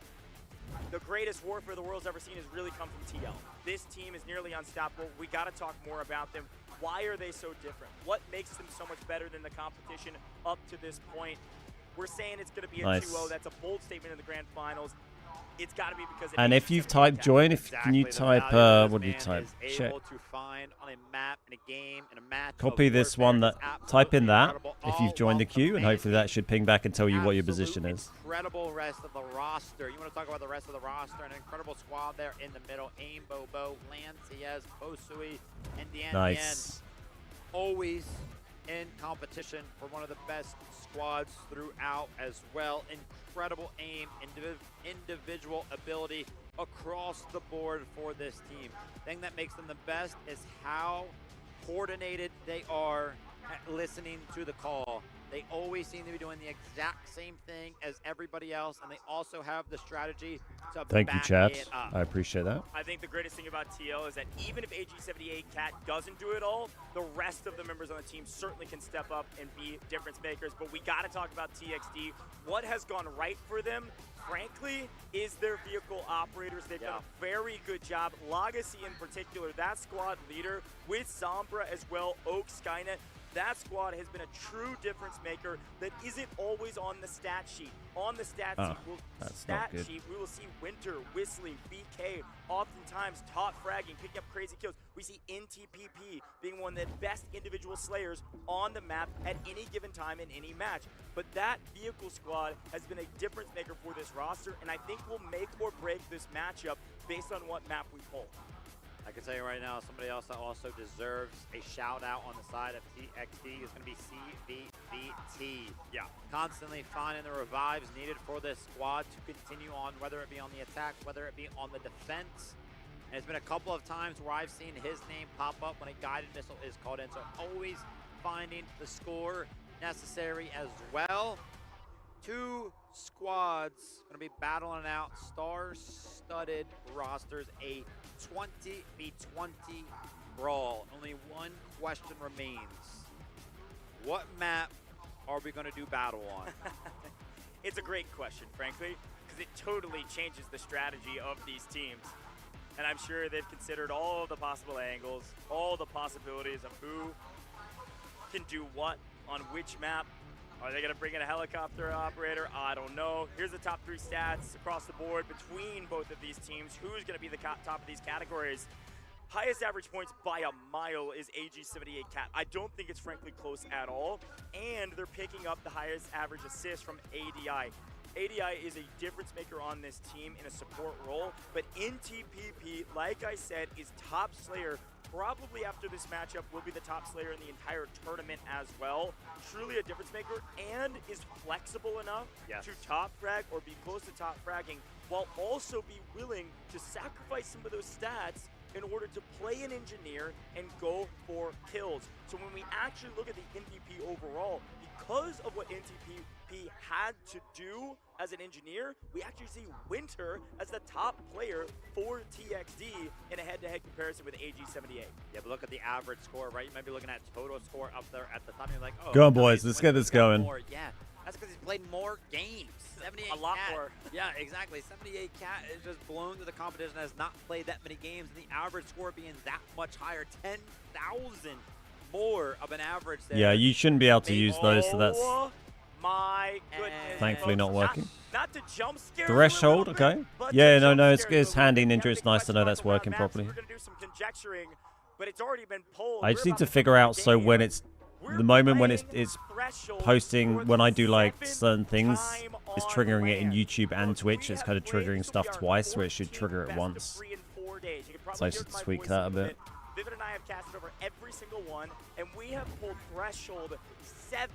the greatest warfare the world's ever seen has really come from TL. This team is nearly unstoppable. We got to talk more about them. Why are they so different? What makes them so much better than the competition up to this point? We're saying it's going to be a Nice. 2-0. That's a bold statement in the grand finals. It's got to be because. And if you've typed join, can you type, what do you type? Check. Copy this one, type in that if you've joined the queue, and hopefully that should ping back and tell you what your position is. Incredible rest of the roster. You want to talk about the rest of the roster? An incredible squad there in the middle. Aim, Bobo, Lanciez, Posui, and Dian. Nice. Always in competition for one of the best squads throughout as well. Incredible aim, individual ability across the board for this team. Thing that makes them the best is how coordinated they are at listening to the call. They always seem to be doing the exact same thing as everybody else, and they also have the strategy to Thank you, back chat. it up. I appreciate that. I think the greatest thing about TL is that even if AG78 Cat doesn't do it all, the rest of the members on the team certainly can step up and be difference makers. But we got to talk about TXD. What has gone right for them, frankly, is their vehicle operators. They've done a very good job. Legacy in particular, that squad leader with Sombra as well, Oak, Skynet. That squad has been a true difference maker that isn't always on the stat sheet. On the stat sheet, we will see Winter, Whistling, BK, oftentimes top fragging, picking up crazy kills. We see NTPP being one of the best individual slayers on the map at any given time in any match. But that vehicle squad has been a difference maker for this roster, and I think will make or break this matchup based on what map we pull. I can tell you right now, somebody else that also deserves a shout out on the side of TXD is going to be CVVT. Yeah. Constantly finding the revives needed for this squad to continue on, whether it be on the attack, whether it be on the defense. And it's been a couple of times where I've seen his name pop up when a guided missile is called in. So always finding the score necessary as well. Two squads going to be battling out star-studded rosters, a 20v20 brawl. Only one question remains. What map are we going to do battle on? It's a great question, frankly, because it totally changes the strategy of these teams. And I'm sure they've considered all of the possible angles, all the possibilities of who can do what on which map. Are they going to bring in a helicopter operator? I don't know. Here's the top 3 stats across the board between both of these teams. Who's going to be the top of these categories? Highest average points by a mile is AG78 Cat. I don't think it's frankly close at all. And they're picking up the highest average assist from ADI. ADI is a difference maker on this team in a support role, but NTPP, like I said, is top slayer. Probably after this matchup will be the top slayer in the entire tournament as well. Truly a difference maker and is flexible enough to top frag or be close to top fragging while also be willing to sacrifice some of those stats in order to play an engineer and go for kills. So when we actually look at the MVP overall, because of what NTPP had to do as an engineer, we actually see Winter as the top player for TXD in a head-to-head comparison with AG78. Yeah, but look at the average score, right? You might be looking at total score up there at the top. And you're like, oh, go on, boys. Let's get this going. More. Yeah, that's because he's played more games. 78 a lot Cat. more. Yeah, exactly. 78 Cat is just blown through the competition, has not played that many games, and the average score being that much higher, 10,000 more of an average there. Yeah, you shouldn't be able to use those, so that's my goodness. thankfully not working. Not to jump scare Threshold, okay. Yeah, no, it's handy ninja. It's nice to know that's working properly. We're going to do some conjecturing, but it's already been pulled. I just need to figure out so when it's the moment when it's posting, when I do like certain things, it's triggering it in YouTube and Twitch. It's kind of triggering stuff twice, where it should trigger it once. So I should tweak that a bit. Vivid and I have casted over every single one, and we have pulled Threshold 7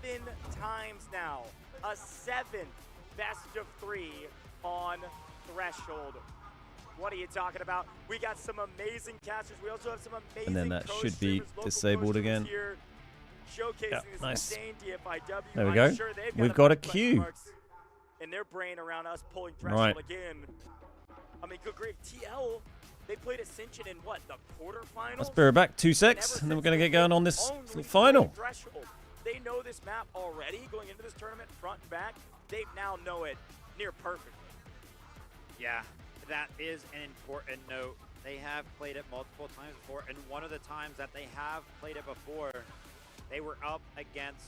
times now. A 7 best of 3 on Threshold. What are you talking about? We got some amazing casters. We also have some amazing And then that should be disabled again. Here, showcasing this nice. insane DFIW. There we go. Sure We've got a queue. In their brain around us pulling Threshold again. I mean, good grief. TL, they played Ascension in what, the quarterfinals? Let's bear it back 2 secs, and then we're going to get going on this final. Threshold. They know this map already going into this tournament, front and back. They now know it near perfectly. Yeah, that is an important note. They have played it multiple times before, and one of the times that they have played it before, they were up against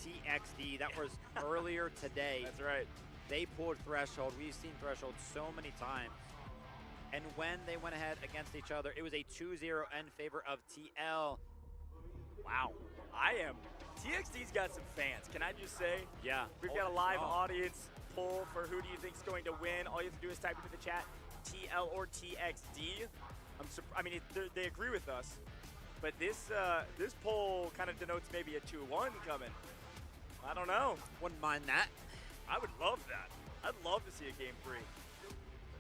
TXD. That was earlier today. That's right. They pulled Threshold. We've seen Threshold so many times. And when they went ahead against each other, it was a 2-0 in favor of TL. Wow. TXD's got some fans. Can I just say? Yeah. We've got a live audience poll for who do you think is going to win. All you have to do is type into the chat TL or TXD. I mean, they agree with us. But this poll kind of denotes maybe a 2-1 coming. I don't know. Wouldn't mind that. I would love that. I'd love to see a game 3.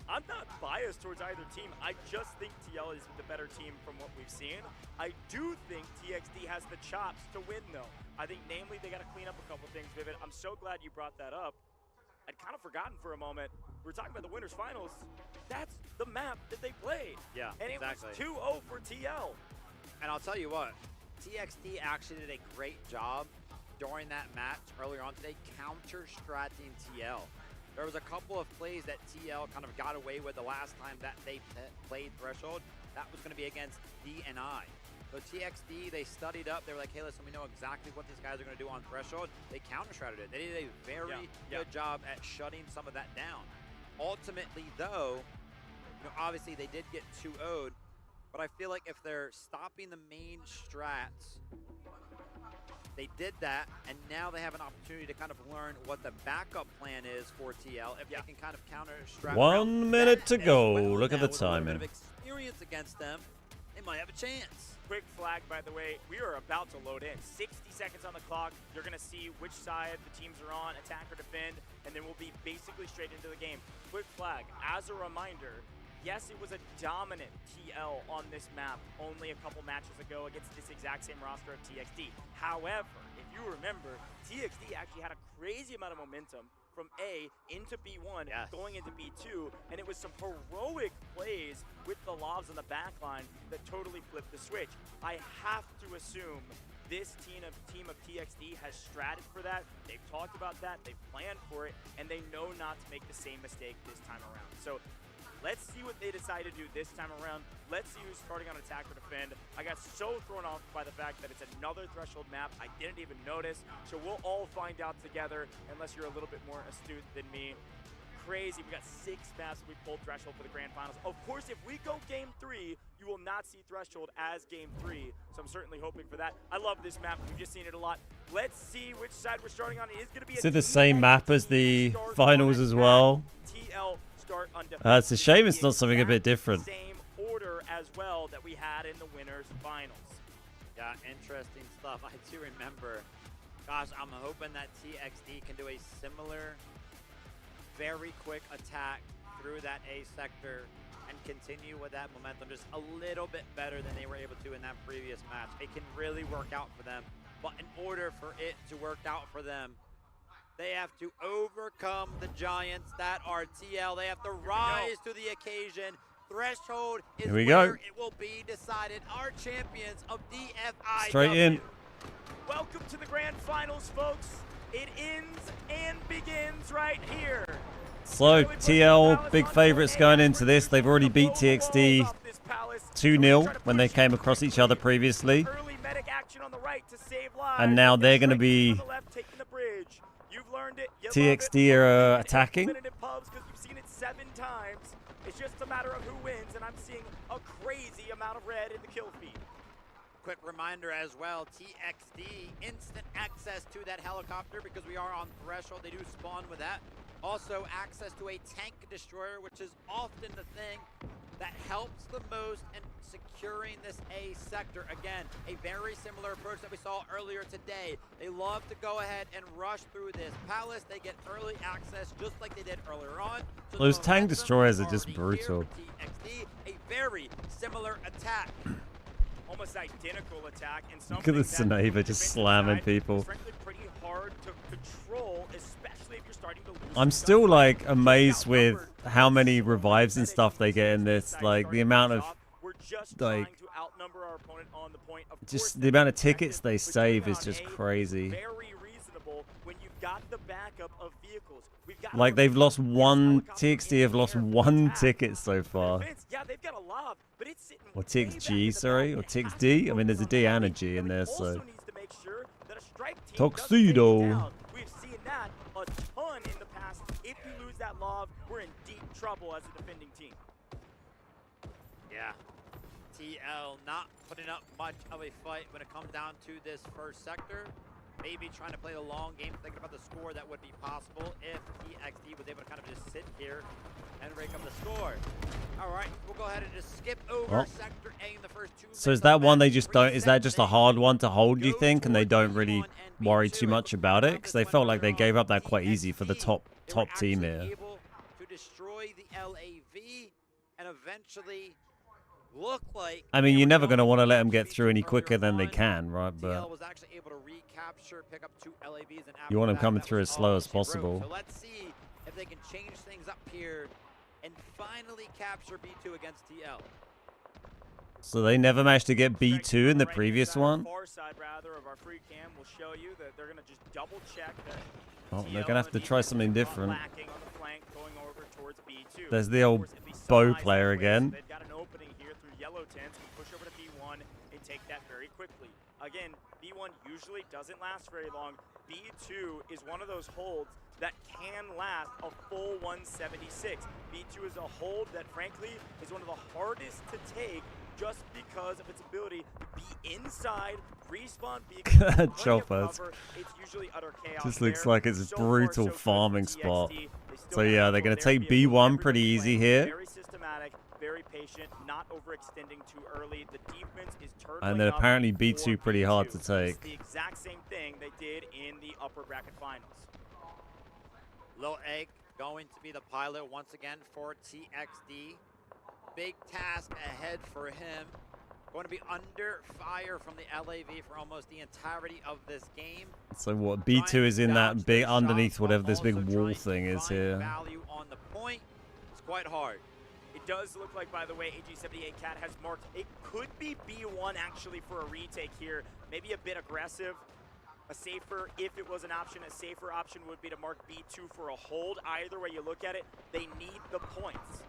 I'm not biased towards either team. I just think TL is the better team from what we've seen. I do think TXD has the chops to win, though. I think, namely, they got to clean up a couple things, Vivid. I'm so glad you brought that up. I'd kind of forgotten for a moment. We were talking about the winners finals. That's the map that they played. Yeah, and exactly. It was 2-0 for TL. And I'll tell you what, TXD actually did a great job during that match earlier on today, counter-stratting TL. There was a couple of plays that TL kind of got away with the last time that they played Threshold. That was going to be against DNI. So TXD, they studied up. They were like, hey, listen, we know exactly what these guys are going to do on Threshold. They counter-stratted it. They did a very good job at shutting some of that down. Ultimately, though, obviously they did get 2-0'd, but I feel like if they're stopping the main strats, they did that, and now they have an opportunity to kind of learn what the backup plan is for TL. If they can kind of counter-strat. 1 minute to go. Look at the timing. With a bit of experience against them, they might have a chance. Quick flag, by the way, we are about to load in. 60 seconds on the clock. You're going to see which side the teams are on, attack or defend, and then we'll be basically straight into the game. Quick flag, as a reminder, yes, it was a dominant TL on this map only a couple matches ago against this exact same roster of TXD. However, if you remember, TXD actually had a crazy amount of momentum from A into B1, going into B2, and it was some heroic plays with the lobs on the back line that totally flipped the switch. I have to assume this team of TXD has stratted for that. They've talked about that, they've planned for it, and they know not to make the same mistake this time around. So let's see what they decide to do this time around. Let's see who's starting on attack or defend. I got so thrown off by the fact that it's another Threshold map. I didn't even notice. So we'll all find out together, unless you're a little bit more astute than me. Crazy. We got 6 maps we pulled Threshold for the Grand Finals. Of course, if we go Game 3, you will not see Threshold as Game 3. So I'm certainly hoping for that. I love this map. We've just seen it a lot. Let's see which side we're starting on. It is going to be Is it the same map as the finals as well? TL start on it's a shame it's not something a bit different. Same order as well that we had in the winners finals. Yeah, interesting stuff. I do remember. Gosh, I'm hoping that TXD can do a similar, very quick attack through that A sector and continue with that momentum just a little bit better than they were able to in that previous match. It can really work out for them, but in order for it to work out for them, they have to overcome the giants that are TL. They have to rise to the occasion. Threshold is where it will be decided. Our champions of DFI. Straight in. Welcome to the Grand Finals, folks. It ends and begins right here. So, TL, big favorites going into this. They've already beat TXD 2-0 when they came across each other previously. And now they're going to be... TXD are attacking. You've seen it 7 times. It's just a matter of who wins, and I'm seeing a crazy amount of red in the kill feed. Quick reminder as well, TXD, instant access to that helicopter because we are on Threshold. They do spawn with that. Also access to a tank destroyer, which is often the thing that helps the most in securing this A sector. Again, a very similar approach that we saw earlier today. They love to go ahead and rush through this palace. They get early access just like they did earlier on. So those tank destroyers are just brutal. TXD, a very similar attack. Almost identical attack. And look at the Seneva just slamming people. Frankly, pretty hard to control, especially if you're starting to lose. I'm still like amazed with how many revives and stuff they get in this. Like the amount of like just the amount of tickets they save is just crazy. Very reasonable when you've got the backup of vehicles. Like they've lost one, TXD have lost 1 ticket so far. Yeah, they've got a lob, but it's sitting or TXG, sorry, or TXD. I mean, there's a D and a G in there, so. Tuxedo. We've seen that a ton in the past. If you lose that lob, we're in deep trouble as a defending team. Yeah. TL not putting up much of a fight when it comes down to this first sector. Maybe trying to play the long game, thinking about the score that would be possible if TXD was able to kind of just sit here and rake up the score. All right, we'll go ahead and just skip over Sector A in the first 2 minutes. So is that one they just don't, is that just a hard one to hold, do you think? And they don't really worry too much about it? Because they felt like they gave up that quite easy for the top team here. To destroy destroy the LAV and eventually look like... I mean, they you're were never going to want to let them capture get through B2 any earlier quicker than they on. can, right? TL But was actually able to recapture, pick up 2 LAVs, and you want them after coming that through was as slow all as she wrote. possible. So let's see if they can change things up here and finally capture B2 against TL. So they never managed to get B2 in the previous one? Far side, rather, of our free cam will show you that they're going to just double check that. Oh, they're going to have to try something different. Lacking on the flank, going over towards B2. There's the old bow player again. They've got an opening here through yellow tents. Can push over to B1 and take that very quickly. Again, B1 usually doesn't last very long. B2 is one of those holds that can last a full 176. B2 is a hold that, frankly, is one of the hardest to take just because of its ability to be inside, respawn, be Chopper. it's usually utter chaos. Just looks there. like it's a So brutal far, so farming good for spot. TXD. They still So have yeah, control they're going of to their take vehicle. B1 Everybody pretty easy playing here. Very systematic, very patient, not overextending too early. The defense is turtling And then up apparently for B2 pretty hard to It's take. the exact same thing they did in the upper bracket finals. Lil Egg going to be the pilot once again for TXD. Big task ahead for him. Going to be under fire from the LAV for almost the entirety of this game. So what, B2 is in that big, underneath whatever this big wall thing is here. Value on the point. It's quite hard. It does look like, by the way, AG78 Cat has marked. It could be B1 actually for a retake here. Maybe a bit aggressive. A safer, if it was an option, a safer option would be to mark B2 for a hold. Either way you look at it, they need the points.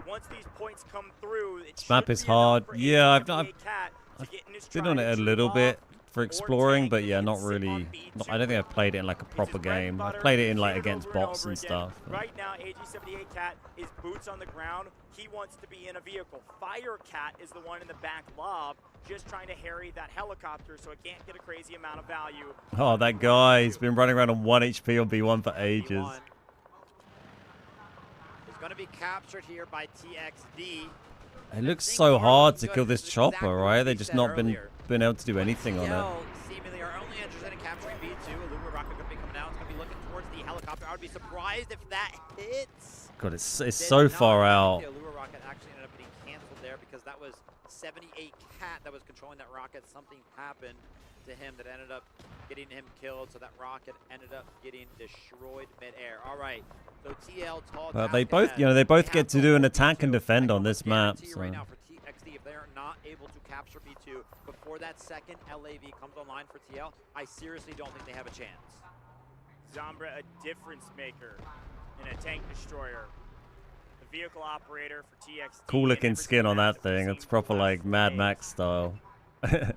Once these points come through, This map is hard. Yeah, I've been on it a little bit for exploring, but yeah, not really. I don't think I've played it in like a proper game. I've played it in like against bots and stuff. Right now, AG78 Cat is boots on the ground. He wants to be in a vehicle. Firecat is the one in the back lob, just trying to harry that helicopter so it can't get a crazy amount of value. Oh, that guy, he's been running around on 1 HP on B1 for ages. Is going to be captured here by TXD. It looks so hard to kill this chopper, right? They've just not been able to do anything on it. Seemingly are only interested in capturing B2. Illumina rocket going to be coming out. It's going to be looking towards the helicopter. I would be surprised if that hits. God, it's so far out. The Allure rocket actually ended up getting canceled there because that was 78 Cat that was controlling that rocket. Something happened to him that ended up getting him killed, so that rocket ended up getting destroyed midair. All right, so TL tall. But they both, they both get to do an attack and defend on this map. So. Right now for TXD, if they are not able to capture B2 before that second LAV comes online for TL, I seriously don't think they have a chance. Zombra, a difference maker and a tank destroyer. The vehicle operator for TXD. Cool looking skin on that thing. It's proper like Mad Max style. Gonna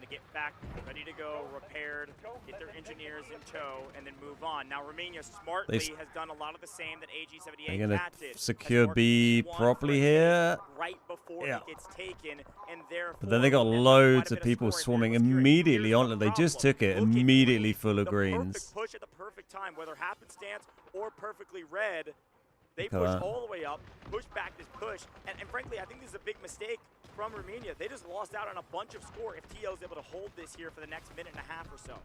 get back, ready to go, repaired, get their engineers in tow, and then move on. Now, Romania smartly has done a lot of the same that AG78 They're gonna Cat did. secure B properly here. Right before it gets taken, and therefore, But then they got loads of people swarming immediately on it. They just took it immediately full of greens. Push at the perfect time, whether happenstance or perfectly read. They push all the way up, push back this push, and frankly, I think this is a big mistake from Romania. They just lost out on a bunch of score if TL is able to hold this here for the next minute and a half or so.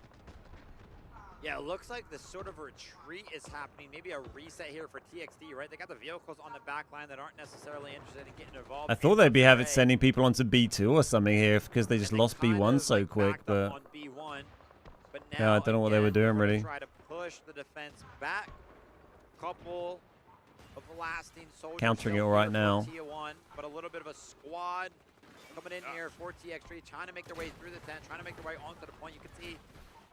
Yeah, it looks like this sort of retreat is happening. Maybe a reset here for TXD, right? They got the vehicles on the back line that aren't necessarily interested in getting involved. I thought they'd be sending people onto B2 or something here because they just lost B1 so quick, but yeah, I don't know what they were doing really. Try to push the defense back. Couple of lasting soldiers countering it all right now. T1, but a little bit of a squad coming in here for TX3, trying to make their way through the tent, trying to make their way onto the point. You can see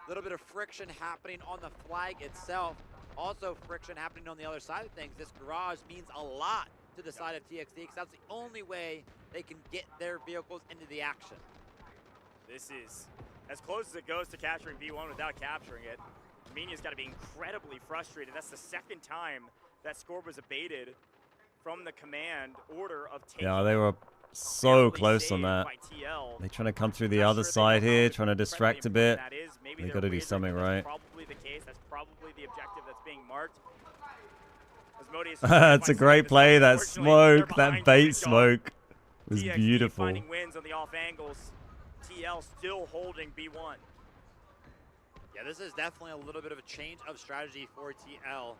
a little bit of friction happening on the flag itself. Also friction happening on the other side of things. This garage means a lot to the side of TXD because that's the only way they can get their vehicles into the action. This is as close as it goes to capturing B1 without capturing it. Armenia's got to be incredibly frustrated. That's the second time that score was abated from the command order of taking. Yeah, they were so close on that. They're trying to come through the other side here, trying to distract a bit. They got to do something right. Probably the case. That's probably the objective that's being marked. That's a great play. That smoke, that bait smoke was beautiful. Finding wins on the off angles. TL still holding B1. Yeah, this is definitely a little bit of a change of strategy for TL.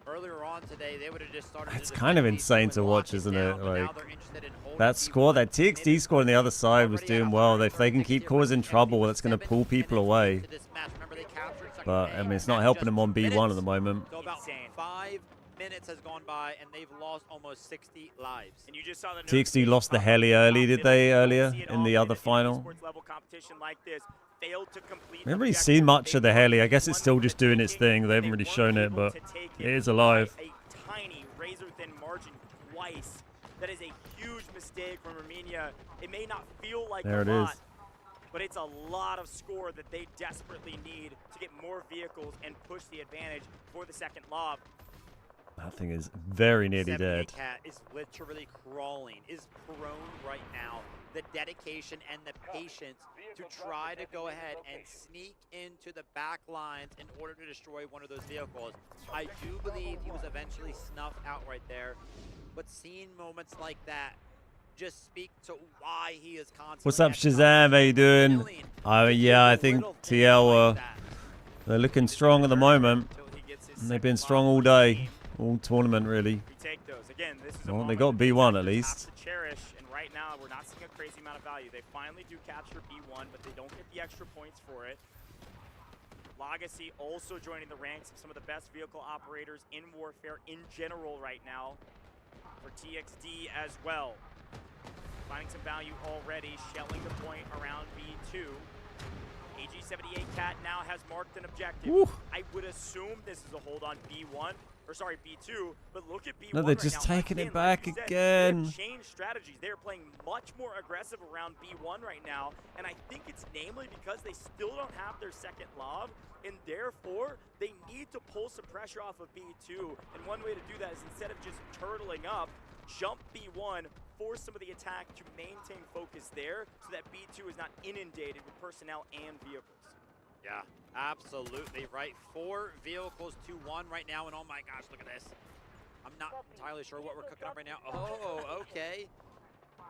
Earlier on today, they would have just started. It's kind of insane to watch, isn't it? Like, that score, that TXD score on the other side was doing well. If they can keep causing trouble, that's going to pull people away. But, I mean, it's not helping them on B1 at the moment. So about 5 minutes has gone by, and they've lost almost 60 lives. And you just saw the TXD lost the heli early, did they, earlier in the other final? I haven't really seen much of the heli. I guess it's still just doing its thing. They haven't really shown it, but it is alive. A tiny, razor-thin margin twice. That is a huge mistake from Romania. It may not feel like there a it lot, is. but it's a lot of score that they desperately need to get more vehicles and push the advantage for the second lob. That thing is very nearly dead. Cat is literally crawling, is prone right now. The dedication and the patience to try to go ahead and sneak into the back lines in order to destroy one of those vehicles. I do believe he was eventually snuffed out right there, but seeing moments like that just speak to why he is constantly. What's up, Shazam? How you doing? Yeah, I think TL they're looking strong at the moment. And they've been strong all day, all tournament really. Well, they got B1 at least. Cherish, and right now we're not seeing a crazy amount of value. They finally do capture B1, but they don't get the extra points for it. Legacy also joining the ranks of some of the best vehicle operators in Warfare in general right now for TXD as well. Finding some value already, shelling the point around B2. AG78 Cat now has marked an objective. Woo. I would assume this is a hold on B1, or sorry, B2, but look at B1 No, they're right just now. taking it Like back you said, again. They've changed strategies. They're playing much more aggressive around B1 right now, and I think it's namely because they still don't have their second lob, and therefore they need to pull some pressure off of B2, and one way to do that is instead of just turtling up, jump B1, force some of the attack to maintain focus there so that B2 is not inundated with personnel and vehicles. Yeah, absolutely right. 4 vehicles to 1 right now, and oh my gosh, look at this. I'm not entirely sure what we're cooking up right now. Oh, okay.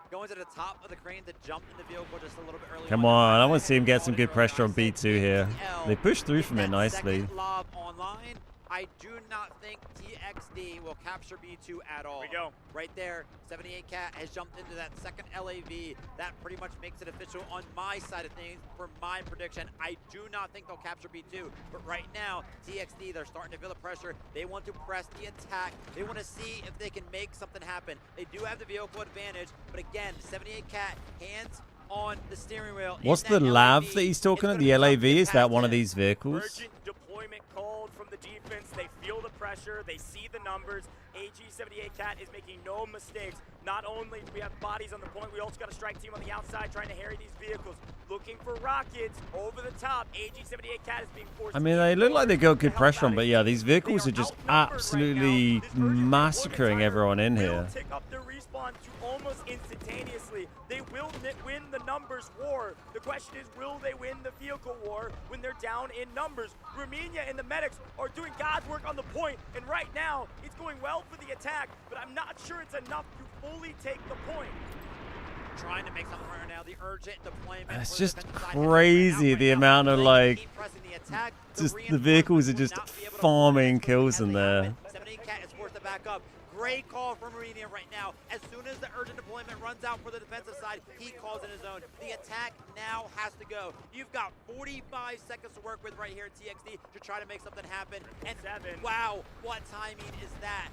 Going to the top of the crane to jump in the vehicle just a little bit early. Come on, I want to see him get some good pressure on B2 here. They pushed through from it nicely. Second lob online. I do not think TXD will capture B2 at all. Here we go. Right there, 78 Cat has jumped into that second LAV. That pretty much makes it official on my side of things for my prediction. I do not think they'll capture B2, but right now, TXD, they're starting to feel the pressure. They want to press the attack. They want to see if they can make something happen. They do have the vehicle advantage, but again, 78 Cat, hands on the steering wheel. What's the LAV that he's talking about? The LAV? Is that one of these vehicles? Urgent deployment called from the defense. They feel the pressure. They see the numbers. AG78 Cat is making no mistakes. Not only do we have bodies on the point, we also got a strike team on the outside trying to harry these vehicles. Looking for rockets over the top. AG78 Cat is being forced. I mean, they look like they got good pressure on, but yeah, these vehicles are just absolutely massacring everyone in here. Take up their respawn to almost instantaneously. They will win the numbers war. The question is, will they win the vehicle war when they're down in numbers? Romania and the medics are doing God's work on the point, and right now, it's going well for the attack, but I'm not sure it's enough to fully take the point. Trying to make something right now. The urgent deployment. It's just crazy the amount of like, just the vehicles are just farming kills in there. 78 Cat is forced to back up. Great call from Romania right now. As soon as the urgent deployment runs out for the defensive side, he calls in his own. The attack now has to go. You've got 45 seconds to work with right here at TXD to try to make something happen. And wow, what timing is that?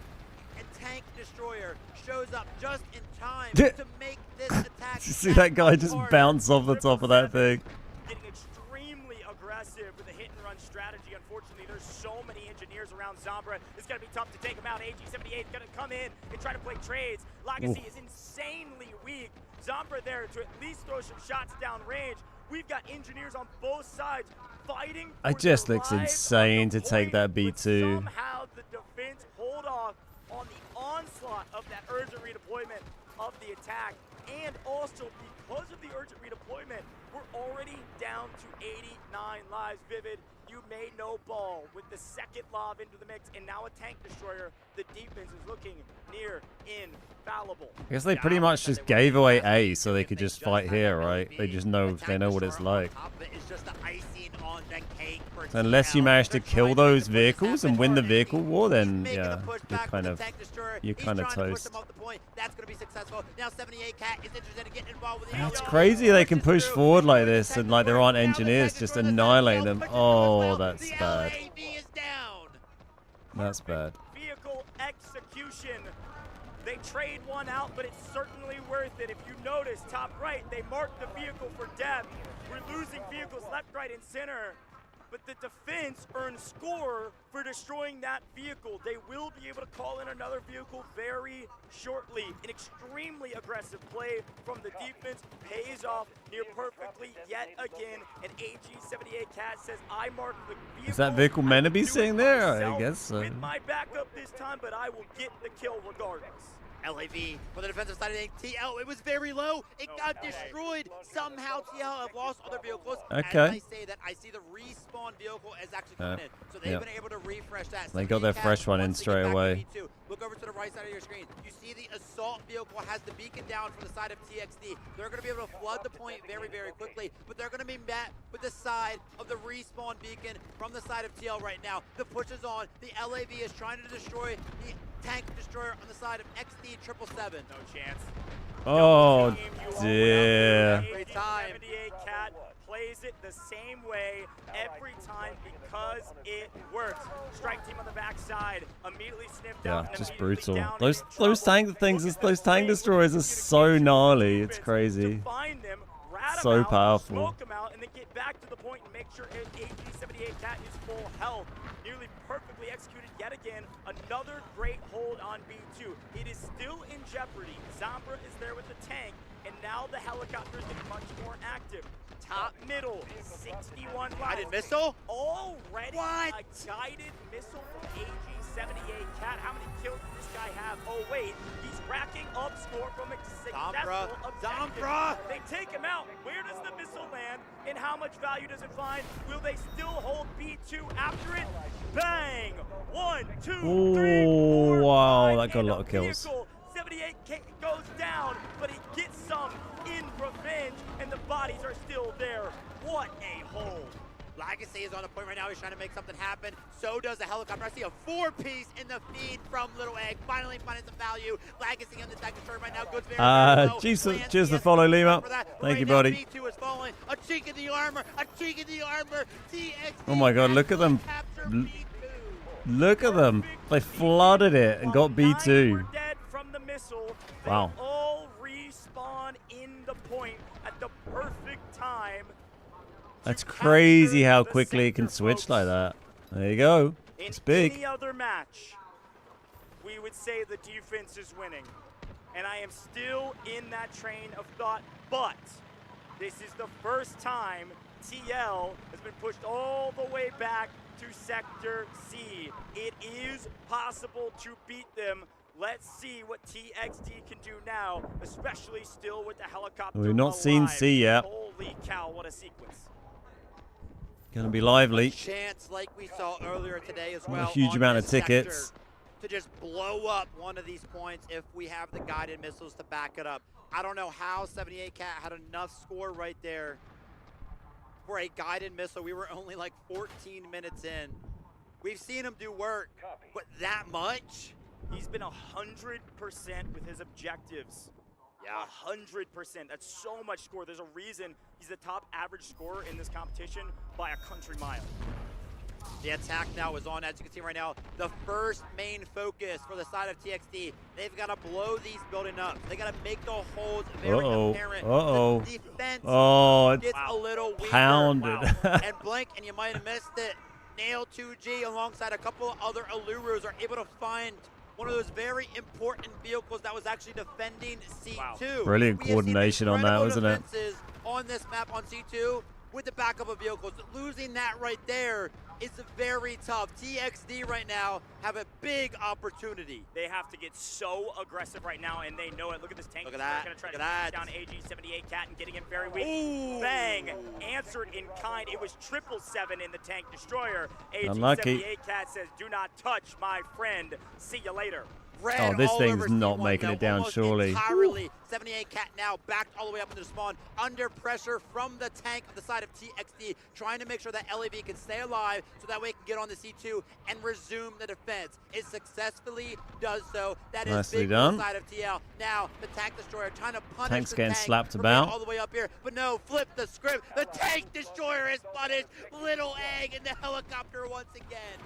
A tank destroyer shows up just in time to make this attack. You see that guy just bounce off the top of that thing? Getting extremely aggressive with a hit and run strategy. Unfortunately, there's so many engineers around Zombra. It's going to be tough to take him out. AG78 is going to come in and try to play trades. Legacy is insanely weak. Zombra there to at least throw some shots down range. We've got engineers on both sides fighting. It just looks insane to take that B2. Somehow the defense hold off on the onslaught of that urgent redeployment of the attack, and also because of the urgent redeployment, we're already down to 89 lives. Vivid, you made no ball with the second lob into the mix, and now a tank destroyer. The defense is looking near infallible. I guess they pretty much just gave away A so they could just fight here, right? They just know, they know what it's like. So unless you manage to kill those vehicles and win the vehicle war, then yeah, you're kind of toast. That's crazy they can push forward like this and like there aren't engineers just annihilate them. Oh, that's bad. That's bad. Vehicle execution. They trade one out, but it's certainly worth it. If you notice, top right, they marked the vehicle for death. We're losing vehicles left, right, and center. But the defense earns score for destroying that vehicle. They will be able to call in another vehicle very shortly. An extremely aggressive play from the defense pays off near perfectly yet again. And AG78 Cat says, I mark the vehicle. Is that vehicle meant to be sitting there? I guess so. With my backup this time, but I will get the kill regardless. LAV for the defensive side of TL, it was very low. It got destroyed. Somehow TL have lost other vehicles. Okay. As I say that, I see the respawn vehicle is actually coming in. So they've been able to refresh that. They got their fresh one in straight away. Look over to the right side of your screen. You see the assault vehicle has the beacon down from the side of TXD. They're going to be able to flood the point very, very quickly, but they're going to be met with the side of the respawn beacon from the side of TL right now. The push is on. The LAV is trying to destroy the tank destroyer on the side of XD 777. No chance. Oh, dear. Every time. 78 Cat plays it the same way every time because it works. Strike team on the backside immediately sniffed out. Yeah, just brutal. Those tank things, those tank destroyers are so gnarly. It's crazy. So powerful. Smoke them out and then get back to the point and make sure AG78 Cat is full health. Nearly perfectly executed yet again. Another great hold on B2. It is still in jeopardy. Zambra is there with the tank, and now the helicopter is getting much more active. Top middle, 61 Guided missile? Already what? A guided missile from AG78 Cat. How many kills does this guy have? Oh wait, he's racking up score from a successful objective. They take him out. Where does the missile land and how much value does it find? Will they still hold B2 after it? Bang! 1, 2, 3, 4, wow, 5, that got a lot of kills. 78 goes down, but he gets some in revenge, and the bodies are still there. What a hold. Legacy is on the point right now. He's trying to make something happen. So does the helicopter. I see a 4-piece in the feed from Little Egg. Finally finding some value. Legacy on the tank destroyer right now. Goes very cheers to follow, Lima. Thank you, buddy. B2 is falling. A cheek in the armor. A cheek in the armor. Oh my god, look at them. Look at them. They flooded it and got B2. Wow. They all respawn in the point at the perfect time. That's crazy how quickly it can switch like that. There you go. It's big. In any other match, we would say the defense is winning. And I am still in that train of thought, but this is the first time TL has been pushed all the way back to Sector C. It is possible to beat them. Let's see what TXD can do now, especially still with the helicopter. We've not seen C yet. Holy cow, what a sequence. Gonna be lively. Chance like we saw earlier today as well. Not a huge amount of tickets. To just blow up one of these points if we have the guided missiles to back it up. I don't know how 78 Cat had enough score right there for a guided missile. We were only like 14 minutes in. We've seen him do work, but that much? He's been 100% with his objectives. Yeah, 100%. That's so much score. There's a reason he's the top average scorer in this competition by a country mile. The attack now is on, as you can see right now, the first main focus for the side of TXD. They've got to blow these buildings up. They got to make the holes very apparent. The defense gets a little weaker. Pounded. And Blink, and you might have missed it, Nail 2G alongside a couple of other Alurus are able to find one of those very important vehicles that was actually defending C2. Brilliant coordination on that, wasn't it? On this map on C2 with the backup of vehicles. Losing that right there is very tough. TXD right now have a big opportunity. They have to get so aggressive right now, and they know it. Look at this tank. Look at that. Going to try Look to at down that. AG78 Cat and getting him very weak. Ooh. Bang! Answered in kind. It was 777 in the tank destroyer. Unlucky. AG78 Cat says, "Do not touch my friend. See you later." Red Oh, this all thing's over not C1 making now, it down, almost surely. Entirely. 78 Cat now backed all the way up into the spawn, under pressure from the tank on the side of TXD, trying to make sure that LAV can stay alive so that way it can get on the C2 and resume the defense. It successfully does so. That is Nicely big done. on the side of TL. Now the tank destroyer trying to punish Tank's the getting tank slapped for about. being all the way up here, but no, flip the script. The tank destroyer is punished. Little egg in the helicopter once again.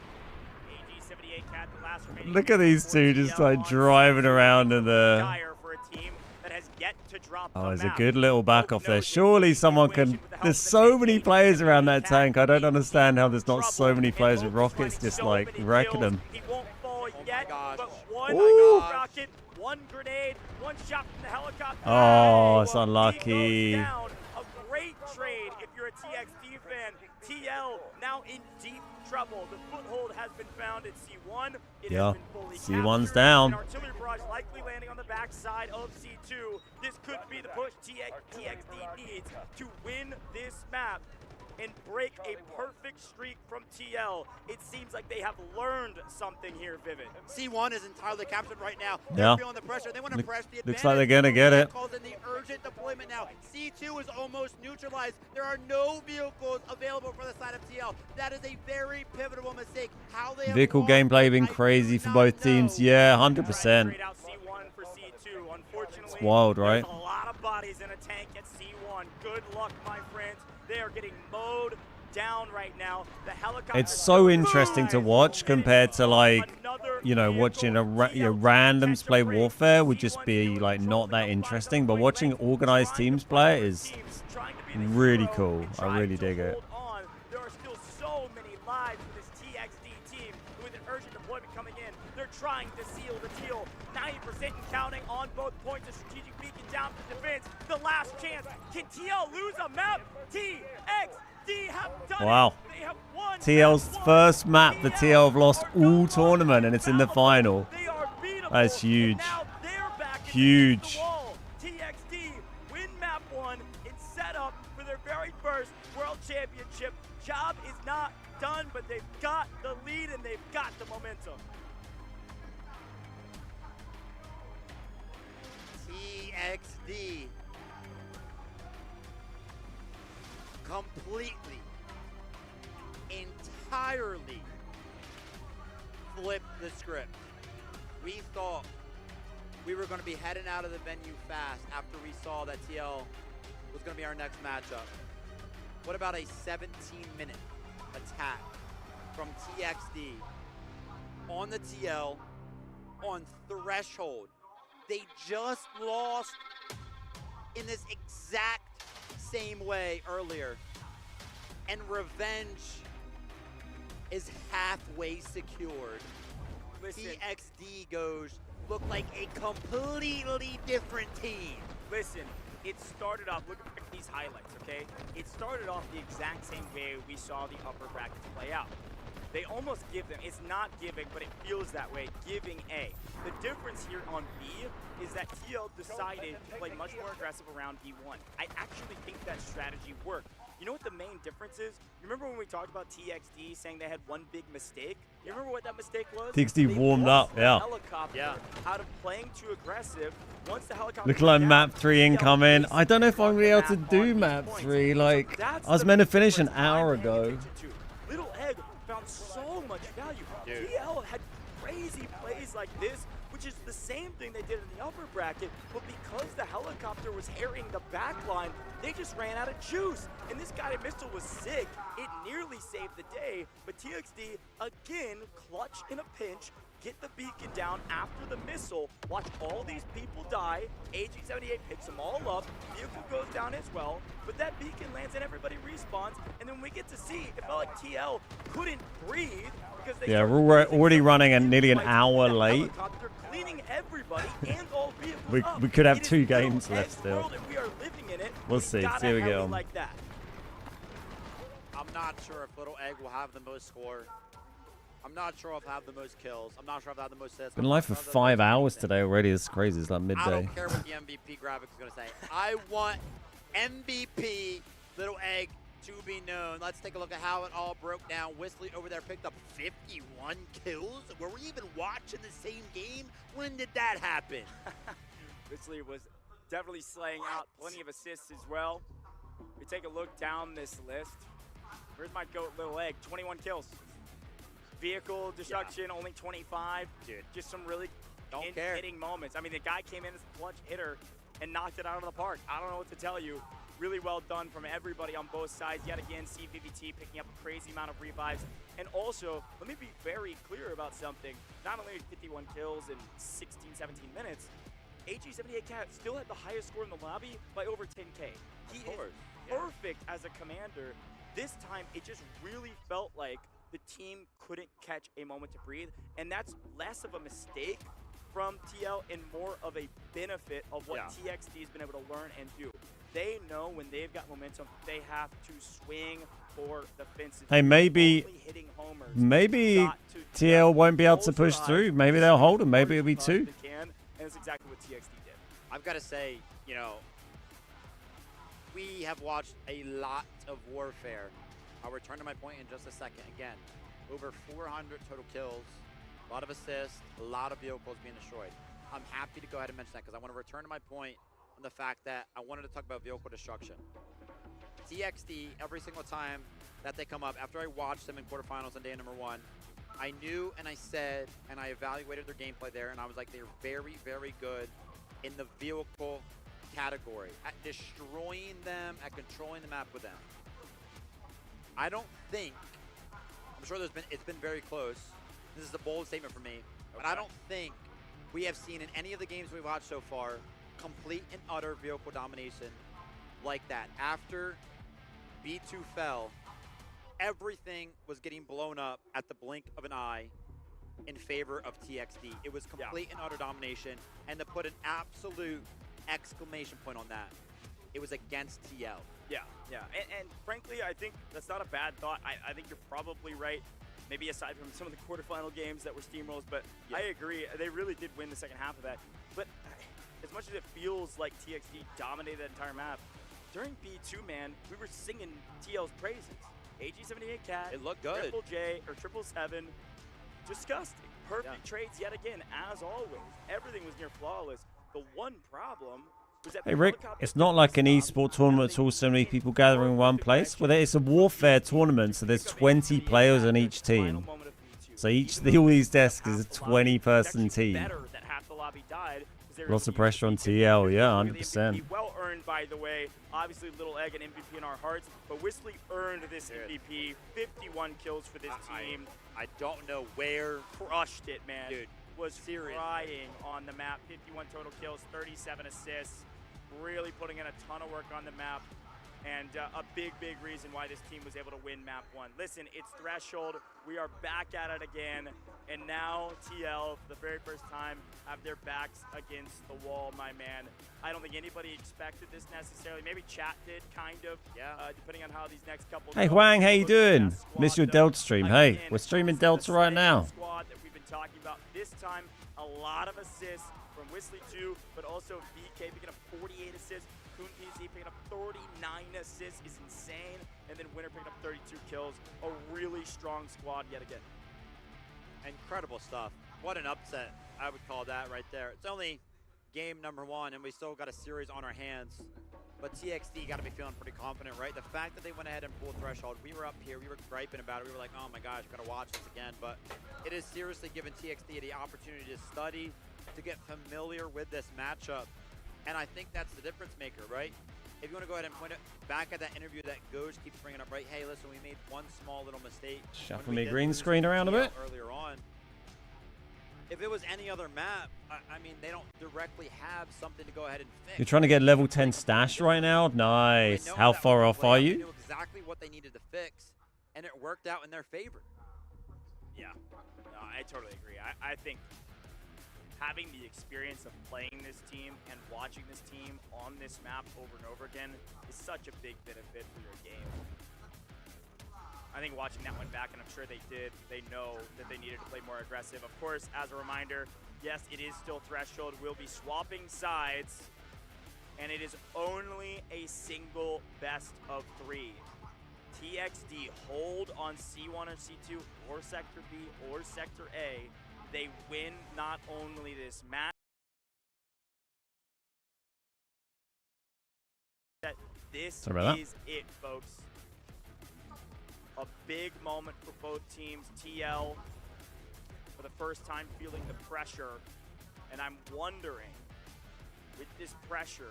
AG78 Cat, the last remaining. Look at these two just like driving around in the. Dire for a team that has yet to drop Oh, the there's a map. good little back off there. Knows Surely it's a someone situation can. with the help There's of the so tank. many players around that Cat tank. I don't understand how there's not trouble, so many and players with Hope is rockets finding just so like many wrecking kills. them. He won't fall yet, gosh. but one Ooh. rocket, one grenade, one shot from the helicopter. Oh, it's He unlucky. goes down. A great trade if you're a TXD fan. TL now in deep trouble. The foothold has been found at C1. It Yeah, has been fully C1's captured. down. An artillery barrage likely landing on the backside of C2. This could be the push TXD needs to win this map and break a perfect streak from TL. It seems like they have learned something here, Vivid. C1 is entirely captured right now. Yeah. They're feeling the pressure. They want to Look- press the advantage. looks like they're gonna get it. Calls in the urgent deployment now. C2 is almost neutralized. There are no vehicles available for the side of TL. That is a very pivotal mistake. How they have Vehicle lost, gameplay been I crazy do for not both know. teams. Yeah, 100%. Trade out C1 for C2. Unfortunately, It's wild, right? There's a lot of bodies in a tank at C1. Good luck, my friends. They are getting mowed down right now. The helicopter. It's so interesting to watch compared to like, you know, watching a randoms play Warfare would just be like not that interesting. But watching organized teams play is really cool. I really dig it. There are still so many lives for this TXD team with an urgent deployment coming in. They're trying to seal the deal. 90% and counting on both points. A strategic beacon down for defense. The last chance. Can TL lose a map? TXD have done Wow. it. They have won TL's map one. first map, the TL have lost all tournament, and it's in the final. They are beatable. That's huge. And now they're back in Huge. the wall. TXD win map 1 and set up for their very first world championship. Job is not done, but they've got the lead and they've got the momentum. TXD completely, entirely flipped the script. We thought we were going to be heading out of the venue fast after we saw that TL was going to be our next matchup. What about a 17-minute attack from TXD on the TL on Threshold? They just lost in this exact same way earlier. And revenge is halfway secured. Listen, TXD goes, look like a completely different team. listen, it started off, look at these highlights, okay? It started off the exact same way we saw the upper brackets play out. They almost give them, it's not giving, but it feels that way, giving A. The difference here on B is that TL decided to play much more aggressive around B1. I actually think that strategy worked. You know what the main difference is? You remember when we talked about TXD saying they had one big mistake? You remember what that mistake was? TXD They warmed lost up, the yeah. helicopter out of playing too aggressive. Once the helicopter Looking like went map down, 3 TL incoming. basically I don't know if I'm gonna be able to map do on map these points. 3. So Like, that's I was the meant to big finish an difference hour I'm paying ago. attention to. Little Egg found so much value. Dude. TL had crazy plays like this, which is the same thing they did in the upper bracket, but because the helicopter was harrying the back line, they just ran out of juice. And this guided missile was sick. It nearly saved the day, but TXD, again, clutch in a pinch, get the beacon down after the missile, watch all these people die, AG78 picks them all up, vehicle goes down as well, but that beacon lands and everybody respawns, and then we get to see, it felt like TL couldn't breathe because they Yeah, started we're losing already so running at many nearly an fights. hour That late. helicopter cleaning everybody and all vehicles up. We could have It is 2 Little games left Egg's still. world and we are living in it. We'll We see. gotta See how we have get it on. like that. I'm not sure if Little Egg will have the most score. I'm not sure if I'll have the most kills. I'm not sure if I'll have the most assists. Been live for 5 hours today already. It's crazy. It's like I midday. don't care what the MVP graphic is going to say. I want MVP Little Egg to be known. Let's take a look at how it all broke down. Whistly over there picked up 51 kills. Were we even watching the same game? When did that happen? Whistly was definitely slaying out plenty of assists as well. We take a look down this list. Where's my goat, Little Egg? 21 kills. Vehicle destruction, only 25. Dude, just some really hitting moments. I mean, the guy came in as a clutch hitter and knocked it out of the park. I don't know what to tell you. Really well done from everybody on both sides. Yet again, CVVT picking up a crazy amount of revives. And also, let me be very clear about something. Not only 51 kills in 16, 17 minutes, AG78Cat still had the highest score in the lobby by over 10K. He is perfect as a commander. This time, it just really felt like the team couldn't catch a moment to breathe, and that's less of a mistake from TL and more of a benefit of what TXT has been able to learn and do. They know when they've got momentum, they have to swing for the fences. Hey, maybe TL won't be able to push through. Maybe they'll hold them. Maybe it'll be 2. And that's exactly what TXT did. I've got to say, you know, we have watched a lot of warfare. I'll return to my point in just a second. Again, over 400 total kills, a lot of assists, a lot of vehicles being destroyed. I'm happy to go ahead and mention that because I want to return to my point on the fact that I wanted to talk about vehicle destruction. TXT, every single time that they come up, after I watched them in quarterfinals on day number 1, I knew and I said and I evaluated their gameplay there, and I was like, they're very, very good in the vehicle category, at destroying them, at controlling the map with them. I don't think, I'm sure it's been very close. This is a bold statement for me, but I don't think we have seen in any of the games we've watched so far complete and utter vehicle domination like that. After B2 fell, everything was getting blown up at the blink of an eye in favor of TXT. It was complete and utter domination, and to put an absolute exclamation point on that, it was against TL. Yeah. And frankly, I think that's not a bad thought. I think you're probably right. Maybe aside from some of the quarterfinal games that were steamrolls, but I agree. They really did win the second half of that. But as much as it feels like TXT dominated that entire map, during B2, man, we were singing TL's praises. AG78Cat, it looked good. Triple J or 777, disgusting. Perfect trades yet again, as always. Everything was near flawless. The one problem was that Hey Rick, it's not like an esports tournament. It's all so many people gathering in one place. Well, it's a warfare tournament, so there's 20 players on each team. So all these desks is a 20-person team. Lots of pressure on TL, yeah, 100%. Well earned, by the way. Obviously, Little Egg and MVP in our hearts, but Whistly earned this MVP. 51 kills for this team. I don't know where. Crushed it, man. Dude, was flying on the map. 51 total kills, 37 assists. Really putting in a ton of work on the map. And a big reason why this team was able to win map 1. Listen, it's Threshold. We are back at it again. And now TL, for the very first time, have their backs against the wall, my man. I don't think anybody expected this necessarily. Maybe chat did, kind of, depending on how these next couple. Hey Huang, how you doing? Miss your Delta stream. Hey, we're streaming Delta right now. Squad that we've been talking about. This time, a lot of assists from Whistly 2, but also BK picking up 48 assists. Kun PZ picking up 39 assists is insane. And then Winner picking up 32 kills. A really strong squad yet again. Incredible stuff. What an upset, I would call that right there. It's only game number 1, and we still got a series on our hands. But TXT got to be feeling pretty confident, right? The fact that they went ahead and pulled Threshold, we were up here, we were griping about it. We were like, oh my gosh, we've got to watch this again. But it is seriously given TXT the opportunity to study, to get familiar with this matchup. And I think that's the difference maker, right? If you want to go ahead and point it back at that interview that Goj keeps bringing up, right? Hey, listen, we made one small little mistake. Shuffle me green screen around a bit. Earlier on. If it was any other map, I mean, they don't directly have something to go ahead and fix. You're trying to get level 10 stash right now? Nice. How far off are you? They knew exactly what they needed to fix, and it worked out in their favor. Yeah, no, I totally agree. I think having the experience of playing this team and watching this team on this map over and over again is such a big benefit for your game. I think watching that one back, and I'm sure they did, they know that they needed to play more aggressive. Of course, as a reminder, yes, it is still Threshold. We'll be swapping sides, and it is only a single best of 3. TXD hold on C1 or C2 or Sector B or Sector A. They win not only this match, this is it, folks. A big moment for both teams. TL, for the first time, feeling the pressure. And I'm wondering, with this pressure,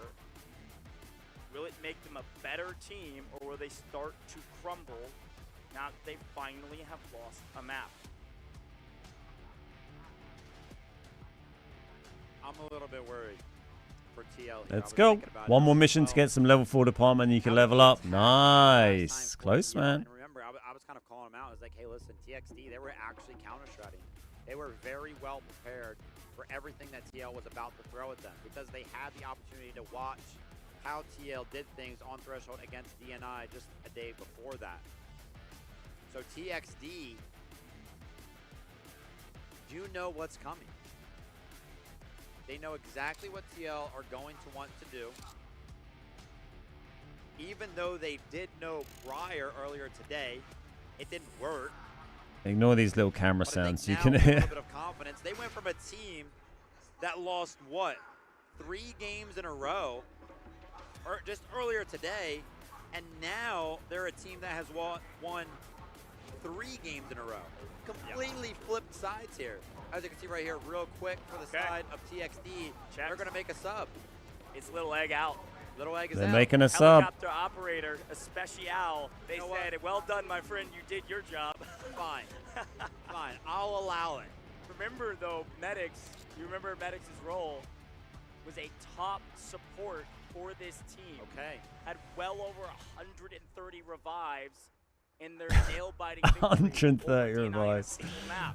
will it make them a better team, or will they start to crumble now that they finally have lost a map? I'm a little bit worried for TL. Let's go. One more mission to get some level 4 department, and you can level up. Nice. Close, man. And remember, I was kind of calling them out. I was like, hey, listen, TXD, they were actually counter-shredding. They were very well prepared for everything that TL was about to throw at them, because they had the opportunity to watch how TL did things on Threshold against DNI just a day before that. So TXD, you know what's coming. They know exactly what TL are going to want to do. Even though they did know prior earlier today, it didn't work. Ignore these little camera sounds. You can hear. A hear. little bit of confidence. They went from a team that lost what, 3 games in a row, or just earlier today, and now they're a team that has won 3 games in a row. Completely flipped sides here. As you can see right here, real quick for the side of TXD, they're going to make a sub. It's Little Egg out. Little Egg is They're out. making a sub. Helicopter operator, especial. They said, well done, my friend. You did your job. Fine. Fine. I'll allow it. Remember, though, Medics, you remember Medics' role was a top support for this team. Okay. Had well over 130 revives in their nail-biting 130 revives.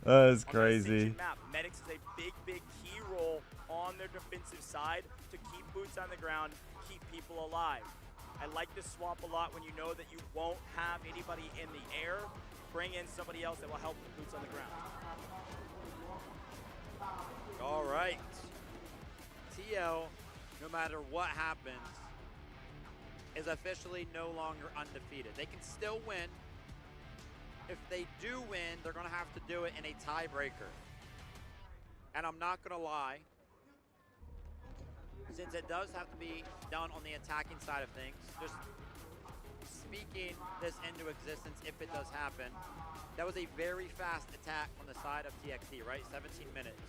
That is crazy. Medics is a big, big key role on their defensive side to keep boots on the ground, keep people alive. I like this swap a lot when you know that you won't have anybody in the air. Bring in somebody else that will help the boots on the ground. All right. TL, no matter what happens, is officially no longer undefeated. They can still win. If they do win, they're going to have to do it in a tiebreaker. And I'm not going to lie, since it does have to be done on the attacking side of things, just speaking this into existence if it does happen, that was a very fast attack on the side of TXD, right? 17 minutes.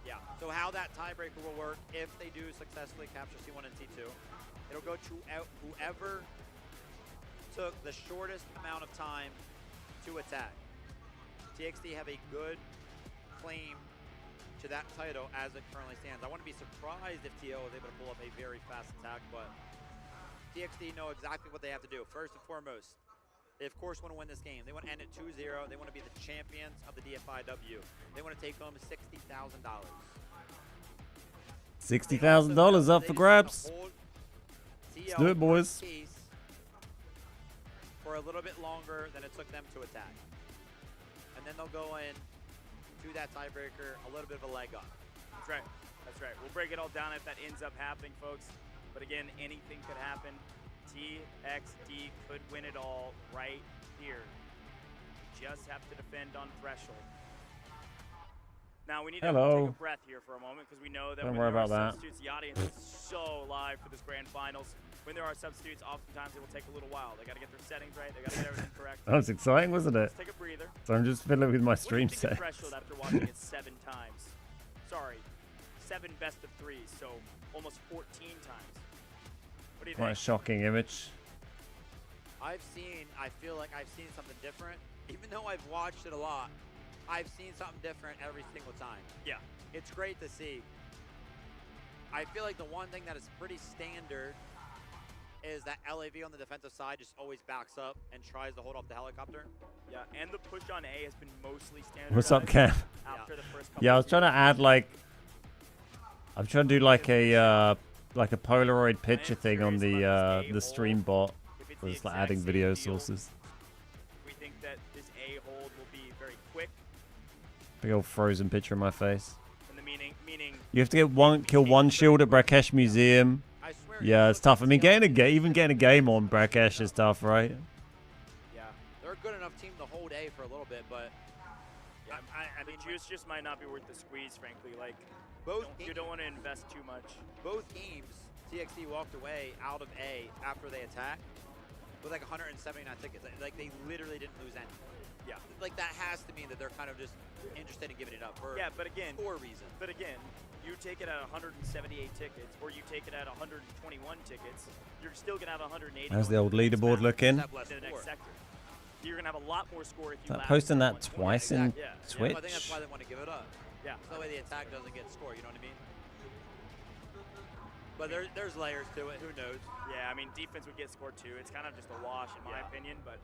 Yeah. So how that tiebreaker will work if they do successfully capture C1 and C2, it'll go to whoever took the shortest amount of time to attack. TXD have a good claim to that title as it currently stands. I wouldn't be surprised if TL was able to pull up a very fast attack, but TXD know exactly what they have to do. First and foremost, they of course want to win this game. They want to end it 2-0. They want to be the champions of the DFIW. They want to take home $60,000. $60,000 up for grabs. Let's do it, boys. For a little bit longer than it took them to attack. And then they'll go in to that tiebreaker a little bit of a leg up. That's right. That's right. We'll break it all down if that ends up happening, folks. But again, anything could happen. TXD could win it all right here. You just have to defend on Threshold. Now we need to take a breath here for a moment because we know that Don't when worry there are about that. substitutes, the audience is so live for this grand finals. When there are substitutes, oftentimes it will take a little while. They got to get their settings right. They got to get everything correct. That was exciting, wasn't it? Let's take a breather. So I'm just fiddling with my What do stream you think of set. Threshold after watching it 7 times? Sorry, 7 best of 3s, so almost 14 times. What do you Quite a think? shocking image. I feel like I've seen something different. Even though I've watched it a lot, I've seen something different every single time. Yeah. It's great to see. I feel like the one thing that is pretty standard is that LAV on the defensive side just always backs up and tries to hold off the helicopter. Yeah, and the push on A has been mostly standard. What's up, Cam? After the first couple Yeah, I was of trying to years. add like, I'm trying to do like a Polaroid picture thing on the stream bot. If it's For the just like exact adding same video deal, sources. We think that Big old frozen picture of my face. And the meaning You have to get kill one shield at Brakesh Museum. I swear. Yeah, it's tough. I mean, even getting a game on Brakesh is tough, right? Yeah, they're a good enough team to hold A for a little bit, but yeah, I mean, juice just might not be worth the squeeze, frankly. Like, you don't want to invest too much. both teams, TXT walked away out of A after they attacked with like 179 tickets. Like they literally didn't lose any. Yeah. Like that has to mean that they're kind of just interested in giving it up for but again, for reasons. But again, you take it at 178 tickets, or you take it at 121 tickets, you're still gonna have 180. How's the old leaderboard looking? In the next sector. You're gonna have a lot more score if you. Posting that twice in Twitch. I think that's why they want to give it up. Yeah. So that way the attack doesn't get scored. You know what I mean? But there's layers to it. Who knows? Yeah, I mean, defense would get scored too. It's kind of just a wash in my opinion, but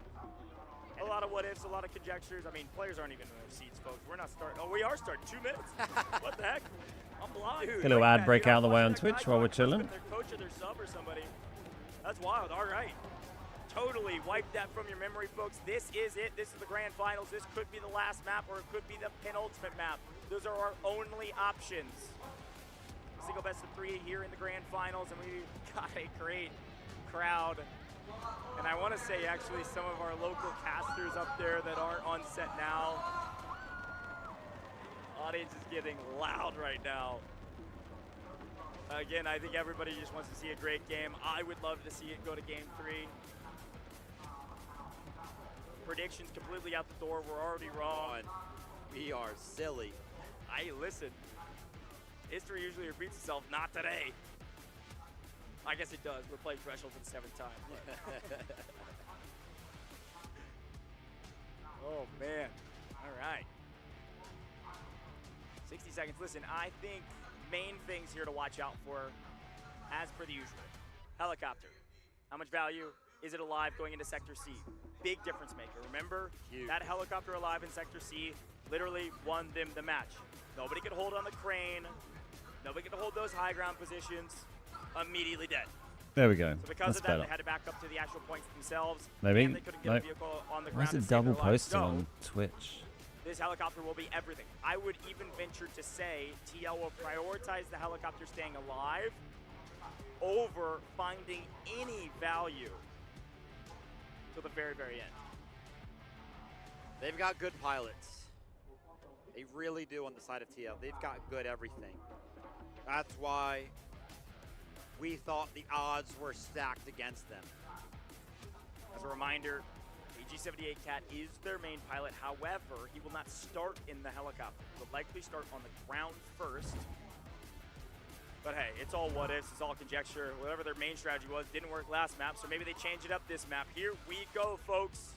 a lot of what ifs, a lot of conjectures. I mean, players aren't even in their seats, folks. We're not starting. Oh, we are starting. 2 minutes. What the heck? I'm blind. Get a little ad break out of the way on Twitch while we're chilling. Their coach or their sub or somebody. That's wild. All right. Totally wipe that from your memory, folks. This is it. This is the grand finals. This could be the last map, or it could be the penultimate map. Those are our only options. Single best of 3 here in the grand finals, and we got a great crowd. And I want to say, actually, some of our local casters up there that aren't on set now. Audience is getting loud right now. Again, I think everybody just wants to see a great game. I would love to see it go to game 3. Predictions completely out the door. We're already wrong. We are silly. Hey, listen. History usually repeats itself. Not today. I guess it does. We're playing Threshold for the 7th time. Oh, man. All right. 60 seconds. Listen, I think main things here to watch out for, as per the usual. Helicopter. How much value? Is it alive going into Sector C? Big difference maker. Remember, that helicopter alive in Sector C literally won them the match. Nobody could hold on the crane. Nobody could hold those high ground positions. Immediately dead. There we go. So because That's of that, better. they had to back up to the actual points themselves. Maybe. And they couldn't get a vehicle on the Why ground. is to it save double their lives. posting So, on Twitch? this helicopter will be everything. I would even venture to say TL will prioritize the helicopter staying alive over finding any value till the very, very end. They've got good pilots. They really do on the side of TL. They've got good everything. That's why we thought the odds were stacked against them. As a reminder, AG-78 Cat is their main pilot. However, he will not start in the helicopter. He'll likely start on the ground first. But hey, it's all what ifs, it's all conjecture. Whatever their main strategy was, didn't work last map, so maybe they change it up this map. Here we go, folks.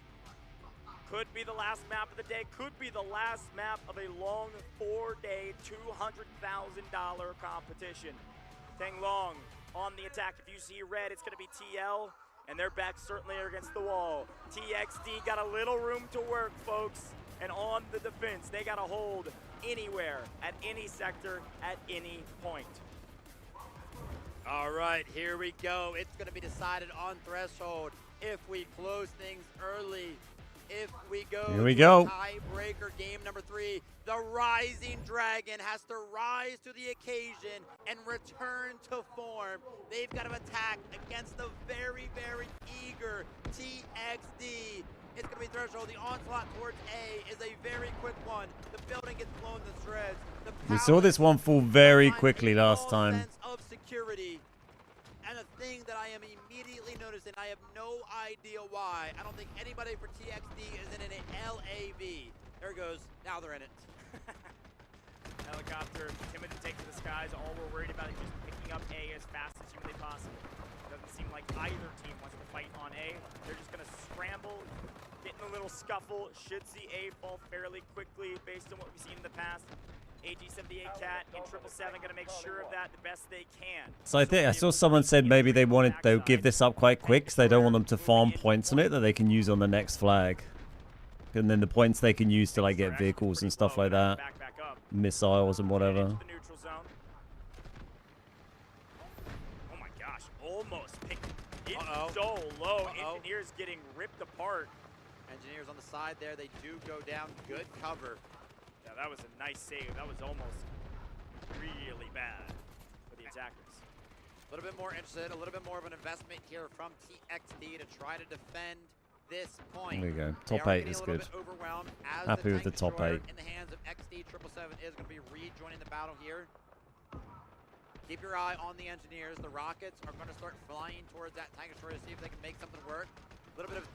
Could be the last map of the day, could be the last map of a long 4-day, $200,000 competition. Teng Long on the attack. If you see red, it's gonna be TL, and their backs certainly are against the wall. TXD got a little room to work, folks, and on the defense, they gotta hold anywhere, at any sector, at any point. All right, here we go. It's going to be decided on Threshold if we close things early. If we go Here we go. Tiebreaker game number 3, the Rising Dragon has to rise to the occasion and return to form. They've got to attack against the very, very eager TXD. It's going to be Threshold. The onslaught towards A is a very quick one. The building gets blown to shreds. We saw this one fall very quickly last time. Sense of security. And a thing that I am immediately noticing, I have no idea why. I don't think anybody for TXD is in an LAV. There it goes. Now they're in it. Helicopter, timid to take to the skies. All we're worried about is just picking up A as fast as humanly possible. Doesn't seem like either team wants to fight on A. They're just going to scramble, get in a little scuffle. Should see A fall fairly quickly based on what we've seen in the past. AG-78 Cat in 777 going to make sure of that the best they can. So I saw someone said maybe they'll give this up quite quick because they don't want them to farm points on it that they can use on the next flag. And then the points they can use to like get vehicles and stuff like that. Missiles and whatever. The neutral zone. Oh my gosh, almost picked. It's so low. Engineers getting ripped apart. Engineers on the side there, they do go down. Good cover. Yeah, that was a nice save. That was almost really bad for the attackers. A little bit more interested, a little bit more of an investment here from TXT to try to defend this point. There we go. They Top are 8 getting is a little good. bit overwhelmed as Happy with tank the top destroyer 8. in the hands of XD 777 is going to be rejoining the battle here. Keep your eye on the engineers. The rockets are going to start flying towards that tank destroyer to see if they can make something work. A little bit of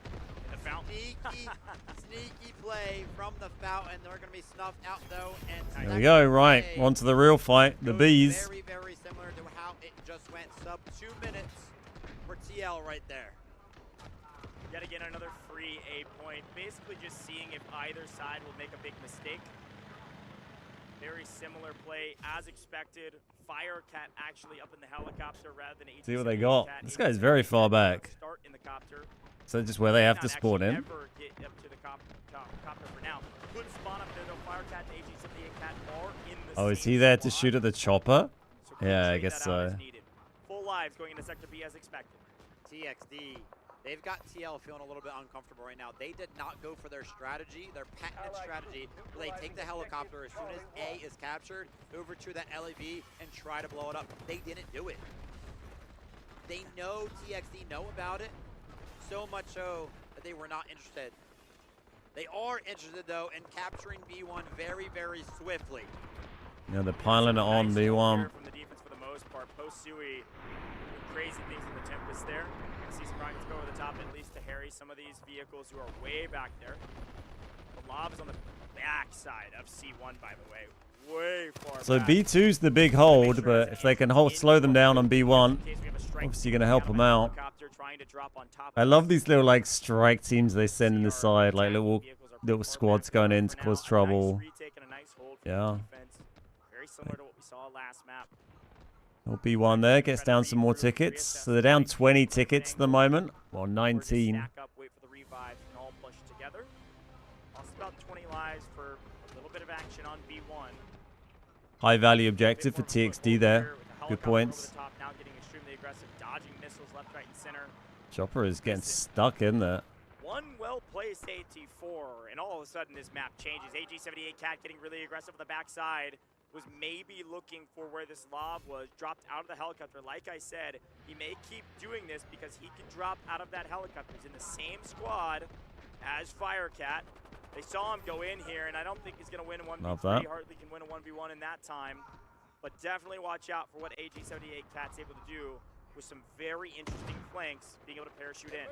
sneaky play from the fountain. They're going to be snuffed out though. And There we go. Right, on to the real fight. The bees. Very, very similar to how it just went. Sub 2 minutes for TL right there. Yet again, another free A point. Basically just seeing if either side will make a big mistake. Very similar play as expected. Firecat actually up in the helicopter rather than See what they got. This guy's very far back. Start in the copter. So just where they have to Not spawn actually in. ever get up to the copter for now. Good spawn up there though. Firecat and AG78 Cat are in the Oh, is same he there to spot. shoot at the chopper? So could Yeah, I trade guess that out so. as needed. Full lives going into Sector B as expected. TXD, they've got TL feeling a little bit uncomfortable right now. They did not go for their strategy, their patented strategy, where they take the helicopter as soon as A is captured over to that LAV and try to blow it up. They didn't do it. They know TXD know about it, so much so that they were not interested. They are interested though in capturing B1 very, very swiftly. Yeah, they're piling it on Nice B1. from the defense for the most part. Post Sui, crazy things in the Tempest there. Gonna see some rockets go over the top at least to harry some of these vehicles who are way back there. The lob is on the back side of C1, by the way. Way far So back. B2's the big hold, but if they can slow them down on B1, obviously going to help them out. I love these little like strike teams they send in the side, like little squads going in to cause trouble. Yeah. Very similar to what we saw last map. Little B1 there gets down some more tickets. So they're down 20 tickets at the moment, or 19. Stack up, wait for the revives, and all push together. Lost about 20 lives for a little bit of action on B1. High value objective for TXD there. Good points. Now getting extremely aggressive, dodging missiles left, right, and center. Chopper is getting stuck in there. One well-placed AT4, and all of a sudden this map changes. AG78 Cat getting really aggressive on the backside. Was maybe looking for where this lob was, dropped out of the helicopter. Like I said, he may keep doing this because he can drop out of that helicopter. He's in the same squad as Firecat. They saw him go in here, and I don't think he's going to win a 1v3. Love that. Hardly can win a 1v1 in that time. But definitely watch out for what AG78 Cat's able to do with some very interesting flanks, being able to parachute in.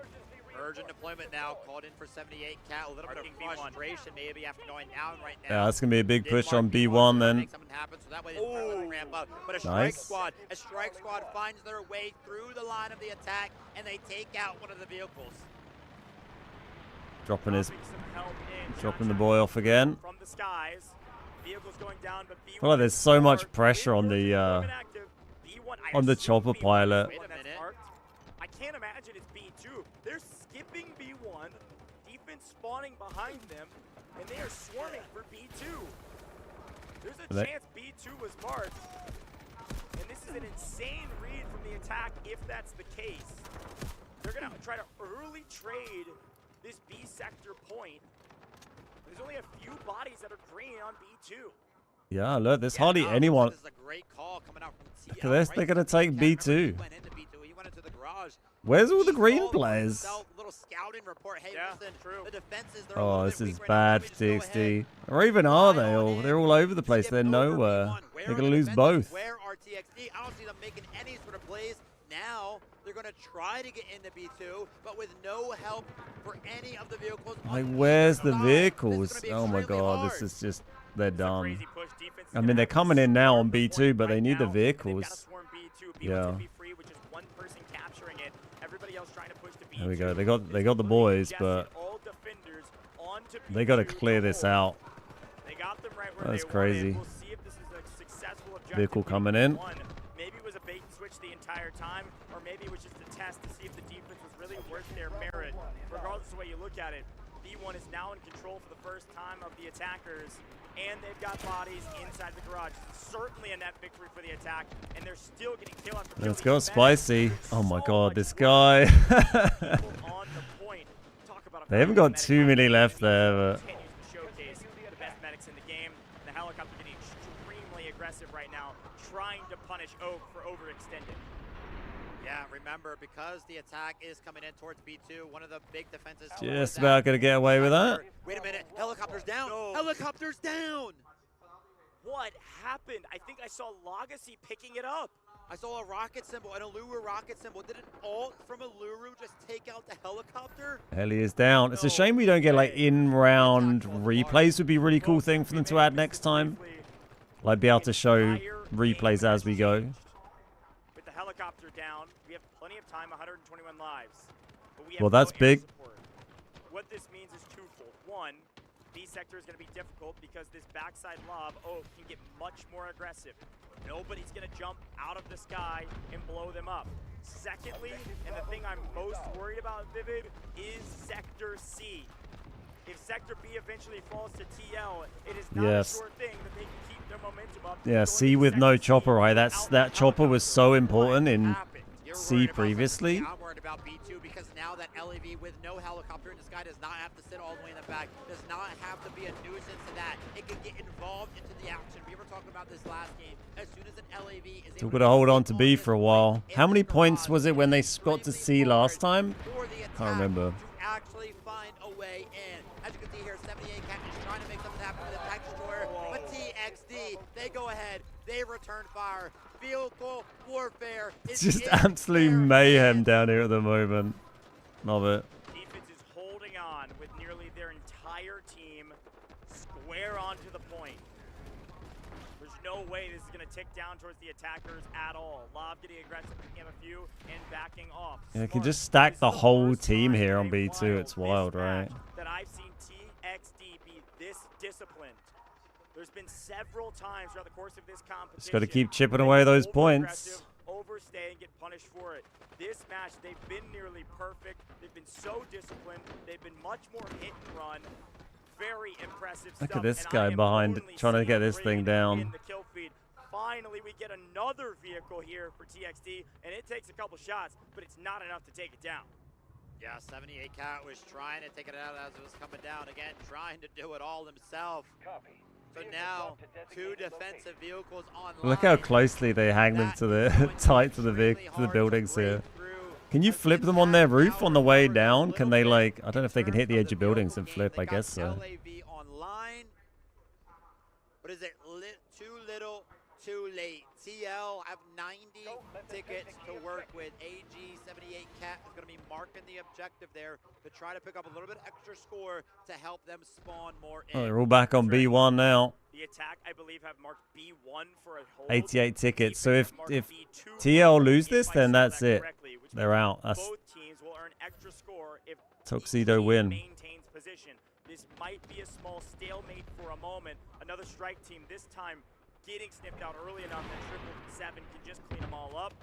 Urgent deployment now called in for 78 Cat. A little bit of frustration maybe after going down right now. Yeah, that's going to be a big push on B1 then. Make something happen, so that way they can really ramp up. But a strike squad finds their way through the line of the attack, and they take out one of the vehicles. Dropping the boy off again. From the skies, vehicles going down, but B1 I feel like there's so much pressure on the chopper pilot. Wait a minute. I can't imagine it's B2. They're skipping B1, defense spawning behind them, and they are swarming for B2. There's a chance B2 was marked, and this is an insane read from the attack if that's the case. They're going to try to early trade this B sector point. There's only a few bodies that are green on B2. Yeah, look, there's hardly anyone. This is a great call coming out from Look at this, they're going to take B2. He went into B2. He went into the garage. Where's all the green players? Little scouting report. Hey, listen, the defenses, they're Oh, this is bad for TXD. Or even are they all? They're all over the place. They're nowhere. They're going to lose both. Where are TXD? I don't see them making any sort of plays. Now they're going to try to get into B2, but with no help for any of the vehicles. Like, where's the vehicles? Oh my god, this is just, they're done. I mean, they're coming in now on B2, but they need the vehicles. Yeah. There we go. They got the boys, but they got to clear this out. That's crazy. Vehicle coming in. Maybe it was a bait and switch the entire time, or maybe it was just a test to see if the defense was really worth their merit. Regardless of the way you look at it, B1 is now in control for the first time of the attackers, and they've got bodies inside the garage. Certainly a net victory for the attack, and they're still getting kill after kill. Let's go, Spicy. Oh my god, this guy. They haven't got too many left there, but trying to punish Oak for overextending. Yeah, remember, because the attack is coming in towards B2, one of the big defenses... Just about going to get away with that. Wait a minute, helicopter's down! No. Helicopter's down! What happened? I think I saw Legacy picking it up. I saw a rocket symbol, an Alluru rocket symbol. Did an ult from Alluru just take out the helicopter? Heli is down. It's a shame we don't get like in-round replays. Would be a really cool thing for them to add next time. Like be able to show replays as we go. With the helicopter down, we have plenty of time, 121 lives. But we have Well, that's no air big. support. What this means is twofold. One, B sector is going to be difficult because this backside lob, can get much more aggressive. Nobody's going to jump out of the sky and blow them up. Secondly, and the thing I'm most worried about, Vivid, is Sector C. If Sector B eventually falls to TL, it is not a sure thing that they can keep their momentum up. Yeah, C with no chopper, right? That chopper was so important in C previously. I'm worried about B2 because now that LAV with no helicopter in the sky does not have to sit all the way in the back, does not have to be a nuisance to that. It can get involved into the action. We were talking about this last game. As soon as an LAV is Still got to hold on to B for a while. How many points was it when they got to C last time? Can't remember. To actually find a way in. As you can see here, 78 Cat is trying to make something happen with the tech destroyer, but TXD, they go ahead, they return fire. Vehicle warfare It's is just in absolute their mayhem down here at the moment. Love it. Defense is holding on with nearly their entire team square onto the point. There's no way this is going to tick down towards the attackers at all. Lob getting aggressive, picking up a few, and backing off. Yeah, you can just stack the whole team here on B2. It's wild, right? That I've seen TXD be this disciplined. There's been several times throughout the course of this competition. Just got to keep chipping away those points. Overstay and get punished for it. This match, they've been nearly perfect. They've been so disciplined. They've been much more hit and run. Very impressive stuff. Look at this guy behind trying to get this thing down. Finally, we get another vehicle here for TXD, and it takes a couple shots, but it's not enough to take it down. Yeah, 78 Cat was trying to take it out as it was coming down. Again, trying to do it all himself. So now, 2 defensive vehicles online. Look how closely they hang them to the tight to the buildings here. Can you flip them on their roof on the way down? Can they like? I don't know if they can hit the edge of buildings and flip. I guess so. LAV online. What is it? Too little, too late. TL have 90 tickets to work with. AG78 Cat is going to be marking the objective there to try to pick up a little bit extra score to help them spawn more in. Oh, they're all back on B1 now. The attack, I believe, have marked B1 for a hold. 88 tickets. So if TL lose this, then that's it. They're out. That's both teams will earn extra score if Tuxedo win. Maintains position. This might be a small stalemate for a moment. Another strike team this time getting snipped out early enough that 7 can just clean them all up.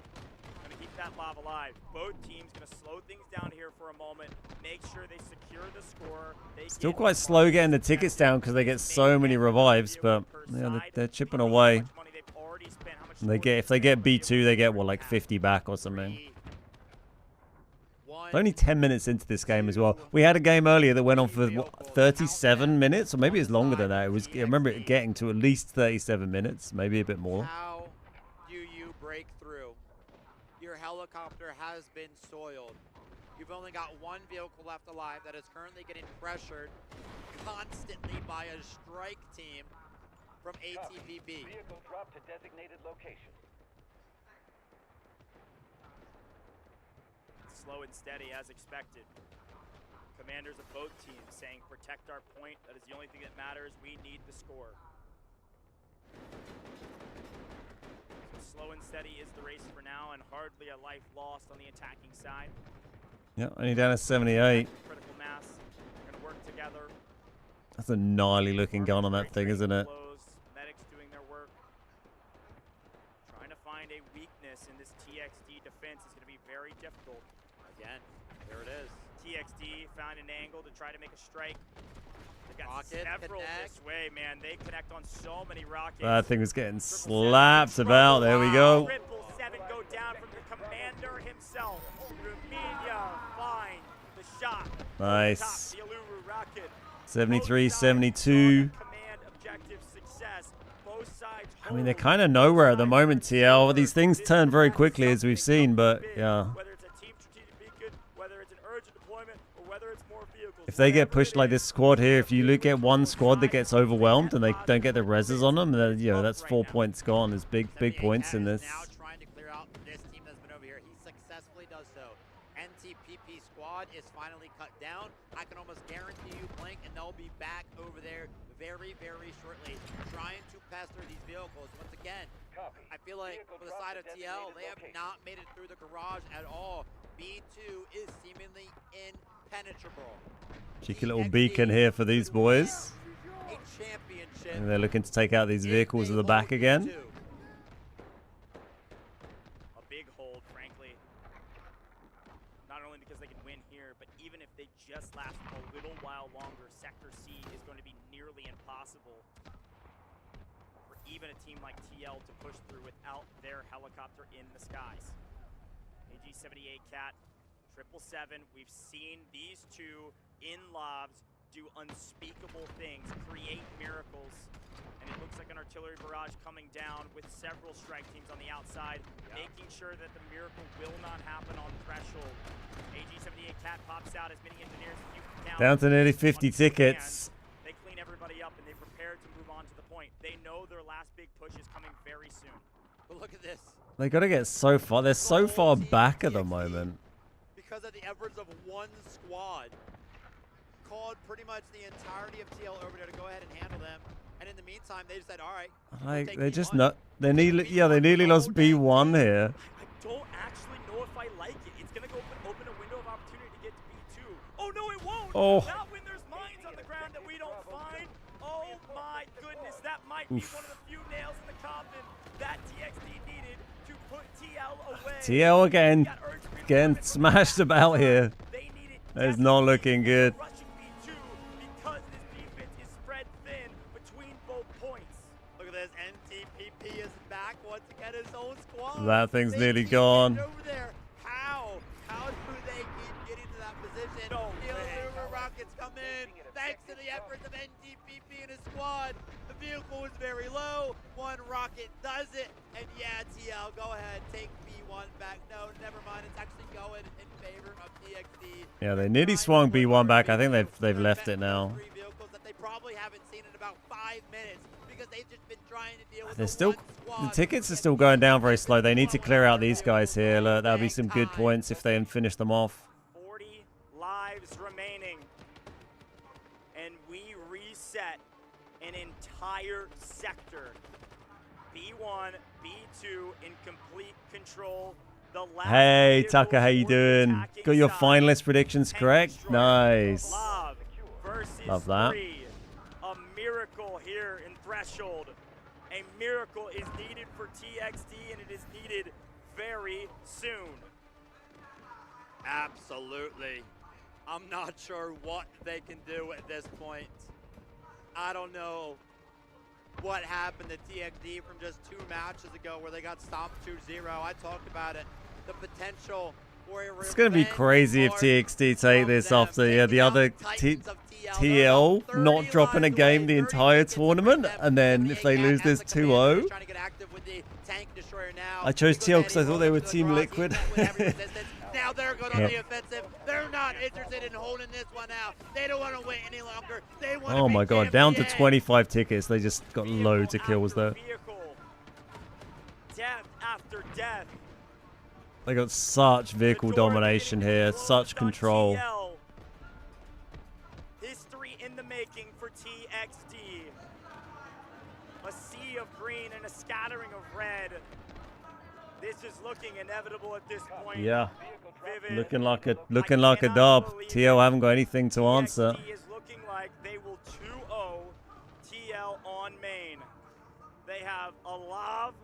Gonna keep that lob alive. Both teams gonna slow things down here for a moment. Make sure they secure the score. Still quite slow getting the tickets down because they get so many revives, but yeah, they're chipping away. And they get if they get B2, they get what, like 50 back or something. Only 10 minutes into this game as well. We had a game earlier that went on for what, 37 minutes, or maybe it's longer than that. I remember it getting to at least 37 minutes, maybe a bit more. How do you break through? Your helicopter has been soiled. You've only got 1 vehicle left alive that is currently getting pressured constantly by a strike team from ATPB. Vehicle drop to designated location. Slow and steady as expected. Commanders of both teams saying protect our point. That is the only thing that matters. We need the score. So slow and steady is the race for now, and hardly a life lost on the attacking side. Yeah, only down to 78. Critical mass. We're going to work together. That's a gnarly looking gun on that thing, isn't it? Medics doing their work. Trying to find a weakness in this TXD defense is going to be very difficult. Again, there it is. TXD found an angle to try to make a strike. They got Rocket several connect. this way, man. They connect on so many rockets. That thing was getting slapped about. There we go. Triple 7 go down from the commander himself. Rumenia find the shot. Nice. The Alluru rocket. 73, 72. Command objective success. Both sides I mean, they're kind of nowhere at the moment, TL. These things turn very quickly, as we've seen, but yeah. If they get pushed like this squad here, if you get one squad that gets overwhelmed and they don't get the reses on them, then, you know, that's 4 points gone. There's big points in this. Now trying to clear out this team that's been over here. He successfully does so. NTPP squad is finally cut down. I can almost guarantee you, Blink, and they'll be back over there very, very shortly, trying to pass through these vehicles. Once again, I feel like for the side of TL, they have not made it through the garage at all. B2 is seemingly impenetrable. Cheeky little beacon here for these boys. A championship. And they're looking to take out these vehicles at the back again. A big hold, frankly. Not only because they can win here, but even if they just last a little while longer, Sector C is going to be nearly impossible for even a team like TL to push through without their helicopter in the skies. AG-78 Cat, 777. We've seen these two in lobs do unspeakable things, create miracles, and it looks like an artillery barrage coming down with several strike teams on the outside, making sure that the miracle will not happen on threshold. AG-78 Cat pops out as many engineers as you can count. Down to nearly 50 tickets. They clean everybody up and they prepare to move on to the point. They know their last big push is coming very soon. But look at this. They got to get so far. They're so far back at the moment. Because of the efforts of one squad, called pretty much the entirety of TL over there to go ahead and handle them. And in the meantime, they just said, all right. Like, they're just not. They nearly lost B1 here. I don't actually know if I like it. It's going to go open a window of opportunity to get to B2. Oh, no, it won't. Oh. Not when there's mines on the ground that we don't find. Oh, my goodness. That might be one of the few nails in the coffin that TXD needed to put TL away. TL again getting smashed about here. It's not looking good. Because this defense is spread thin between both points. Look at this. NTPP is back once again, his own squad. That thing's nearly gone. Over there. How do they keep getting to that position? The Lunar rockets come in. Thanks to the efforts of NTPP and his squad. The vehicle was very low. One rocket does it. And yeah, TL, go ahead. Take B1 back. No, never mind. It's actually going in favor of TXD. Yeah, they nearly swung B1 back. I think they've left it now. Three vehicles that they probably haven't seen in about 5 minutes because they've just been trying to deal with They're still, the tickets are still going down very slow. They need to clear out these guys here. Look, that'll be some good points if they can finish them off. 40 lives remaining. And we reset an entire sector. B1, B2 in complete control. The last Hey, Tucker, how you doing? Got your finalist predictions correct? Nice. Love that. A miracle here in Threshold. A miracle is needed for TXD, and it is needed very soon. Absolutely. I'm not sure what they can do at this point. I don't know what happened to TXD from just 2 matches ago where they got stomped 2-0. I talked about it. The potential for a It's going to be crazy if TXD take this after the other TL not dropping a game the entire tournament, and then if they lose this 2-0. I chose TL because I thought they were Team Liquid. Now they're going on the offensive. They're not interested in holding this one out. They don't want to wait any longer. They want Oh my god, down to 25 tickets. They just got loads of kills there. Death after death. They got such vehicle domination here, such control. History in the making for TXD. A sea of green and a scattering of red. This is looking inevitable at this point. Yeah, Vivid. looking like a dub. TL haven't got anything to answer. TXD is looking like they will 2-0 TL on main. They have a Lav.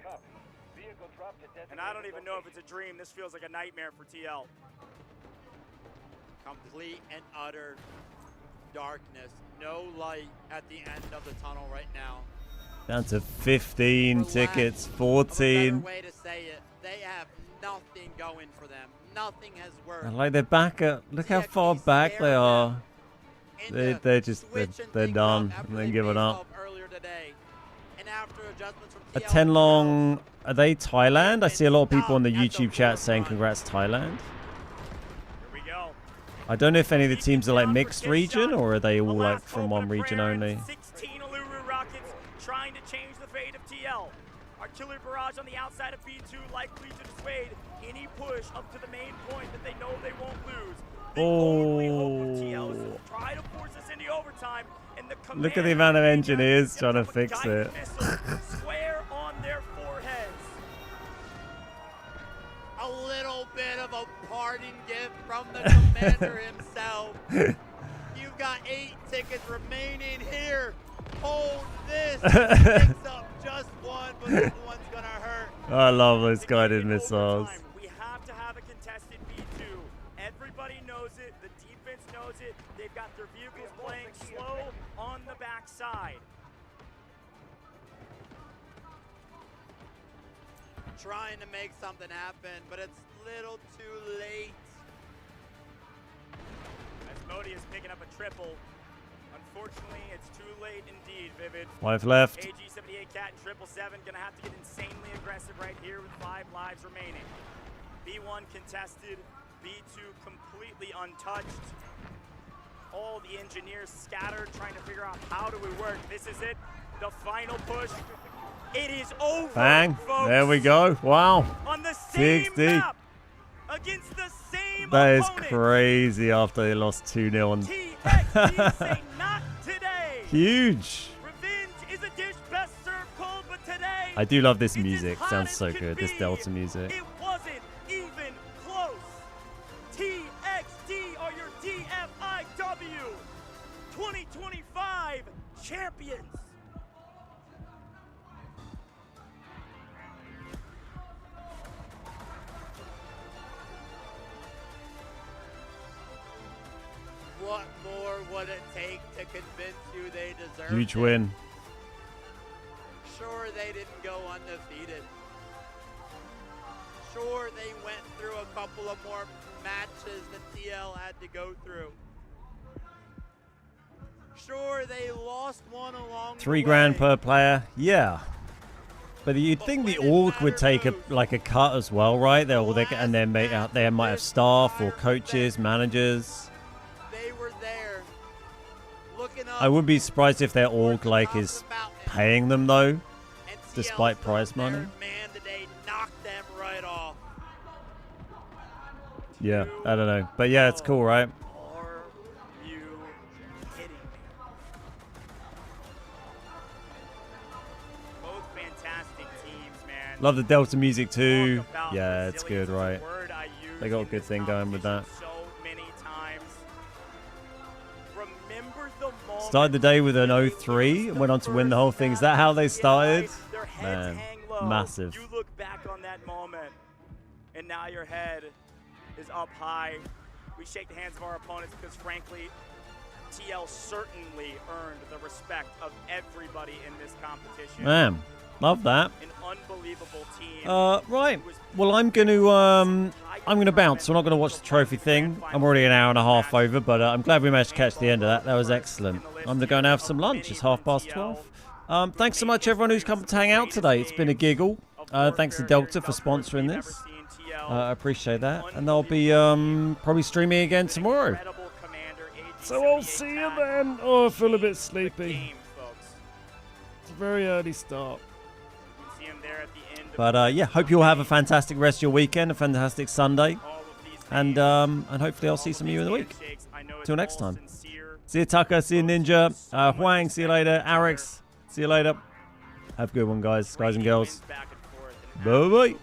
And I don't even know if it's a dream. This feels like a nightmare for TL. Complete and utter darkness. No light at the end of the tunnel right now. Down to 15 tickets, 14. Way to say it. They have nothing going for them. Nothing has worked. And like they're back at, look how far back they are. They're done. They're giving up. Earlier today. And now roster adjustments from A TL. 10 long. Are they Thailand? I see a lot of people on the YouTube chat saying congrats Thailand. Here we go. I don't know if any of the teams are like mixed region or are they all The like last from hope one and region prayer, only. 16 Uluru Rockets trying to change the fate of TL. Artillery barrage on the outside of B2 likely to dissuade any push up to the main point that they know they won't lose. The only hope of TL is to try to force us into overtime. And the Look at the amount of engineers trying to fix it. Square on their foreheads. A little bit of a parting gift from the commander himself. You've got 8 tickets remaining here. Hold this. Picks up just one, but this one's gonna hurt. I love those guided missiles. We have to have a contested B2. Everybody knows it. The defense knows it. They've got their vehicles playing slow on the backside. Trying to make something happen, but it's a little too late. As Modi is picking up a triple. Unfortunately, it's too late indeed, Vivid. 5 left. AG78 Cat and 777 gonna have to get insanely aggressive right here with 5 lives remaining. B1 contested, B2 completely untouched. All the engineers scattered, trying to figure out how do we work. This is it, the final push. It is over, Bang. folks. There we go. Wow. On the same 60. map, against the same That is opponent. crazy after they lost 2-0 on. TXT say not today. Huge. Revenge is a dish best served cold, but today I do love this it's music. as hot Sounds as so can good. This be. Delta music. It wasn't even close. TXT are your DFIW 2025 champions. What more would it take to convince you they deserve Huge it? win. Sure, they didn't go undefeated. Sure, they went through a couple of more matches than TL had to go through. Sure, they lost one along the $3 grand way. per player. Yeah. But you'd think the org would take a cut as well, right? And then they might have staff or coaches, managers. They were there, looking up I wouldn't be surprised if their org towards the is top of the mountain, paying them though, and despite TL prize stood there, money. Man, today knocked them right off. Yeah, I don't know. But yeah, it's cool, right? Are you kidding me? Both fantastic teams, man. Love the Delta music too. Talk about Yeah, it's good, resilience is a right? word I use They got a in good this thing going with that. competition so many times. Remember the moment Started the day with an 0-3 and went on to win the whole thing. Is that how they started? Their heads Man, hang low. massive. You look back on that moment, and now your head is up high. We shake the hands of our opponents because, frankly, TL certainly earned the respect of everybody in this competition. Man, love that. An unbelievable team. Right. Well, I'm gonna bounce. So I'm not gonna watch the trophy thing. I'm already an hour and a half over, but I'm glad we managed to catch the end of that. That was excellent. I'm gonna go and have some lunch. It's 12:30. Thanks so much, everyone who's come to hang out today. It's been a giggle. Thanks to Delta for sponsoring this. I appreciate that. And I'll be probably streaming again tomorrow. So I'll see you then. Oh, I feel a bit sleepy. It's a very early start. But yeah, hope you all have a fantastic rest of your weekend, a fantastic Sunday. And hopefully I'll see some of you in the week. Till next time. See you, Tucker. See you, Ninja. Huang, see you later. Arix, see you later. Have a good one, guys and girls. Bye-bye.